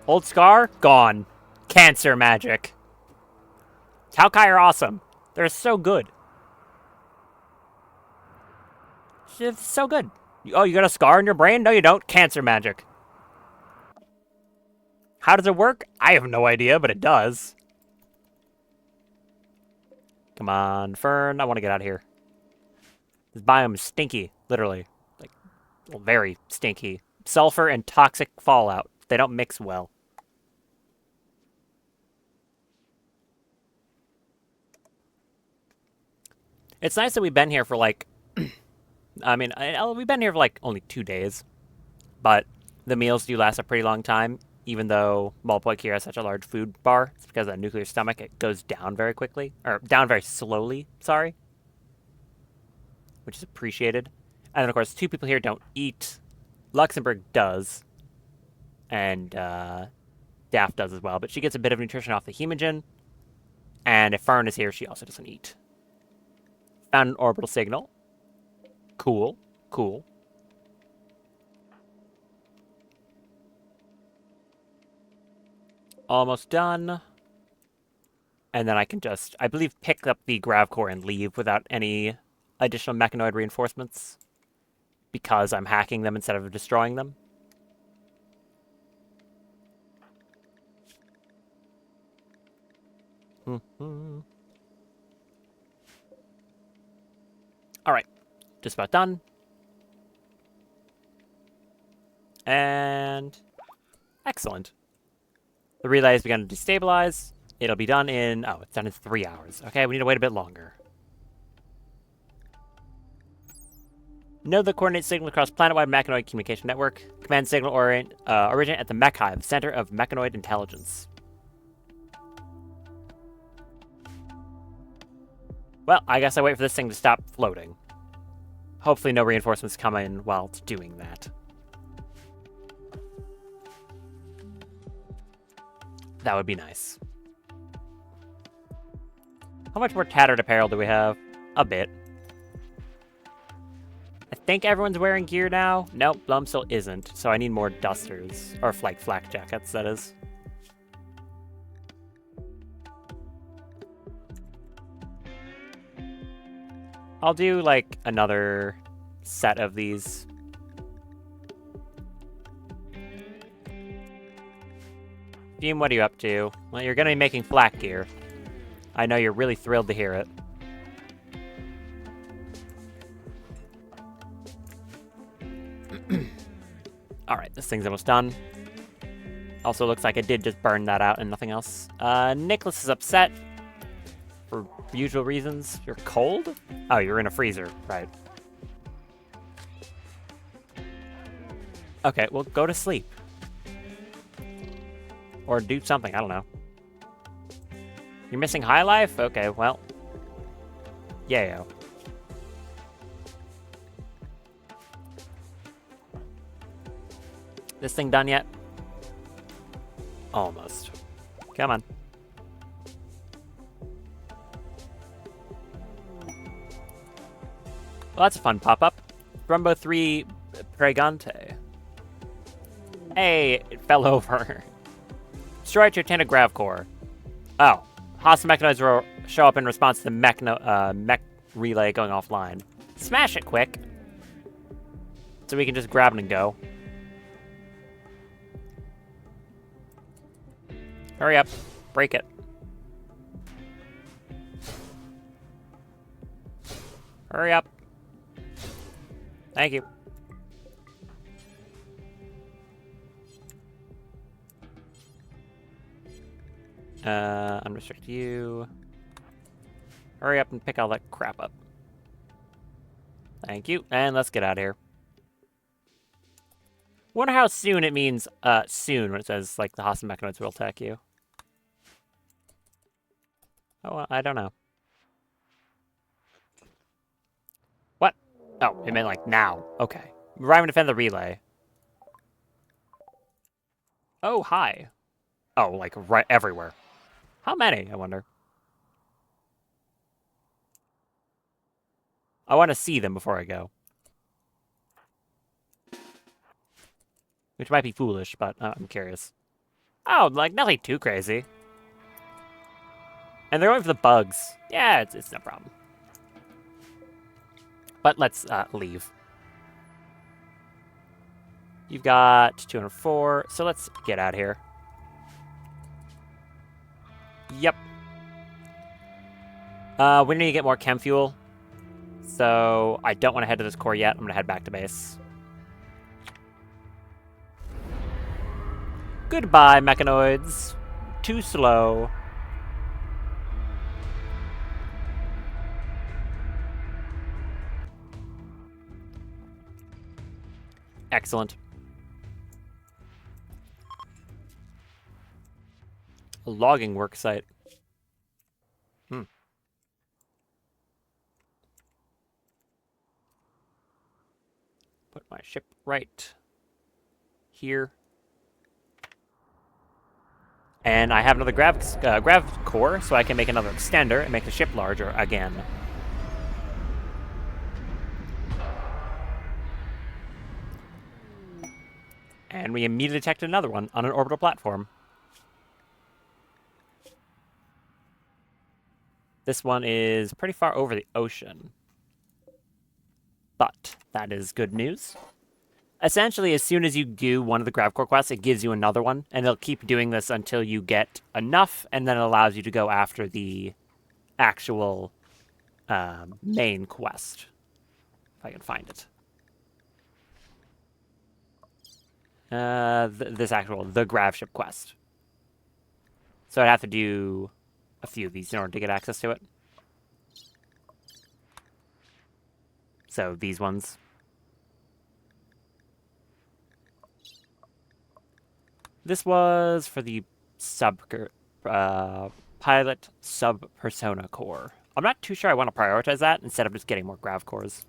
Old Scar? Gone. Cancer magic. Talkai are awesome. They're so good. They're so good. Oh, you got a scar in your brain? No, you don't. Cancer magic. How does it work? I have no idea, but it does. Come on, Fern. I want to get out of here. This biome is stinky, literally. Like, well, very stinky. Sulfur and toxic fallout. They don't mix well. It's nice that we've been here for, like... I mean, we've been here for, like, only 2 days. But the meals do last a pretty long time, even though Malpoik here has such a large food bar. It's because of that nuclear stomach. It goes down very quickly. Or, down very slowly, sorry. Which is appreciated. And then, of course, 2 people here don't eat. Luxembourg does. And, Daft does as well. But she gets a bit of nutrition off the hemogen. And if Fern is here, she also doesn't eat. Found an orbital signal. Cool. Cool. Almost done. And then I can just, I believe, pick up the grav core and leave without any additional mechanoid reinforcements. Because I'm hacking them instead of destroying them. Alright. Just about done. And... excellent. The relay has begun to destabilize. It'll be done in... oh, it's done in 3 hours. Okay, we need to wait a bit longer. Know the coordinate signal across planet-wide mechanoid communication network. Command signal origin at the Mech Hive, Center of Mechanoid Intelligence. Well, I guess I wait for this thing to stop floating. Hopefully no reinforcements come in while it's doing that. That would be nice. How much more tattered apparel do we have? A bit. I think everyone's wearing gear now. Nope, Blum still isn't, so I need more dusters. Or like flak jackets, that is. I'll do, like, another set of these. Fume, what are you up to? Well, you're gonna be making flak gear. I know you're really thrilled to hear it. Alright, this thing's almost done. Also looks like I did just burn that out and nothing else. Nicholas is upset. For usual reasons. You're cold? Oh, you're in a freezer. Right. Okay, well, go to sleep. Or do something, I don't know. You're missing high life? Okay, well. Yayo. This thing done yet? Almost. Come on. Well, that's a fun pop-up. Rumbo 3 Pregante. Hey, it fell over. Destroy Titanic Grav Core. Oh. Hostile mechanoids will show up in response to the mech relay going offline. Smash it quick. So we can just grab it and go. Hurry up. Break it. Hurry up. Thank you. Unrestrict you. Hurry up and pick all that crap up. Thank you. And let's get out of here. Wonder how soon it means soon when it says like the hostile mechanoids will attack you. Oh, well, I don't know. What? Oh, it meant like now. Okay. Arrive and defend the relay. Oh, hi. Oh, like right everywhere. How many, I wonder? I want to see them before I go. Which might be foolish, but I'm curious. Oh, like nothing too crazy. And they're going for the bugs. Yeah, it's no problem. But let's leave. You've got 204, so let's get out of here. Yep. We need to get more chem fuel. So I don't want to head to this core yet. I'm going to head back to base. Goodbye, mechanoids. Too slow. Excellent. A logging work site. Put my ship right here. And I have another grav core, so I can make another extender and make the ship larger again. And we immediately detected another one on an orbital platform. This one is pretty far over the ocean. But that is good news. Essentially, as soon as you do one of the GravCore quests, it gives you another one, and they'll keep doing this until you get enough, and then it allows you to go after the actual main quest. If I can find it. The Gravship quest. So I'd have to do a few of these in order to get access to it. So these ones. This was for the pilot sub-persona core. I'm not too sure I want to prioritize that instead of just getting more grav cores.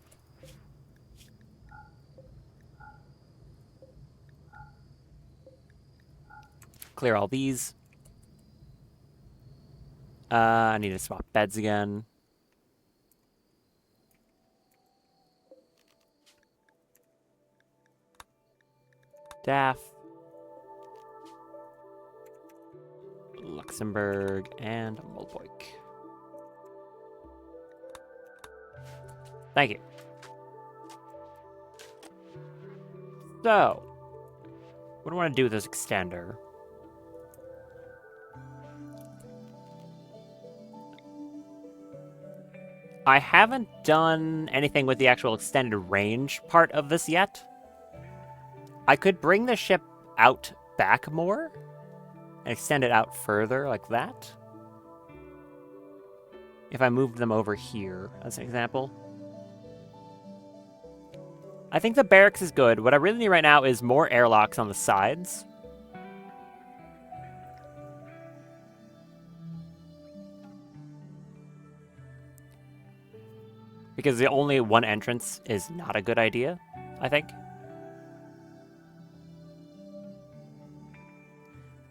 Clear all these. I need to swap beds again. Daff. Luxembourg and Molboik. Thank you. So, what do I want to do with this extender? I haven't done anything with the actual extended range part of this yet. I could bring the ship out back more and extend it out further like that. If I moved them over here, as an example. I think the barracks is good. What I really need right now is more airlocks on the sides. Because the only one entrance is not a good idea, I think.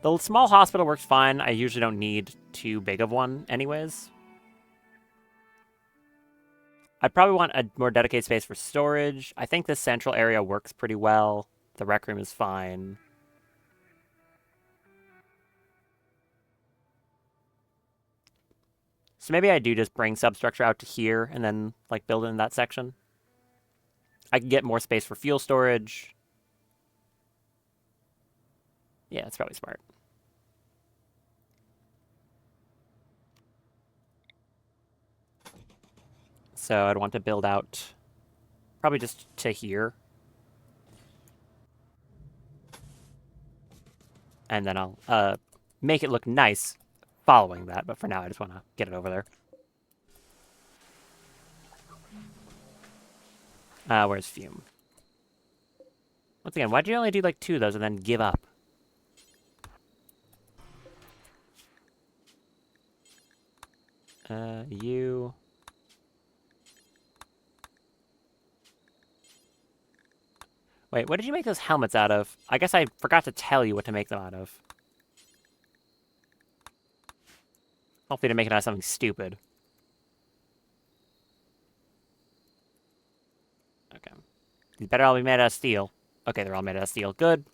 The small hospital works fine. I usually don't need too big of one anyways. I'd probably want a more dedicated space for storage. I think this central area works pretty well. The rec room is fine. So maybe I do just bring substructure out to here and then like build it in that section. I can get more space for fuel storage. Yeah, that's probably smart. So I'd want to build out probably just to here. And then I'll make it look nice following that. But for now, I just want to get it over there. Where's Fume? Once again, why'd you only do like 2 of those and then give up? You... Wait, what did you make those helmets out of? I guess I forgot to tell you what to make them out of. Hopefully to make it out of something stupid. Okay. These better all be made out of steel. Okay, they're all made out of steel. Good.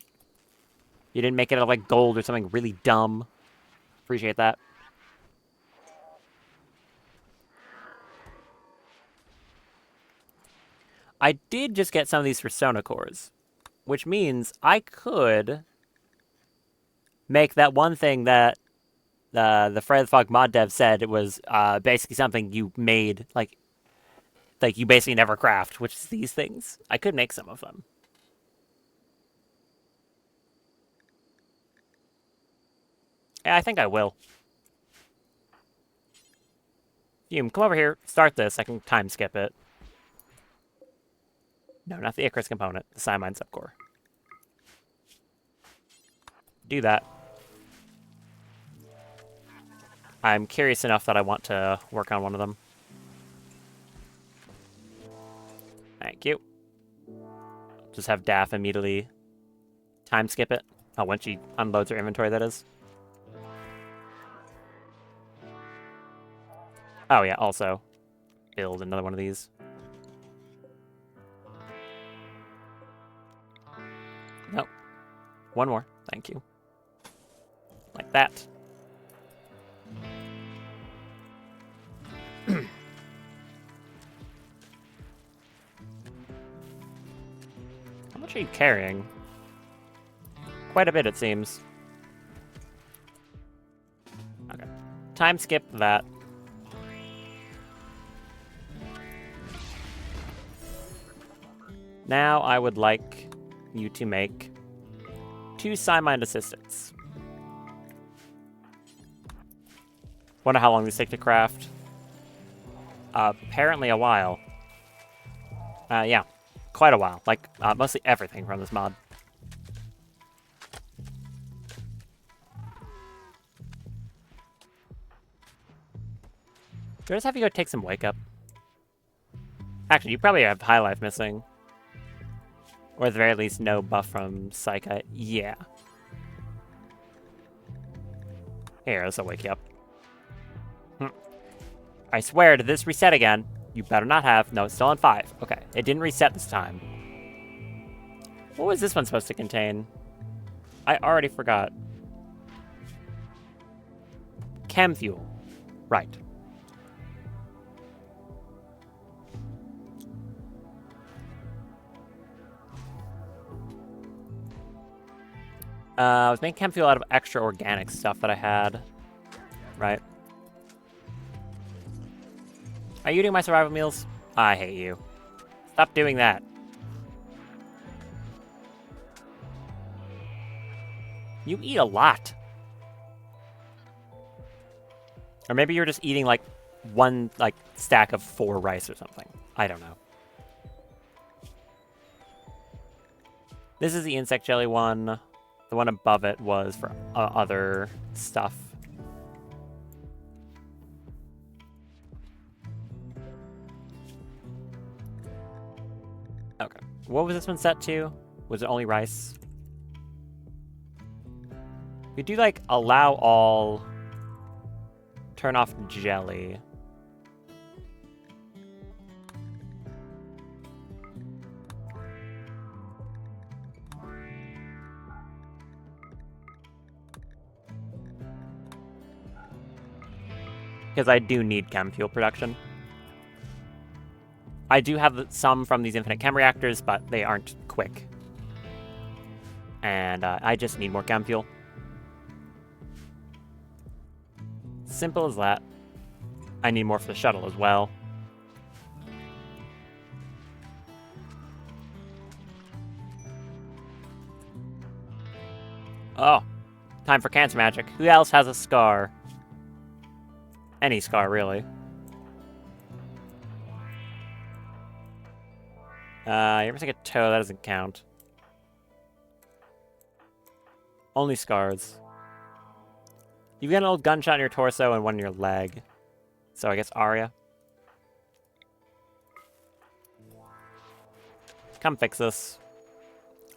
You didn't make it out of, like, gold or something really dumb. Appreciate that. I did just get some of these for Sona cores, which means I could make that one thing that the Fred the Fog mod dev said it was basically something you made, like you basically never craft, which is these things. I could make some of them. Yeah, I think I will. Fume, come over here. Start this. I can time skip it. No, not the Icarus component. The Cymine subcore. Do that. I'm curious enough that I want to work on one of them. Thank you. Just have Daff immediately time skip it. Oh, when she unloads her inventory, that is. Oh, yeah, also build another one of these. Nope. One more. Thank you. Like that. How much are you carrying? Quite a bit, it seems. Okay. Time skip that. Now I would like you to make 2 Cymine assistants. Wonder how long these take to craft. Apparently a while. Yeah, quite a while. Like, mostly everything from this mod. Do I just have you go take some wake up? Actually, you probably have high life missing. Or at the very least, no buff from Psyche. Yeah. Here, this'll wake you up. I swear, did this reset again? You better not have. No, it's still on 5. Okay, it didn't reset this time. What was this one supposed to contain? I already forgot. Chem fuel. Right. I was making chem fuel out of extra organic stuff that I had. Right. Are you doing my survival meals? I hate you. Stop doing that. You eat a lot. Or maybe you're just eating like one stack of 4 rice or something. I don't know. This is the insect jelly one. The one above it was for other stuff. What was this one set to? Was it only rice? We do, like, allow all... Turn off jelly. Because I do need chem fuel production. I do have some from these infinite chem reactors, but they aren't quick. And I just need more chem fuel. Simple as that. I need more for the shuttle as well. Oh, time for cancer magic. Who else has a scar? Any scar, really. You're missing a toe, that doesn't count. Only scars. You've got an old gunshot in your torso and one in your leg. So I guess Arya. Come fix this.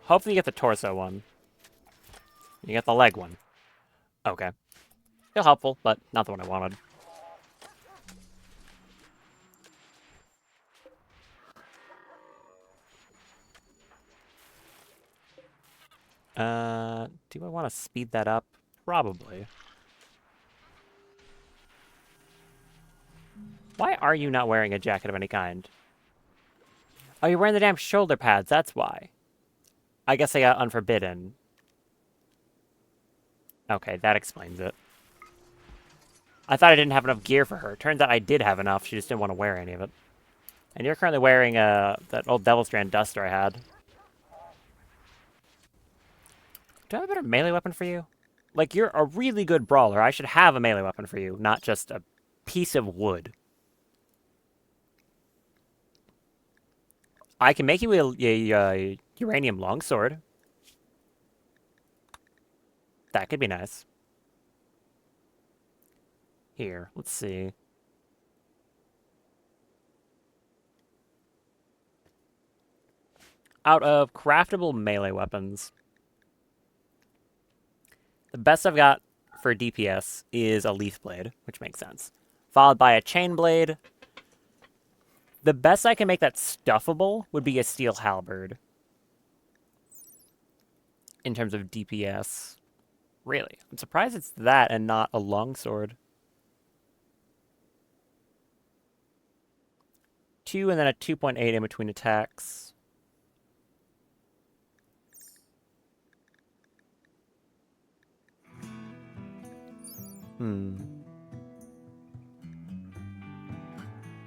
Hopefully you get the torso one. You get the leg one. Okay. Feel helpful, but not the one I wanted. Do I want to speed that up? Probably. Why are you not wearing a jacket of any kind? Oh, you're wearing the damn shoulder pads, that's why. I guess I got unforbidden. Okay, that explains it. I thought I didn't have enough gear for her. Turns out I did have enough, she just didn't want to wear any of it. And you're currently wearing that old Devil Strand duster I had. Do I have a better melee weapon for you? Like, you're a really good brawler. I should have a melee weapon for you, not just a piece of wood. I can make you a uranium longsword. That could be nice. Here, let's see. Out of craftable melee weapons, the best I've got for DPS is a leaf blade, which makes sense. Followed by a chain blade. The best I can make that stuffable would be a steel halberd. In terms of DPS. Really? I'm surprised it's that and not a longsword. 2 and then a 2.8 in between attacks.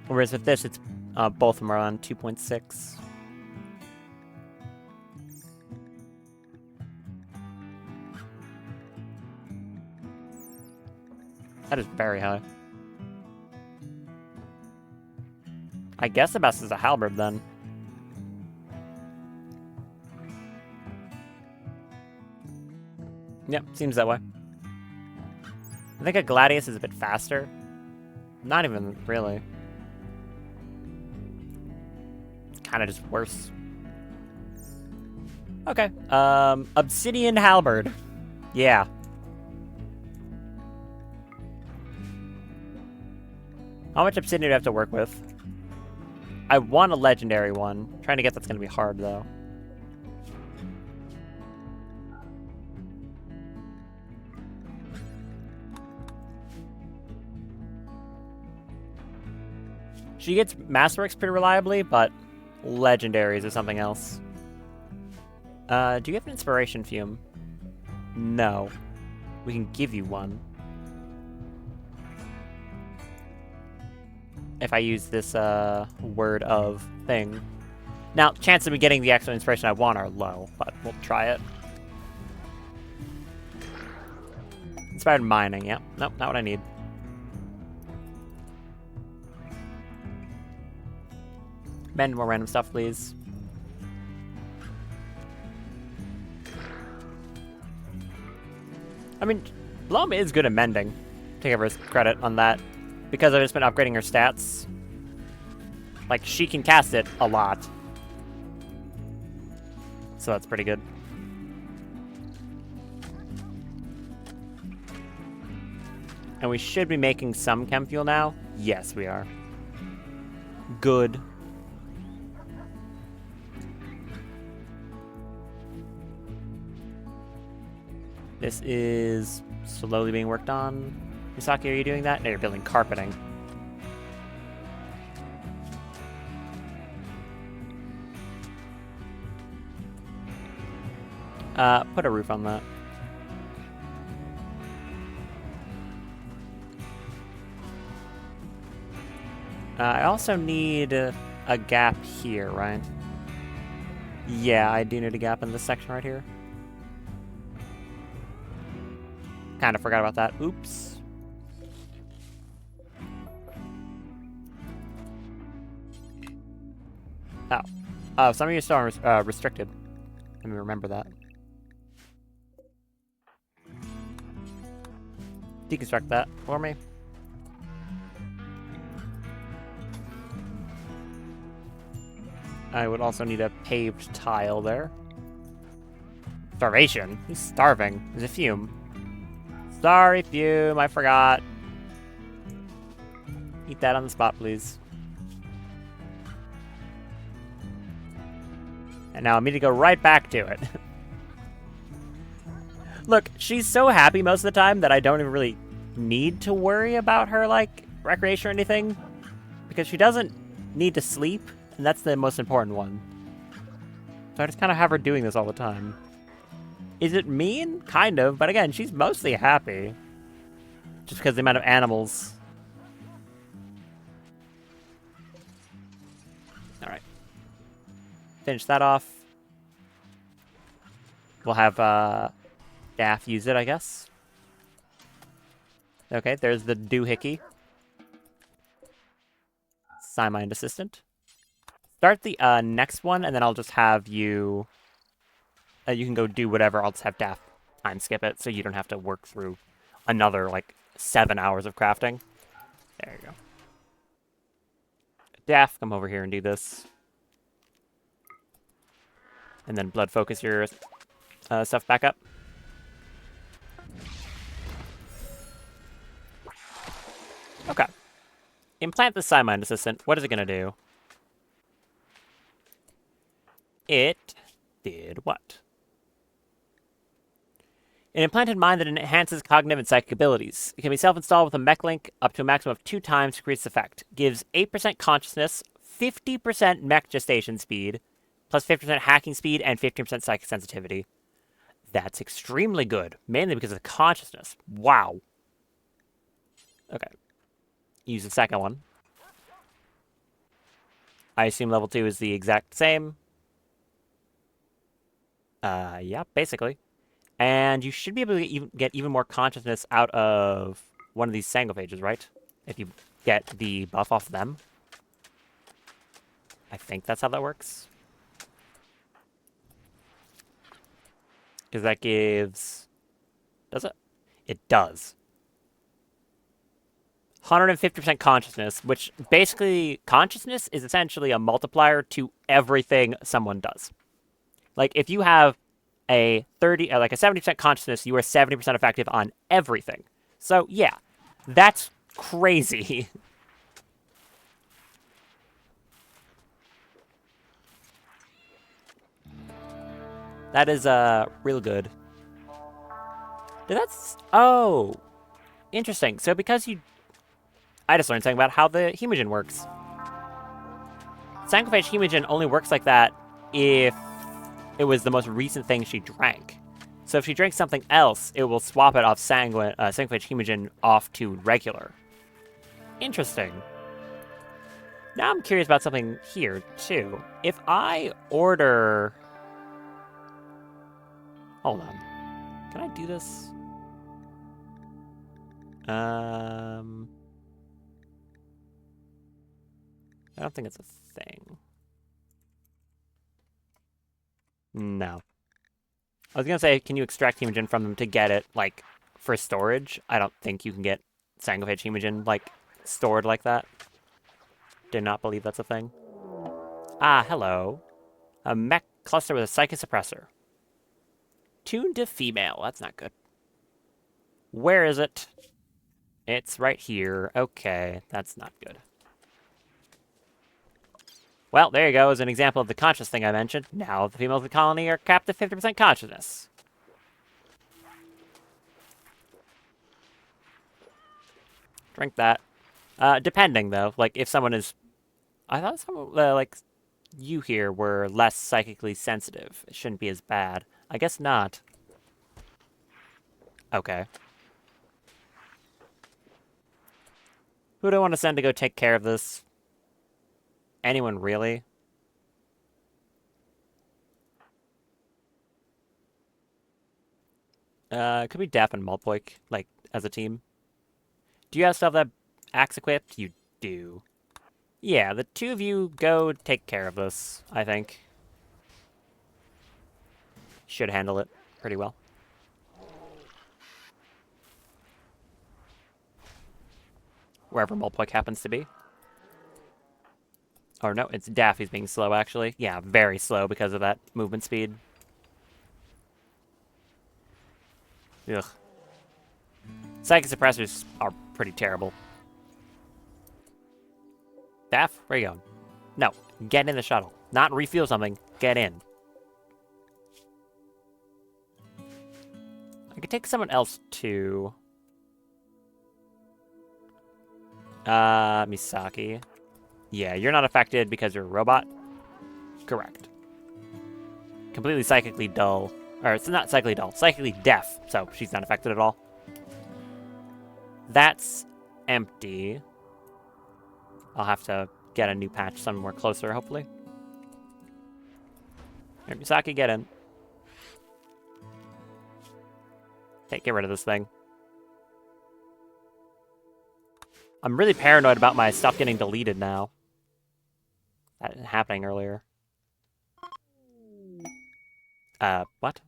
Whereas with this, it's both of them are on 2.6. That is very high. I guess the best is a halberd then. Yep, seems that way. I think a Gladius is a bit faster. Not even really. Kind of just worse. Okay. Obsidian halberd. Yeah. How much obsidian do I have to work with? I want a legendary one. Trying to get that's going to be hard, though. She gets Masterworks pretty reliably, but legendaries or something else. Do you have an inspiration fume? No. We can give you one. If I use this word of thing. Now, chances of me getting the actual inspiration I want are low, but we'll try it. Inspired mining, yep. Nope, not what I need. Mend more random stuff, please. I mean, Blum is good at mending. Take everyone's credit on that. Because I've just been upgrading her stats. Like, she can cast it a lot. so that's pretty good. And we should be making some chem fuel now. Yes, we are. Good. This is slowly being worked on. Misaki, are you doing that? No, you're building carpeting. Put a roof on that. I also need a gap here, right? Yeah, I do need a gap in this section right here. Kind of forgot about that. Oops. Oh. Oh, some of you still are restricted. Let me remember that. Deconstruct that for me. I would also need a paved tile there. Starvation? He's starving. There's a fume. Sorry, fume. I forgot. Eat that on the spot, please. And now I need to go right back to it. Look, she's so happy most of the time that I don't even really need to worry about her, like, recreation or anything. Because she doesn't need to sleep, and that's the most important one. So I just kind of have her doing this all the time. Is it mean? Kind of, but again, she's mostly happy. Just because of the amount of animals. Alright. Finish that off. We'll have Daff use it, I guess. Okay, there's the doohickey. Sci-Mind Assistant. Start the next one, and then I'll just have you... you can go do whatever. I'll just have Daff time skip it, so you don't have to work through another, like, 7 hours of crafting. There you go. Daff, come over here and do this. And then blood focus your stuff back up. Okay. Implant the Sci-Mind Assistant. What is it going to do? It did what? An implanted mind that enhances cognitive and psychic abilities. It can be self-installed with a mech link up to a maximum of 2 times to increase its effect. Gives 8% consciousness, 50% mech gestation speed, plus 50% hacking speed, and 15% psychic sensitivity. That's extremely good, mainly because of the consciousness. Wow. Okay. Use the second one. I assume level 2 is the exact same. Yeah, basically. And you should be able to get even more consciousness out of one of these sangophages, right? If you get the buff off them. I think that's how that works. Because that gives... Does it? It does. 150% consciousness, which basically... Consciousness is essentially a multiplier to everything someone does. Like, if you have a 70% consciousness, you are 70% effective on everything. So, yeah. That's crazy. That is, real good. Oh! Interesting. So because I just learned something about how the hemogen works. Sankophage hemogen only works like that if it was the most recent thing she drank. So if she drinks something else, it will swap it off sankophage hemogen off to regular. Interesting. Now I'm curious about something here, too. If I order... Hold on. Can I do this? I don't think it's a thing. No. I was gonna say, can you extract hemogen from them to get it, like, for storage? I don't think you can get sankophage hemogen, like, stored like that. Did not believe that's a thing. Ah, hello. A mech cluster with a psychic suppressor. Tuned to female. That's not good. Where is it? It's right here. Okay, that's not good. Well, there you go. As an example of the conscious thing I mentioned. Now the females of the colony are capped at 50% consciousness. Drink that. Depending, though. Like, if someone is... I thought someone, like, you here were less psychically sensitive. It shouldn't be as bad. I guess not. Okay. Who do I want to send to go take care of this? Anyone, really? It could be Daff and Maltpoik, like, as a team. Do you guys still have that axe equipped? You do. Yeah, the two of you go take care of this, I think. Should handle it pretty well. Wherever Maltpoik happens to be. Or no, it's Daffy's being slow, actually. Yeah, very slow because of that movement speed. Ugh. Psychic suppressors are pretty terrible. Daff, where are you going? No, get in the shuttle. Not refuel something, get in. I could take someone else too. Misaki. Yeah, you're not affected because you're a robot. Correct. Completely psychically dull. Or, it's not psychically dull, psychically deaf, so she's not affected at all. That's empty. I'll have to get a new patch somewhere closer, hopefully. Here, Misaki, get in. Okay, get rid of this thing. I'm really paranoid about my stuff getting deleted now. That happening earlier. What?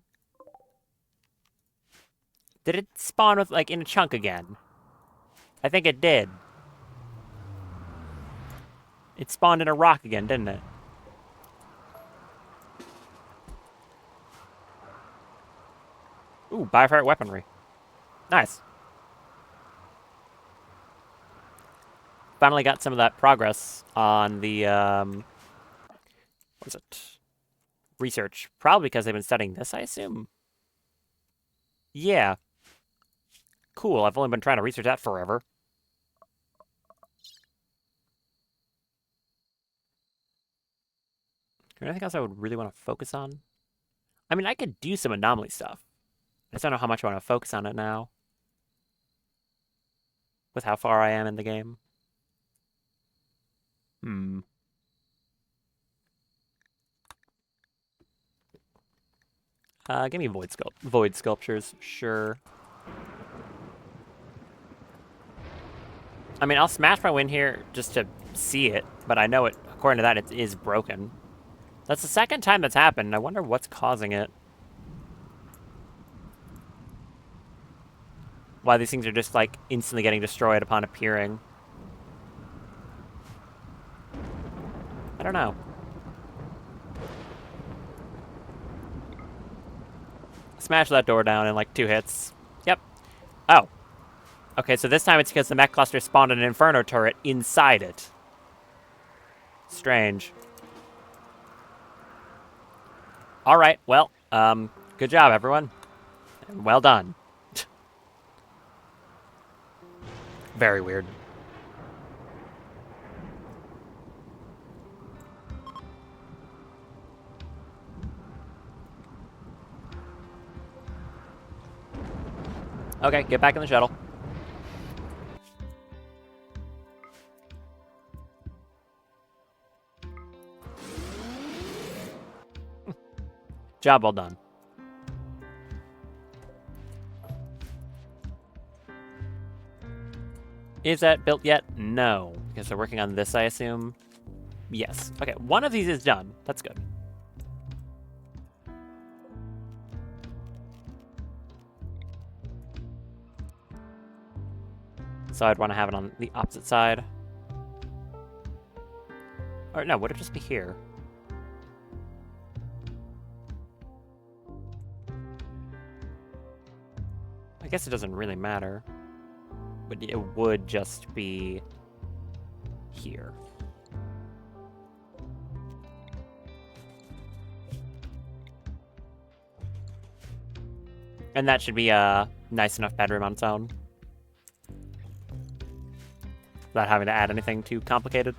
Did it spawn with, like, in a chunk again? I think it did. It spawned in a rock again, didn't it? Ooh, biofire weaponry. Nice. Finally got some of that progress on the, what is it? Research. Probably because they've been studying this, I assume. Yeah. Cool, I've only been trying to research that forever. Is there anything else I would really want to focus on? I mean, I could do some anomaly stuff. I just don't know how much I want to focus on it now. With how far I am in the game. Give me void sculptures, sure. I mean, I'll smash my win here just to see it, but I know it, according to that, it is broken. That's the second time that's happened. I wonder what's causing it. Why these things are just, like, instantly getting destroyed upon appearing. I don't know. Smash that door down in, like, 2 hits. Yep. Oh. Okay, so this time it's because the mech cluster spawned an Inferno turret inside it. Strange. Alright, well, good job, everyone. And well done. Very weird. Okay, get back in the shuttle. Job well done. Is that built yet? No. Because they're working on this, I assume. Yes. Okay, one of these is done. That's good. So I'd want to have it on the opposite side. Or no, would it just be here? I guess it doesn't really matter. But it would just be here. And that should be a nice enough bedroom on its own. Without having to add anything too complicated.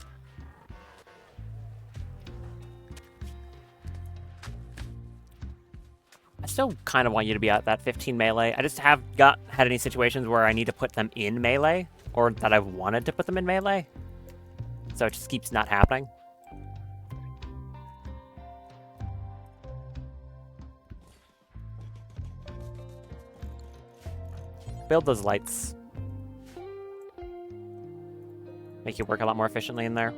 I still kind of want you to be at that 15 melee. I just have had any situations where I need to put them in melee, or that I've wanted to put them in melee. So it just keeps not happening. Build those lights. Make you work a lot more efficiently in there.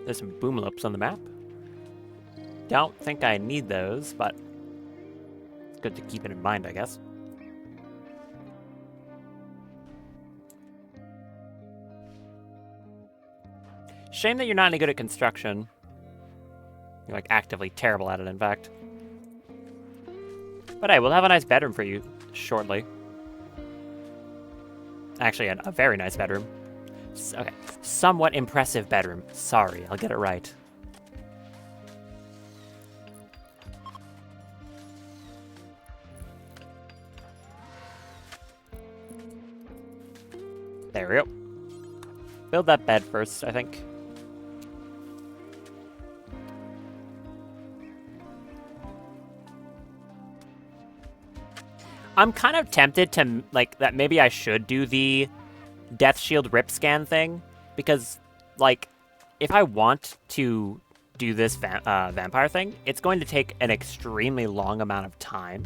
There's some boom loops on the map. Don't think I need those, but it's good to keep it in mind, I guess. Shame that you're not any good at construction. You're like actively terrible at it, in fact. But hey, we'll have a nice bedroom for you shortly. Actually, a very nice bedroom. Okay, somewhat impressive bedroom. Sorry, I'll get it right. There we go. Build that bed first, I think. I'm kind of tempted to, like, that maybe I should do the Death Shield rip scan thing, because, like, if I want to do this vampire thing, it's going to take an extremely long amount of time.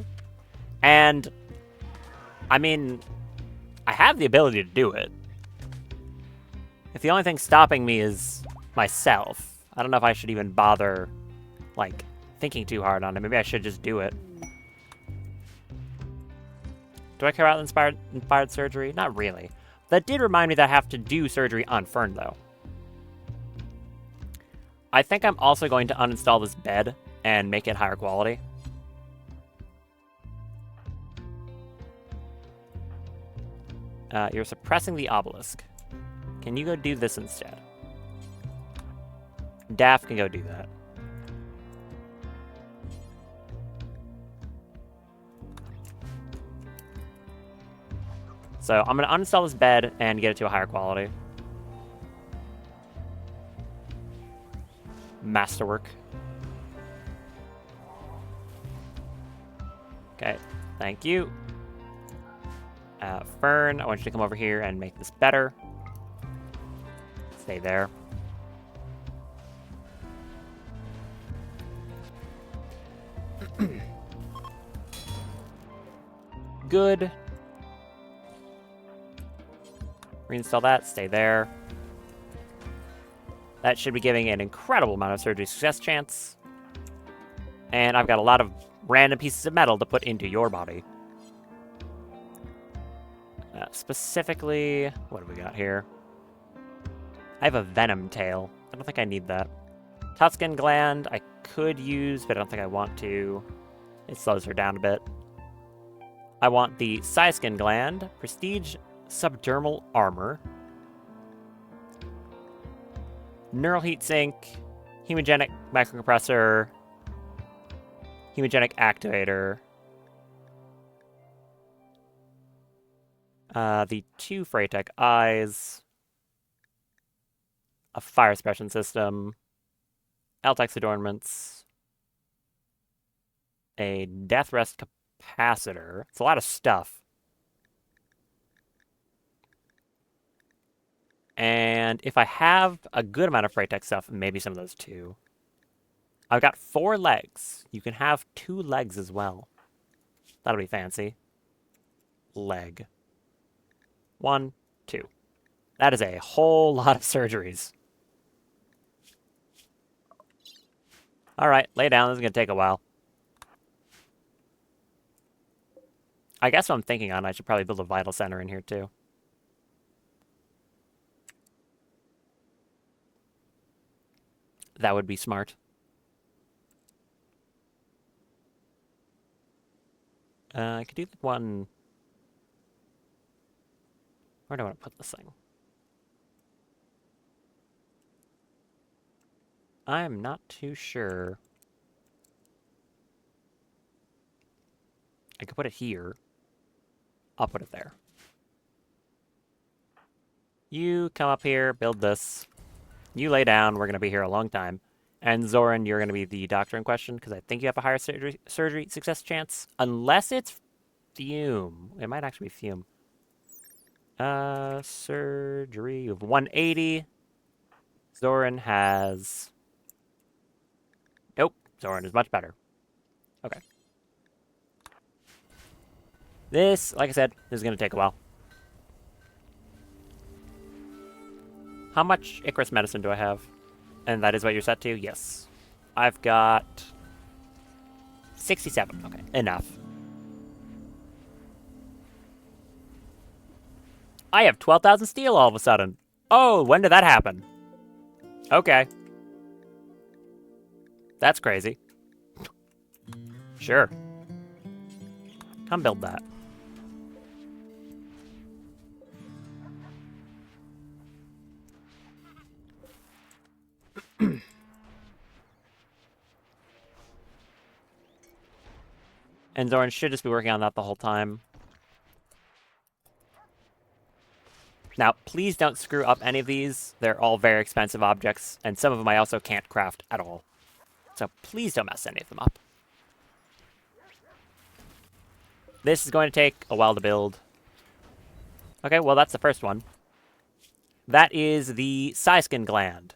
And, I mean, I have the ability to do it. If the only thing stopping me is myself, I don't know if I should even bother, like, thinking too hard on it. Maybe I should just do it. Do I care about inspired surgery? Not really. That did remind me that I have to do surgery on Fern, though. I think I'm also going to uninstall this bed and make it higher quality. You're suppressing the obelisk. Can you go do this instead? Daff can go do that. So I'm going to uninstall this bed and get it to a higher quality. Masterwork. Okay, thank you. Fern, I want you to come over here and make this better. Stay there. Good. Reinstall that, stay there. That should be giving an incredible amount of surgery success chance. And I've got a lot of random pieces of metal to put into your body. Specifically, what do we got here? I have a venom tail. I don't think I need that. Tuscan gland, I could use, but I don't think I want to. It slows her down a bit. I want the Siskin gland, prestige subdermal armor, neural heat sink, hemogenic microcompressor, hemogenic activator, the 2 Freytech eyes, a fire suppression system, Altex adornments, a death rest capacitor. It's a lot of stuff. And if I have a good amount of Freytech stuff, maybe some of those too. I've got 4 legs. You can have 2 legs as well. That'll be fancy. Leg. 1, 2. That is a whole lot of surgeries. Alright, lay down. This is going to take a while. I guess what I'm thinking on, I should probably build a vital center in here too. That would be smart. I could do like one... Where do I want to put this thing? I'm not too sure. I could put it here. I'll put it there. You come up here, build this. You lay down. We're going to be here a long time. And Zoran, you're going to be the doctor in question, because I think you have a higher surgery success chance. Unless it's Fume. It might actually be Fume. Surgery of 180. Zoran has... Nope. Zoran is much better. Okay. This, like I said, is going to take a while. How much Icarus medicine do I have? And that is what you're set to? Yes. I've got 67. Okay, enough. I have 12,000 steel all of a sudden. Oh, when did that happen? Okay. That's crazy. Sure. Come build that. And Zoran should just be working on that the whole time. Now, please don't screw up any of these. They're all very expensive objects, and some of them I also can't craft at all. So please don't mess any of them up. This is going to take a while to build. Okay, well, that's the first one. That is the Psyskin gland.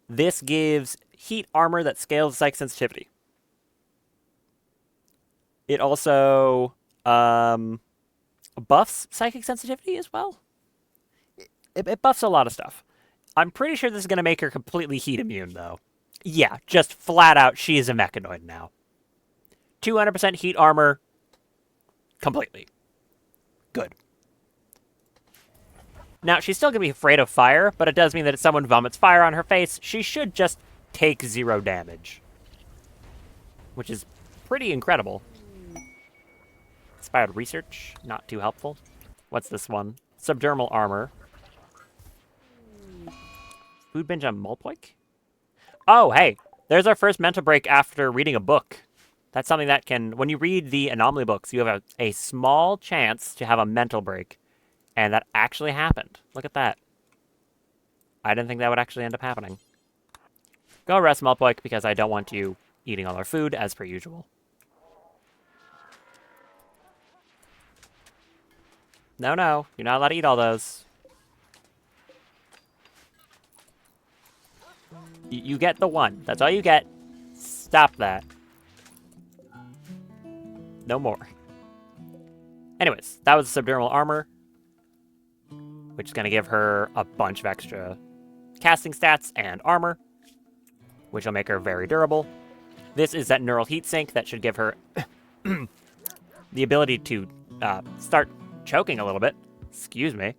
This gives heat armor that scales psychic sensitivity. It also buffs psychic sensitivity as well. It buffs a lot of stuff. I'm pretty sure this is going to make her completely heat immune, though. Yeah, just flat out, she is a mechanoid now. 200% heat armor, completely. Good. Now, she's still going to be afraid of fire, but it does mean that if someone vomits fire on her face, she should just take 0 damage. Which is pretty incredible. Inspired research, not too helpful. What's this one? Subdermal armor. Food binge on Mulpoik? Oh, hey, there's our first mental break after reading a book. That's something that can, when you read the anomaly books, you have a small chance to have a mental break. And that actually happened. Look at that. I didn't think that would actually end up happening. Go rest, Mulpoik, because I don't want you eating all our food, as per usual. No, no, you're not allowed to eat all those. You get the one. That's all you get. Stop that. No more. Anyways, that was subdermal armor, which is going to give her a bunch of extra casting stats and armor, which will make her very durable. This is that neural heat sink that should give her the ability to start choking a little bit. Excuse me.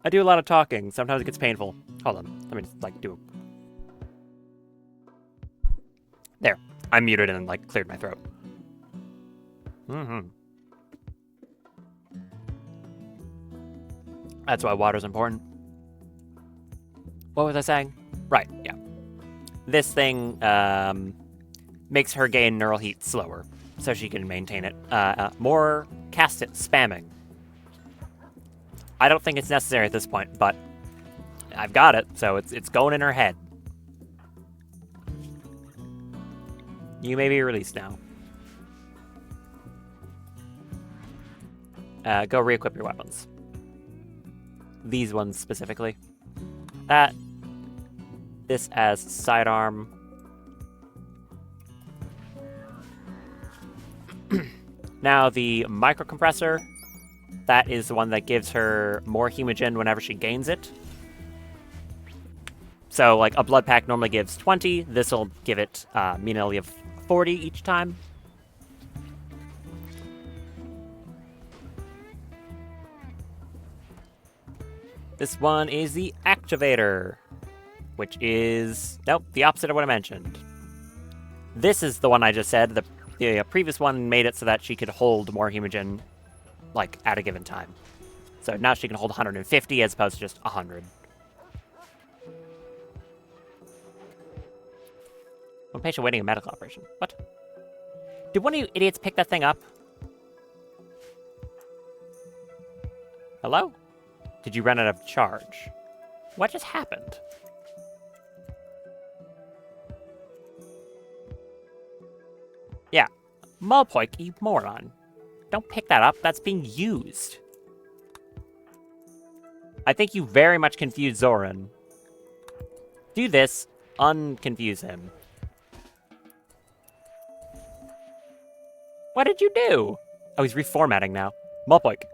I do a lot of talking. Sometimes it gets painful. Hold on. Let me just, do... There. I muted and, cleared my throat. That's why water's important. What was I saying? Right, yeah. This thing makes her gain neural heat slower, so she can maintain it. More cast it spamming. I don't think it's necessary at this point, but I've got it, so it's going in her head. You may be released now. Go re-equip your weapons. These ones specifically. This as sidearm. Now the microcompressor. That is the one that gives her more hemogen whenever she gains it. So, like, a blood pack normally gives 20. This will give it meanly of 40 each time. This one is the activator, which is, nope, the opposite of what I mentioned. This is the one I just said. The previous one made it so that she could hold more hemogen, like, at a given time. So now she can hold 150 as opposed to just 100. One patient waiting a medical operation. What? Did one of you idiots pick that thing up? Hello? Did you run out of charge? What just happened? Yeah. Mulpoik, you moron. Don't pick that up. That's being used. I think you very much confused Zoran. Do this. Unconfuse him. What did you do? Oh, he's reformatting now. Mulpoik,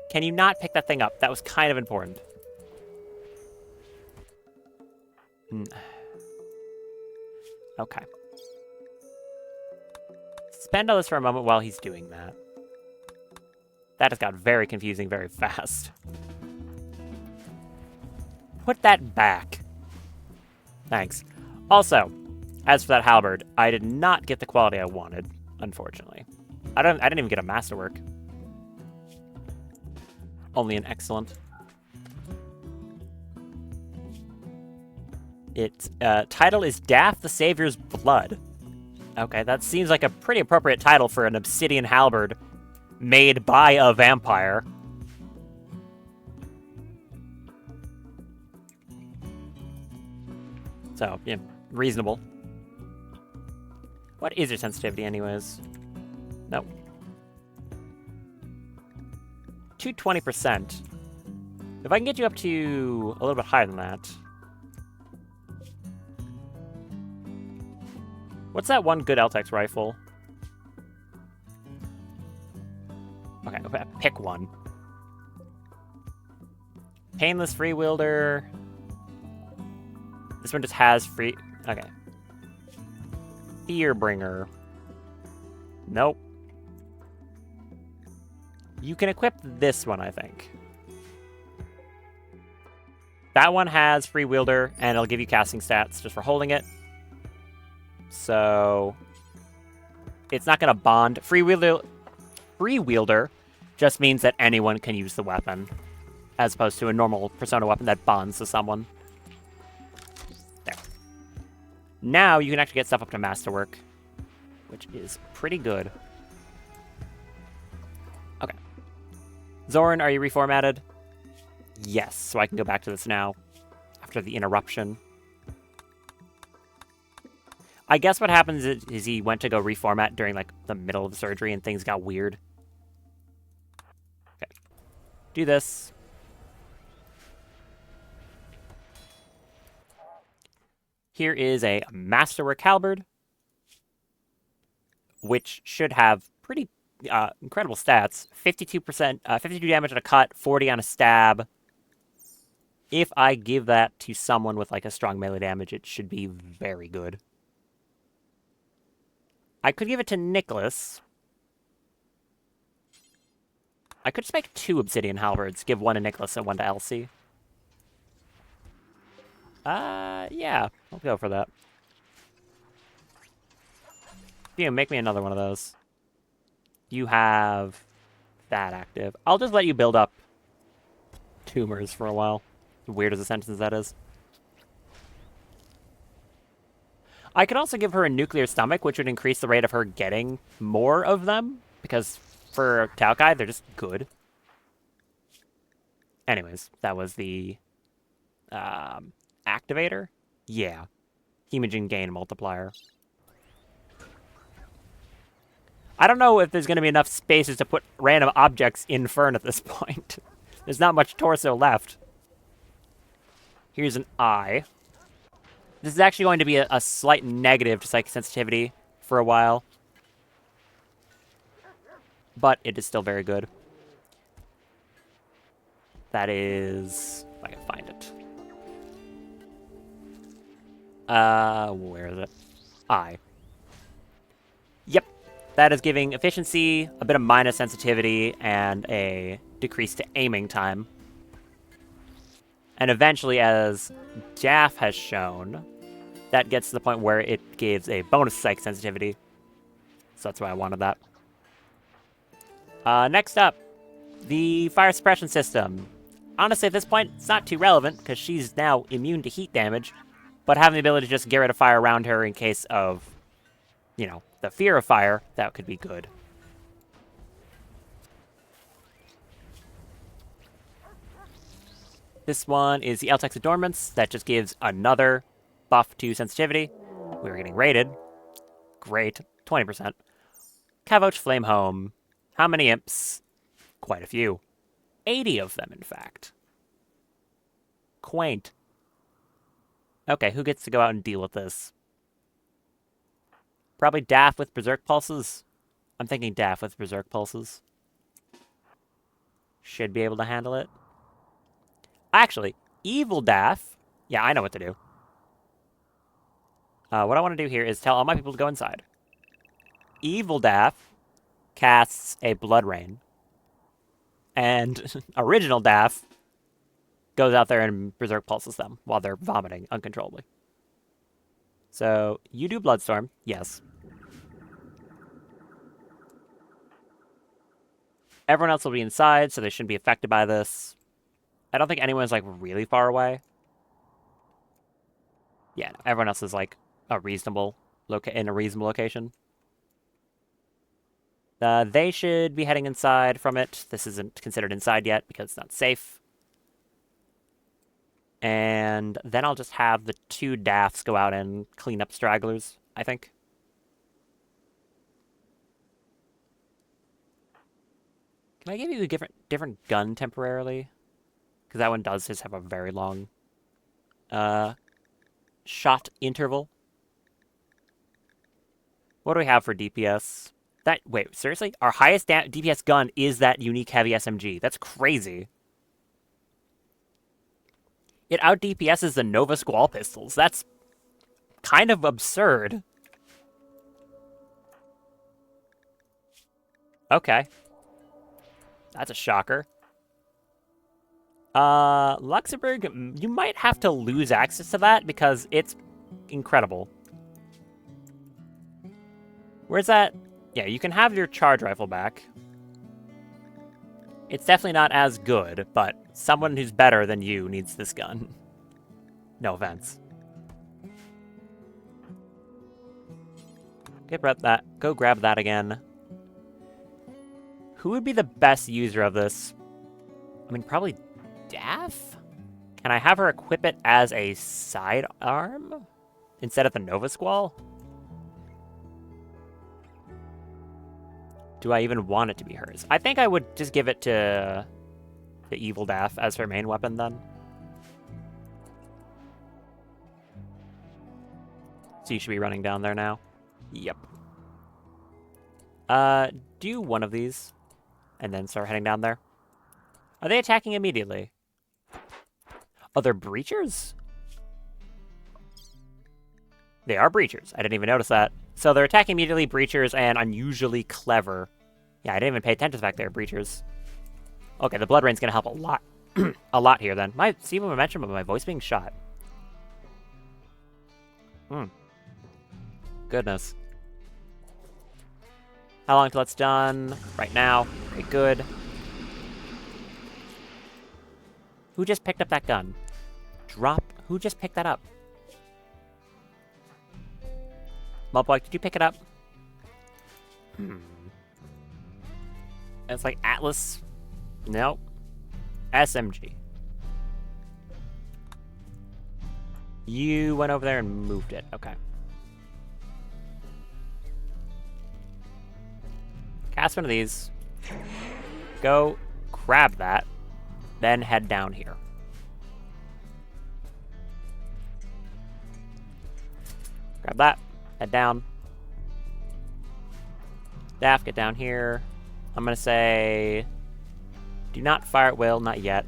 can you not pick that thing up? That was kind of important. Okay. Suspend all this for a moment while he's doing that. That just got very confusing very fast. Put that back. Thanks. Also, as for that halberd, I did not get the quality I wanted, unfortunately. I didn't even get a masterwork. Only an excellent. Its title is Daff the Savior's Blood. Okay, that seems like a pretty appropriate title for an obsidian halberd made by a vampire. So, yeah, reasonable. What is your sensitivity anyways? Nope. 220%. If I can get you up to a little bit higher than that. What's that one good LTX rifle? Okay, pick one. Painless free wielder. This one just has free... Okay. Fearbringer. Nope. You can equip this one, I think. That one has free wielder, and it'll give you casting stats just for holding it. So... It's not going to bond. Free wielder just means that anyone can use the weapon, as opposed to a normal Persona weapon that bonds to someone. There. Now you can actually get stuff up to masterwork, which is pretty good. Okay. Zoran, are you reformatted? Yes, so I can go back to this now, after the interruption. I guess what happens is he went to go reformat during, like, the middle of the surgery and things got weird. Okay. Do this. Here is a Masterwork Halberd, which should have pretty incredible stats. 52%, 52 damage on a cut, 40 on a stab. If I give that to someone with, like, a strong melee damage, it should be very good. I could give it to Nicholas. I could just make 2 Obsidian Halberds. Give one to Nicholas and one to Elsie. Yeah. I'll go for that. Yeah, make me another one of those. You have that active. I'll just let you build up tumors for a while. Weird as a sentence that is. I could also give her a nuclear stomach, which would increase the rate of her getting more of them, because for Taokai, they're just good. Anyways, that was the activator? Yeah. Hemogen gain multiplier. I don't know if there's going to be enough spaces to put random objects in Fern at this point. There's not much torso left. Here's an eye. This is actually going to be a slight negative to psychic sensitivity for a while. But it is still very good. That is... if I can find it. Where is it? I. Yep. That is giving efficiency, a bit of minus sensitivity, and a decrease to aiming time. And eventually, as Jaff has shown, that gets to the point where it gives a bonus psych sensitivity. So that's why I wanted that. Next up, the fire suppression system. Honestly, at this point, it's not too relevant, because she's now immune to heat damage, but having the ability to just get rid of fire around her in case of, you know, the fear of fire, that could be good. This one is the Eltex Adornments. That just gives another buff to sensitivity. We were getting rated. Great. 20%. Cavoch Flame Home. How many imps? Quite a few. 80 of them, in fact. Quaint. Okay, who gets to go out and deal with this? Probably Daff with Berserk Pulses. I'm thinking Daff with Berserk Pulses. Should be able to handle it. Actually, Evil Daff. Yeah, I know what to do. What I want to do here is tell all my people to go inside. Evil Daff casts a Blood Rain. And Original Daff goes out there and Berserk Pulses them while they're vomiting uncontrollably. So, you do Bloodstorm. Yes. Everyone else will be inside, so they shouldn't be affected by this. I don't think anyone's, like, really far away. Yeah, no, everyone else is, like, in a reasonable location. They should be heading inside from it. This isn't considered inside yet because it's not safe. And then I'll just have the two Daffs go out and clean up stragglers, I think. Can I give you a different gun temporarily? Because that one does just have a very long shot interval. What do we have for DPS? Wait, seriously? Our highest DPS gun is that unique heavy SMG. That's crazy. It out DPSs the Nova Squall pistols. That's kind of absurd. Okay. That's a shocker. Luxembourg, you might have to lose access to that because it's incredible. Where's that? Yeah, you can have your charge rifle back. It's definitely not as good, but someone who's better than you needs this gun. No offense. Go grab that again. Who would be the best user of this? I mean, probably Daff? Can I have her equip it as a sidearm instead of the Nova Squall? Do I even want it to be hers? I think I would just give it to the Evil Daff as her main weapon then. So you should be running down there now. Yep. Do one of these and then start heading down there. Are they attacking immediately? Oh, they're breachers? They are breachers. I didn't even notice that. So they're attacking immediately, breachers, and unusually clever. Yeah, I didn't even pay attention to the fact they're breachers. Okay, the Blood Rain's gonna help a lot. A lot here, then. See what I mentioned about my voice being shot. Goodness. How long till it's done? Right now. Very good. Who just picked up that gun? Who just picked that up? Mudboy, did you pick it up? It's like Atlas. Nope. SMG. You went over there and moved it. Okay. Cast one of these. Go grab that. Then head down here. Grab that. Head down. Daff, get down here. I'm gonna say, do not fire at will, not yet.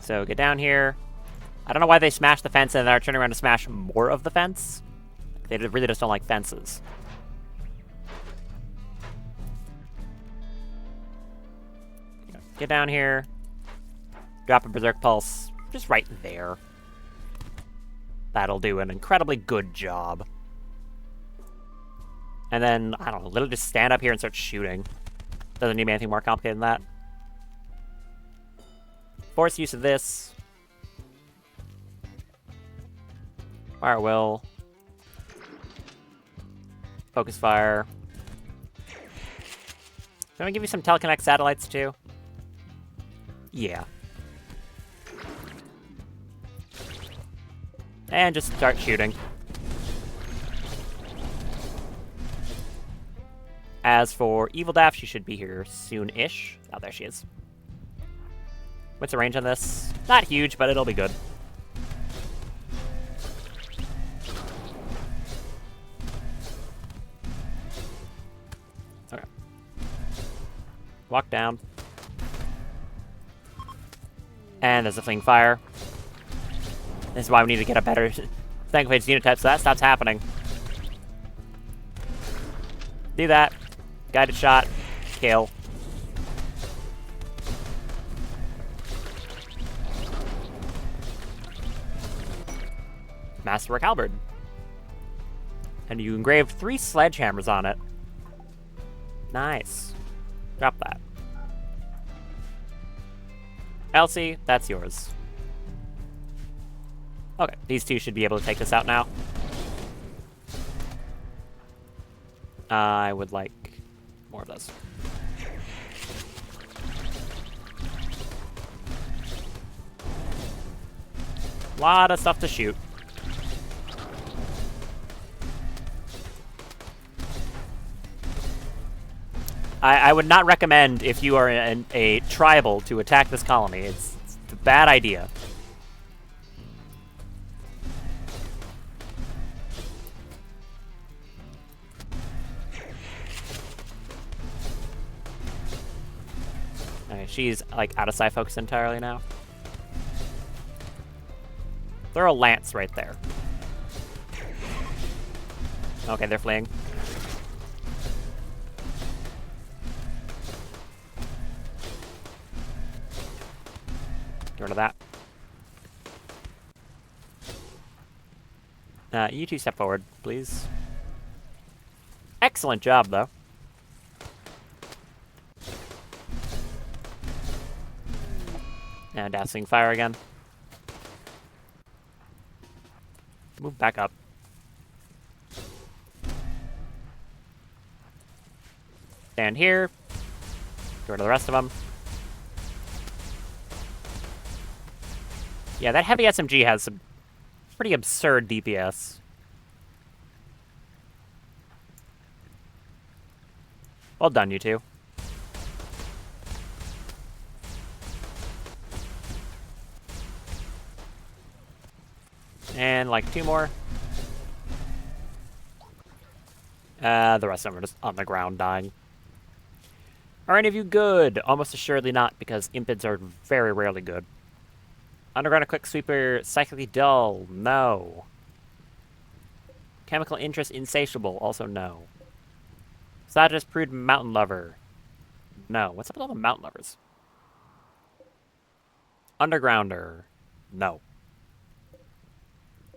So get down here. I don't know why they smashed the fence and then are turning around to smash more of the fence. They really just don't like fences. Get down here. Drop a Berserk Pulse. Just right there. That'll do an incredibly good job. And then, I don't know, literally just stand up here and start shooting. Doesn't need anything more complicated than that. Force use of this. Fire Will. Focus Fire. Can I give you some Telekinetic Satellites too? Yeah. And just start shooting. As for Evil Daff, she should be here soon-ish. Oh, there she is. What's the range on this? Not huge, but it'll be good. Okay. Walk down. And there's a Fling Fire. This is why we need to get a better Thankfully it's unit type, so that stops happening. Do that. Guided shot. Kill. Masterwork Halberd. And you engraved 3 sledgehammers on it. Nice. Drop that. Elsie, that's yours. Okay, these 2 should be able to take this out now. I would like more of those. Lot of stuff to shoot. I would not recommend, if you are a tribal, to attack this colony. It's a bad idea. Okay, she's like out of sight focus entirely now. Throw a lance right there. Okay, they're fleeing. Get rid of that. You 2 step forward, please. Excellent job, though. And dazzling fire again. Move back up. Stand here. Get rid of the rest of them. Yeah, that heavy SMG has some pretty absurd DPS. Well done, you 2. And like 2 more. The rest of them are just on the ground dying. Are any of you good? Almost assuredly not, because impids are very rarely good. Underground a quick sweeper, psychically dull, no. Chemical interest insatiable, also no. Misogynist prude mountain lover, no. What's up with all the mountain lovers? Undergrounder, no.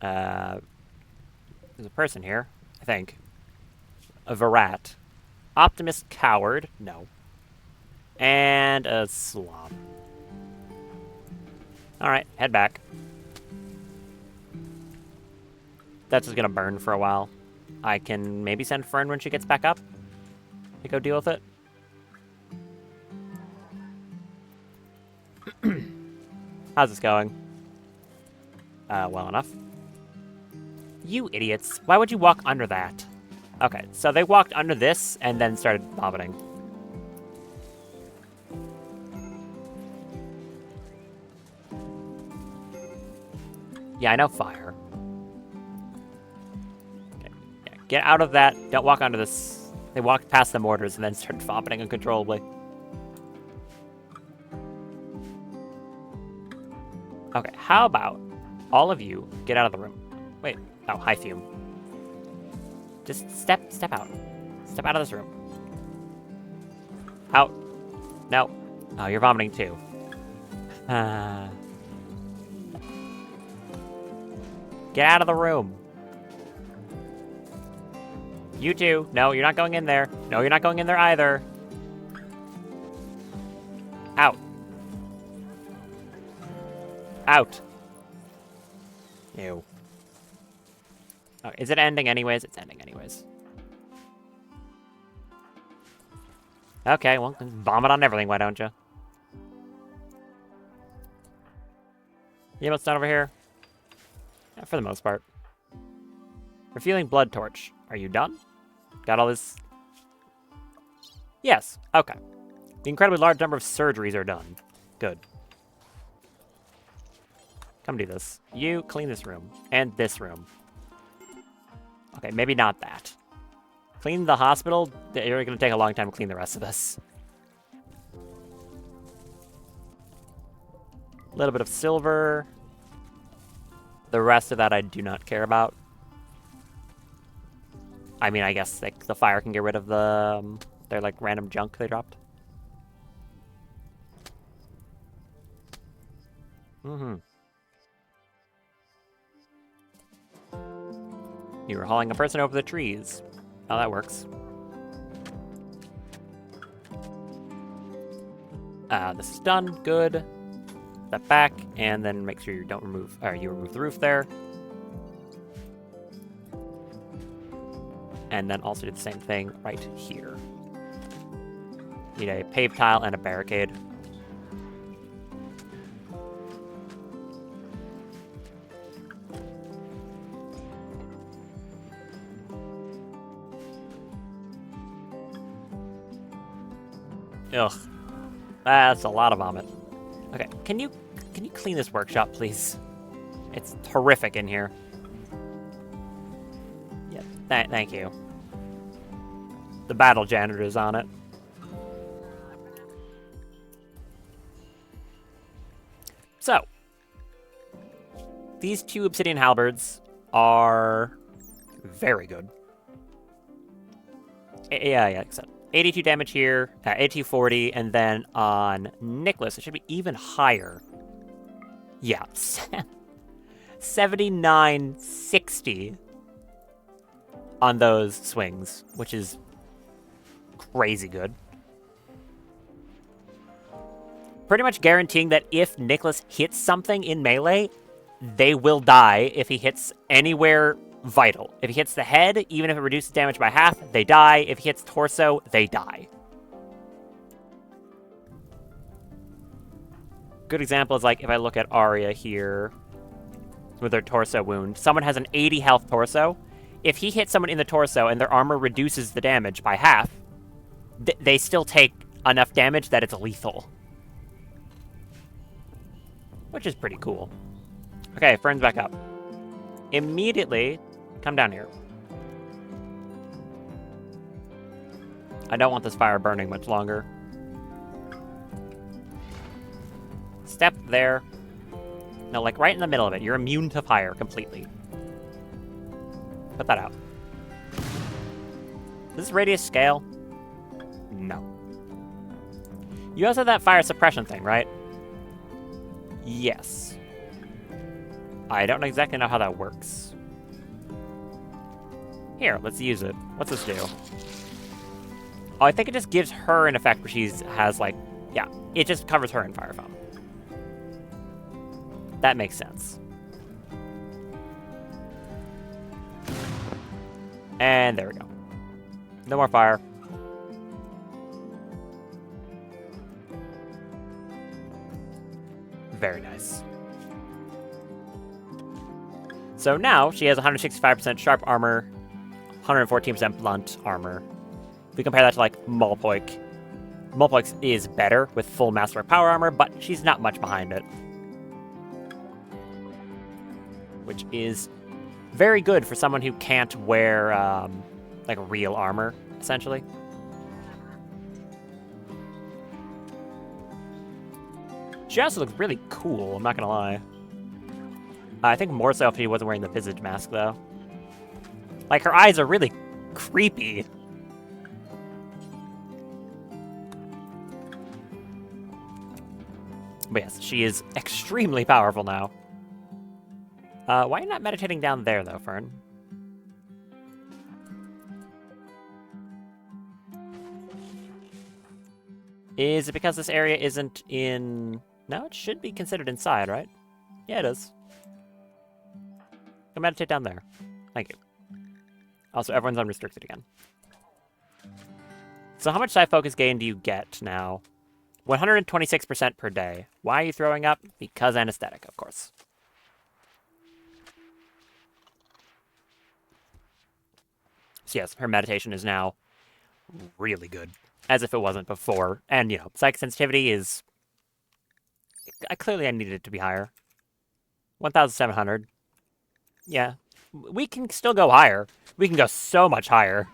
There's a person here, I think. A Virat. Optimist coward, no. And a slob. Alright, head back. That's just gonna burn for a while. I can maybe send Fern when she gets back up to go deal with it. How's this going? Well enough. You idiots. Why would you walk under that? Okay, so they walked under this and then started vomiting. Yeah, I know fire. Okay, yeah, get out of that. Don't walk onto this. They walked past the mortars and then started vomiting uncontrollably. Okay, how about All of you, get out of the room. Wait. Oh, hi, Fume. Just step out. Step out of this room. Out. No. Oh, you're vomiting too. Get out of the room. You two. No, you're not going in there. No, you're not going in there either. Out. Out. Ew. Oh, is it ending anyways? It's ending anyways. Okay, well, vomit on everything, why don't you? You almost done over here? Yeah, for the most part. Refueling blood torch. Are you done? Got all this? Yes. Okay. The incredibly large number of surgeries are done. Good. Come do this. You clean this room. And this room. Okay, maybe not that. Clean the hospital. You're going to take a long time to clean the rest of this. A little bit of silver. The rest of that I do not care about. I mean, I guess like the fire can get rid of the their like random junk they dropped. Mm-hmm. You were hauling a person over the trees. Oh, that works. This is done. Good. Step back, and then make sure you don't remove, or you remove the roof there. And then also do the same thing right here. Need a paved tile and a barricade. Ugh. That's a lot of vomit. Okay, can you clean this workshop, please? It's horrific in here. Yeah, thank you. The battle janitor is on it. So, these two obsidian halberds are very good. Yeah, except 82 damage here, 8240, and then on Nicholas, it should be even higher. Yeah, 7960 on those swings, which is crazy good. Pretty much guaranteeing that if Nicholas hits something in melee, they will die if he hits anywhere vital. If he hits the head, even if it reduces damage by half, they die. If he hits torso, they die. Good example is like if I look at Arya here with their torso wound. Someone has an 80 health torso. If he hits someone in the torso and their armor reduces the damage by half, they still take enough damage that it's lethal. Which is pretty cool. Okay, Fern's back up. Immediately, come down here. I don't want this fire burning much longer. Step there. No, like right in the middle of it. You're immune to fire completely. Put that out. Does this radius scale? No. You also have that fire suppression thing, right? Yes. I don't exactly know how that works. Here, let's use it. What's this do? Oh, I think it just gives her an effect where she has, like, yeah, it just covers her in fire foam. That makes sense. And there we go. No more fire. Very nice. So now she has 165% sharp armor, 114% blunt armor. If we compare that to like Mulpoik, Mulpoik is better with full masterwork power armor, but she's not much behind it. Which is very good for someone who can't wear like real armor, essentially. She also looks really cool, I'm not gonna lie. I think more so if he wasn't wearing the visage mask, though. Like, her eyes are really creepy. But yes, she is extremely powerful now. Why are you not meditating down there, though, Fern? Is it because this area isn't in... No, it should be considered inside, right? Yeah, it is. Go meditate down there. Thank you. Also, everyone's unrestricted again. So how much side focus gain do you get now? 126% per day. Why are you throwing up? Because anesthetic, of course. So yes, her meditation is now really good. As if it wasn't before. And, you know, psychic sensitivity is... Clearly I needed it to be higher. 1,700. Yeah. We can still go higher. We can go so much higher.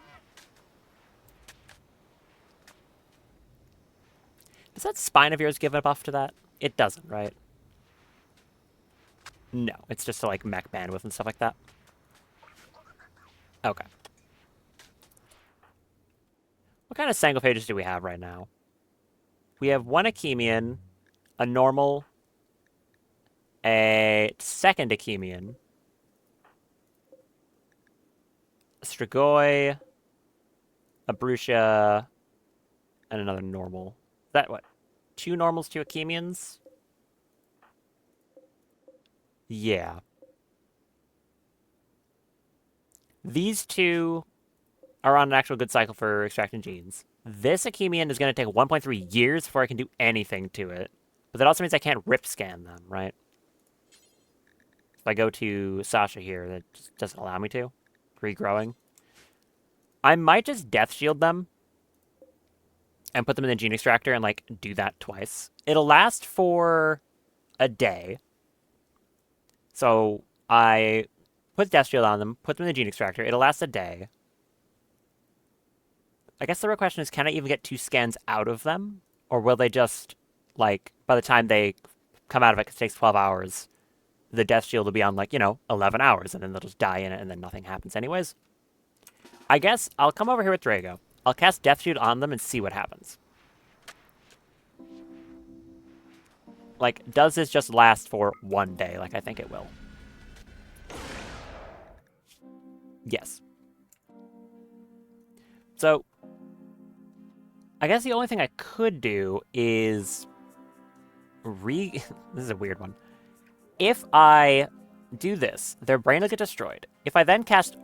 Does that spine of yours give a buff to that? It doesn't, right? No, it's just to, like, mech bandwidth and stuff like that. Okay. What kind of Sangophages do we have right now? We have one Achemian, a normal, a second Achemian, a Strigoi, a Brucia, and another normal. Is that what? 2 normals, 2 Achemians? Yeah. These 2 are on an actual good cycle for extracting genes. This Achemian is going to take 1.3 years before I can do anything to it. But that also means I can't rip scan them, right? If I go to Sasha here, that just doesn't allow me to. Regrowing. I might just Death Shield them and put them in the gene extractor and, like, do that twice. It'll last for a day. So I put Death Shield on them, put them in the gene extractor. It'll last a day. I guess the real question is, can I even get 2 scans out of them? Or will they just, like, by the time they come out of it, because it takes 12 hours, the Death Shield will be on, like, you know, 11 hours, and then they'll just die in it, and then nothing happens anyways. I guess I'll come over here with Drago. I'll cast Death Shield on them and see what happens. Like, does this just last for 1 day, like I think it will? Yes. So, I guess the only thing I could do is... This is a weird one. If I do this, their brain will get destroyed. If I then cast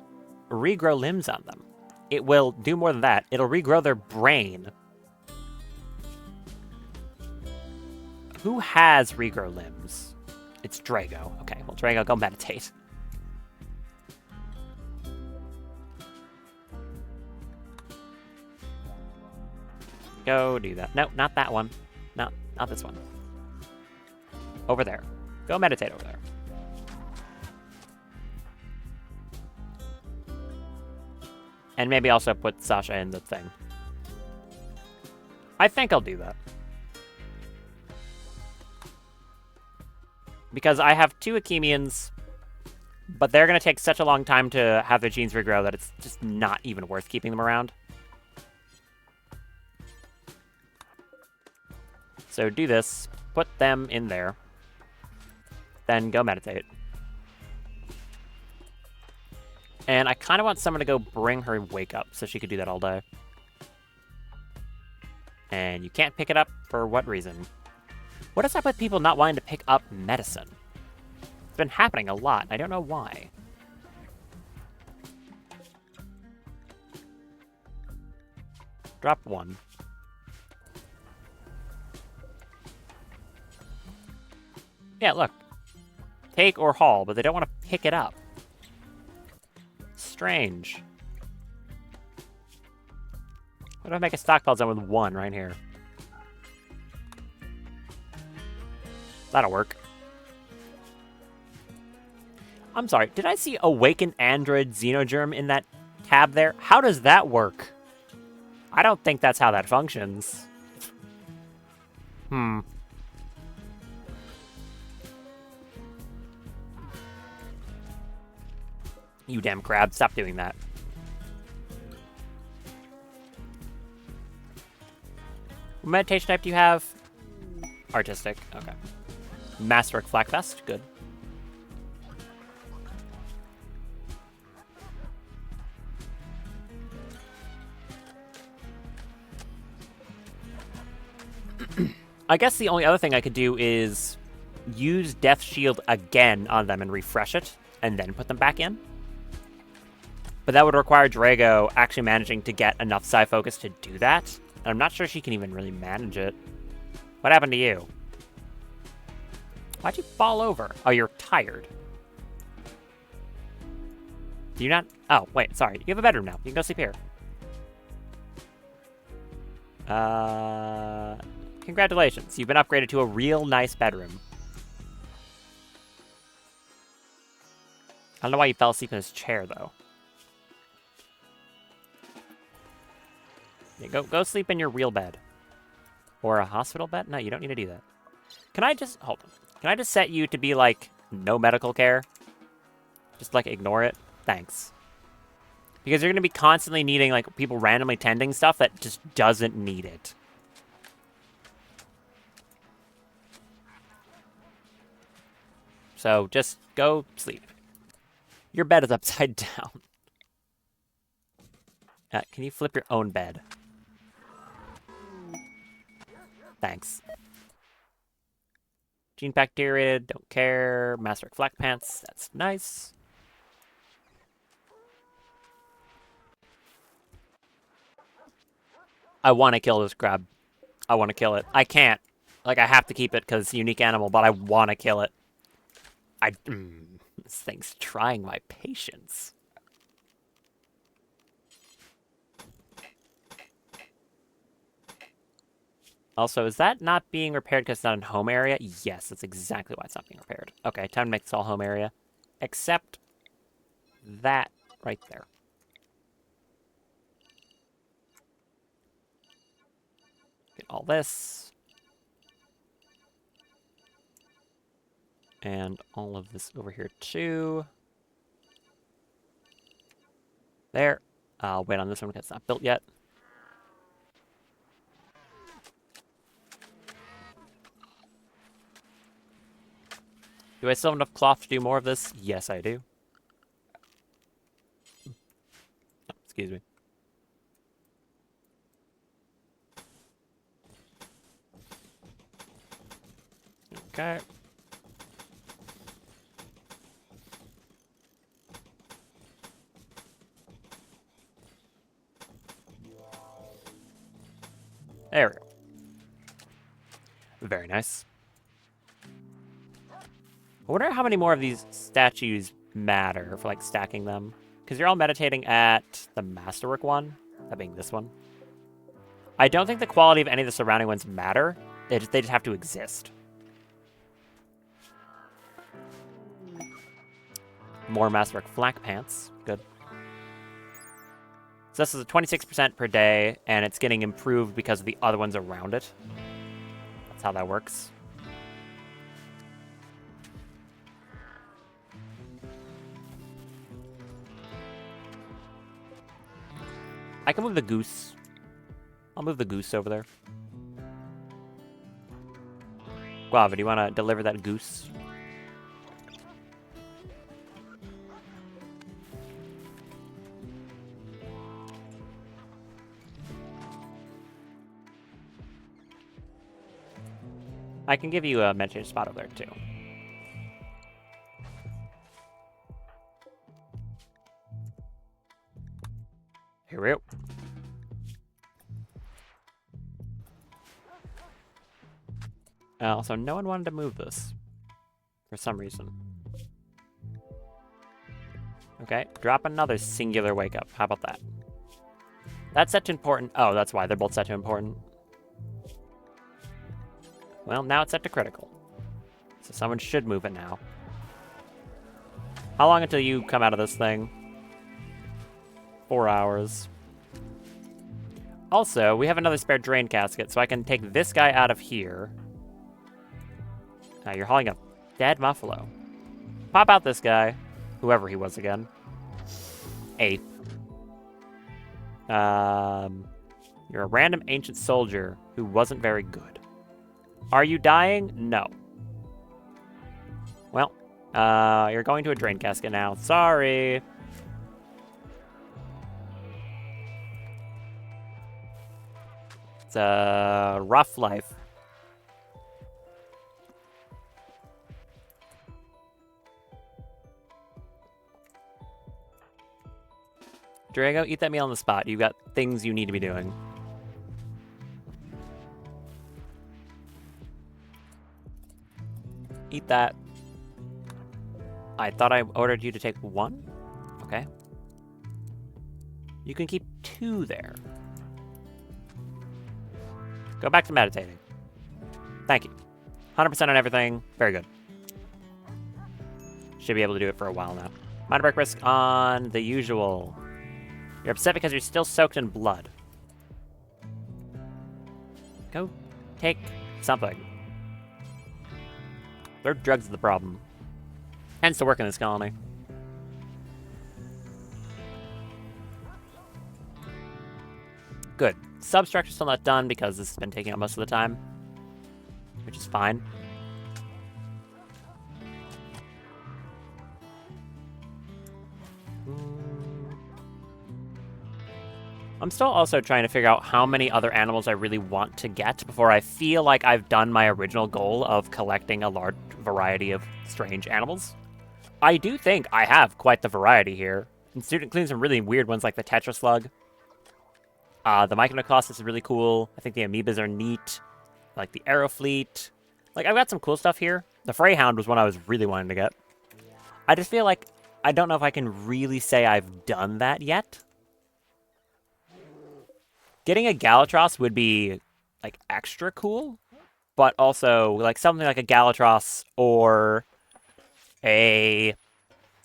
Regrow Limbs on them, it will do more than that. It'll regrow their brain. Who has Regrow Limbs? It's Drago. Okay, well, Drago, go meditate. Go do that. No, not that one. No, not this one. Over there. Go meditate over there. And maybe also put Sasha in the thing. I think I'll do that. Because I have 2 Achemians, but they're going to take such a long time to have their genes regrow that it's just not even worth keeping them around. So do this, put them in there, then go meditate. And I kind of want someone to go bring her wake up so she could do that all day. And you can't pick it up for what reason? What is up with people not wanting to pick up medicine? It's been happening a lot. I don't know why. Drop 1. Yeah, look. Take or haul, but they don't want to pick it up. Strange. What if I make a stockpile zone with 1 right here? That'll work. I'm sorry, did I see Awakened Android Xenogerm in that tab there? How does that work? I don't think that's how that functions. You damn crab, stop doing that. What meditation type do you have? Artistic, okay. Masterwork Flak Vest, good. I guess the only other thing I could do is use Death Shield again on them and refresh it, and then put them back in. But that would require Drago actually managing to get enough Psi Focus to do that. And I'm not sure she can even really manage it. What happened to you? Why'd you fall over? Oh, you're tired. Do you not? Oh, wait, sorry. You have a bedroom now. You can go sleep here. Congratulations. You've been upgraded to a real nice bedroom. I don't know why you fell asleep in his chair, though. Yeah, go sleep in your real bed. Or a hospital bed? No, you don't need to do that. Can I just... Hold on. Can I just set you to be, like, no medical care? Just, like, ignore it? Thanks. Because you're going to be constantly needing, like, people randomly tending stuff that just doesn't need it. So, just go sleep. Your bed is upside down. Can you flip your own bed? Thanks. Gene pack deteriorated, don't care. Master Flak Pants, that's nice. I want to kill this crab. I want to kill it. I can't. Like, I have to keep it because it's a unique animal, but I want to kill it. This thing's trying my patience. Also, is that not being repaired because it's not in home area? Yes, that's exactly why it's not being repaired. Okay, time to make this all home area. Except that right there. Get all this. And all of this over here too. There. I'll wait on this one because it's not built yet. Do I still have enough cloth to do more of this? Yes, I do. Oh, excuse me. Okay. There we go. Very nice. I wonder how many more of these statues matter for, like, stacking them. Because you're all meditating at the Masterwork one, that being this one. I don't think the quality of any of the surrounding ones matter. They just have to exist. More Masterwork Flak Pants. Good. So this is a 26% per day, and it's getting improved because of the other ones around it. That's how that works. I can move the goose. I'll move the goose over there. Guava, do you want to deliver that goose? I can give you a meditation spot over there, too. Here we go. Also, no one wanted to move this. For some reason. Okay, drop another singular wake up. How about that? That's set to important. Oh, that's why. They're both set to important. Well, now it's set to critical. So someone should move it now. How long until you come out of this thing? 4 hours. Also, we have another spare drain casket, so I can take this guy out of here. Now you're hauling a dead buffalo. Pop out this guy, whoever he was again. A. You're a random ancient soldier who wasn't very good. Are you dying? No. Well, you're going to a drain casket now. Sorry. It's a rough life. Drago, eat that meal on the spot. You've got things you need to be doing. Eat that. I thought I ordered you to take 1? Okay. You can keep 2 there. Go back to meditating. Thank you. 100% on everything. Very good. Should be able to do it for a while now. Minor break risk on the usual. You're upset because you're still soaked in blood. Go take something. Their drugs are the problem. Hence the work in this colony. Good. Substructure's still not done because this has been taking up most of the time. Which is fine. I'm still also trying to figure out how many other animals I really want to get before I feel like I've done my original goal of collecting a large variety of strange animals. I do think I have quite the variety here, including some really weird ones like the Tetra Slug. The Myconoclastus is really cool. I think the amoebas are neat. Like the Aerofleet. Like, I've got some cool stuff here. The Freyhound was one I was really wanting to get. I just feel like I don't know if I can really say I've done that yet. Getting a Galatros would be, like, extra cool, but also, like, something like a Galatros or a,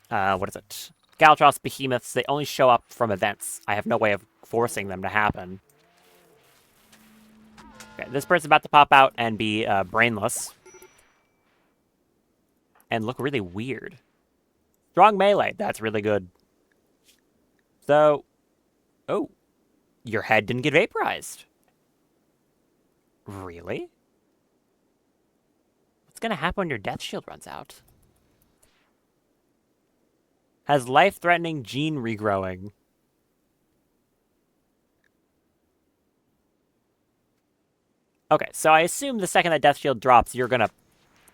what is it? Galatros Behemoths, they only show up from events. I have no way of forcing them to happen. Okay, this bird's about to pop out and be brainless. And look really weird. Strong melee, that's really good. So, oh. Your head didn't get vaporized. Really? What's gonna happen when your death shield runs out? Has life-threatening gene regrowing. Okay, so I assume the second that death shield drops, you're gonna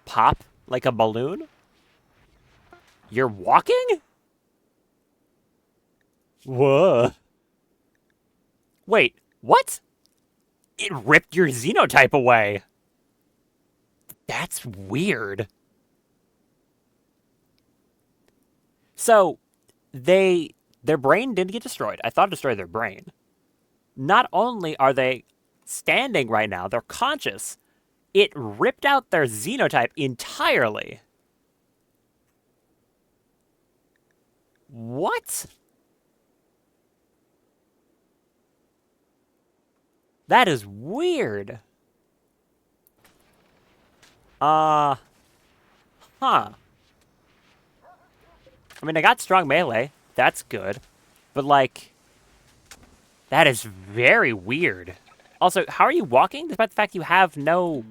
pop like a balloon? You're walking? Whoa. Wait, what? It ripped your xenotype away. That's weird. So, their brain didn't get destroyed. I thought it destroyed their brain. Not only are they standing right now, they're conscious. It ripped out their xenotype entirely. What? That is weird. Huh. I mean, I got strong melee. That's good. But, like, that is very weird. Also, how are you walking despite the fact you have no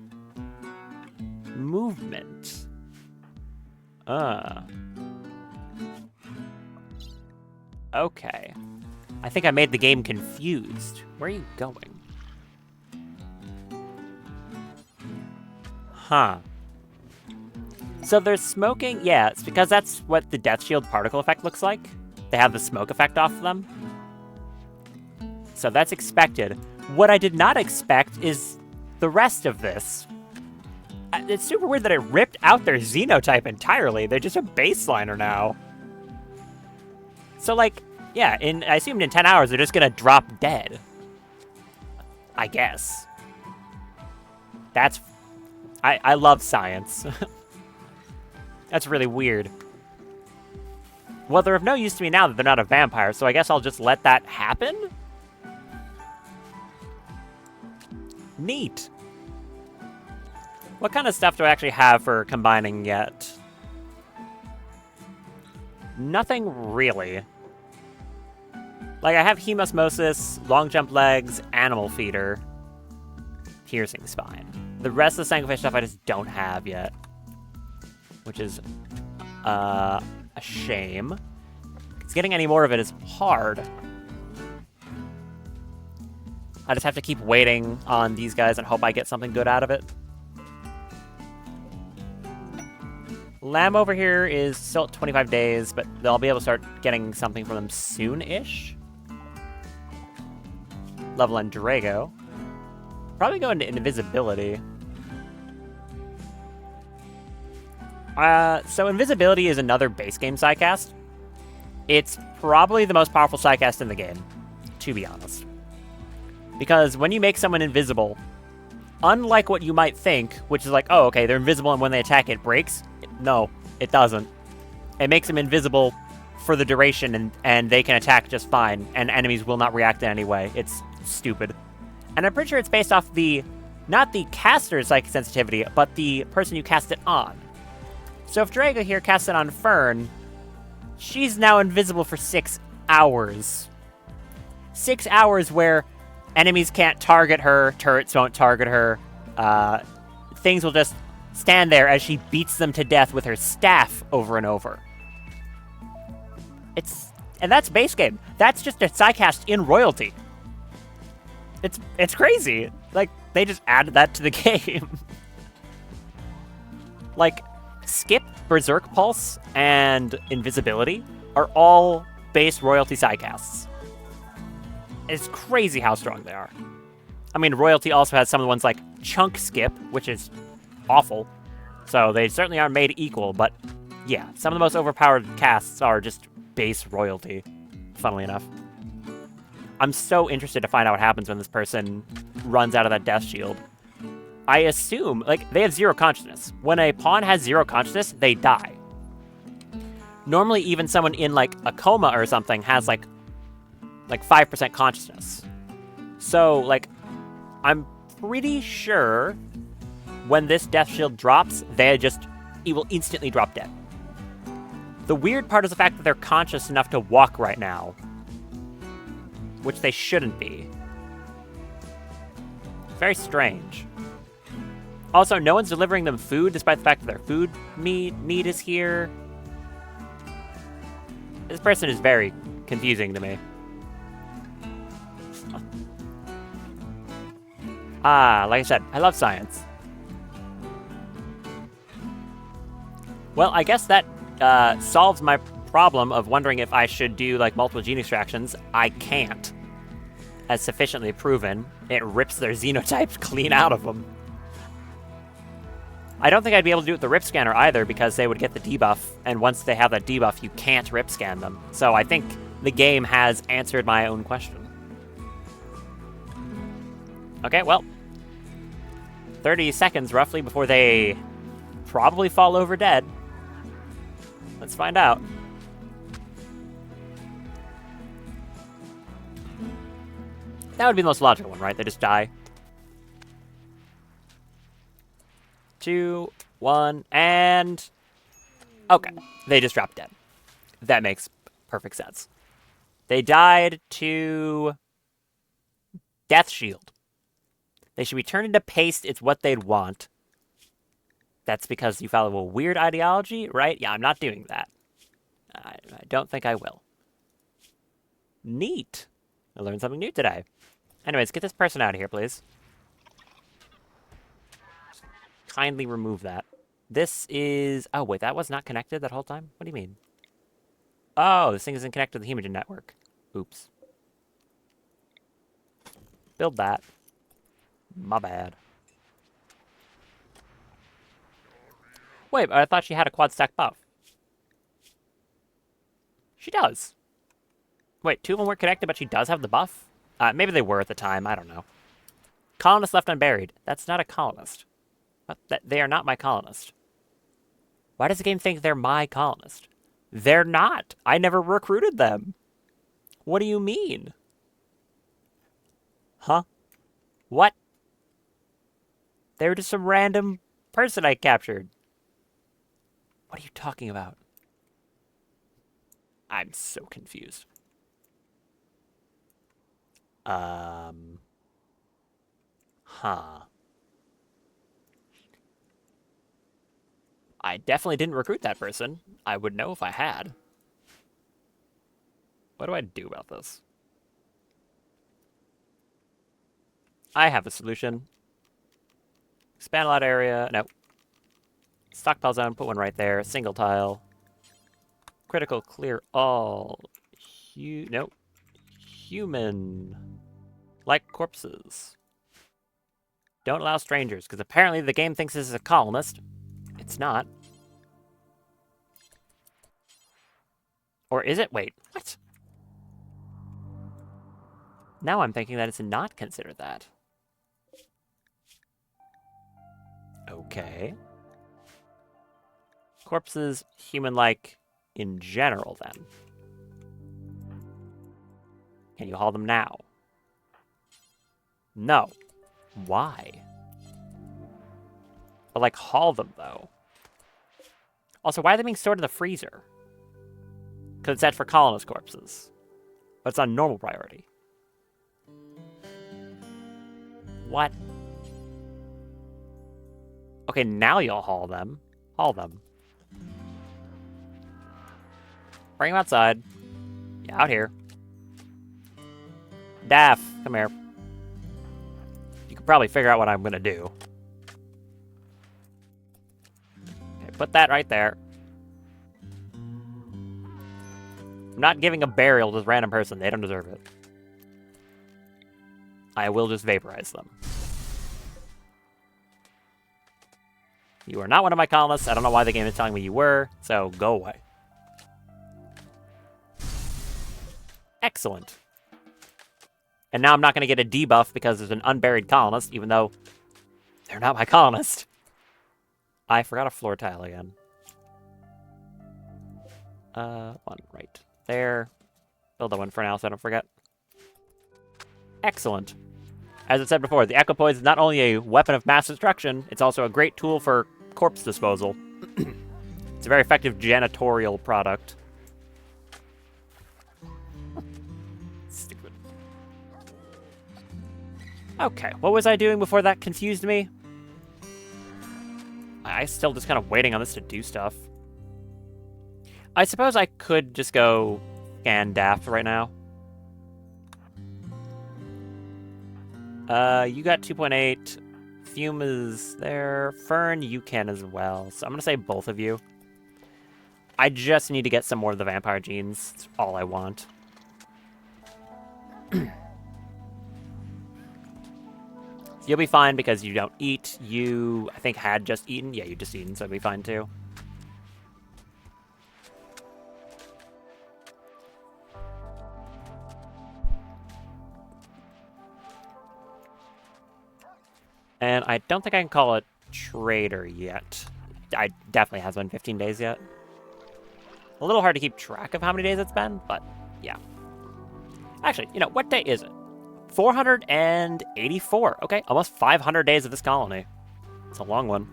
movement? Okay. I think I made the game confused. Where are you going? Huh. So there's smoking? Yeah, it's because that's what the Death Shield particle effect looks like. They have the smoke effect off them. So that's expected. What I did not expect is the rest of this. It's super weird that it ripped out their xenotype entirely. They're just a baseliner now. So, like, yeah, I assumed in 10 hours they're just gonna drop dead. I guess. That's... I love science. That's really weird. Well, they're of no use to me now that they're not a vampire, so I guess I'll just let that happen? Neat. What kind of stuff do I actually have for combining yet? Nothing really. Like, I have Hemosmosis, Long Jump Legs, Animal Feeder, Piercing Spine. The rest of the Sanctified stuff I just don't have yet. Which is a shame. Because getting any more of it is hard. I just have to keep waiting on these guys and hope I get something good out of it. Lamb over here is still at 25 days, but they'll be able to start getting something from them soon-ish. Level on Drago. Probably go into Invisibility. So Invisibility is another base game sidecast. It's probably the most powerful sidecast in the game, to be honest. Because when you make someone invisible, unlike what you might think, which is like, oh, okay, they're invisible and when they attack it breaks. No, it doesn't. It makes them invisible for the duration and they can attack just fine and enemies will not react in any way. It's stupid. And I'm pretty sure it's based off not the caster's psychic sensitivity, but the person you cast it on. So if Drago here casts it on Fern, she's now invisible for 6 hours. 6 hours where enemies can't target her, turrets won't target her, things will just stand there as she beats them to death with her staff over and over. And that's base game. That's just a sidecast in royalty. It's crazy. Like, they just added that to the game. Like, Skip, Berserk Pulse, and Invisibility are all base royalty sidecasts. It's crazy how strong they are. I mean, royalty also has some of the ones like Chunk Skip, which is awful. So they certainly aren't made equal, but yeah, some of the most overpowered casts are just base royalty, funnily enough. I'm so interested to find out what happens when this person runs out of that death shield. I assume, like, they have 0 consciousness. When a pawn has 0 consciousness, they die. Normally, even someone in, like, a coma or something has, like 5% consciousness. So, like, I'm pretty sure when this death shield drops, it will instantly drop dead. The weird part is the fact that they're conscious enough to walk right now, which they shouldn't be. Very strange. Also, no one's delivering them food, despite the fact that their food meat is here. This person is very confusing to me. Like I said, I love science. Well, I guess that solves my problem of wondering if I should do, like, multiple gene extractions. I can't. As sufficiently proven, it rips their xenotypes clean out of them. I don't think I'd be able to do it with the rip scanner either, because they would get the debuff, and once they have that debuff, you can't rip scan them. So I think the game has answered my own question. Okay, well, 30 seconds roughly before they probably fall over dead. Let's find out. That would be the most logical one, right? They just die. 2, 1, and... okay, they just dropped dead. That makes perfect sense. They died to... Death Shield. They should be turned into paste. It's what they'd want. That's because you follow a weird ideology, right? Yeah, I'm not doing that. I don't think I will. Neat. I learned something new today. Anyways, get this person out of here, please. Kindly remove that. This is... oh, wait, that was not connected that whole time? What do you mean? Oh, this thing isn't connected to the Hemogen network. Oops. Build that. My bad. Wait, I thought she had a quad stack buff. She does. Wait, 2 of them weren't connected, but she does have the buff? Maybe they were at the time. I don't know. Colonist left unburied. That's not a colonist. They are not my colonist. Why does the game think they're my colonist? They're not. I never recruited them. What do you mean? Huh? What? They were just some random person I captured. What are you talking about? I'm so confused. Huh. I definitely didn't recruit that person. I would know if I had. What do I do about this? I have a solution. Expand a lot area. No. Stockpile zone, put one right there. Single tile. Critical clear all. Nope. Human. Like corpses. Don't allow strangers, because apparently the game thinks this is a colonist. It's not. Or is it? Wait, what? Now I'm thinking that it's not considered that. Okay. Corpses, human-like in general, then. Can you haul them now? No. Why? But, like, haul them, though. Also, why are they being stored in the freezer? Because it's set for colonist corpses. But it's on normal priority. What? Okay, now you'll haul them. Haul them. Bring them outside. Yeah, out here. Daff, come here. You could probably figure out what I'm gonna do. Okay, put that right there. I'm not giving a burial to this random person. They don't deserve it. I will just vaporize them. You are not one of my colonists. I don't know why the game is telling me you were, so go away. Excellent. And now I'm not going to get a debuff because there's an unburied colonist, even though they're not my colonist. I forgot a floor tile again. One right there. Build that one for now so I don't forget. Excellent. As I said before, the equipoise is not only a weapon of mass destruction, it's also a great tool for corpse disposal. It's a very effective janitorial product. Stupid. Okay, what was I doing before that confused me? I still just kind of waiting on this to do stuff. I suppose I could just go scan Daft right now. You got 2.8. Fume is there. Fern, you can as well. So I'm going to say both of you. I just need to get some more of the vampire genes. That's all I want. You'll be fine because you don't eat. You, I think, had just eaten. Yeah, you just eaten, so you'll be fine too. And I don't think I can call it trader yet. I definitely hasn't been 15 days yet. A little hard to keep track of how many days it's been, but yeah. Actually, you know, what day is it? 484. Okay, almost 500 days of this colony. It's a long one.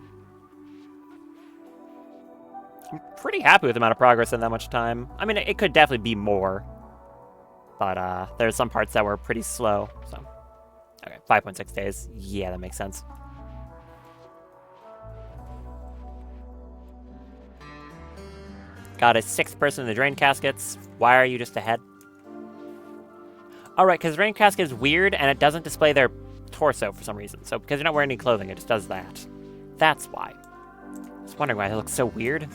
I'm pretty happy with the amount of progress in that much time. I mean, it could definitely be more. But there's some parts that were pretty slow, so. Okay, 5.6 days. Yeah, that makes sense. Got a 6th person in the drain caskets. Why are you just ahead? Alright, because the drain casket is weird, and it doesn't display their torso for some reason. So, because you're not wearing any clothing, it just does that. That's why. I was wondering why they look so weird.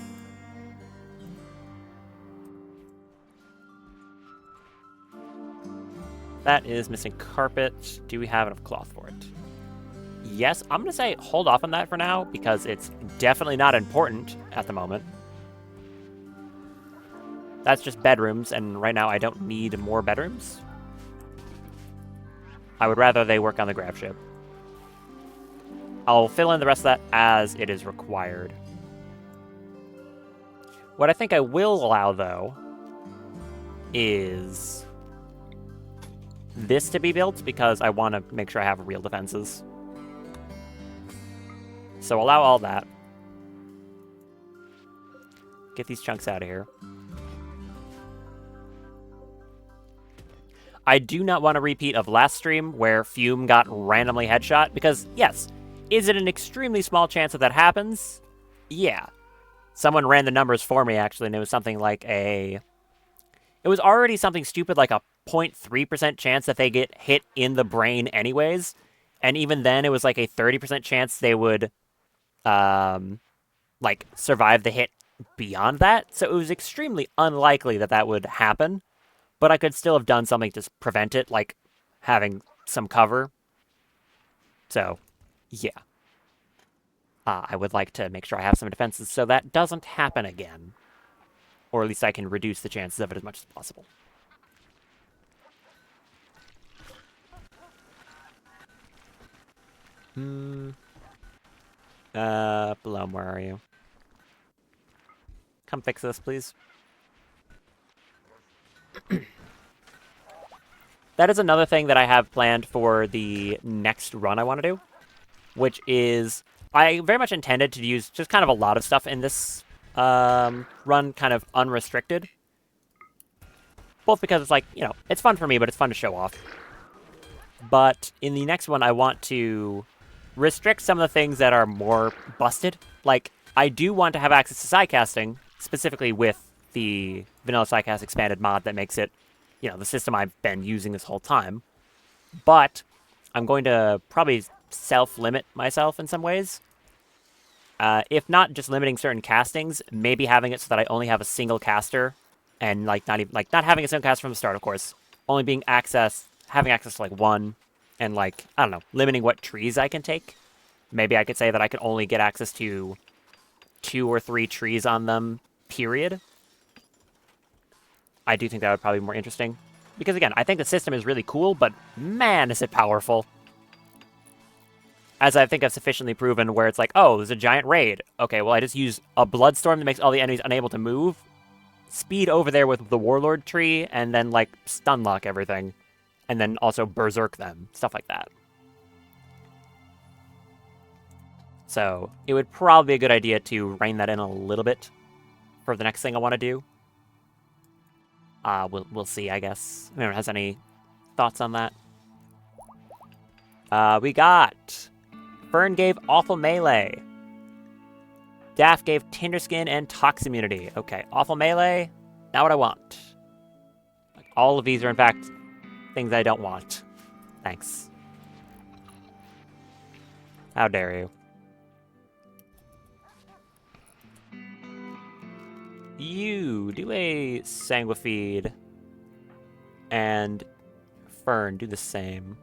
That is missing carpet. Do we have enough cloth for it? Yes, I'm going to say hold off on that for now, because it's definitely not important at the moment. That's just bedrooms, and right now I don't need more bedrooms. I would rather they work on the grab ship. I'll fill in the rest of that as it is required. What I think I will allow, though, is this to be built, because I want to make sure I have real defenses. So allow all that. Get these chunks out of here. I do not want a repeat of last stream where Fume got randomly headshot, because, yes, is it an extremely small chance that happens? Yeah. Someone ran the numbers for me, actually, and it was something like a... It was already something stupid like a 0.3% chance that they get hit in the brain anyways, and even then it was like a 30% chance they would, like, survive the hit beyond that, so it was extremely unlikely that that would happen. But I could still have done something to prevent it, like having some cover. So, yeah. I would like to make sure I have some defenses so that doesn't happen again. Or at least I can reduce the chances of it as much as possible. Blum, where are you? Come fix this, please. That is another thing that I have planned for the next run I want to do, which is I very much intended to use just kind of a lot of stuff in this run kind of unrestricted. Both because it's like, you know, it's fun for me, but it's fun to show off. But in the next one, I want to restrict some of the things that are more busted. Like, I do want to have access to sidecasting, specifically with the Vanilla Sidecast expanded mod that makes it, you know, the system I've been using this whole time. But I'm going to probably self-limit myself in some ways. If not just limiting certain castings, maybe having it so that I only have a single caster, and like not having a single caster from the start, of course. Only having access to like one, and like, I don't know, limiting what trees I can take. Maybe I could say that I can only get access to 2 or 3 trees on them, period. I do think that would probably be more interesting. Because again, I think the system is really cool, but man, is it powerful. As I think I've sufficiently proven where it's like, oh, there's a giant raid. Okay, well, I just use a Bloodstorm that makes all the enemies unable to move, speed over there with the Warlord tree, and then, like, stun lock everything. And then also berserk them. Stuff like that. So, it would probably be a good idea to rein that in a little bit for the next thing I want to do. We'll see, I guess. If anyone has any thoughts on that. We got... Fern gave Awful Melee. Daff gave Tinderskin and Tox Immunity. Okay, Awful Melee, not what I want. Like, all of these are, in fact, things I don't want. Thanks. How dare you. You do a Sanguifeed. And Fern, do the same.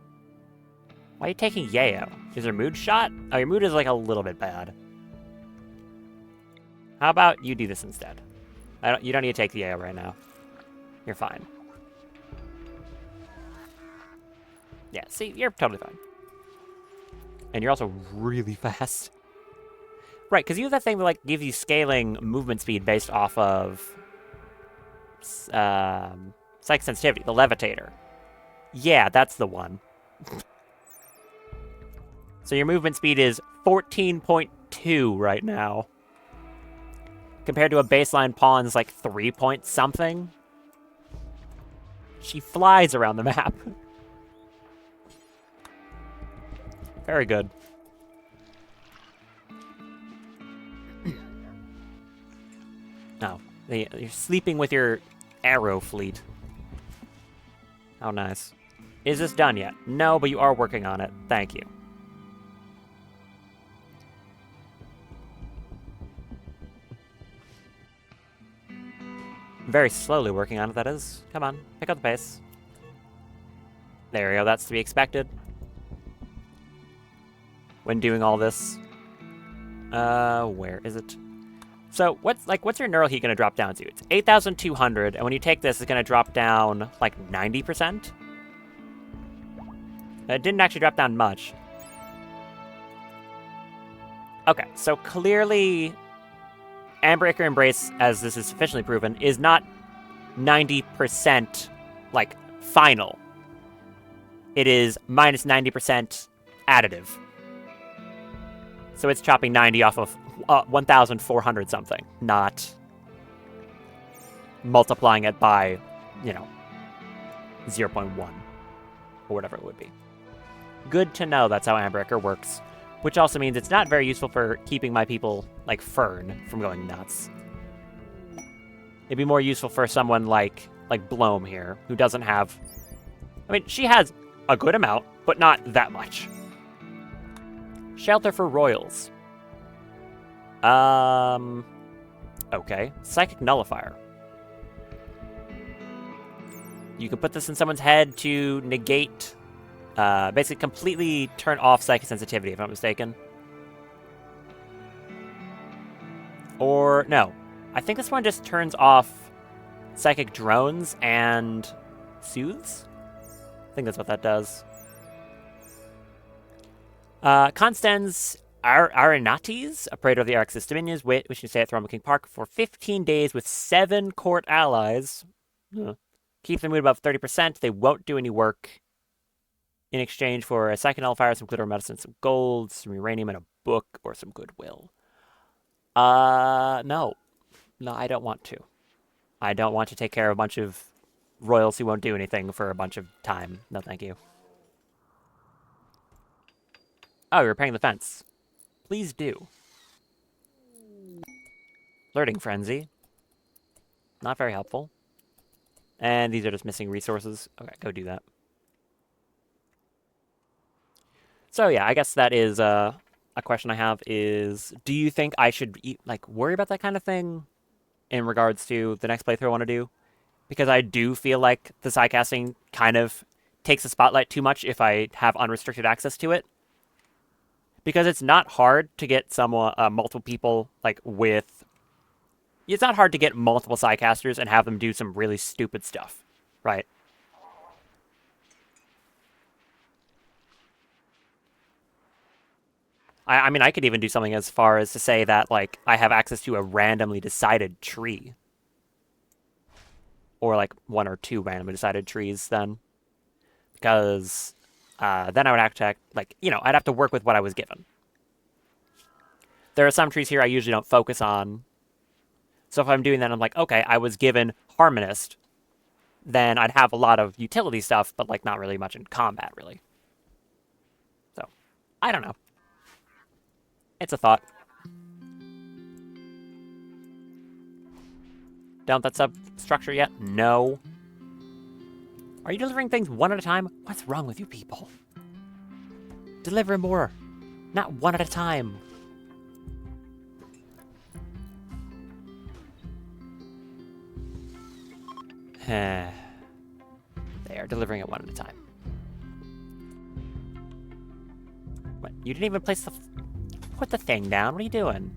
Why are you taking Yayo? Is your mood shot? Oh, your mood is like a little bit bad. How about you do this instead? You don't need to take the Yayo right now. You're fine. Yeah, see, you're totally fine. And you're also really fast. Right, because you have that thing that like gives you scaling movement speed based off of psychic sensitivity, the levitator. Yeah, that's the one. So your movement speed is 14.2 right now. Compared to a baseline pawn's like 3 point something. She flies around the map. Very good. Oh, you're sleeping with your arrow fleet. How nice. Is this done yet? No, but you are working on it. Thank you. Very slowly working on it, that is. Come on, pick up the pace. There we go, that's to be expected. When doing all this. Where is it? So, what's your neural heat gonna drop down to? It's 8,200, and when you take this, it's gonna drop down, like, 90%? It didn't actually drop down much. Okay, so clearly... Amberacre Embrace, as this is sufficiently proven, is not 90%, like, final. It is minus 90% additive. So it's chopping 90 off of 1,400 something, not multiplying it by, you know, 0.1 or whatever it would be. Good to know that's how Ambreaker works, which also means it's not very useful for keeping my people, like Fern, from going nuts. It'd be more useful for someone like Bloom here, who doesn't have... I mean, she has a good amount, but not that much. Shelter for Royals. Okay. Psychic Nullifier. You can put this in someone's head to negate... basically completely turn off psychic sensitivity, if I'm not mistaken. Or, no. I think this one just turns off psychic drones and soothes? I think that's what that does. Constans Arenates, a praetor of the Arxis Dominions, which can stay at Throne King Park for 15 days with 7 court allies. Keep their mood above 30%. They won't do any work. In exchange for a psychic nullifier, some glitter medicine, some gold, some uranium, and a book, or some goodwill. No. No, I don't want to. I don't want to take care of a bunch of royals who won't do anything for a bunch of time. No, thank you. Oh, you're repairing the fence. Please do. Flirting Frenzy. Not very helpful. And these are just missing resources. Okay, go do that. So yeah, I guess that is a question I have is, do you think I should worry about that kind of thing in regards to the next playthrough I want to do? Because I do feel like the sidecasting kind of takes the spotlight too much if I have unrestricted access to it. Because it's not hard to get multiple people with... It's not hard to get multiple sidecasters and have them do some really stupid stuff, right? I mean, I could even do something as far as to say that, I have access to a randomly decided tree. Or, 1 or 2 randomly decided trees, then. Because, then I would have to, I'd have to work with what I was given. There are some trees here I usually don't focus on. So if I'm doing that, I'm like, okay, I was given Harmonist. Then I'd have a lot of utility stuff, but, not really much in combat, really. So, I don't know. It's a thought. Don't that substructure yet? No. Are you delivering things one at a time? What's wrong with you people? Deliver more. Not one at a time. They are delivering it one at a time. What? You didn't even place the... Put the thing down. What are you doing?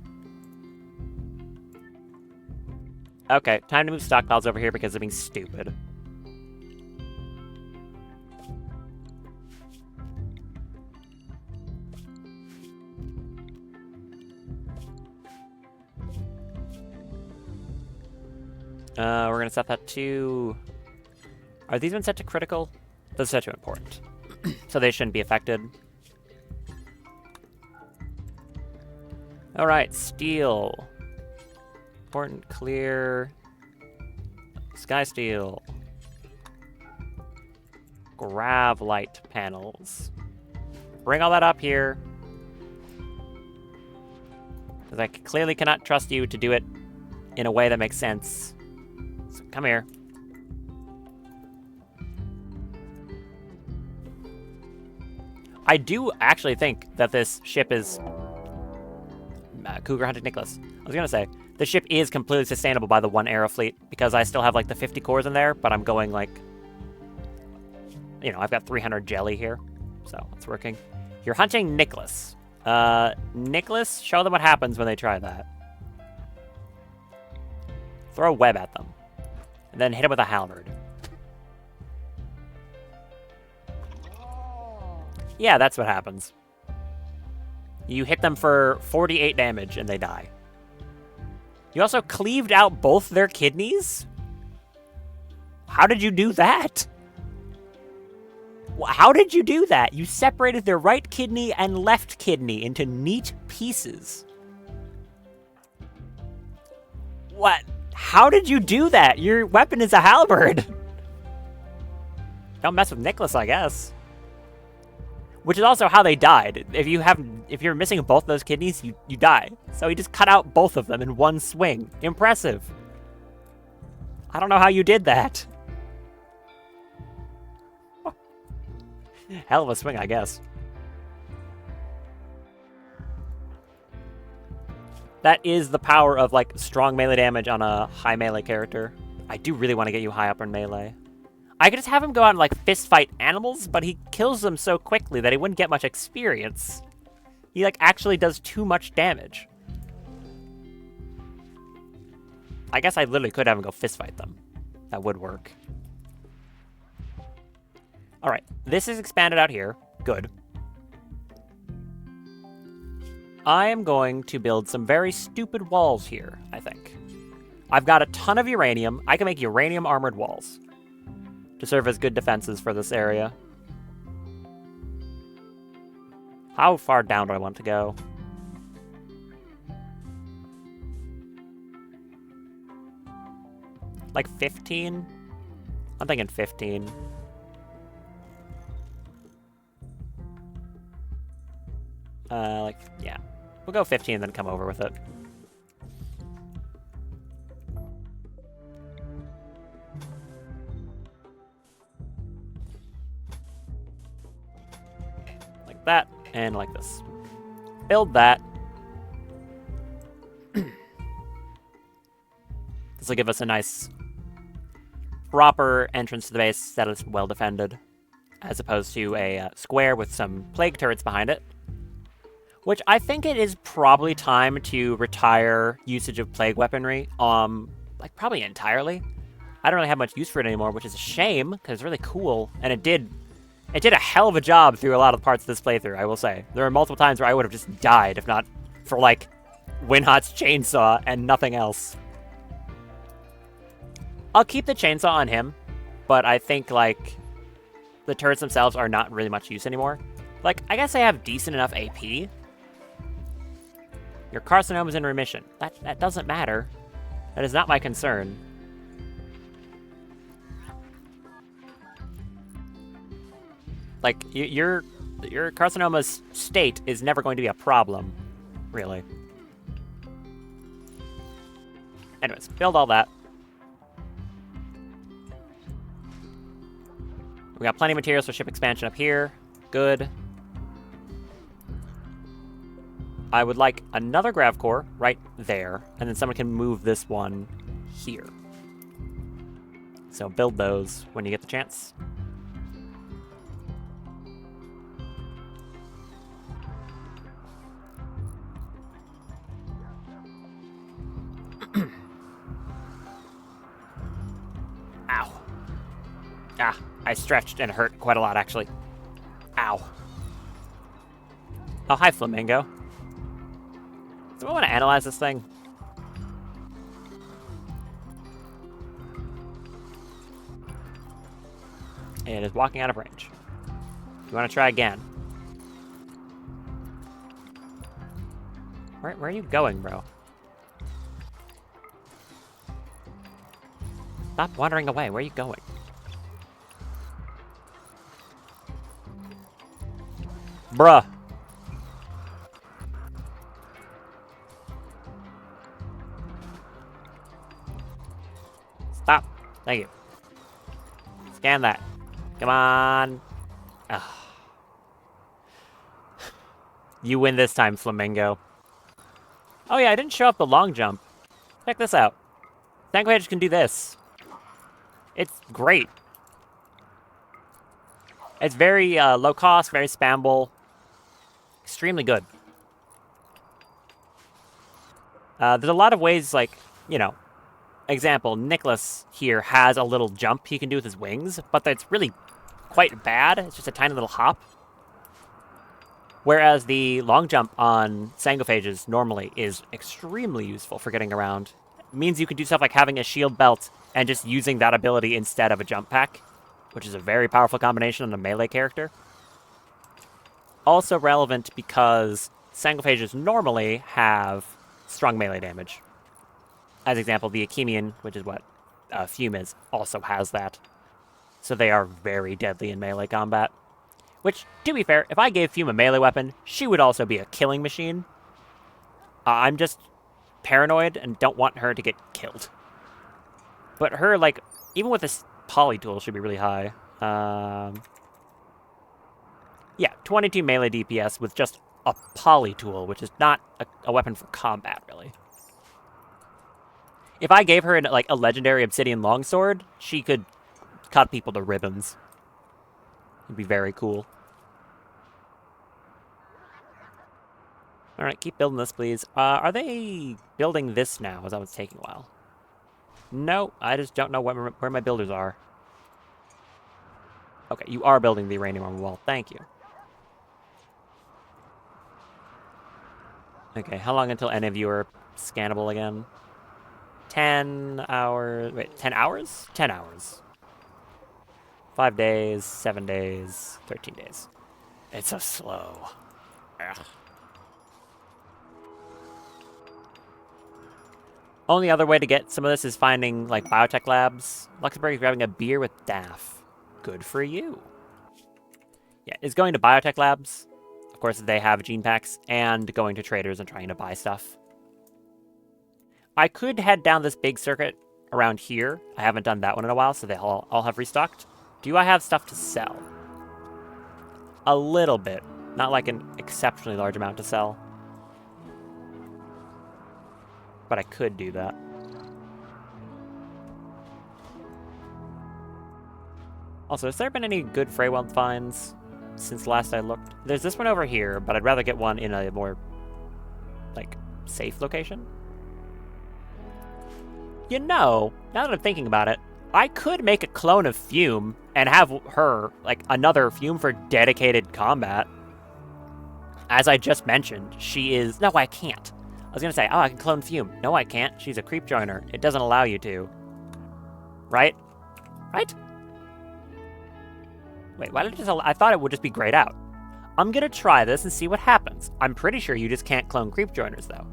Okay, time to move stockpiles over here because they're being stupid. We're gonna set that to... Are these ones set to critical? Those are set to important. So they shouldn't be affected. Alright, steel. Important, clear. Sky steel. Grav light panels. Bring all that up here. Because I clearly cannot trust you to do it in a way that makes sense. So come here. I do actually think that this ship is... Cougar Hunted Nicholas. I was going to say, the ship is completely sustainable by the 1 arrow fleet, because I still have, the 50 cores in there, but I'm going, I've got 300 jelly here, so it's working. You're hunting Nicholas. Nicholas, show them what happens when they try that. Throw a web at them, and then hit him with a halberd. Yeah, that's what happens. You hit them for 48 damage, and they die. You also cleaved out both their kidneys? How did you do that? How did you do that? You separated their right kidney and left kidney into neat pieces. What? How did you do that? Your weapon is a halberd. Don't mess with Nicholas, I guess. Which is also how they died. If you're missing both those kidneys, you die. So he just cut out both of them in one swing. Impressive. I don't know how you did that. Hell of a swing, I guess. That is the power of, like, strong melee damage on a high melee character. I do really want to get you high up in melee. I could just have him go out and, like, fist fight animals, but he kills them so quickly that he wouldn't get much experience. He, like, actually does too much damage. I guess I literally could have him go fist fight them. That would work. Alright, this is expanded out here. Good. I am going to build some very stupid walls here, I think. I've got a ton of uranium. I can make uranium armored walls to serve as good defenses for this area. How far down do I want to go? Like 15? I'm thinking 15. Yeah. We'll go 15 and then come over with it. Like that, and like this. Build that. This will give us a nice, proper entrance to the base that is well defended, as opposed to a square with some plague turrets behind it. Which I think it is probably time to retire usage of plague weaponry, like probably entirely. I don't really have much use for it anymore, which is a shame, because it's really cool, and it did a hell of a job through a lot of the parts of this playthrough, I will say. There were multiple times where I would have just died, if not for, like, Winhot's chainsaw and nothing else. I'll keep the chainsaw on him, but I think, like, the turrets themselves are not really much use anymore. Like, I guess I have decent enough AP. Your carcinoma is in remission. That doesn't matter. That is not my concern. Like, your carcinoma's state is never going to be a problem, really. Anyways, build all that. We got plenty of materials for ship expansion up here. Good. I would like another grav core right there, and then someone can move this one here. So build those when you get the chance. Ow. Ah, I stretched and it hurt quite a lot, actually. Ow. Oh, hi, Flamingo. Do I want to analyze this thing? It is walking out of range. Do you want to try again? Where are you going, bro? Stop wandering away. Where are you going? Bruh. Stop. Thank you. Scan that. Come on. Ugh. You win this time, Flamingo. Oh yeah, I didn't show up the long jump. Check this out. Sanguage can do this. It's great. It's very low cost, very spammable. Extremely good. There's a lot of ways, like, you know, example, Nicholas here has a little jump he can do with his wings, but that's really quite bad. It's just a tiny little hop. Whereas the long jump on Sangophages normally is extremely useful for getting around. It means you can do stuff like having a shield belt and just using that ability instead of a jump pack, which is a very powerful combination on a melee character. Also relevant because Sangophages normally have strong melee damage. As example, the Achemian, which is what Fume is, also has that. so they are very deadly in melee combat. Which, to be fair, if I gave Fume a melee weapon, she would also be a killing machine. I'm just paranoid and don't want her to get killed. But her, like, even with this poly tool, should be really high. Yeah, 22 melee DPS with just a poly tool, which is not a weapon for combat, really. If I gave her, like, a legendary obsidian longsword, she could cut people to ribbons. It'd be very cool. Alright, keep building this, please. Are they building this now? Is that what's taking a while? No, I just don't know where my builders are. Okay, you are building the uranium armor wall. Thank you. Okay, how long until any of you are scannable again? 10 hours... Wait, 10 hours? 10 hours. 5 days, 7 days, 13 days. It's so slow. Ugh. Only other way to get some of this is finding, like, biotech labs. Luxembourg is grabbing a beer with Daff. Good for you. Yeah, is going to biotech labs. Of course, they have gene packs, and going to traders and trying to buy stuff. I could head down this big circuit around here. I haven't done that one in a while, so they all have restocked. Do I have stuff to sell? A little bit. Not like an exceptionally large amount to sell. But I could do that. Also, has there been any good Freyweld finds since last I looked? There's this one over here, but I'd rather get one in a more, like, safe location. You know, now that I'm thinking about it, I could make a clone of Fume and have her, like, another Fume for dedicated combat. As I just mentioned, she is... No, I can't. I was going to say, oh, I can clone Fume. No, I can't. She's a creep joiner. It doesn't allow you to. Right? Right? Wait, why did it just... I thought it would just be grayed out. I'm going to try this and see what happens. I'm pretty sure you just can't clone creep joiners, though.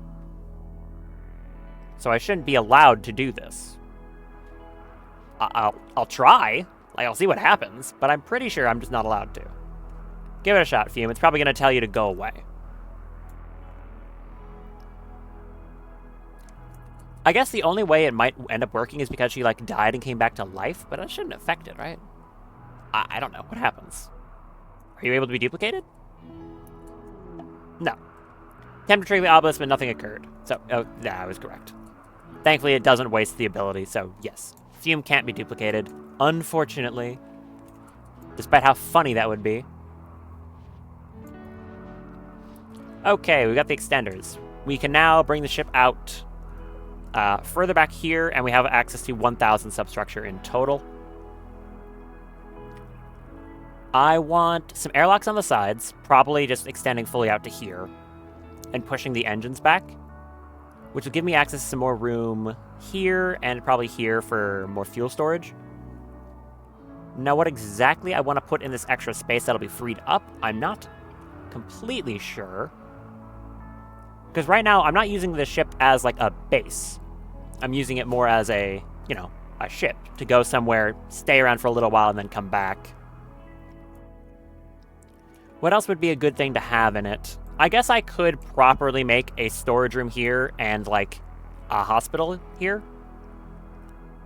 So I shouldn't be allowed to do this. I'll try. Like, I'll see what happens, but I'm pretty sure I'm just not allowed to. Give it a shot, Fume. It's probably going to tell you to go away. I guess the only way it might end up working is because she, like, died and came back to life, but that shouldn't affect it, right? I don't know. What happens? Are you able to be duplicated? No. Attempt to trigger the obelisk, but nothing occurred. So, oh, yeah, I was correct. Thankfully, it doesn't waste the ability, so yes. Fume can't be duplicated, unfortunately. Despite how funny that would be. Okay, we got the extenders. We can now bring the ship out further back here, and we have access to 1,000 substructure in total. I want some airlocks on the sides, probably just extending fully out to here, and pushing the engines back, which will give me access to some more room here, and probably here for more fuel storage. Now, what exactly I want to put in this extra space that'll be freed up, I'm not completely sure. Because right now, I'm not using this ship as, like, a base. I'm using it more as a, you know, a ship to go somewhere, stay around for a little while, and then come back. What else would be a good thing to have in it? I guess I could properly make a storage room here and, like, a hospital here.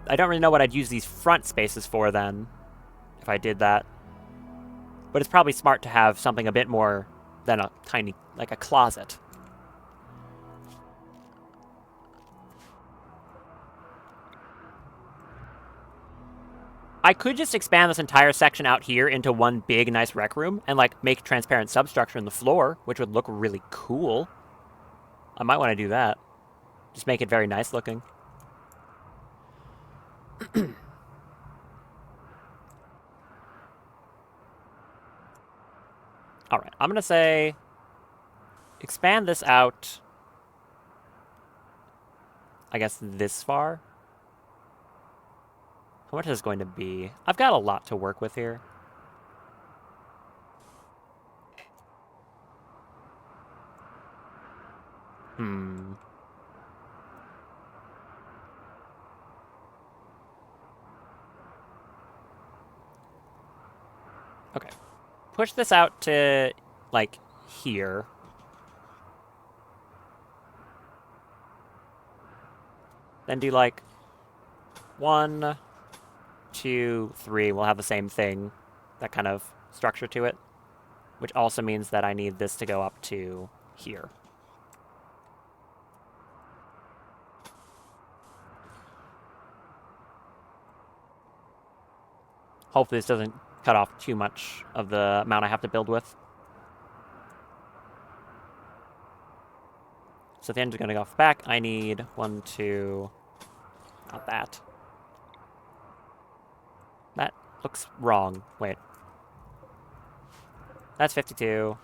I don't really know what I'd use these front spaces for, then, if I did that. But it's probably smart to have something a bit more than a tiny, like a closet. I could just expand this entire section out here into one big, nice rec room and, like, make transparent substructure in the floor, which would look really cool. I might want to do that. Just make it very nice looking. Alright, I'm going to say... expand this out... I guess this far. How much is this going to be? I've got a lot to work with here. Okay. Push this out to, like, here. Then do, like, 1, 2, 3. We'll have the same thing. That kind of structure to it. Which also means that I need this to go up to here. Hopefully this doesn't cut off too much of the amount I have to build with. So the engine's going to go off back. I need 1, 2... Not that. That looks wrong. Wait. That's 52.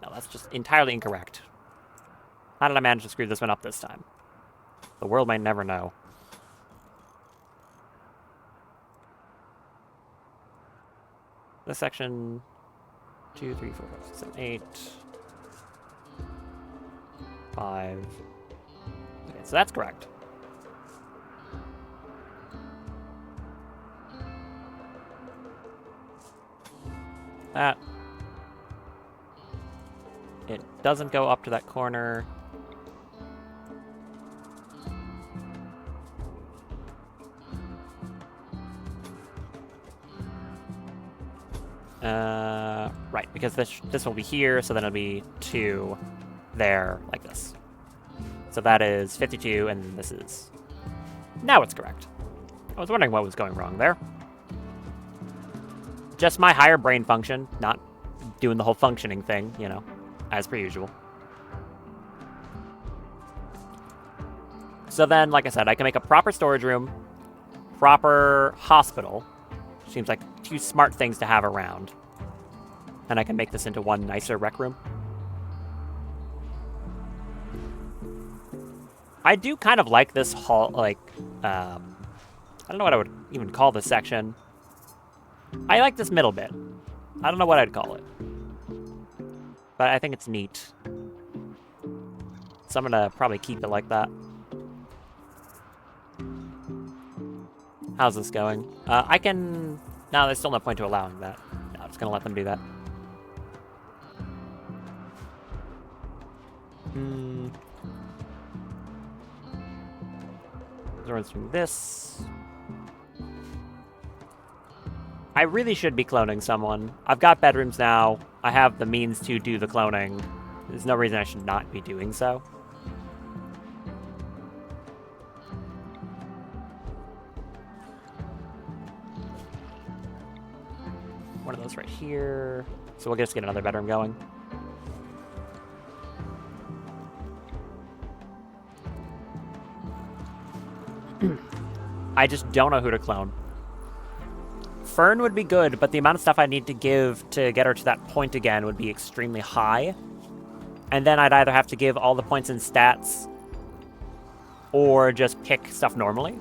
No, that's just entirely incorrect. How did I manage to screw this one up this time? The world might never know. This section... 2, 3, 4, 5, 6, 7, 8... 5... Okay, so that's correct. That. It doesn't go up to that corner. Right, because this will be here, so then it'll be 2 there, like this. So that is 52, and this is... Now it's correct. I was wondering what was going wrong there. Just my higher brain function, not doing the whole functioning thing, you know, as per usual. So then, like I said, I can make a proper storage room, proper hospital. Seems like 2 smart things to have around. And I can make this into 1 nicer rec room. I do kind of like this hall, like, I don't know what I would even call this section. I like this middle bit. I don't know what I'd call it. But I think it's neat. So I'm gonna probably keep it like that. How's this going? I can... No, there's still no point to allowing that. No, I'm just gonna let them do that. Everyone's doing this. I really should be cloning someone. I've got bedrooms now. I have the means to do the cloning. There's no reason I should not be doing so. One of those right here. So we'll just get another bedroom going. I just don't know who to clone. Fern would be good, but the amount of stuff I need to give to get her to that point again would be extremely high. And then I'd either have to give all the points in stats or just pick stuff normally.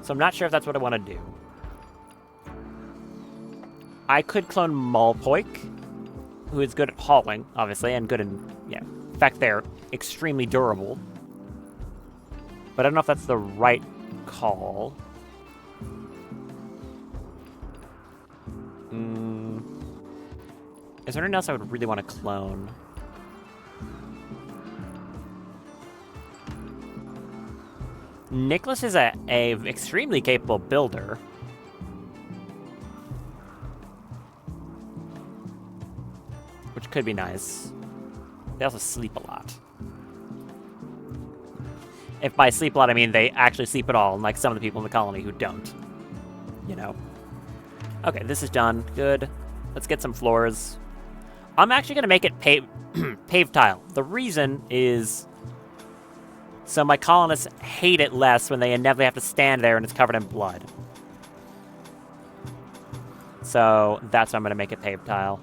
So I'm not sure if that's what I want to do. I could clone Malpoik, who is good at hauling, obviously, and good in, yeah. In fact, they're extremely durable. But I don't know if that's the right call. Is there anything else I would really want to clone? Nicholas is a extremely capable builder. Which could be nice. They also sleep a lot. If by sleep a lot, I mean they actually sleep at all, unlike some of the people in the colony who don't. You know. Okay, this is done. Good. Let's get some floors. I'm actually going to make it paved tile. The reason is so my colonists hate it less when they inevitably have to stand there and it's covered in blood. So that's why I'm going to make it paved tile.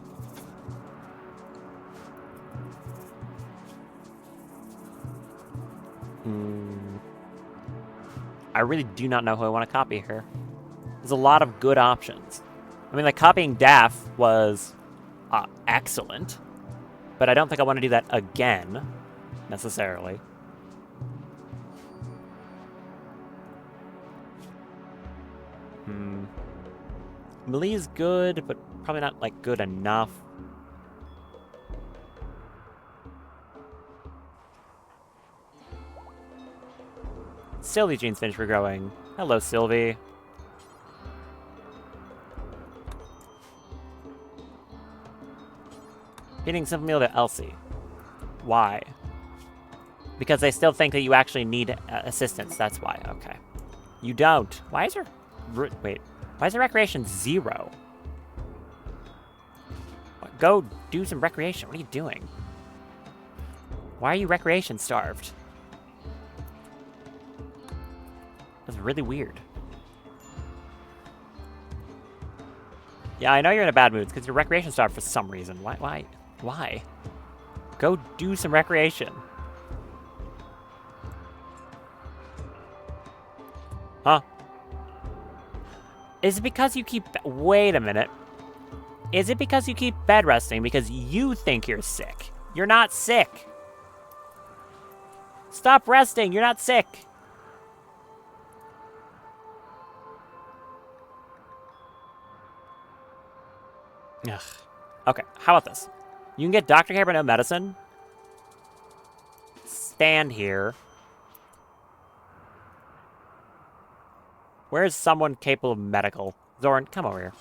I really do not know who I want to copy here. There's a lot of good options. I mean, like, copying Daff was excellent, but I don't think I want to do that again, necessarily. Melee is good, but probably not, like, good enough. Sylvie genes finished regrowing. Hello, Sylvie. Feeding simple meal to Elsie. Why? Because they still think that you actually need assistance. That's why. Okay. You don't. Why is your... Wait. Why is the recreation 0? Go do some recreation. What are you doing? Why are you recreation starved? That's really weird. Yeah, I know you're in a bad mood. It's because you're recreation starved for some reason. Why? Go do some recreation. Huh? Is it because you keep... Wait a minute. Is it because you keep bed resting because you think you're sick? You're not sick. Stop resting. You're not sick. Ugh. Okay, how about this? You can get doctor care but no medicine. Stand here. Where's someone capable of medical? Zoran, come over here.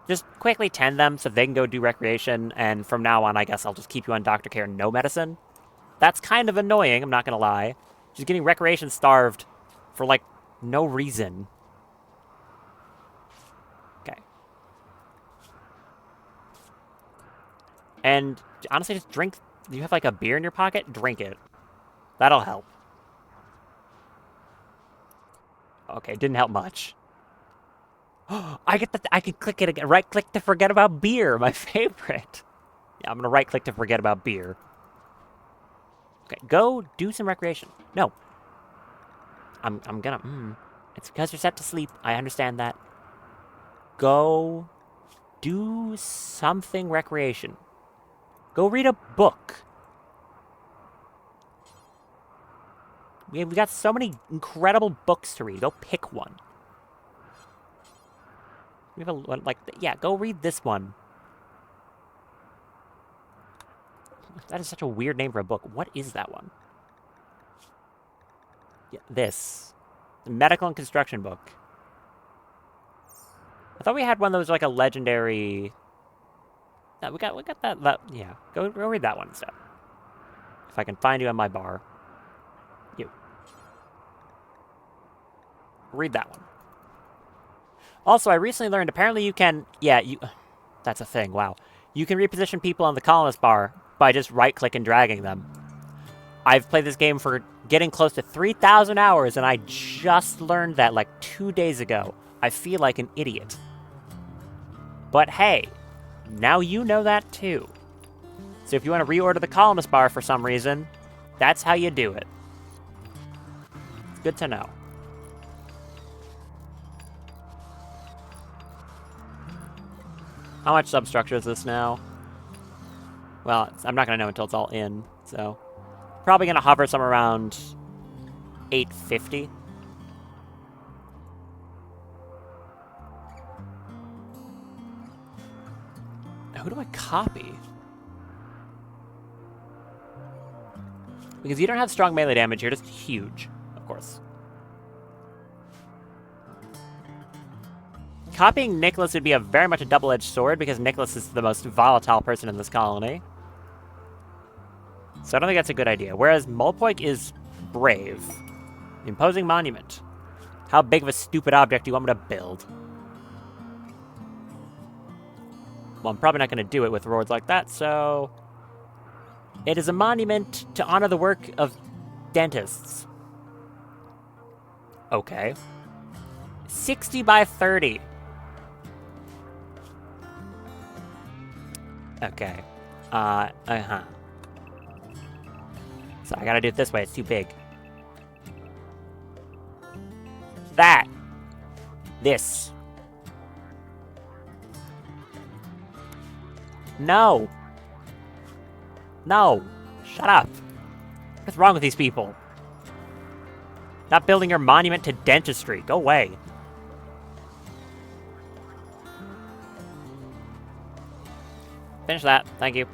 Just quickly tend them so they can go do recreation, and from now on, I guess I'll just keep you on doctor care and no medicine. That's kind of annoying, I'm not gonna lie. She's getting recreation starved for, like, no reason. Okay. And honestly, just drink. You have, like, a beer in your pocket? Drink it. That'll help. Okay, it didn't help much. I can click it again. Right click to forget about beer, my favorite. Yeah, I'm gonna right click to forget about beer. Okay, go do some recreation. No. I'm gonna, It's because you're set to sleep. I understand that. Go do something recreation. Go read a book. We got so many incredible books to read. Go pick one. We have a, like, yeah, go read this one. That is such a weird name for a book. What is that one? Yeah, this. The medical and construction book. I thought we had one that was like a legendary... No, we got that, yeah. Go read that one instead. If I can find you on my bar. You. Read that one. Also, I recently learned apparently you can... Yeah, you... That's a thing, wow. You can reposition people on the colonist bar by just right-click and dragging them. I've played this game for getting close to 3,000 hours, and I just learned that like 2 days ago. I feel like an idiot. But hey, now you know that too. So if you want to reorder the columnist bar for some reason, that's how you do it. It's good to know. How much substructure is this now? Well, I'm not going to know until it's all in, so... Probably going to hover somewhere around 850. Now, who do I copy? Because you don't have strong melee damage, you're just huge, of course. Copying Nicholas would be very much a double-edged sword, because Nicholas is the most volatile person in this colony. So I don't think that's a good idea. Whereas Molpoik is brave. Imposing monument. How big of a stupid object do you want me to build? Well, I'm probably not going to do it with rewards like that, so... It is a monument to honor the work of dentists. Okay. 60 by 30. Okay. Uh-huh. So I gotta do it this way, it's too big. That. This. No. No. Shut up. What's wrong with these people? Not building your monument to dentistry. Go away. finish that. Thank you.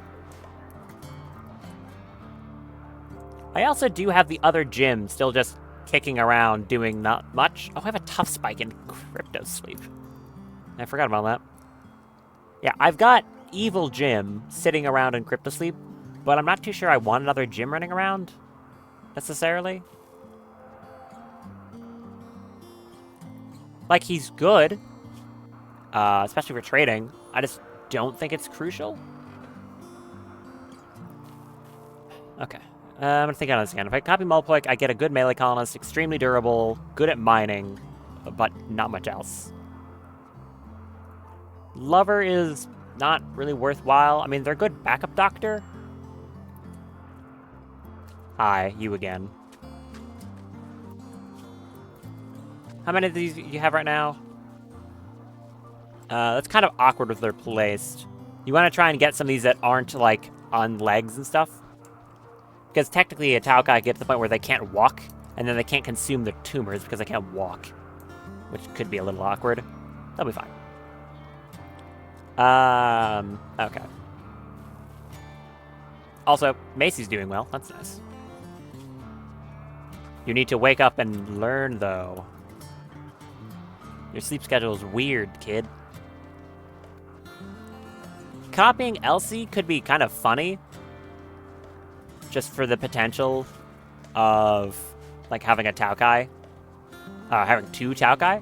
I also do have the other gym still just kicking around doing not much. Oh, I have a tough spike in Crypto Sleep. I forgot about that. Yeah, I've got Evil Gym sitting around in Crypto Sleep, but I'm not too sure I want another gym running around, necessarily. Like, he's good, especially for trading. I just don't think it's crucial. Okay. I'm gonna think on this again. If I copy Mulpoik, I get a good melee colonist, extremely durable, good at mining, but not much else. Lover is not really worthwhile. I mean, they're a good backup doctor. Hi, you again. How many of these do you have right now? That's kind of awkward if they're placed. You want to try and get some of these that aren't, like, on legs and stuff. Because technically a Taokai gets to the point where they can't walk, and then they can't consume their tumors because they can't walk. Which could be a little awkward. They'll be fine. Okay. Also, Macy's doing well. That's nice. You need to wake up and learn, though. Your sleep schedule is weird, kid. Copying Elsie could be kind of funny. Just for the potential of, like, having a Taokai. Having two Taokai.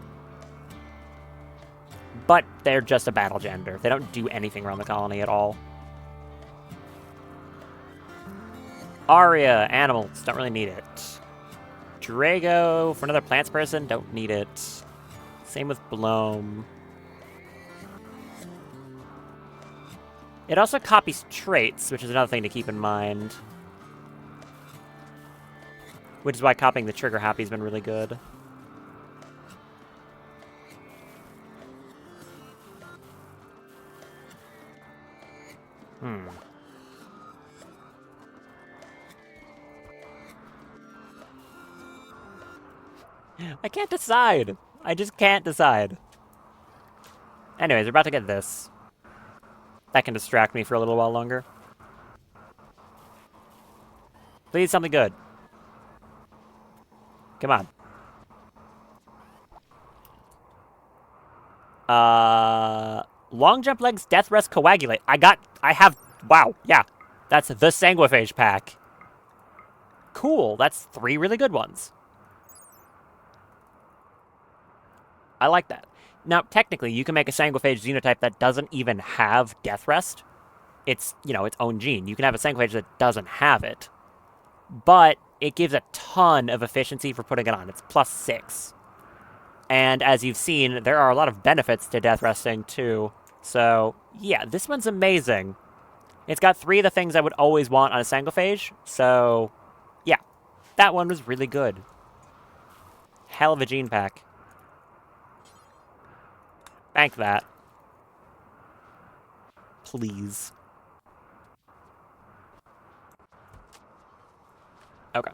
But they're just a battle gender. They don't do anything around the colony at all. Aria, animals, don't really need it. Drago, for another plants person, don't need it. Same with Bloom. It also copies traits, which is another thing to keep in mind. Which is why copying the Trigger Happy has been really good. I can't decide. I just can't decide. Anyways, we're about to get this. That can distract me for a little while longer. Please, something good. Come on. Long jump legs, death rest, coagulate. Wow, yeah. That's the Sanguiphage pack. Cool, that's 3 really good ones. I like that. Now, technically, you can make a Sanguiphage xenotype that doesn't even have death rest. It's, its own gene. You can have a Sanguiphage that doesn't have it. But it gives a ton of efficiency for putting it on. It's +6. And as you've seen, there are a lot of benefits to death resting, too. So, yeah, this one's amazing. It's got 3 of the things I would always want on a Sanguiphage. So, yeah, that one was really good. Hell of a gene pack. Bank that. Please. Okay.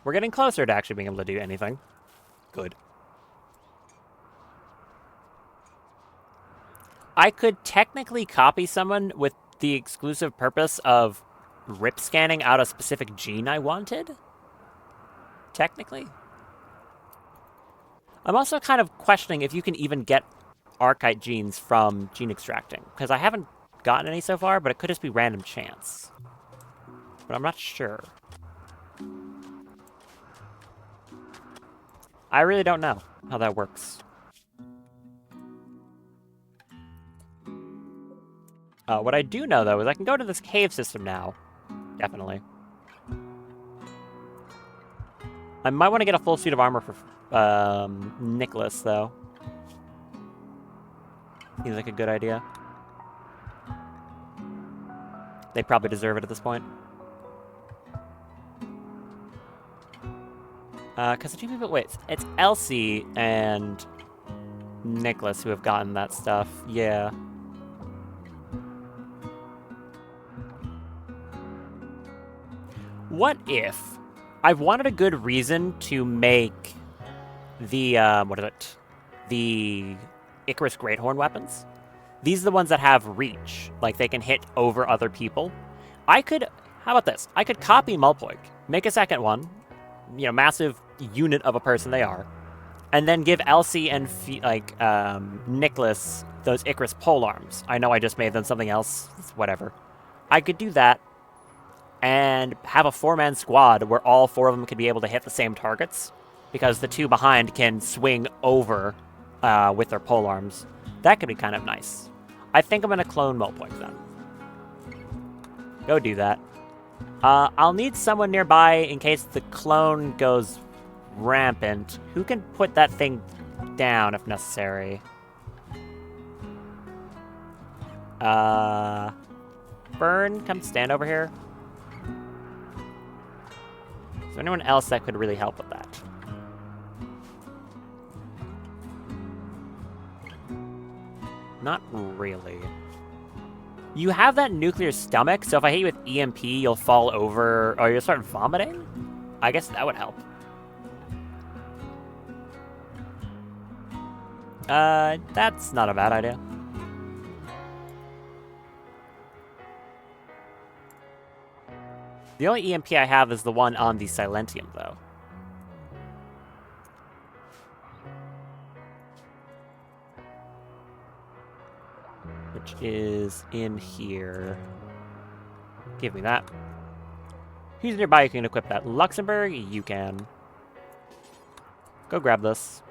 We're getting closer to actually being able to do anything. Good. I could technically copy someone with the exclusive purpose of rip scanning out a specific gene I wanted. Technically. I'm also kind of questioning if you can even get Archetype genes from gene extracting, because I haven't gotten any so far, but it could just be random chance. But I'm not sure. I really don't know how that works. What I do know, though, is I can go to this cave system now. Definitely. I might want to get a full suit of armor for Nicholas, though. Seems like a good idea. They probably deserve it at this point. Because the 2 people... Wait, it's Elsie and Nicholas who have gotten that stuff. Yeah. What if I've wanted a good reason to make the, what is it? The Icarus Greathorn weapons. These are the ones that have reach. Like, they can hit over other people. I could... How about this? I could copy Mulpoik, make a second one, massive unit of a person they are, and then give Elsie and, Nicholas those Icarus polearms. I know I just made them something else. It's whatever. I could do that and have a 4-man squad where all 4 of them could be able to hit the same targets, because the 2 behind can swing over with their polearms. That could be kind of nice. I think I'm going to clone Mulpoik then. Go do that. I'll need someone nearby in case the clone goes rampant. Who can put that thing down if necessary? Burn, come stand over here. Is there anyone else that could really help with that? Not really. You have that nuclear stomach, so if I hit you with EMP, you'll fall over, or you'll start vomiting? I guess that would help. That's not a bad idea. The only EMP I have is the one on the Silentium, though. Which is in here. Give me that. Who's nearby who can equip that? Luxembourg? You can. Go grab this.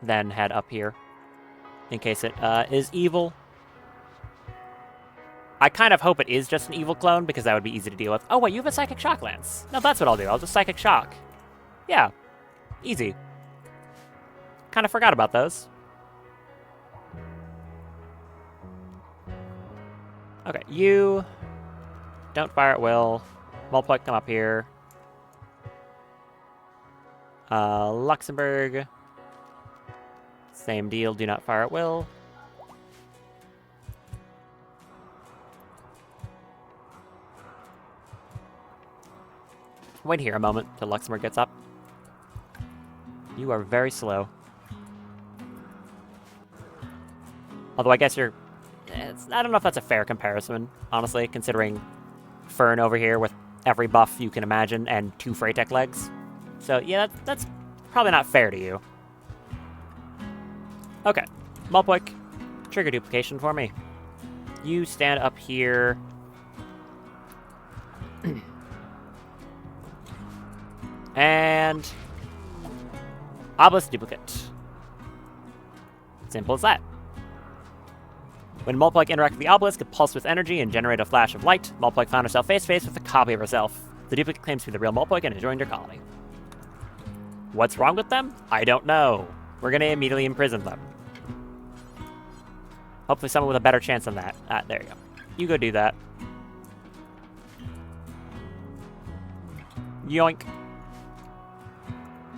Then head up here. In case it is evil. I kind of hope it is just an evil clone, because that would be easy to deal with. Oh, wait, you have a Psychic Shock Lance. No, that's what I'll do. I'll just Psychic Shock. Yeah. Easy. Kind of forgot about those. Okay, you... Don't fire at will. Mulpoik, come up here. Luxembourg. Same deal, do not fire at will. Wait here a moment till Luxembourg gets up. You are very slow. Although I guess you're... I don't know if that's a fair comparison, honestly, considering Fern over here with every buff you can imagine and 2 Freytech legs. So, yeah, that's probably not fair to you. Okay. Mulpoik, trigger duplication for me. You stand up here. And... Obelisk duplicate. Simple as that. When Mulpoik interacts with the obelisk, it pulses with energy and generate a flash of light. Mulpoik found herself face-to-face with a copy of herself. The duplicate claims to be the real Mulpoik and has joined your colony. What's wrong with them? I don't know. We're gonna immediately imprison them. Hopefully someone with a better chance than that. There you go. You go do that. Yoink.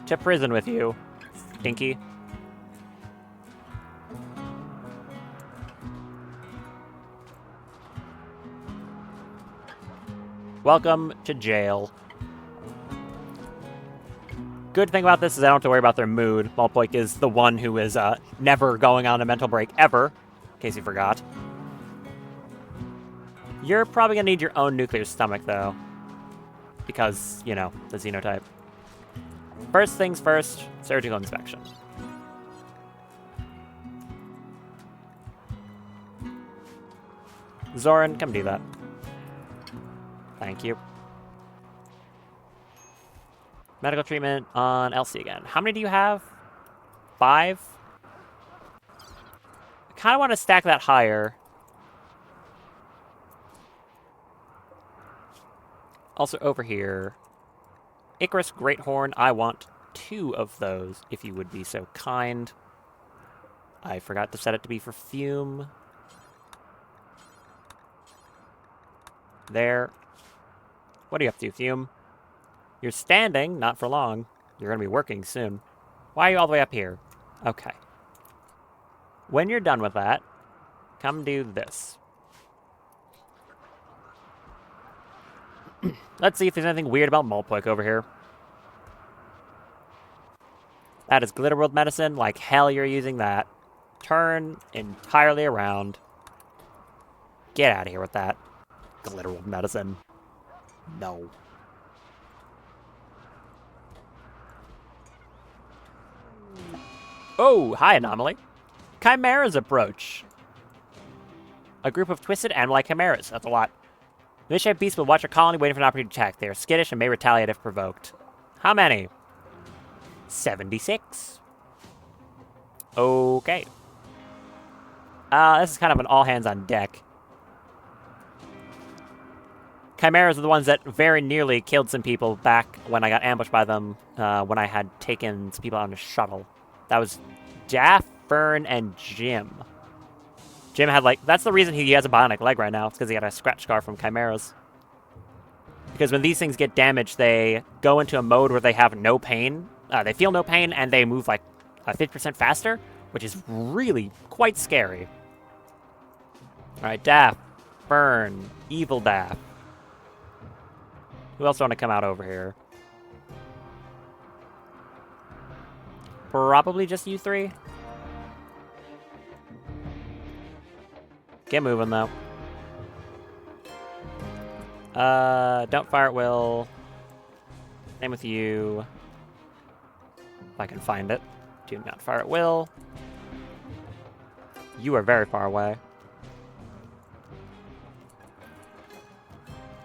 To prison with you, Stinky. Welcome to jail. Good thing about this is I don't have to worry about their mood. Mulpoik is the one who is never going on a mental break, ever, in case you forgot. You're probably going to need your own nuclear stomach, though. Because, the xenotype. First things first, surgical inspection. Zoran, come do that. Thank you. Medical treatment on Elsie again. How many do you have? 5? I kind of want to stack that higher. Also over here, Icarus Greathorn, I want 2 of those, if you would be so kind. I forgot to set it to be for Fume. There. What are you up to, Fume? You're standing, not for long. You're going to be working soon. Why are you all the way up here? Okay. When you're done with that, come do this. Let's see if there's anything weird about Mulpoik over here. That is Glitterworld medicine. Like hell you're using that. Turn entirely around. Get out of here with that. Glitter medicine. No. Oh, hi, Anomaly. Chimeras approach. A group of twisted animal-like chimeras. That's a lot. The misshaped beasts will watch a colony waiting for an opportunity to attack. They are skittish and may retaliate if provoked. How many? 76. Okay. This is kind of an all-hands-on-deck. Chimeras are the ones that very nearly killed some people back when I got ambushed by them when I had taken some people on a shuttle. That was Daff, Fern, and Jim. Jim had, like, that's the reason he has a bionic leg right now. It's because he had a scratch scar from chimeras. Because when these things get damaged, they go into a mode where they have no pain. They feel no pain, and they move, like, 50% faster, which is really quite scary. Alright, Daff, Fern, Evil Daff. Who else want to come out over here? Probably just you three. Get moving, though. Don't fire at will. Same with you. If I can find it. Do not fire at will. You are very far away.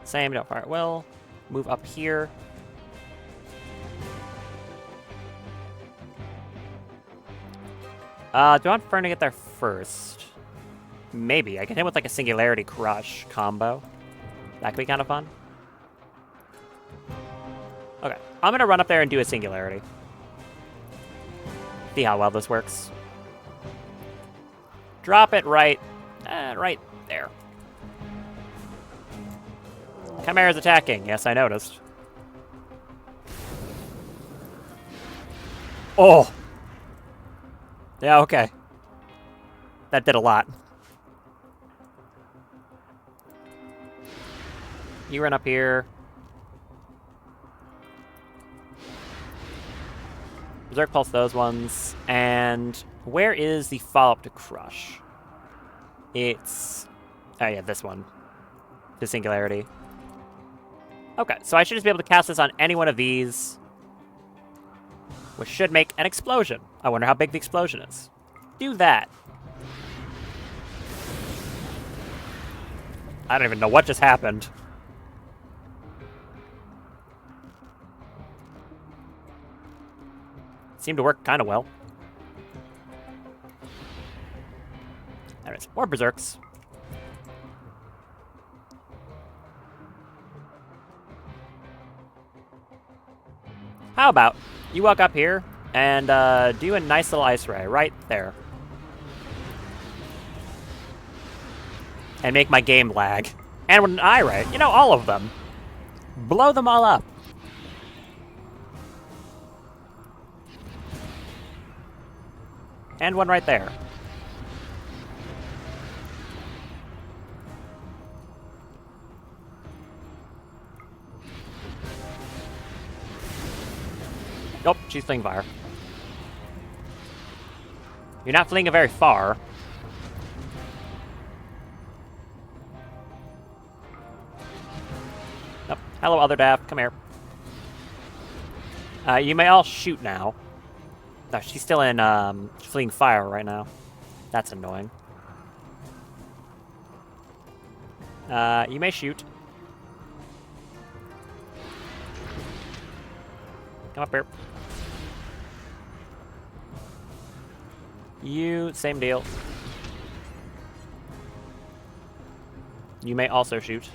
Same, don't fire at will. Move up here. Do I want Fern to get there first? Maybe. I can hit with like a Singularity Crush combo. That could be kind of fun. Okay. I'm going to run up there and do a Singularity. See how well this works. Drop it right there. Chimera's attacking. Yes, I noticed. Oh! Yeah, okay. That did a lot. You run up here. Berserk Pulse those ones. And where is the follow-up to Crush? It's... oh yeah, this one. The Singularity. Okay, so I should just be able to cast this on any one of these, which should make an explosion. I wonder how big the explosion is. Do that. I don't even know what just happened. Seemed to work kind of well. Anyways, more Berserks. How about you walk up here and do a nice little Ice Ray right there. And make my game lag. And with an Eye Ray, you know, all of them. Blow them all up. And one right there. Nope, she's fleeing fire. You're not fleeing very far. Nope. Hello, other Daff. Come here. You may all shoot now. No, she's still in fleeing fire right now. That's annoying. You may shoot. Come up here. You, same deal. You may also shoot.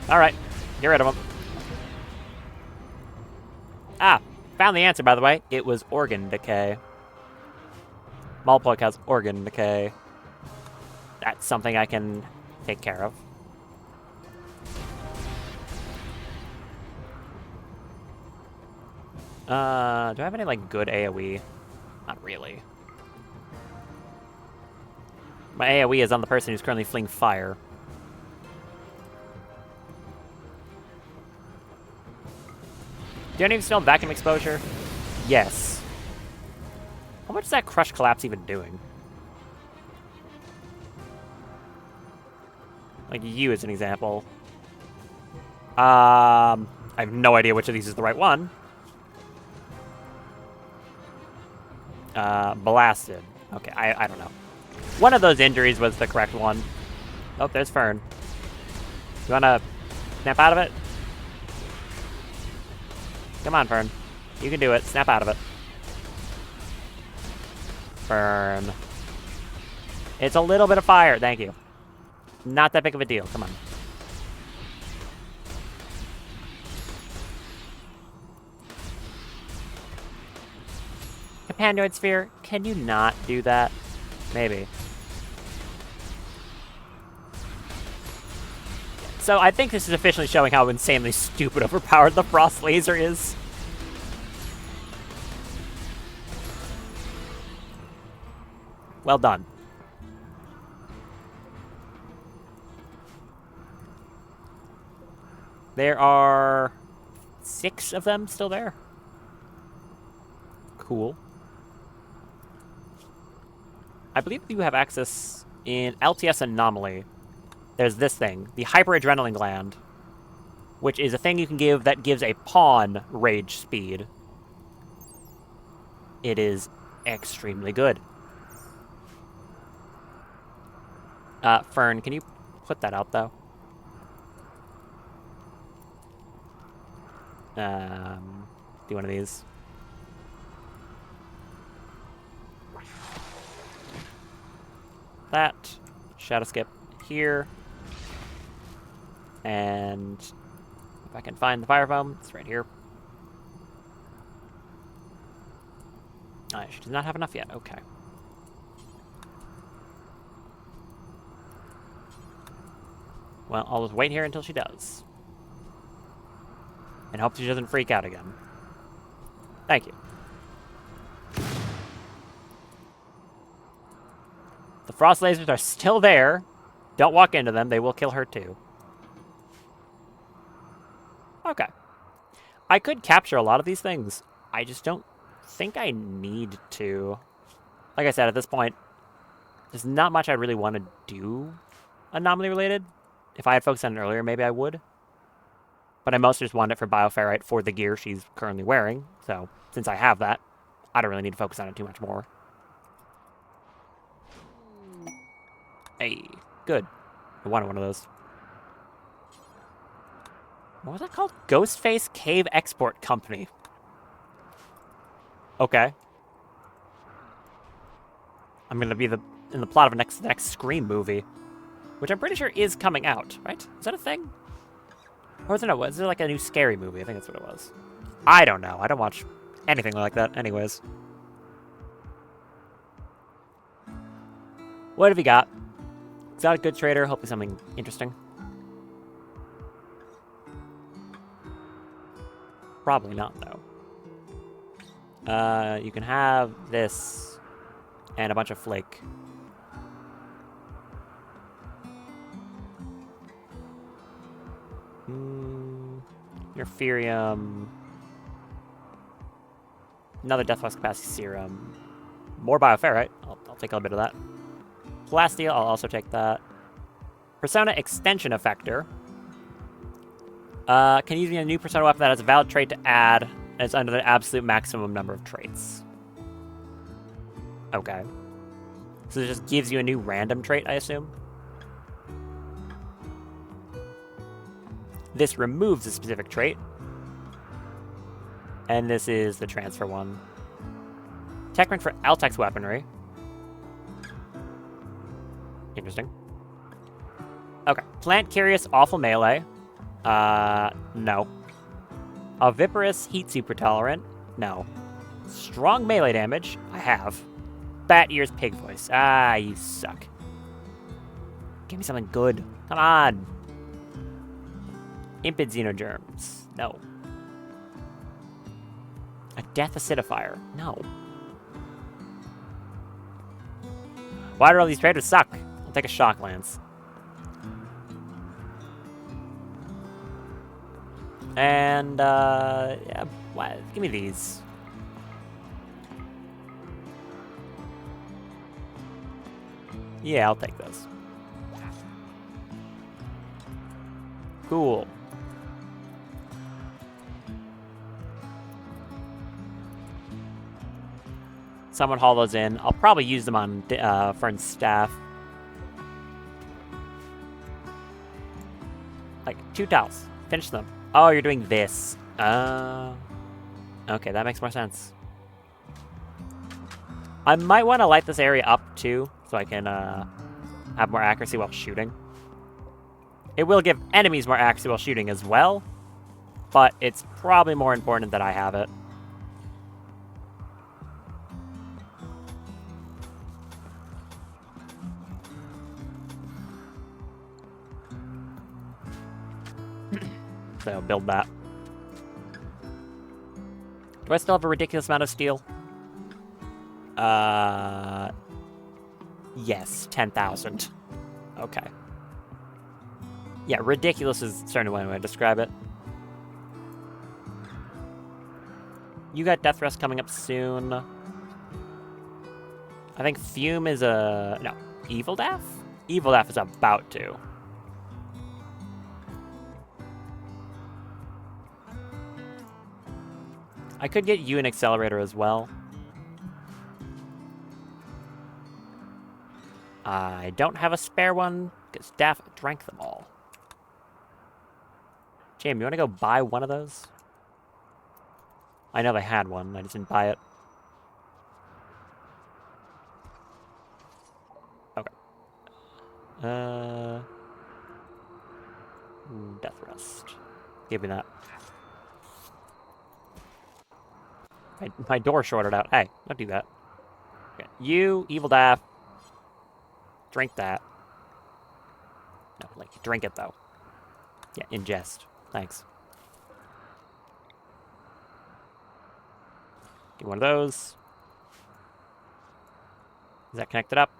Alright, get rid of them. Ah, found the answer, by the way. It was organ decay. Malpoik has organ decay. That's something I can take care of. Do I have any, like, good AoE? Not really. My AoE is on the person who's currently fleeing fire. Do any of you still have vacuum exposure? Yes. How much is that Crush Collapse even doing? Like you as an example. I have no idea which of these is the right one. Blasted. Okay, I don't know. One of those injuries was the correct one. Oh, there's Fern. You wanna snap out of it? Come on, Fern. You can do it. Snap out of it. Fern. It's a little bit of fire. Thank you. Not that big of a deal. Come on. Companion Sphere, can you not do that? Maybe. So I think this is officially showing how insanely stupid overpowered the Frost Laser is. Well done. There are 6 of them still there. Cool. I believe you have access in LTS Anomaly. There's this thing, the Hyperadrenaline Gland, which is a thing you can give that gives a pawn rage speed. It is extremely good. Fern, can you put that out, though? Do one of these. That. Shadow skip here. And if I can find the fire foam, it's right here. She does not have enough yet. Okay. Well, I'll just wait here until she does. And hope she doesn't freak out again. Thank you. The frost lasers are still there. Don't walk into them. They will kill her too. Okay. I could capture a lot of these things. I just don't think I need to. Like I said, at this point, there's not much I really want to do anomaly related. If I had focused on it earlier, maybe I would. But I mostly just want it for Bioferrite for the gear she's currently wearing. So, since I have that, I don't really need to focus on it too much more. Hey, good. I wanted one of those. What was that called? Ghostface Cave Export Company. Okay. I'm gonna be in the plot of the next Scream movie, which I'm pretty sure is coming out, right? Is that a thing? Or is there like a new scary movie? I think that's what it was. I don't know. I don't watch anything like that anyways. What have you got? Exotic good trader, hopefully something interesting. Probably not, though. You can have this and a bunch of flake. Nerferium. Another Deathbox Capacity Serum. More Bioferrite. I'll take a little bit of that. Plasteel, I'll also take that. Persona Extension Effector. Can use a new Persona weapon that has a valid trait to add, and it's under the absolute maximum number of traits. Okay. So it just gives you a new random trait, I assume? This removes a specific trait. And this is the transfer one. Techprint for Altex weaponry. Interesting. Okay. Plant Curious, Awful Melee. No. Oviparous, Heat Super Tolerant. No. Strong melee damage. I have. Bat Ears, Pig Voice. Ah, you suck. Give me something good. Come on. Impid Xenogerms. No. A Death Acidifier. No. Why do all these traders suck? I'll take a Shock Lance. And, yeah, give me these. Yeah, I'll take this. Cool. Someone haul those in. I'll probably use them on Fern's staff. Like, 2 towels. Finish them. Oh, you're doing this. Okay, that makes more sense. I might want to light this area up, too, so I can have more accuracy while shooting. It will give enemies more accuracy while shooting as well, but it's probably more important that I have it. So, build that. Do I still have a ridiculous amount of steel? Yes, 10,000. Okay. Yeah, ridiculous is certainly one way to describe it. You got Death Rest coming up soon. I think Fume is a... No, Evil Daff? Evil Daff is about to. I could get you an Accelerator as well. I don't have a spare one, because Daff drank them all. Jamie, you want to go buy one of those? I know they had one, I just didn't buy it. Okay. Death Rest. Give me that. My door shorted out. Hey, don't do that. Okay. You, Evil Daff. Drink that. No, like, drink it, though. Yeah, ingest. Thanks. Get one of those. Is that connected up?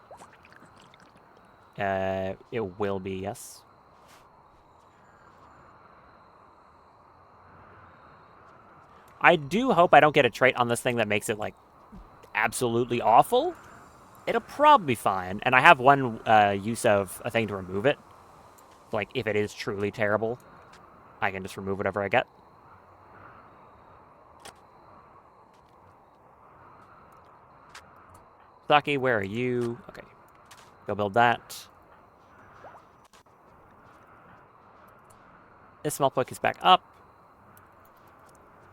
It will be, yes. I do hope I don't get a trait on this thing that makes it, like, absolutely awful. It'll probably be fine. And I have one use of a thing to remove it. Like, if it is truly terrible, I can just remove whatever I get. Saki, where are you? Okay. Go build that. This small poke is back up.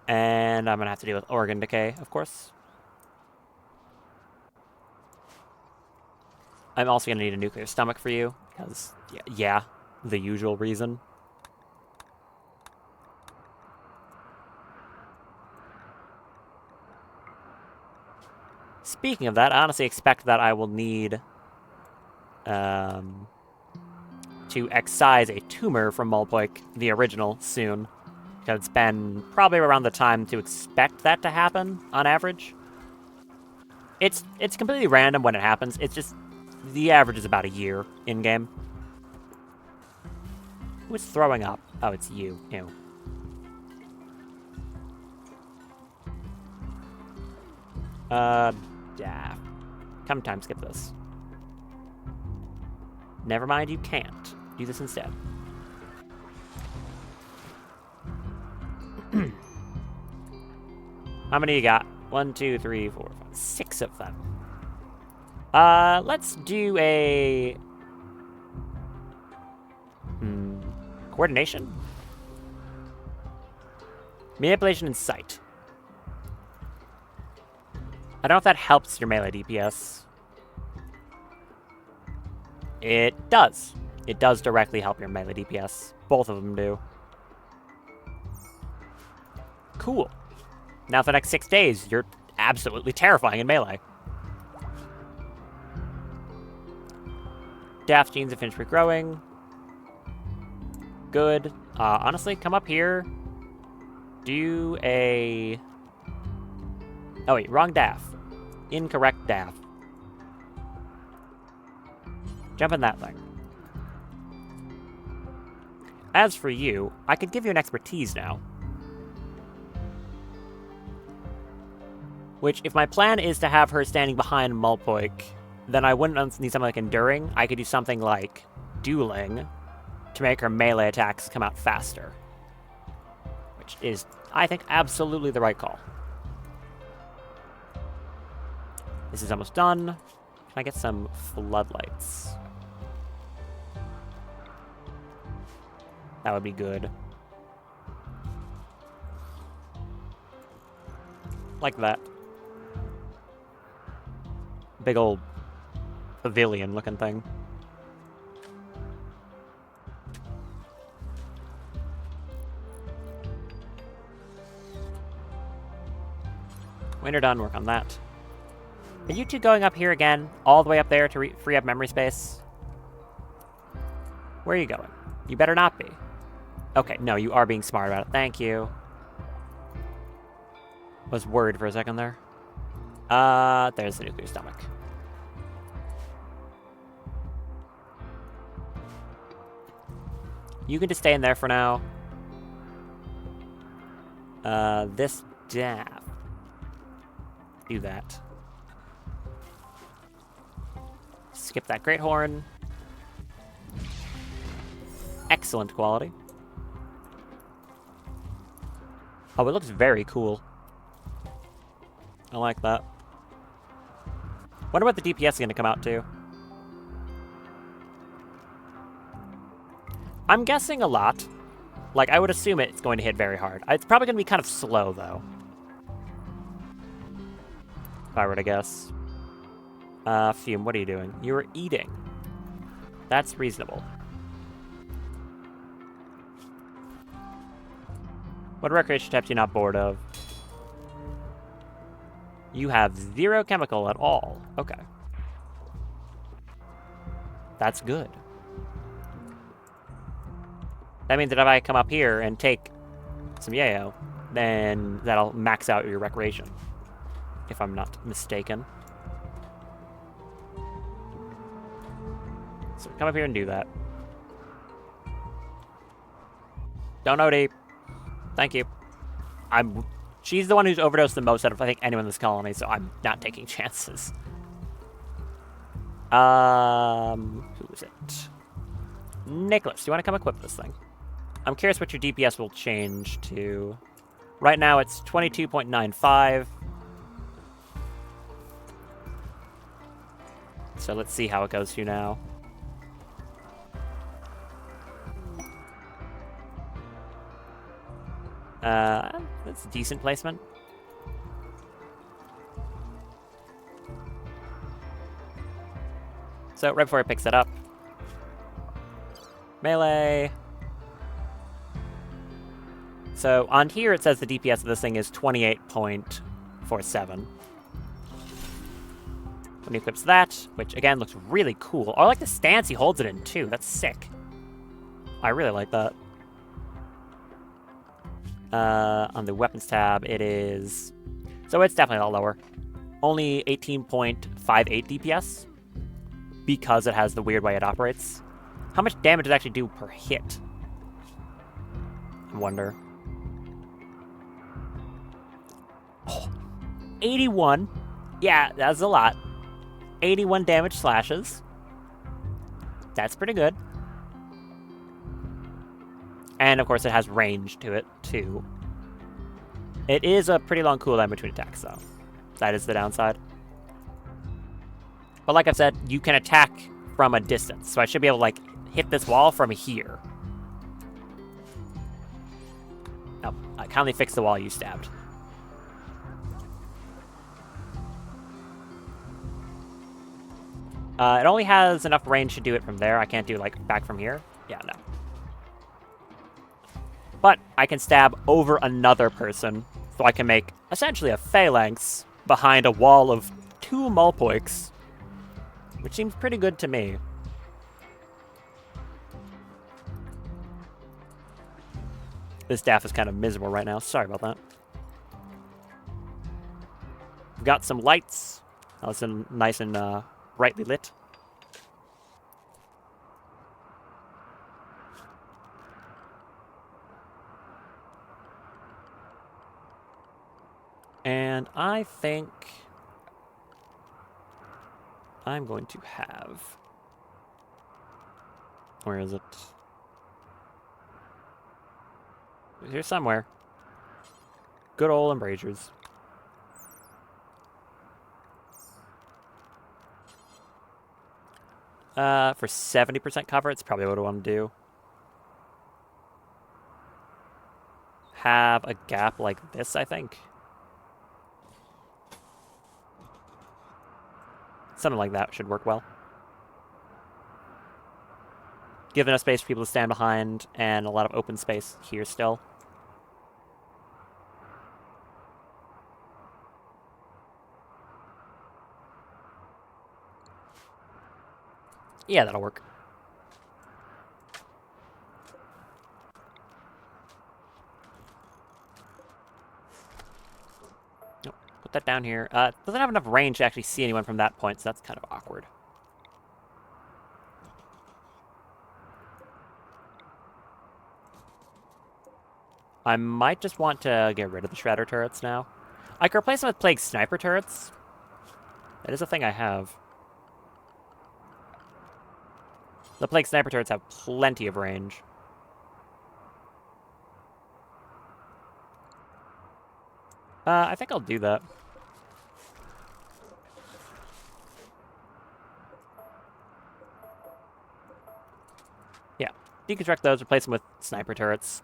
And I'm going to have to deal with organ decay, of course. I'm also going to need a nuclear stomach for you, because, yeah, the usual reason. Speaking of that, I honestly expect that I will need to excise a tumor from Mulpoik, the original, soon. Because it's been probably around the time to expect that to happen, on average. It's completely random when it happens. It's just, the average is about a year in-game. Who's throwing up? Oh, it's you. Ew. Yeah. Come time skip this. Never mind, you can't. Do this instead. How many you got? 1, 2, 3, 4, 5, 6 of them. Let's do a... coordination? Manipulation and sight. I don't know if that helps your melee DPS. It does. It does directly help your melee DPS. Both of them do. Cool. Now for the next 6 days, you're absolutely terrifying in melee. Daft genes have finished regrowing. Good. Honestly, come up here. Do a... Oh wait, wrong Daff. Incorrect Daff. Jump in that thing. As for you, I could give you an expertise now. Which, if my plan is to have her standing behind Mulpoik, then I wouldn't need something like Enduring. I could do something like Dueling to make her melee attacks come out faster. Which is, I think, absolutely the right call. This is almost done. Can I get some floodlights? That would be good. Like that. Big old pavilion looking thing. When you're done, work on that. Are you two going up here again? All the way up there to free up memory space? Where are you going? You better not be. Okay, no, you are being smart about it. Thank you. Was worried for a second there. There's the nuclear stomach. You can just stay in there for now. This daff. Do that. Skip that Great Horn. Excellent quality. Oh, it looks very cool. I like that. Wonder what the DPS is going to come out to. I'm guessing a lot. Like, I would assume it's going to hit very hard. It's probably going to be kind of slow, though. If I were to guess. Fume, what are you doing? You're eating. That's reasonable. What recreation types are you not bored of? You have 0 chemical at all. Okay. That's good. That means that if I come up here and take some yayo, then that'll max out your recreation. If I'm not mistaken. So come up here and do that. Don't OD. Thank you. She's the one who's overdosed the most out of, I think, anyone in this colony, so I'm not taking chances. Who is it? Nicholas, do you want to come equip this thing? I'm curious what your DPS will change to. Right now it's 22.95. So let's see how it goes to now. That's a decent placement. So right before it picks it up. Melee. So on here it says the DPS of this thing is 28.47. When he equips that, which again looks really cool. Oh, I like the stance he holds it in too. That's sick. I really like that. On the weapons tab, it is... So it's definitely a lot lower. Only 18.58 DPS. Because it has the weird way it operates. How much damage does it actually do per hit? I wonder. Oh, 81. Yeah, that's a lot. 81 damage slashes. That's pretty good. And, of course, it has range to it, too. It is a pretty long cooldown between attacks, though. That is the downside. But like I've said, you can attack from a distance. So I should be able to, like, hit this wall from here. Oh, I kindly fixed the wall you stabbed. It only has enough range to do it from there. I can't do, like, back from here. Yeah, no. But I can stab over another person, so I can make essentially a phalanx behind a wall of 2 Mulpoiks, which seems pretty good to me. This staff is kind of miserable right now. Sorry about that. We've got some lights. That's nice and brightly lit. And I think I'm going to have... Where is it? It's here somewhere. Good old embrasures. For 70% cover, it's probably what I want to do. Have a gap like this, I think. Something like that should work well. Give enough space for people to stand behind, and a lot of open space here still. Yeah, that'll work. Nope. Put that down here. Doesn't have enough range to actually see anyone from that point, so that's kind of awkward. I might just want to get rid of the Shredder turrets now. I could replace them with Plague Sniper turrets. That is a thing I have. The Plague Sniper turrets have plenty of range. I think I'll do that. Yeah. Deconstruct those, replace them with Sniper turrets.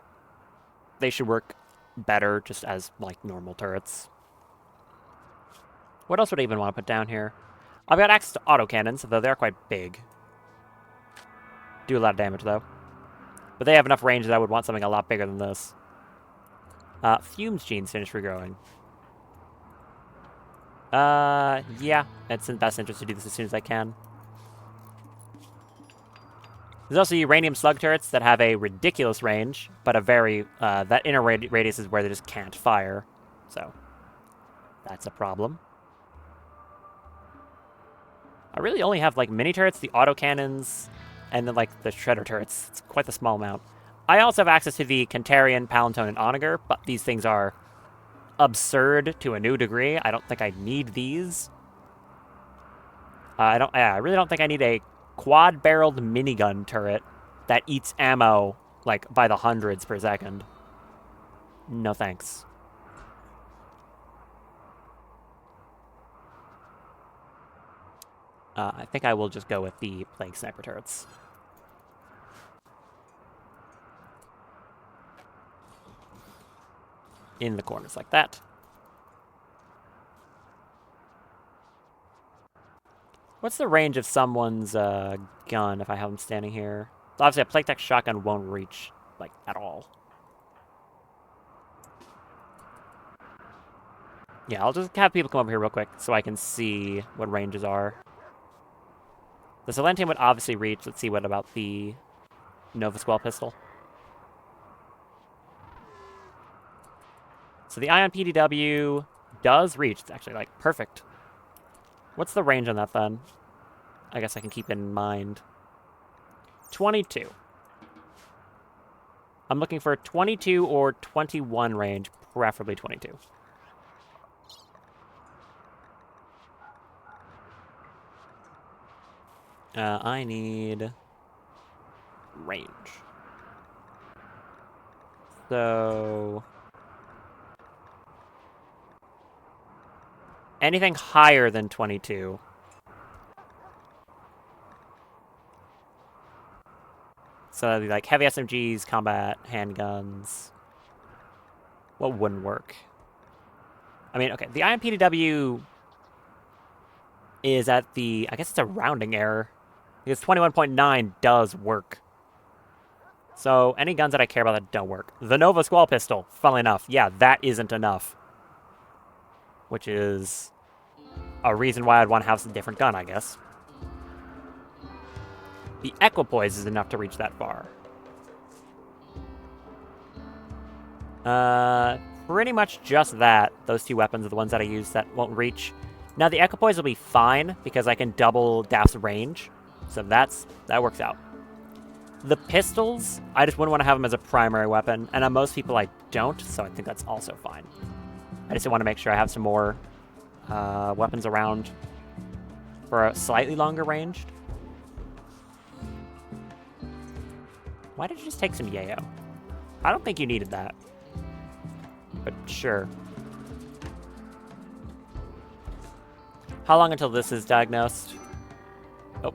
They should work better just as, like, normal turrets. What else would I even want to put down here? I've got access to autocannons, though they're quite big. Do a lot of damage, though. But they have enough range that I would want something a lot bigger than this. Fumes genes finish regrowing. Yeah. It's in the best interest to do this as soon as I can. There's also uranium slug turrets that have a ridiculous range, but a very, that inner radius is where they just can't fire. So, that's a problem. I really only have, like, mini turrets, the autocannons, and then, like, the shredder turrets. It's quite the small amount. I also have access to the Kantarian, Palantone, and Onager, but these things are absurd to a new degree. I don't think I need these. I really don't think I need a quad-barreled minigun turret that eats ammo, like, by the hundreds per second. No thanks. I think I will just go with the Plague Sniper turrets. In the corners like that. What's the range of someone's gun if I have them standing here? Obviously, a Plague Tech shotgun won't reach, like, at all. Yeah, I'll just have people come over here real quick so I can see what ranges are. The Silentium would obviously reach. Let's see what about the Nova Squall pistol. So the Ion PDW does reach. It's actually, like, perfect. What's the range on that, then? I guess I can keep in mind. 22. I'm looking for 22 or 21 range, preferably 22. I need range. So anything higher than 22. So that'd be like heavy SMGs, combat, handguns. What wouldn't work? I mean, okay, the Ion PDW is at the, I guess it's a rounding error. Because 21.9 does work. So any guns that I care about that don't work. The Nova Squall pistol, funnily enough, yeah, that isn't enough. Which is a reason why I'd want to have a different gun, I guess. The Equipoise is enough to reach that far. Pretty much just that. Those two weapons are the ones that I use that won't reach. Now, the Equipoise will be fine, because I can double Daph's range. So that works out. The pistols, I just wouldn't want to have them as a primary weapon, and on most people I don't, so I think that's also fine. I just want to make sure I have some more weapons around. for a slightly longer range. Why did you just take some yayo? I don't think you needed that. But sure. How long until this is diagnosed? Oh.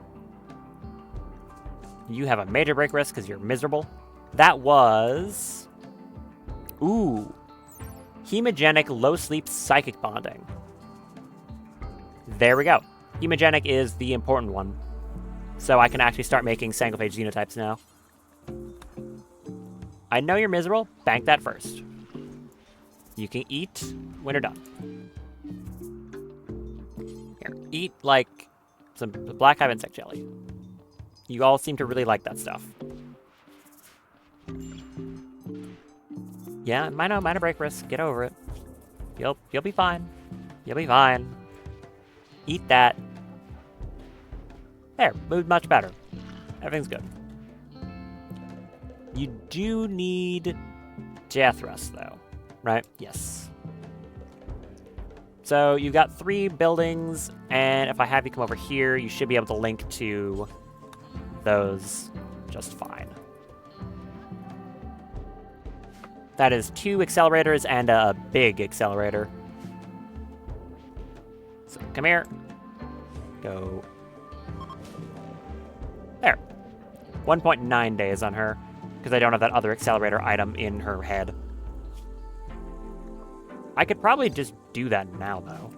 You have a major break risk because you're miserable. That was... Ooh. Hemogenic low sleep psychic bonding. There we go. Hemogenic is the important one. So I can actually start making single-page xenotypes now. I know you're miserable. Bank that first. You can eat when you're done. Here, eat like some black hive insect jelly. You all seem to really like that stuff. Yeah, minor break risk. Get over it. You'll be fine. You'll be fine. Eat that. There, mood much better. Everything's good. You do need death rest, though, right? Yes. So you've got 3 buildings, and if I have you come over here, you should be able to link to those just fine. That is 2 accelerators and a big accelerator. So come here. Go. There. 1.9 days on her, because I don't have that other accelerator item in her head. I could probably just do that now, though.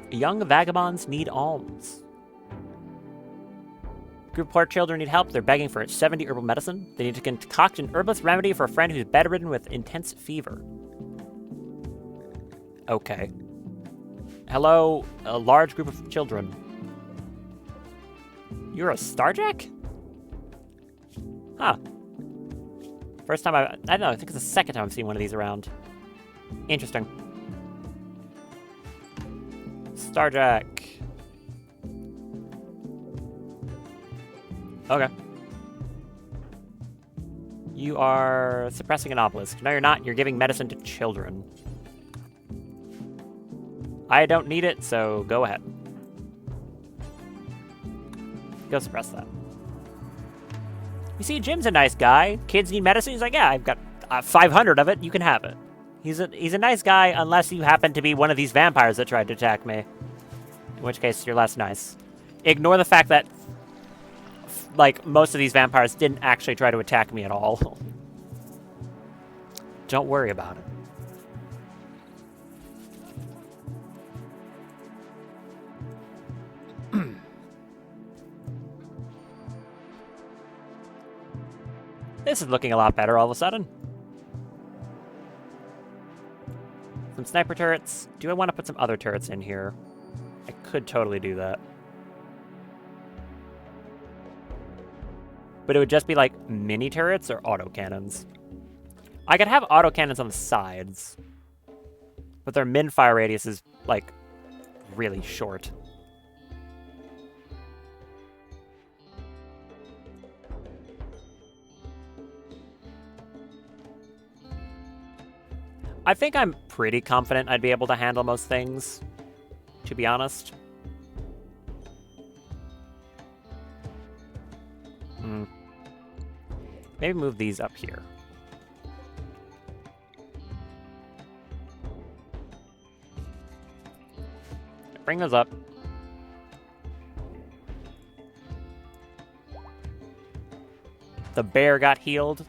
Young vagabonds need alms. Group of poor children need help. They're begging for 70 herbal medicine. They need to concoct an herbalist remedy for a friend who's bedridden with intense fever. Okay. Hello, a large group of children. You're a Starjack? Huh. First time I don't know, I think it's the second time I've seen one of these around. Interesting. Starjack. Okay. You are suppressing an obelisk. No, you're not. You're giving medicine to children. I don't need it, so go ahead. Go suppress that. You see, Jim's a nice guy. Kids need medicine. He's like, yeah, I've got 500 of it. You can have it. He's a nice guy unless you happen to be one of these vampires that tried to attack me. In which case, you're less nice. Ignore the fact that, like, most of these vampires didn't actually try to attack me at all. Don't worry about it. This is looking a lot better all of a sudden. Some sniper turrets. Do I want to put some other turrets in here? I could totally do that. But it would just be like mini turrets or autocannons. I could have autocannons on the sides. But their min fire radius is like really short. I think I'm pretty confident I'd be able to handle most things, to be honest. Maybe move these up here. Bring those up. The bear got healed.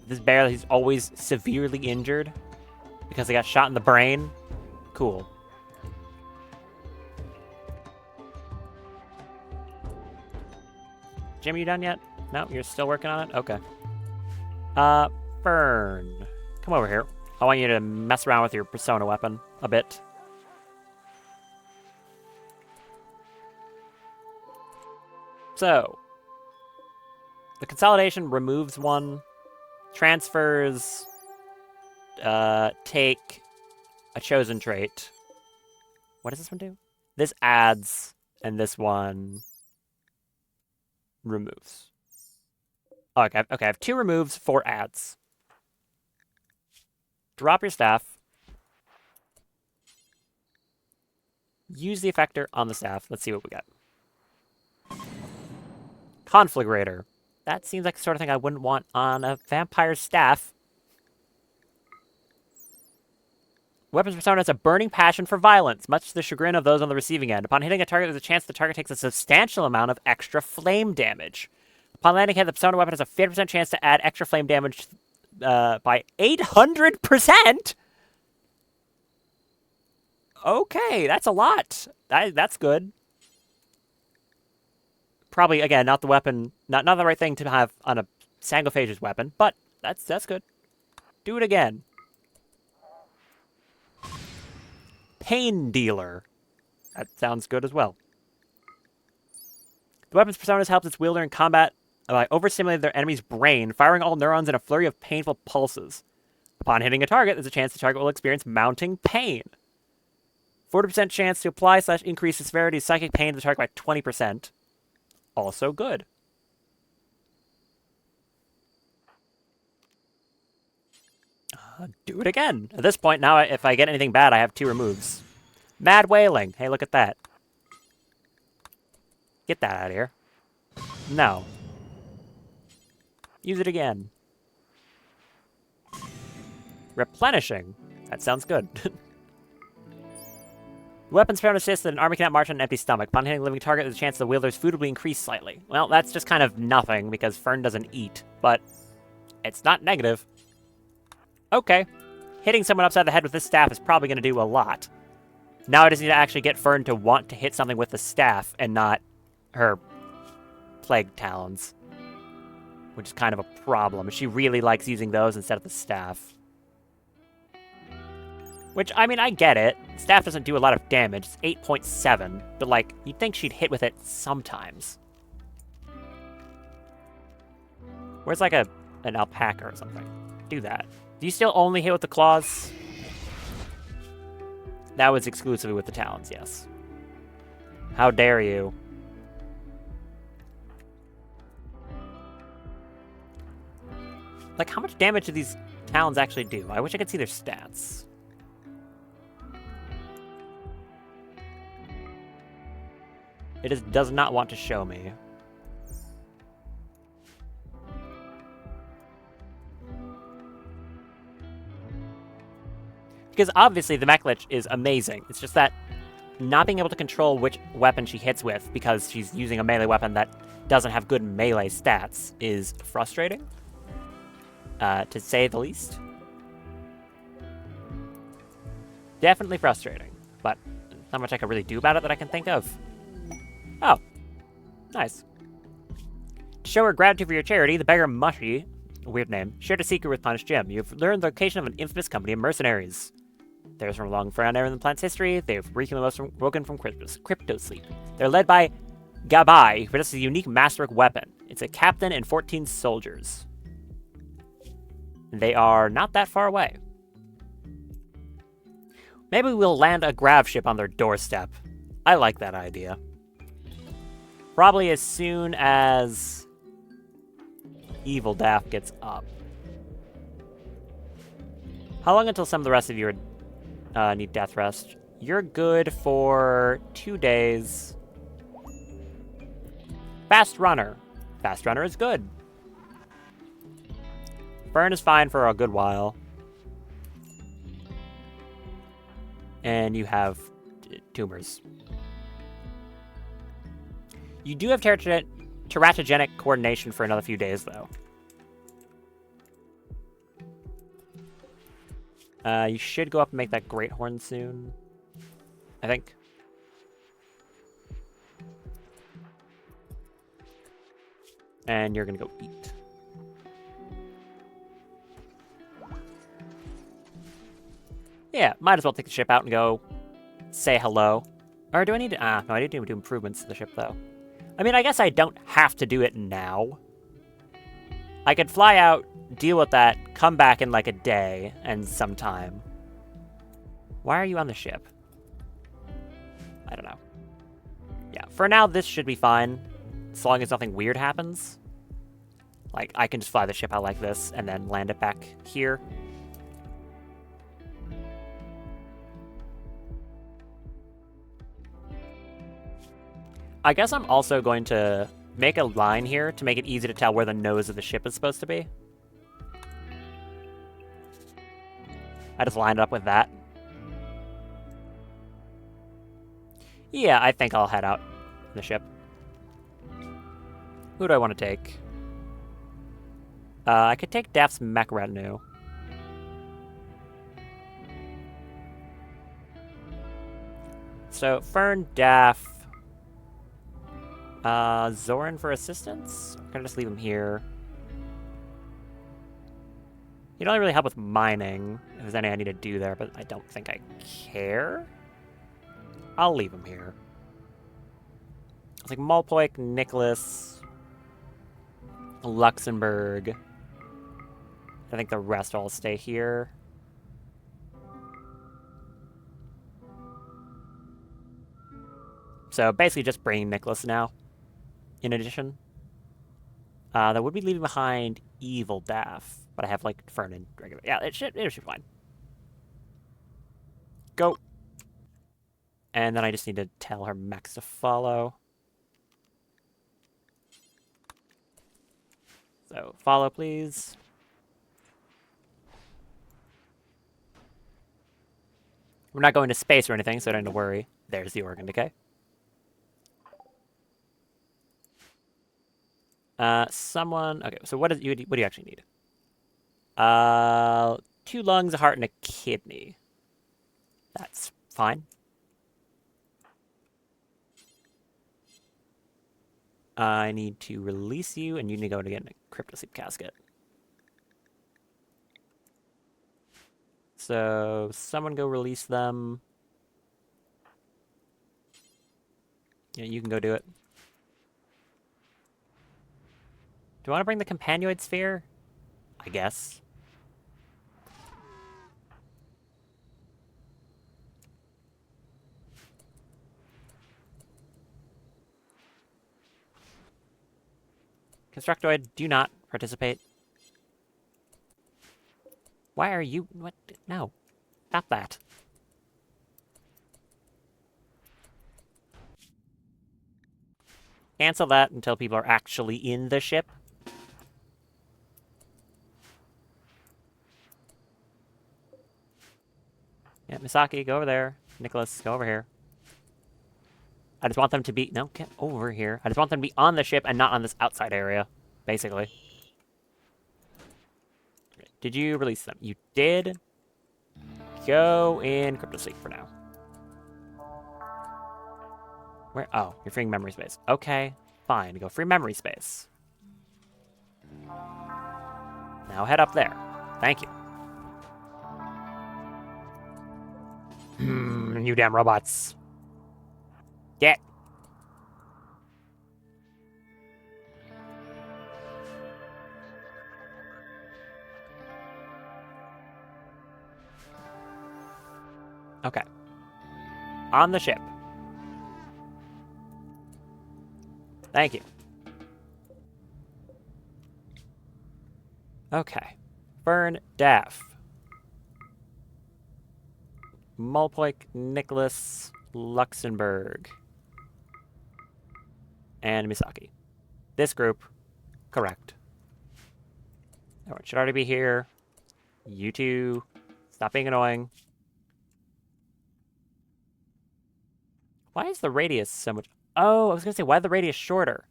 This bear, he's always severely injured because he got shot in the brain. Cool. Jim, you done yet? No, you're still working on it? Okay. Fern. Come over here. I want you to mess around with your persona weapon a bit. So, the consolidation removes one, transfers, take a chosen trait. What does this one do? This adds, and this one removes. Oh, okay, I have 2 removes, 4 adds. Drop your staff. Use the effector on the staff. Let's see what we got. Conflagrator. That seems like the sort of thing I wouldn't want on a vampire staff. Weapons persona has a burning passion for violence, much to the chagrin of those on the receiving end. Upon hitting a target, there's a chance the target takes a substantial amount of extra flame damage. Upon landing hit, the persona weapon has a 50% chance to add extra flame damage by 800%? Okay, that's a lot. That's good. Probably, again, not the weapon, not the right thing to have on a Sangophage's weapon, but that's good. Do it again. Pain Dealer. That sounds good as well. The weapon's personas helps its wielder in combat by overstimulating their enemy's brain, firing all neurons in a flurry of painful pulses. Upon hitting a target, there's a chance the target will experience mounting pain. 40% chance to apply / increase the severity of psychic pain to the target by 20%. Also good. Do it again. At this point, now if I get anything bad, I have 2 removes. Mad Wailing. Hey, look at that. Get that out of here. No. Use it again. Replenishing. That sounds good. Weapons found assist that an army cannot march on an empty stomach. Upon hitting a living target, there's a chance the wielder's food will be increased slightly. Well, that's just kind of nothing, because Fern doesn't eat, but it's not negative. Okay. Hitting someone upside the head with this staff is probably going to do a lot. Now I just need to actually get Fern to want to hit something with the staff and not her plague talons, which is kind of a problem. She really likes using those instead of the staff. Which, I mean, I get it. Staff doesn't do a lot of damage. It's 8.7, but, like, you'd think she'd hit with it sometimes. Where's, like, an alpaca or something? Do that. Do you still only hit with the claws? That was exclusively with the talons, yes. How dare you? Like, how much damage do these talons actually do? I wish I could see their stats. It just does not want to show me. Because obviously the Mechlich is amazing. It's just that not being able to control which weapon she hits with because she's using a melee weapon that doesn't have good melee stats is frustrating, to say the least. Definitely frustrating, but not much I can really do about it that I can think of. Oh, nice. To show her gratitude for your charity, the beggar Mushy, a weird name, shared a secret with Punish Jim. You've learned the location of an infamous company of mercenaries. There's from a long frown era in the planet's history. They've recently woken from crypto sleep. They're led by Gabai, who possesses a unique masterwork weapon. It's a captain and 14 soldiers. They are not that far away. Maybe we'll land a grav ship on their doorstep. I like that idea. Probably as soon as Evil Daft gets up. How long until some of the rest of you need death rest? You're good for 2 days. Fast Runner. Fast Runner is good. Burn is fine for a good while. And you have tumors. You do have teratogenic coordination for another few days, though. You should go up and make that Great Horn soon, I think. And you're gonna go eat. Yeah, might as well take the ship out and go say hello. Or do I need to... no, I need to do improvements to the ship, though. I mean, I guess I don't have to do it now. I could fly out, deal with that, come back in like a day and some time. Why are you on the ship? I don't know. Yeah, for now, this should be fine. As long as nothing weird happens. Like, I can just fly the ship out like this and then land it back here. I guess I'm also going to make a line here to make it easy to tell where the nose of the ship is supposed to be. I just lined it up with that. Yeah, I think I'll head out the ship. Who do I want to take? I could take Daph's mech retinue. So, Fern, Daph, Zoran for assistance? I'm gonna just leave him here. He don't really help with mining, if there's anything I need to do there, but I don't think I care. I'll leave him here. It's like Malpoik, Nicholas, Luxembourg. I think the rest all stay here. So basically just bringing Nicholas now, in addition. That would be leaving behind Evil Daff, but I have, like, Fern and regular. Yeah, it should be fine. Go. And then I just need to tell her mechs to follow. So, follow, please. We're not going to space or anything, so I don't need to worry. There's the organ decay. Okay, so what do you actually need? 2 lungs, a heart, and a kidney. That's fine. I need to release you, and you need to go to get in a cryptosleep casket. So, someone go release them. Yeah, you can go do it. Do I want to bring the companoid sphere? I guess. Constructoid, do not participate. Why are you... What? No. Stop that. Cancel that until people are actually in the ship. Yeah, Misaki, go over there. Nicholas, go over here. I just want them to be... No, get over here. I just want them to be on the ship and not on this outside area, basically. Did you release them? You did. Go in cryptosleep for now. Where? Oh, you're freeing memory space. Okay, fine. Go free memory space. Now head up there. Thank you. You damn robots. Get. Okay. On the ship. Thank you. Okay. Fern, Daff. Malpoik, Nicholas, Luxembourg. And Misaki. This group, correct. Everyone should already be here. You two, stop being annoying. Why is the radius so much... Oh, I was going to say, why is the radius shorter?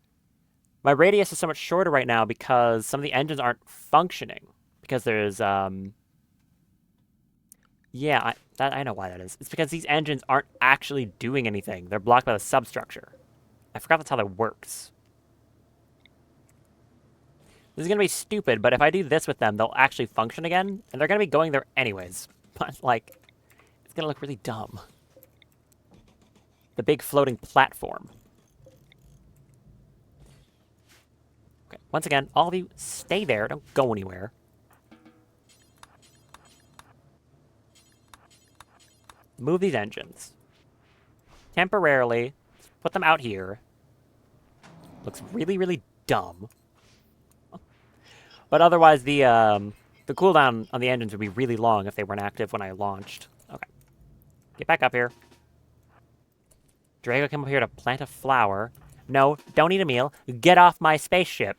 My radius is so much shorter right now because some of the engines aren't functioning. Because there's, Yeah, I know why that is. It's because these engines aren't actually doing anything. They're blocked by the substructure. I forgot that's how that works. This is going to be stupid, but if I do this with them, they'll actually function again, and they're going to be going there anyways. But, like, it's going to look really dumb. The big floating platform. Okay, once again, all of you stay there. Don't go anywhere. Move these engines. Temporarily. Put them out here. Looks really, really dumb. But otherwise, the cooldown on the engines would be really long if they weren't active when I launched. Okay. Get back up here. Drago came up here to plant a flower. No, don't eat a meal. Get off my spaceship.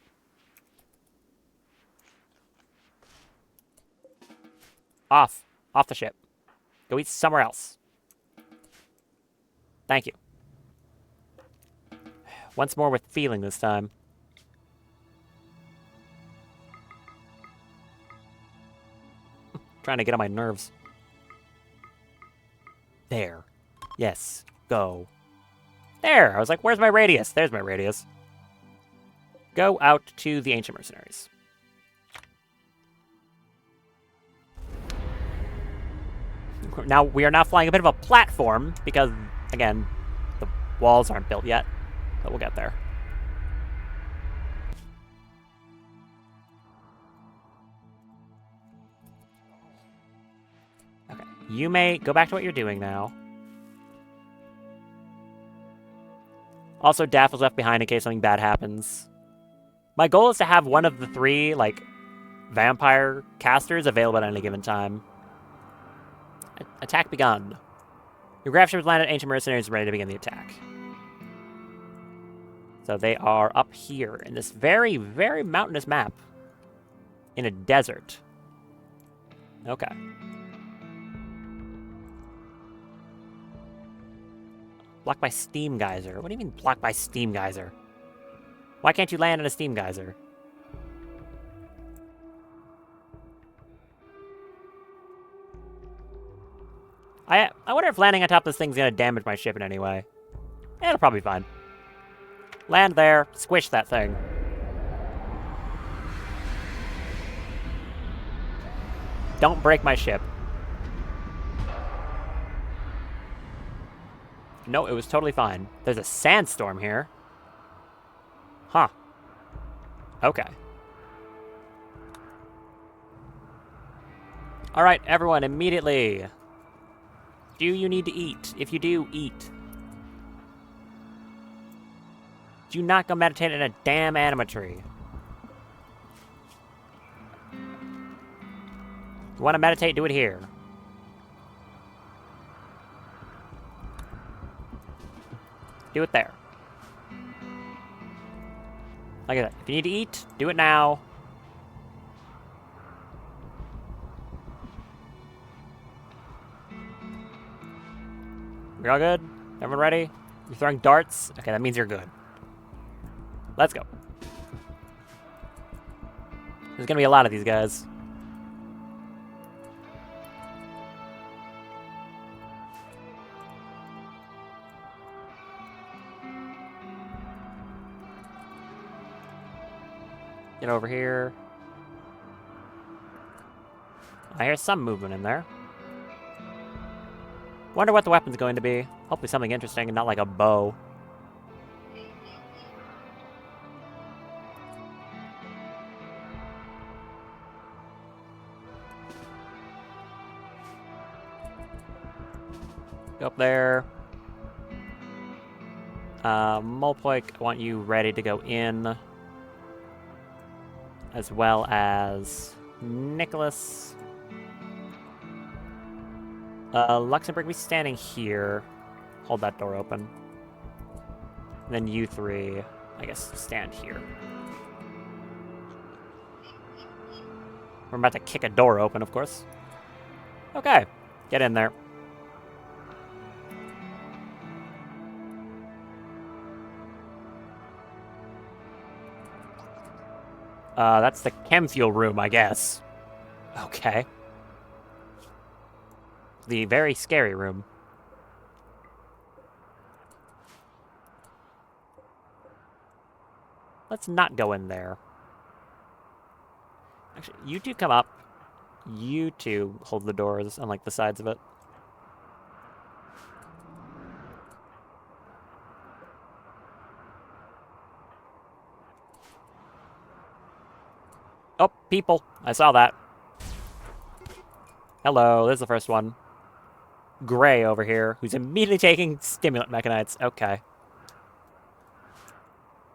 Off. Off the ship. Go eat somewhere else. Thank you. Once more with feeling this time. Trying to get on my nerves. There. Yes. Go. There! I was like, where's my radius? There's my radius. Go out to the Ancient Mercenaries. Now, we are now flying a bit of a platform, because, again, the walls aren't built yet. But we'll get there. Okay. You may go back to what you're doing now. Also, Daffle's left behind in case something bad happens. My goal is to have one of the 3, like, vampire casters available at any given time. Attack begun. Your graph ship has landed. Ancient Mercenaries ready to begin the attack. So they are up here in this very, very mountainous map. In a desert. Okay. Blocked by Steam Geyser. What do you mean blocked by Steam Geyser? Why can't you land in a Steam Geyser? I wonder if landing on top of this thing's gonna damage my ship in any way. It'll probably be fine. Land there, squish that thing. Don't break my ship. No, it was totally fine. There's a sandstorm here. Huh. Okay. Alright, everyone, immediately. Do you need to eat? If you do, eat. Do not go meditate in a damn anima tree. You want to meditate, do it here. Do it there. Like I said, if you need to eat, do it now. We're all good? Everyone ready? You're throwing darts? Okay, that means you're good. Let's go. There's gonna be a lot of these guys. Get over here. I hear some movement in there. Wonder what the weapon's going to be. Hopefully something interesting and not like a bow. Go up there. Molpoik, I want you ready to go in. As well as Nicholas. Luxembourg, be standing here. Hold that door open. And then you 3, I guess, stand here. We're about to kick a door open, of course. Okay, get in there. That's the chem fuel room, I guess. Okay. The very scary room. Let's not go in there. Actually, you 2 come up. You 2 hold the doors on, like, the sides of it. Oh, people. I saw that. Hello, there's the first one. Gray over here, who's immediately taking stimulant mechanites. Okay.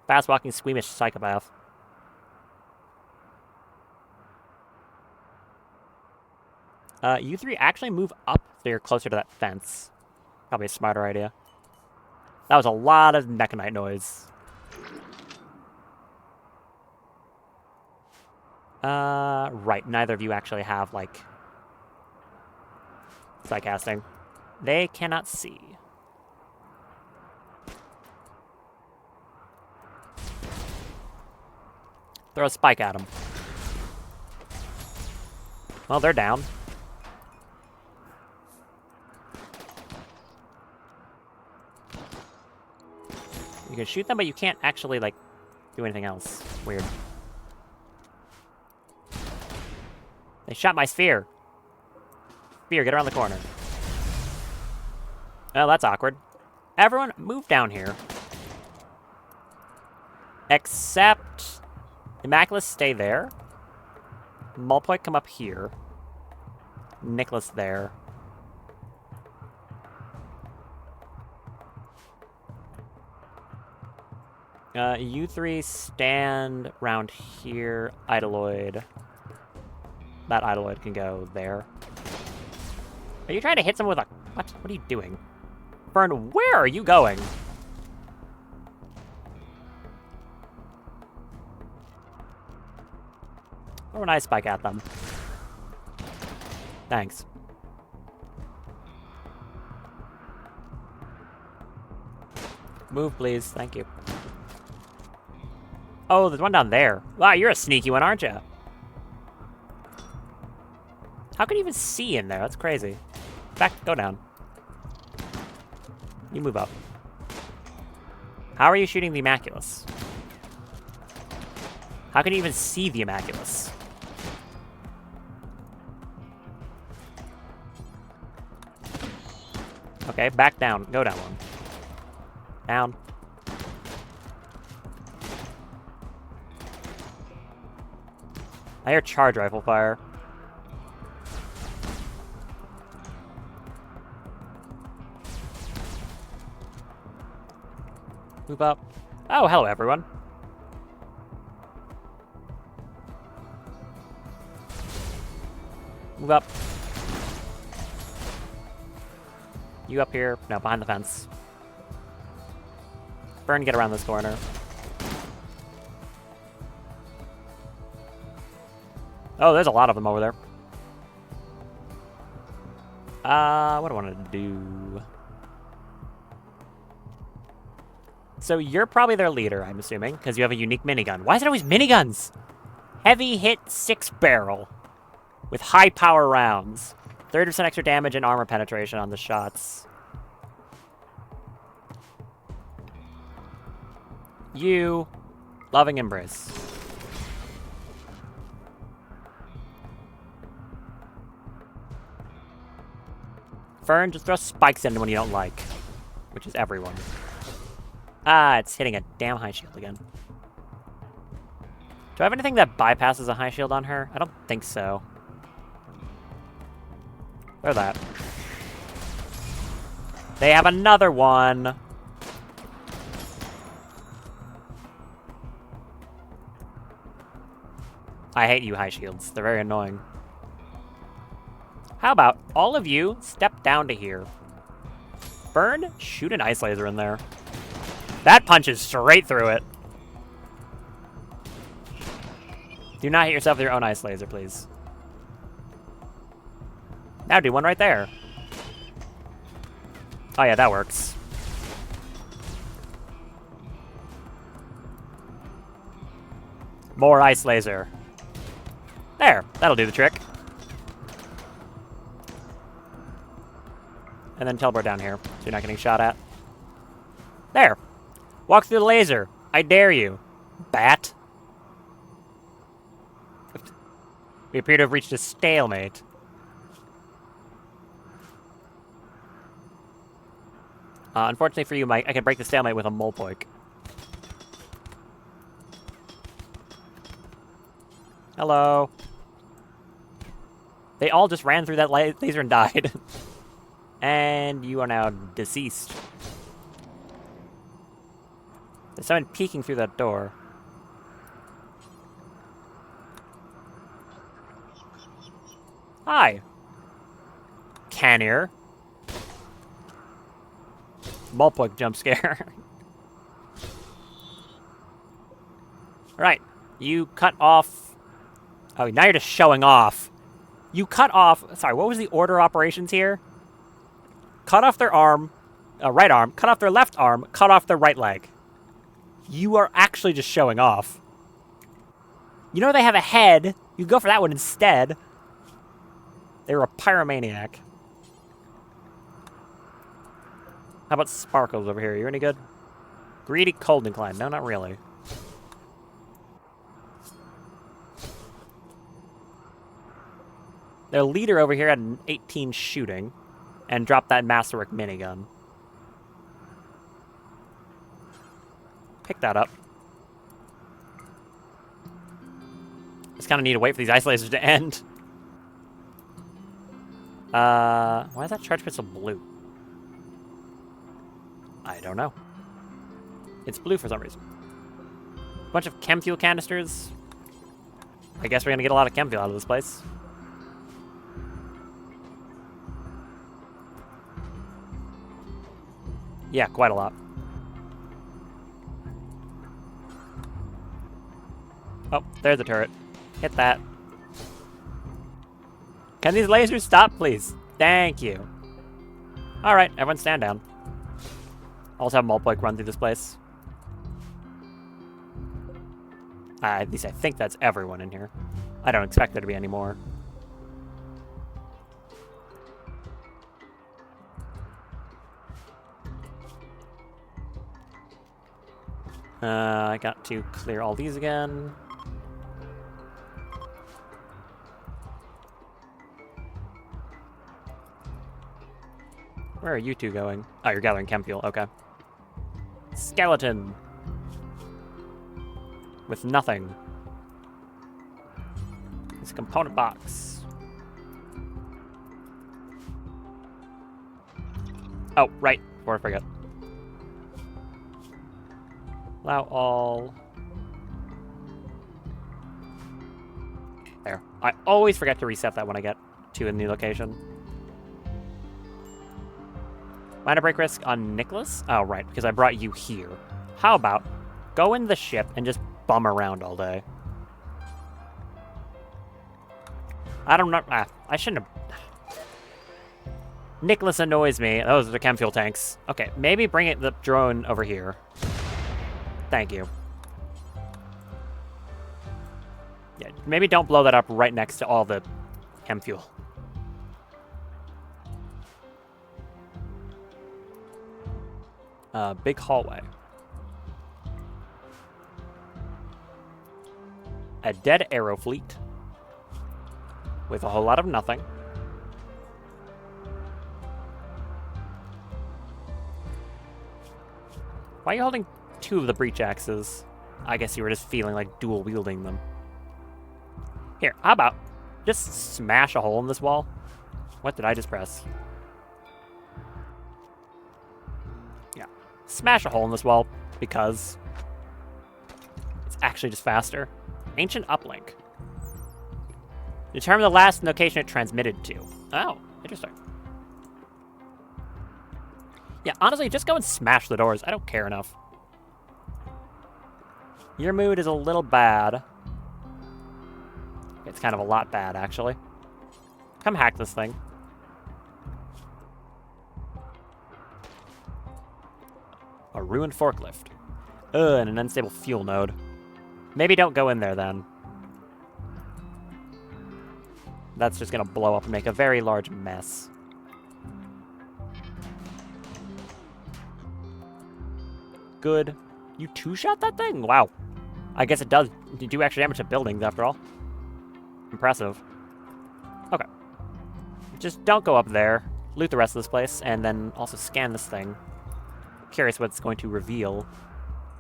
Fast-walking, squeamish psychopath. You 3 actually move up so you're closer to that fence. Probably a smarter idea. That was a lot of mechanite noise. Right. Neither of you actually have, like, psycasting. They cannot see. Throw a spike at them. Well, they're down. You can shoot them, but you can't actually, like, do anything else. Weird. They shot my sphere. Sphere, get around the corner. Oh, that's awkward. Everyone, move down here. Except... Immaculus, stay there. Mulpoy, come up here. Nicholas there. You three stand around here. Idoloid. That Idoloid can go there. Are you trying to hit someone with a... What? What are you doing? Fern, where are you going? Throw an ice spike at them. Thanks. Move, please. Thank you. Oh, there's one down there. Wow, you're a sneaky one, aren't you? How can you even see in there? That's crazy. Back, go down. You move up. How are you shooting the Immaculus? How can you even see the Immaculus? Okay, back down. Go down one. Down. I hear charge rifle fire. Move up. Oh, hello, everyone. Move up. You up here. No, behind the fence. Burn, get around this corner. Oh, there's a lot of them over there. What do I want to do? So you're probably their leader, I'm assuming, because you have a unique minigun. Why is it always miniguns? Heavy hit 6-barrel with high power rounds. 30% extra damage and armor penetration on the shots. You, loving embrace. Fern, just throw spikes in when you don't like, which is everyone. Ah, it's hitting a damn high shield again. Do I have anything that bypasses a high shield on her? I don't think so. Throw that. They have another one. I hate you, high shields. They're very annoying. How about all of you step down to here? Burn, shoot an ice laser in there. That punches straight through it. Do not hit yourself with your own ice laser, please. Now do one right there. Oh yeah, that works. More ice laser. There, that'll do the trick. And then teleport down here, so you're not getting shot at. There. Walk through the laser. I dare you. Bat. We appear to have reached a stalemate. Unfortunately for you, Mike, I can break the stalemate with a Molpoik. Hello. They all just ran through that laser and died. And you are now deceased. There's someone peeking through that door. Hi. Cannier. Mulpug jump scare. Alright. You cut off Oh, now you're just showing off. You cut off... Sorry, what was the order of operations here? Cut off their arm, right arm, cut off their left arm, cut off their right leg. You are actually just showing off. You know they have a head. You go for that one instead. They were a pyromaniac. How about Sparkles over here? You any good? Greedy, cold inclined. No, not really. Their leader over here had an 18 shooting and dropped that Masterwork minigun. Pick that up. Just kind of need to wait for these ice lasers to end. Why is that charge pistol blue? I don't know. It's blue for some reason. Bunch of chem fuel canisters. I guess we're gonna get a lot of chem fuel out of this place. Yeah, quite a lot. Oh, there's the turret. Hit that. Can these lasers stop, please? Thank you. Alright, everyone stand down. I'll also have Mulpoik run through this place. At least I think that's everyone in here. I don't expect there to be any more. I got to clear all these again. Where are you two going? Oh, you're gathering chem fuel. Okay. Skeleton. With nothing. It's a component box. Oh, right. Before I forget. Allow all. There. I always forget to reset that when I get to a new location. Minor break risk on Nicholas? Oh, right, because I brought you here. How about go in the ship and just bum around all day? I don't know. I shouldn't have. Nicholas annoys me. Those are the chem fuel tanks. Okay, maybe bring the drone over here. Thank you. Yeah, maybe don't blow that up right next to all the chem fuel. Big hallway. A dead arrow fleet. With a whole lot of nothing. Why are you holding two of the breach axes? I guess you were just feeling like dual wielding them. Here, how about just smash a hole in this wall? What did I just press? Yeah. Smash a hole in this wall because it's actually just faster. Ancient uplink. Determine the last location it transmitted to. Oh, interesting. Yeah, honestly, just go and smash the doors. I don't care enough. Your mood is a little bad. It's kind of a lot bad, actually. Come hack this thing. A ruined forklift. Ugh, and an unstable fuel node. Maybe don't go in there, then. That's just gonna blow up and make a very large mess. Good. You two-shot that thing? Wow. I guess it does. You do extra damage to buildings, after all. Impressive. Okay. Just don't go up there. Loot the rest of this place, and then also scan this thing. Curious what it's going to reveal.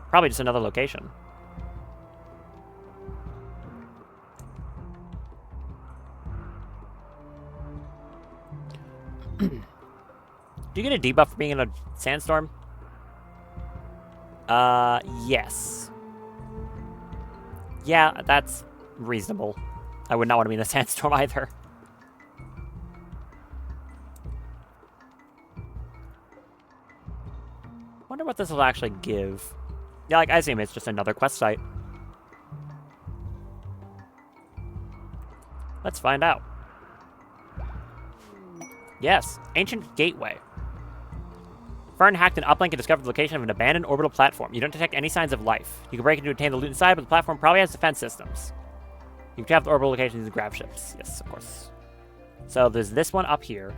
Probably just another location. Do you get a debuff for being in a sandstorm? Yes. Yeah, that's reasonable. I would not want to be in a sandstorm either. Wonder what this will actually give. Yeah, like, I assume it's just another quest site. Let's find out. Yes, ancient gateway. Fern hacked an uplink and discovered the location of an abandoned orbital platform. You don't detect any signs of life. You can break into obtain the loot inside, but the platform probably has defense systems. You can travel to orbital locations and grab ships. Yes, of course. So there's this one up here.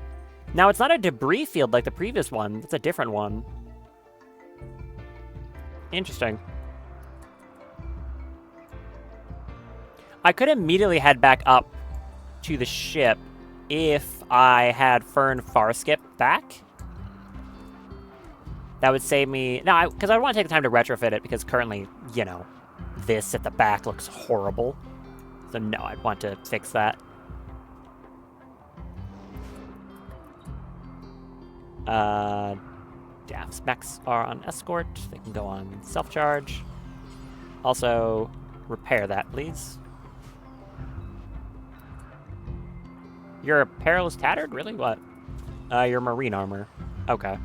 Now, it's not a debris field like the previous one. It's a different one. Interesting. I could immediately head back up to the ship if I had Fern far skip back. That would save me... No, because I want to take the time to retrofit it, because currently, you know, this at the back looks horrible. So no, I'd want to fix that. Yeah, specs are on escort. They can go on self-charge. Also, repair that, please. Your apparel is tattered? Really? What? Your marine armor. Okay.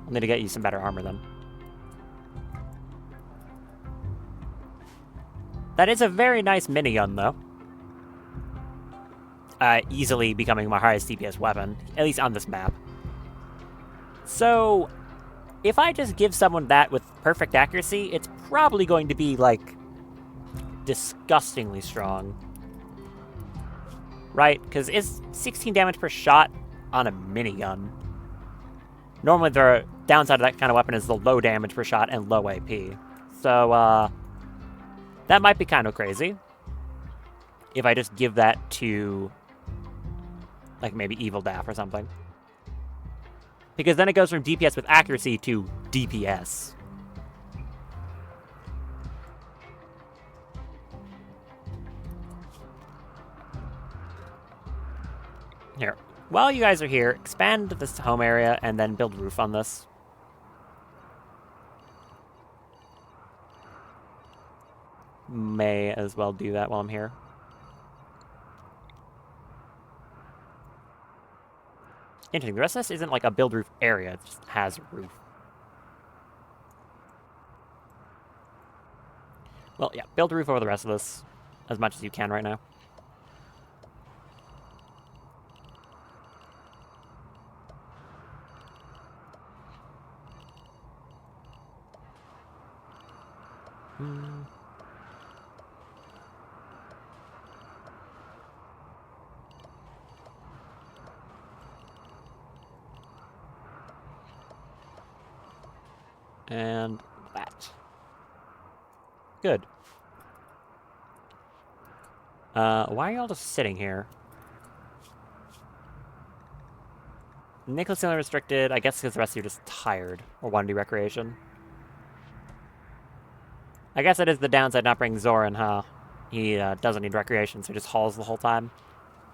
I'll need to get you some better armor then. That is a very nice minigun, though. Easily becoming my highest DPS weapon, at least on this map. So, if I just give someone that with perfect accuracy, it's probably going to be, like, disgustingly strong. Right? Because it's 16 damage per shot on a minigun. Normally, the downside of that kind of weapon is the low damage per shot and low AP. So, that might be kind of crazy. If I just give that to, like, maybe Evil Daff or something. Because then it goes from DPS with accuracy to DPS. Here. While you guys are here, expand this home area and then build roof on this. May as well do that while I'm here. Interesting. The rest of this isn't like a build roof area. It just has a roof. Well, yeah. Build a roof over the rest of this as much as you can right now. And that. Good. Why are y'all just sitting here? Nicholas only restricted, I guess because the rest of you are just tired or want to do recreation. I guess that is the downside not bringing Zoran, huh? He doesn't need recreation, so he just hauls the whole time.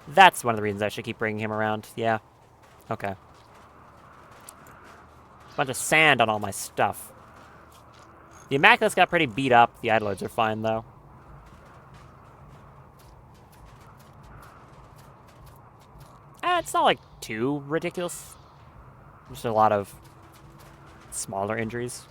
That's one of the reasons I should keep bringing him around. Yeah. Okay. Bunch of sand on all my stuff. The Immaculates got pretty beat up. The Idlers are fine, though. It's not, like, too ridiculous. Just a lot of smaller injuries.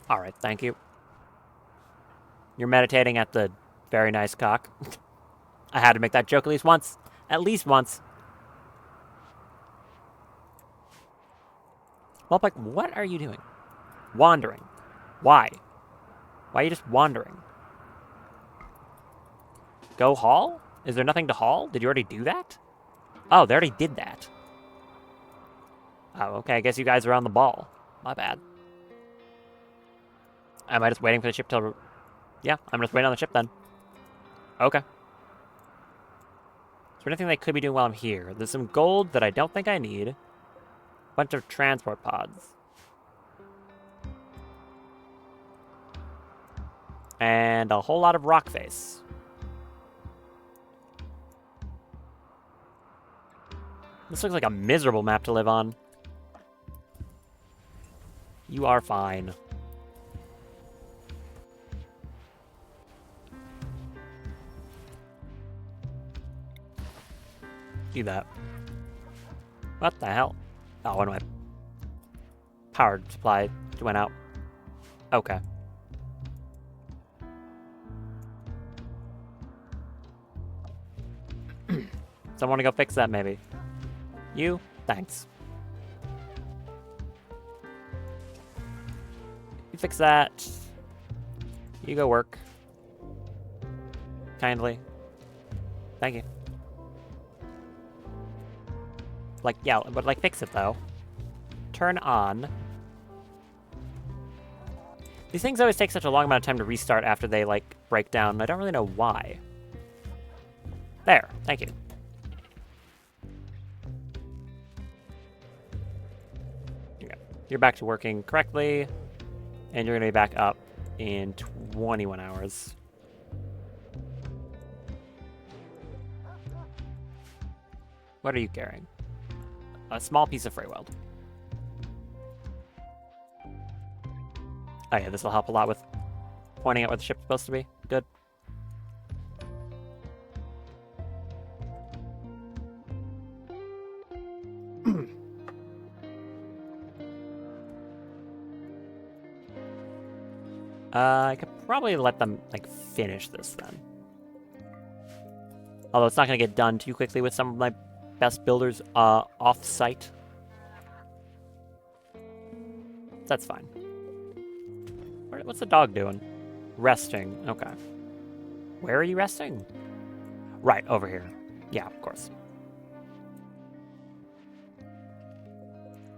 Alright, thank you. You're meditating at the very nice cock. I had to make that joke at least once. At least once. Well, like, what are you doing? Wandering. Why? Why are you just wandering? Go haul? Is there nothing to haul? Did you already do that? Oh, they already did that. Oh, okay, I guess you guys are on the ball. My bad. Am I just waiting for the ship till... Yeah, I'm just waiting on the ship then. Okay. Is there anything they could be doing while I'm here? There's some gold that I don't think I need. A bunch of transport pods. And a whole lot of rock face. This looks like a miserable map to live on. You are fine. Do that. What the hell? Oh, what am I? Power supply went out. Okay. Someone to go fix that, maybe. You? Thanks. You fix that. You go work. Kindly. Thank you. Like, yeah, but like fix it though. Turn on. These things always take such a long amount of time to restart after they like break down. I don't really know why. There, thank you. Okay. You're back to working correctly, and you're gonna be back up in 21 hours. What are you carrying? A small piece of Rimworld. Oh yeah, this will help a lot with pointing out where the ship's supposed to be. Good. I could probably let them, like, finish this then. Although it's not going to get done too quickly with some of my best builders off-site. That's fine. What's the dog doing? Resting. Okay. Where are you resting? Right, over here. Yeah, of course.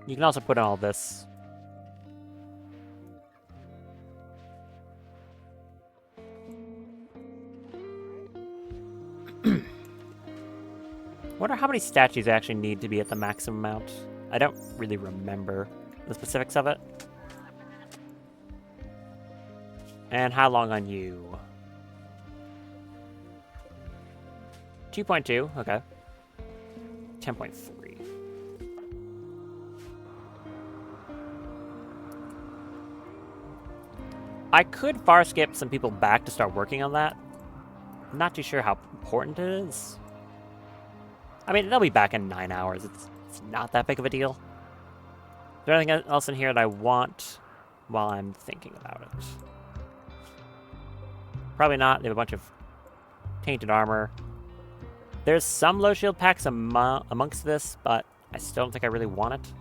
You can also put in all this. Wonder how many statues I actually need to be at the maximum amount. I don't really remember the specifics of it. And how long on you? 2.2, okay. 10.3. I could far skip some people back to start working on that. I'm not too sure how important it is. I mean, they'll be back in 9 hours. It's not that big of a deal. Is there anything else in here that I want while I'm thinking about it? Probably not. They have a bunch of tainted armor. There's some low shield packs amongst this, but I still don't think I really want it.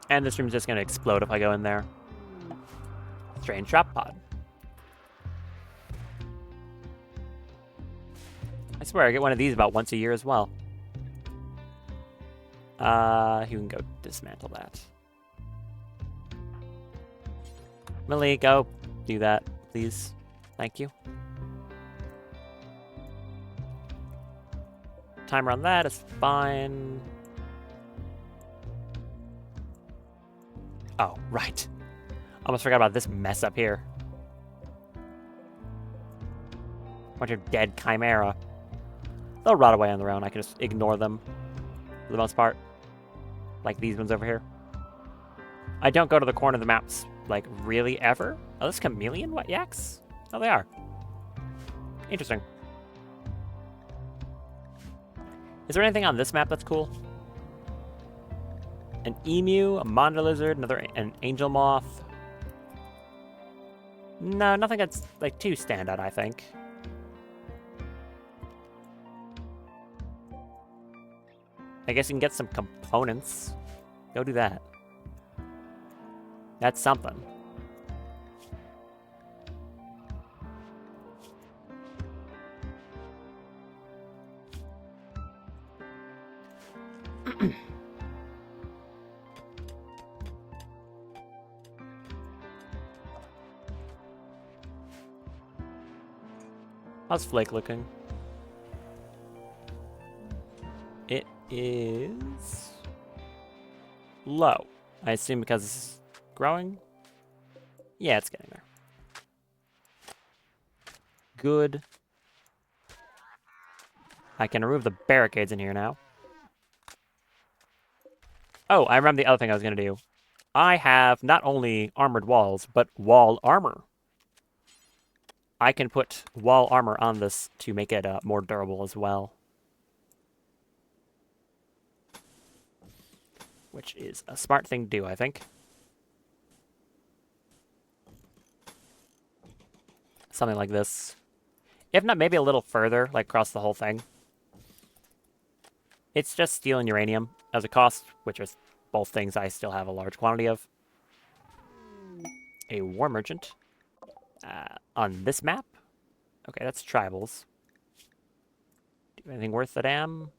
And this room's just going to explode if I go in there. Strange drop pod. I swear I get one of these about once a year as well. You can go dismantle that. Millie, go do that, please. Thank you. Timer on that is fine. Oh, right. Almost forgot about this mess up here. Bunch of dead chimera. They'll rot away on their own. I can just ignore them for the most part. Like these ones over here. I don't go to the corner of the maps, like, really ever. Oh, this chameleon wet yaks? Oh, they are. Interesting. Is there anything on this map that's cool? An emu, a monitor lizard, an angel moth. No, nothing that's, like, too standout, I think. I guess you can get some components. Go do that. That's something. How's Flake looking? It is low. I assume because it's growing? Yeah, it's getting there. Good. I can remove the barricades in here now. Oh, I remember the other thing I was going to do. I have not only armored walls, but wall armor. I can put wall armor on this to make it more durable as well. Which is a smart thing to do, I think. Something like this. If not, maybe a little further, like across the whole thing. It's just steel and uranium as a cost, which is both things I still have a large quantity of. A war merchant. On this map? Okay, that's tribals. Do anything worth the damn?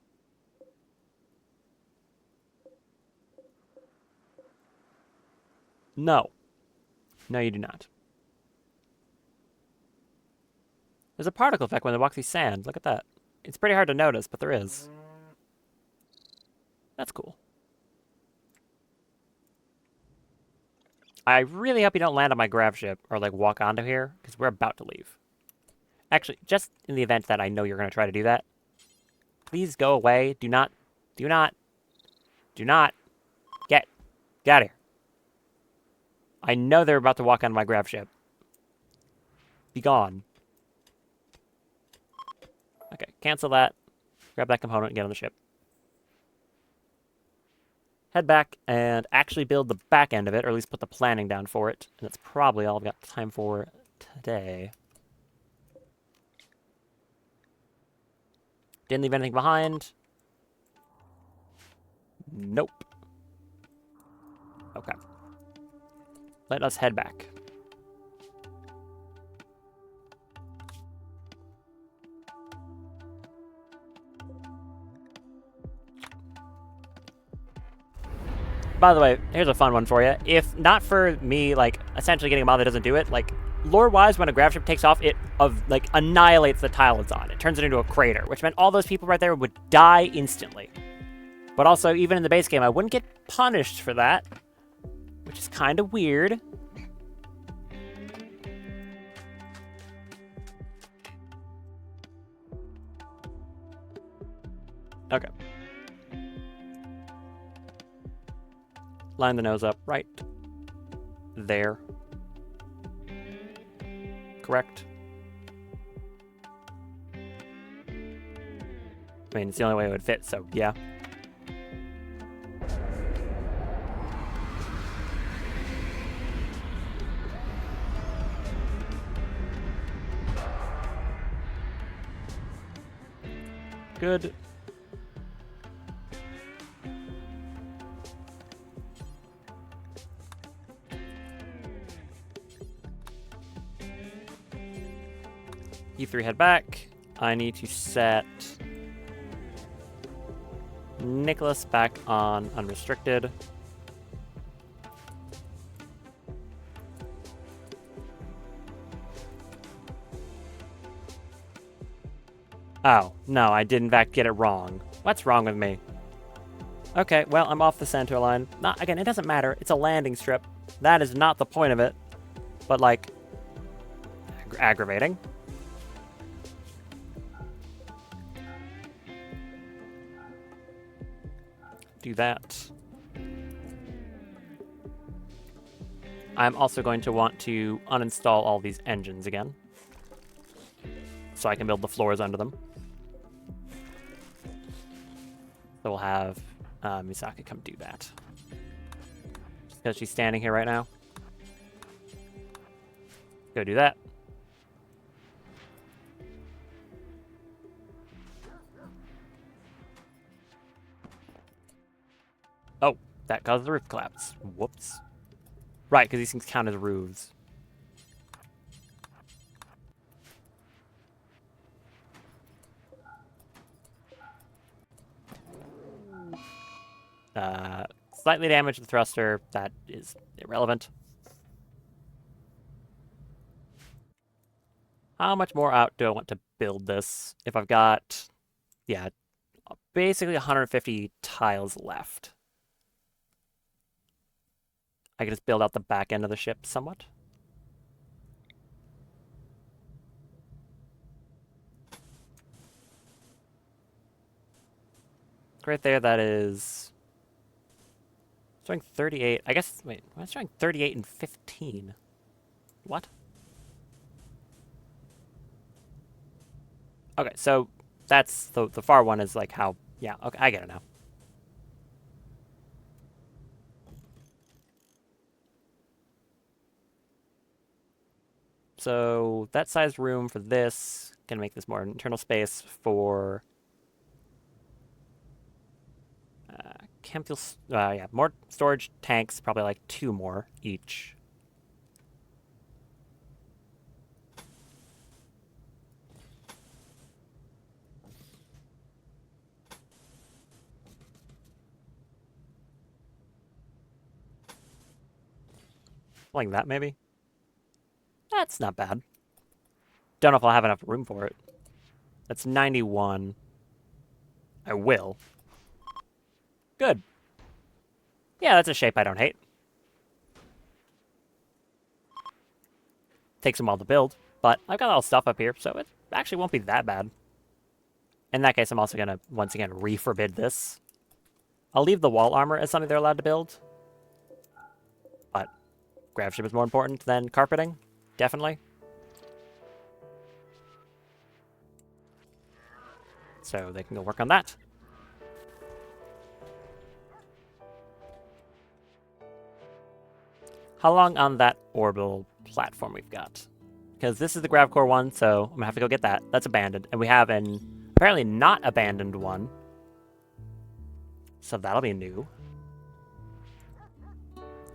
No. No, you do not. There's a particle effect when they walk through sand. Look at that. It's pretty hard to notice, but there is. That's cool. I really hope you don't land on my grav ship or like walk onto here, because we're about to leave. Actually, just in the event that I know you're going to try to do that, please go away. Do not get out of here. I know they're about to walk onto my grav ship. Be gone. Okay, cancel that. Grab that component and get on the ship. Head back and actually build the back end of it, or at least put the planning down for it. And that's probably all I've got time for today. Didn't leave anything behind. Nope. Okay. Let us head back. By the way, here's a fun one for you. If not for me, like, essentially getting a mod that doesn't do it, like, lore-wise, when a grav ship takes off, it, annihilates the tile it's on. It turns it into a crater, which meant all those people right there would die instantly. But also, even in the base game, I wouldn't get punished for that, which is kind of weird. Okay. Line the nose up right there. Correct. I mean, it's the only way it would fit, so yeah. Good. E3 head back. I need to set Nicholas back on unrestricted. Oh, no, I did in fact get it wrong. What's wrong with me? Okay, well, I'm off the center line. Again, it doesn't matter. It's a landing strip. That is not the point of it. But, like, aggravating. Do that. I'm also going to want to uninstall all these engines again, so I can build the floors under them. So we'll have Misaka come do that. Just because she's standing here right now. Go do that. Oh, that caused the roof collapse. Whoops. Right, because these things count as roofs. Slightly damaged the thruster. That is irrelevant. How much more out do I want to build this? If I've got, yeah, basically 150 tiles left. I can just build out the back end of the ship somewhat. Right there, that is showing 38. I guess, wait, I'm showing 38 and 15. What? Okay, so that's the far one is like how... Yeah, okay, I get it now. So that size room for this, gonna make this more internal space for yeah, more storage tanks, probably like 2 more each. Like that, maybe? That's not bad. Don't know if I'll have enough room for it. That's 91. I will. Good. Yeah, that's a shape I don't hate. Takes a while to build, but I've got all stuff up here, so it actually won't be that bad. In that case, I'm also going to, once again, re-forbid this. I'll leave the wall armor as something they're allowed to build. But grav ship is more important than carpeting. Definitely. So they can go work on that. How long on that orbital platform we've got? Because this is the grav core one, so I'm going to have to go get that. That's abandoned. And we have an apparently not abandoned one. So that'll be new.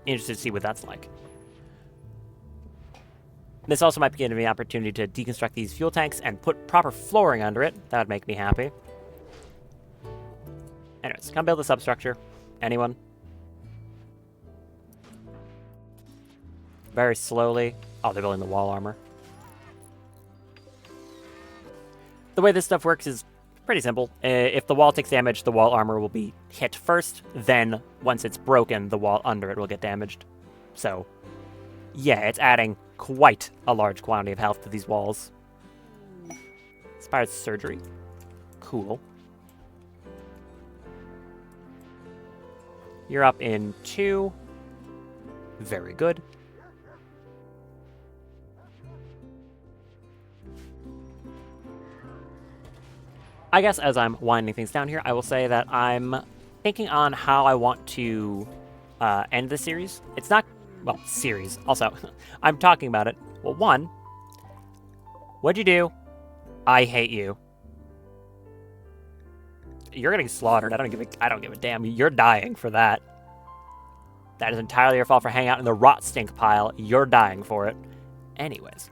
Interested to see what that's like. This also might give me an opportunity to deconstruct these fuel tanks and put proper flooring under it. That would make me happy. Anyways, come build a substructure. Anyone? Very slowly. Oh, they're building the wall armor. The way this stuff works is pretty simple. If the wall takes damage, the wall armor will be hit first. Then, once it's broken, the wall under it will get damaged. So, yeah, it's adding quite a large quantity of health to these walls. Inspired surgery. Cool. You're up in 2. Very good. I guess as I'm winding things down here, I will say that I'm thinking on how I want to end the series. It's not, well, series. Also, I'm talking about it. Well, one, what'd you do? I hate you. You're getting slaughtered. I don't give a damn. You're dying for that. That is entirely your fault for hanging out in the rot stink pile. You're dying for it. Anyways,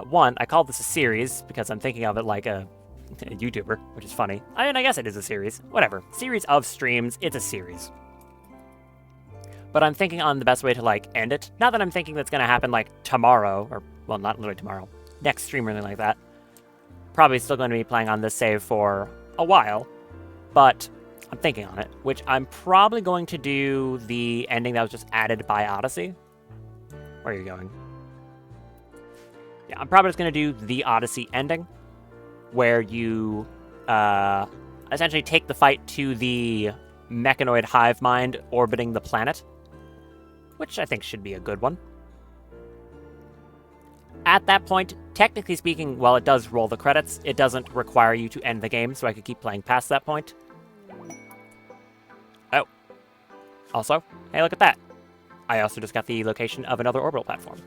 one, I called this a series because I'm thinking of it like a YouTuber, which is funny. I mean, I guess it is a series. Whatever. Series of streams. It's a series. But I'm thinking on the best way to, like, end it. Not that I'm thinking that's going to happen, like, tomorrow. Or, well, not literally tomorrow. Next stream or anything like that. Probably still going to be playing on this save for a while. But I'm thinking on it. Which I'm probably going to do the ending that was just added by Odyssey. Where are you going? Yeah, I'm probably just going to do the Odyssey ending. Where you essentially take the fight to the mechanoid hive mind orbiting the planet, which I think should be a good one. At that point, technically speaking, while it does roll the credits, it doesn't require you to end the game, so I could keep playing past that point. Oh. Also, hey, look at that. I also just got the location of another orbital platform.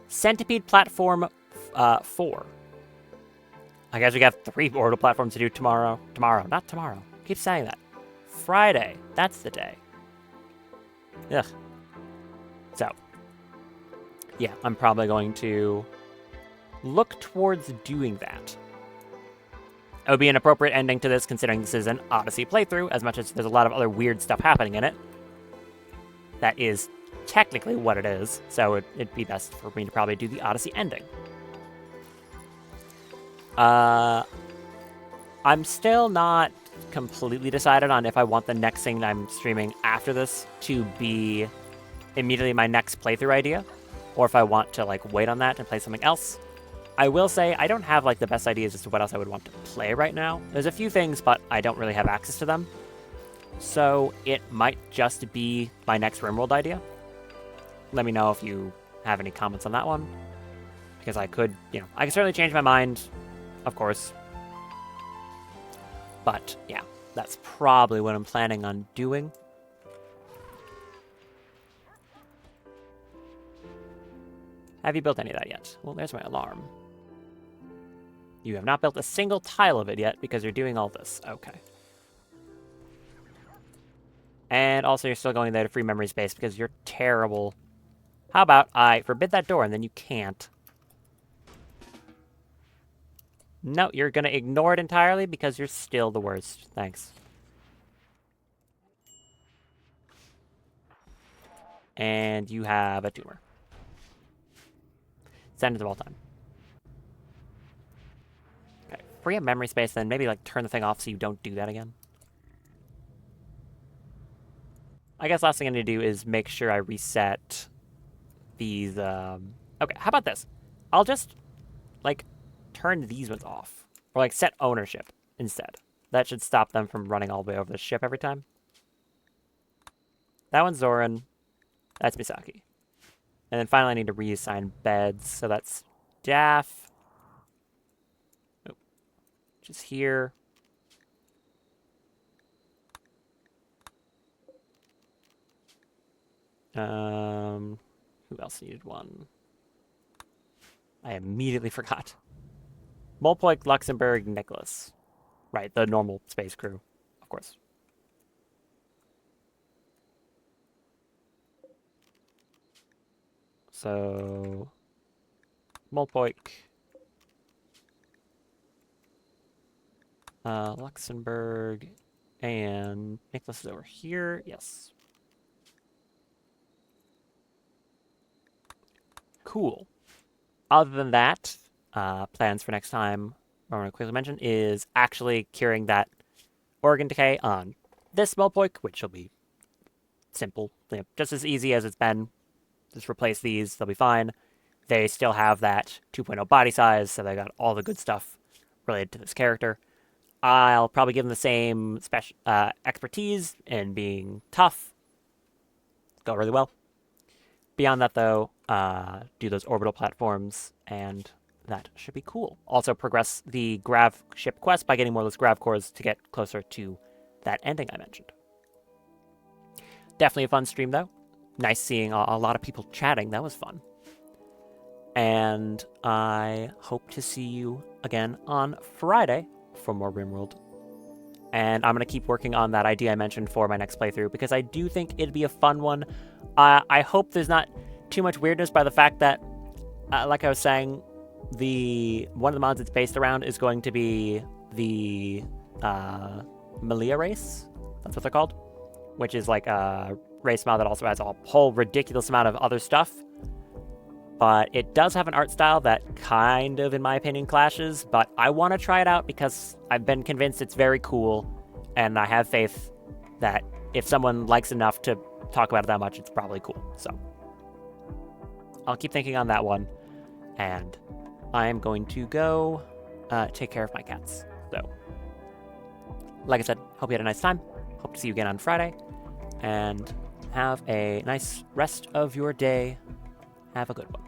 Centipede Platform 4. I guess we got 3 orbital platforms to do tomorrow. Not tomorrow. Keep saying that. Friday. That's the day. Ugh. So, yeah, I'm probably going to look towards doing that. It would be an appropriate ending to this, considering this is an Odyssey playthrough, as much as there's a lot of other weird stuff happening in it. That is technically what it is, so it'd be best for me to probably do the Odyssey ending. I'm still not completely decided on if I want the next thing that I'm streaming after this to be immediately my next playthrough idea, or if I want to, like, wait on that and play something else. I will say I don't have, like, the best ideas as to what else I would want to play right now. There's a few things, but I don't really have access to them. So it might just be my next Rimworld idea. Let me know if you have any comments on that one, because I could, I could certainly change my mind, of course. But yeah, that's probably what I'm planning on doing. Have you built any of that yet? Well, there's my alarm. You have not built a single tile of it yet because you're doing all this. Okay. And also you're still going there to free memory space because you're terrible. How about I forbid that door and then you can't? No, you're going to ignore it entirely because you're still the worst. Thanks. And you have a tumor. Send it to all time. Okay, free up memory space, then maybe like turn the thing off so you don't do that again. I guess last thing I need to do is make sure I reset these. Okay, how about this? I'll just like turn these ones off, or like set ownership instead. That should stop them from running all the way over the ship every time. That one's Zoran. That's Misaki. And then finally I need to reassign beds. So that's Daff. Oh, just here. Who else needed one? I immediately forgot. Molpoik, Luxembourg, Nicholas. Right, the normal space crew, of course. So, Molpoik, Luxembourg, and Nicholas is over here. Yes. Cool. Other than that, plans for next time, I want to quickly mention, is actually curing that organ decay on this Molpoik, which will be simple. You know, just as easy as it's been. Just replace these, they'll be fine. They still have that 2.0 body size, so they got all the good stuff related to this character. I'll probably give them the same expertise in being tough. Go really well. Beyond that, though, do those orbital platforms, and that should be cool. Also progress the grav ship quest by getting more of those grav cores to get closer to that ending I mentioned. Definitely a fun stream, though. Nice seeing a lot of people chatting. That was fun. And I hope to see you again on Friday for more Rimworld. And I'm going to keep working on that idea I mentioned for my next playthrough because I do think it'd be a fun one. I hope there's not too much weirdness by the fact that, like I was saying, one of the mods it's based around is going to be the Malia race. That's what they're called. Which is like a race mod that also has a whole ridiculous amount of other stuff. But it does have an art style that kind of, in my opinion, clashes. But I want to try it out because I've been convinced it's very cool. And I have faith that if someone likes enough to talk about it that much, it's probably cool. So I'll keep thinking on that one. And I am going to go take care of my cats. So, like I said, hope you had a nice time. Hope to see you again on Friday. And have a nice rest of your day. Have a good one.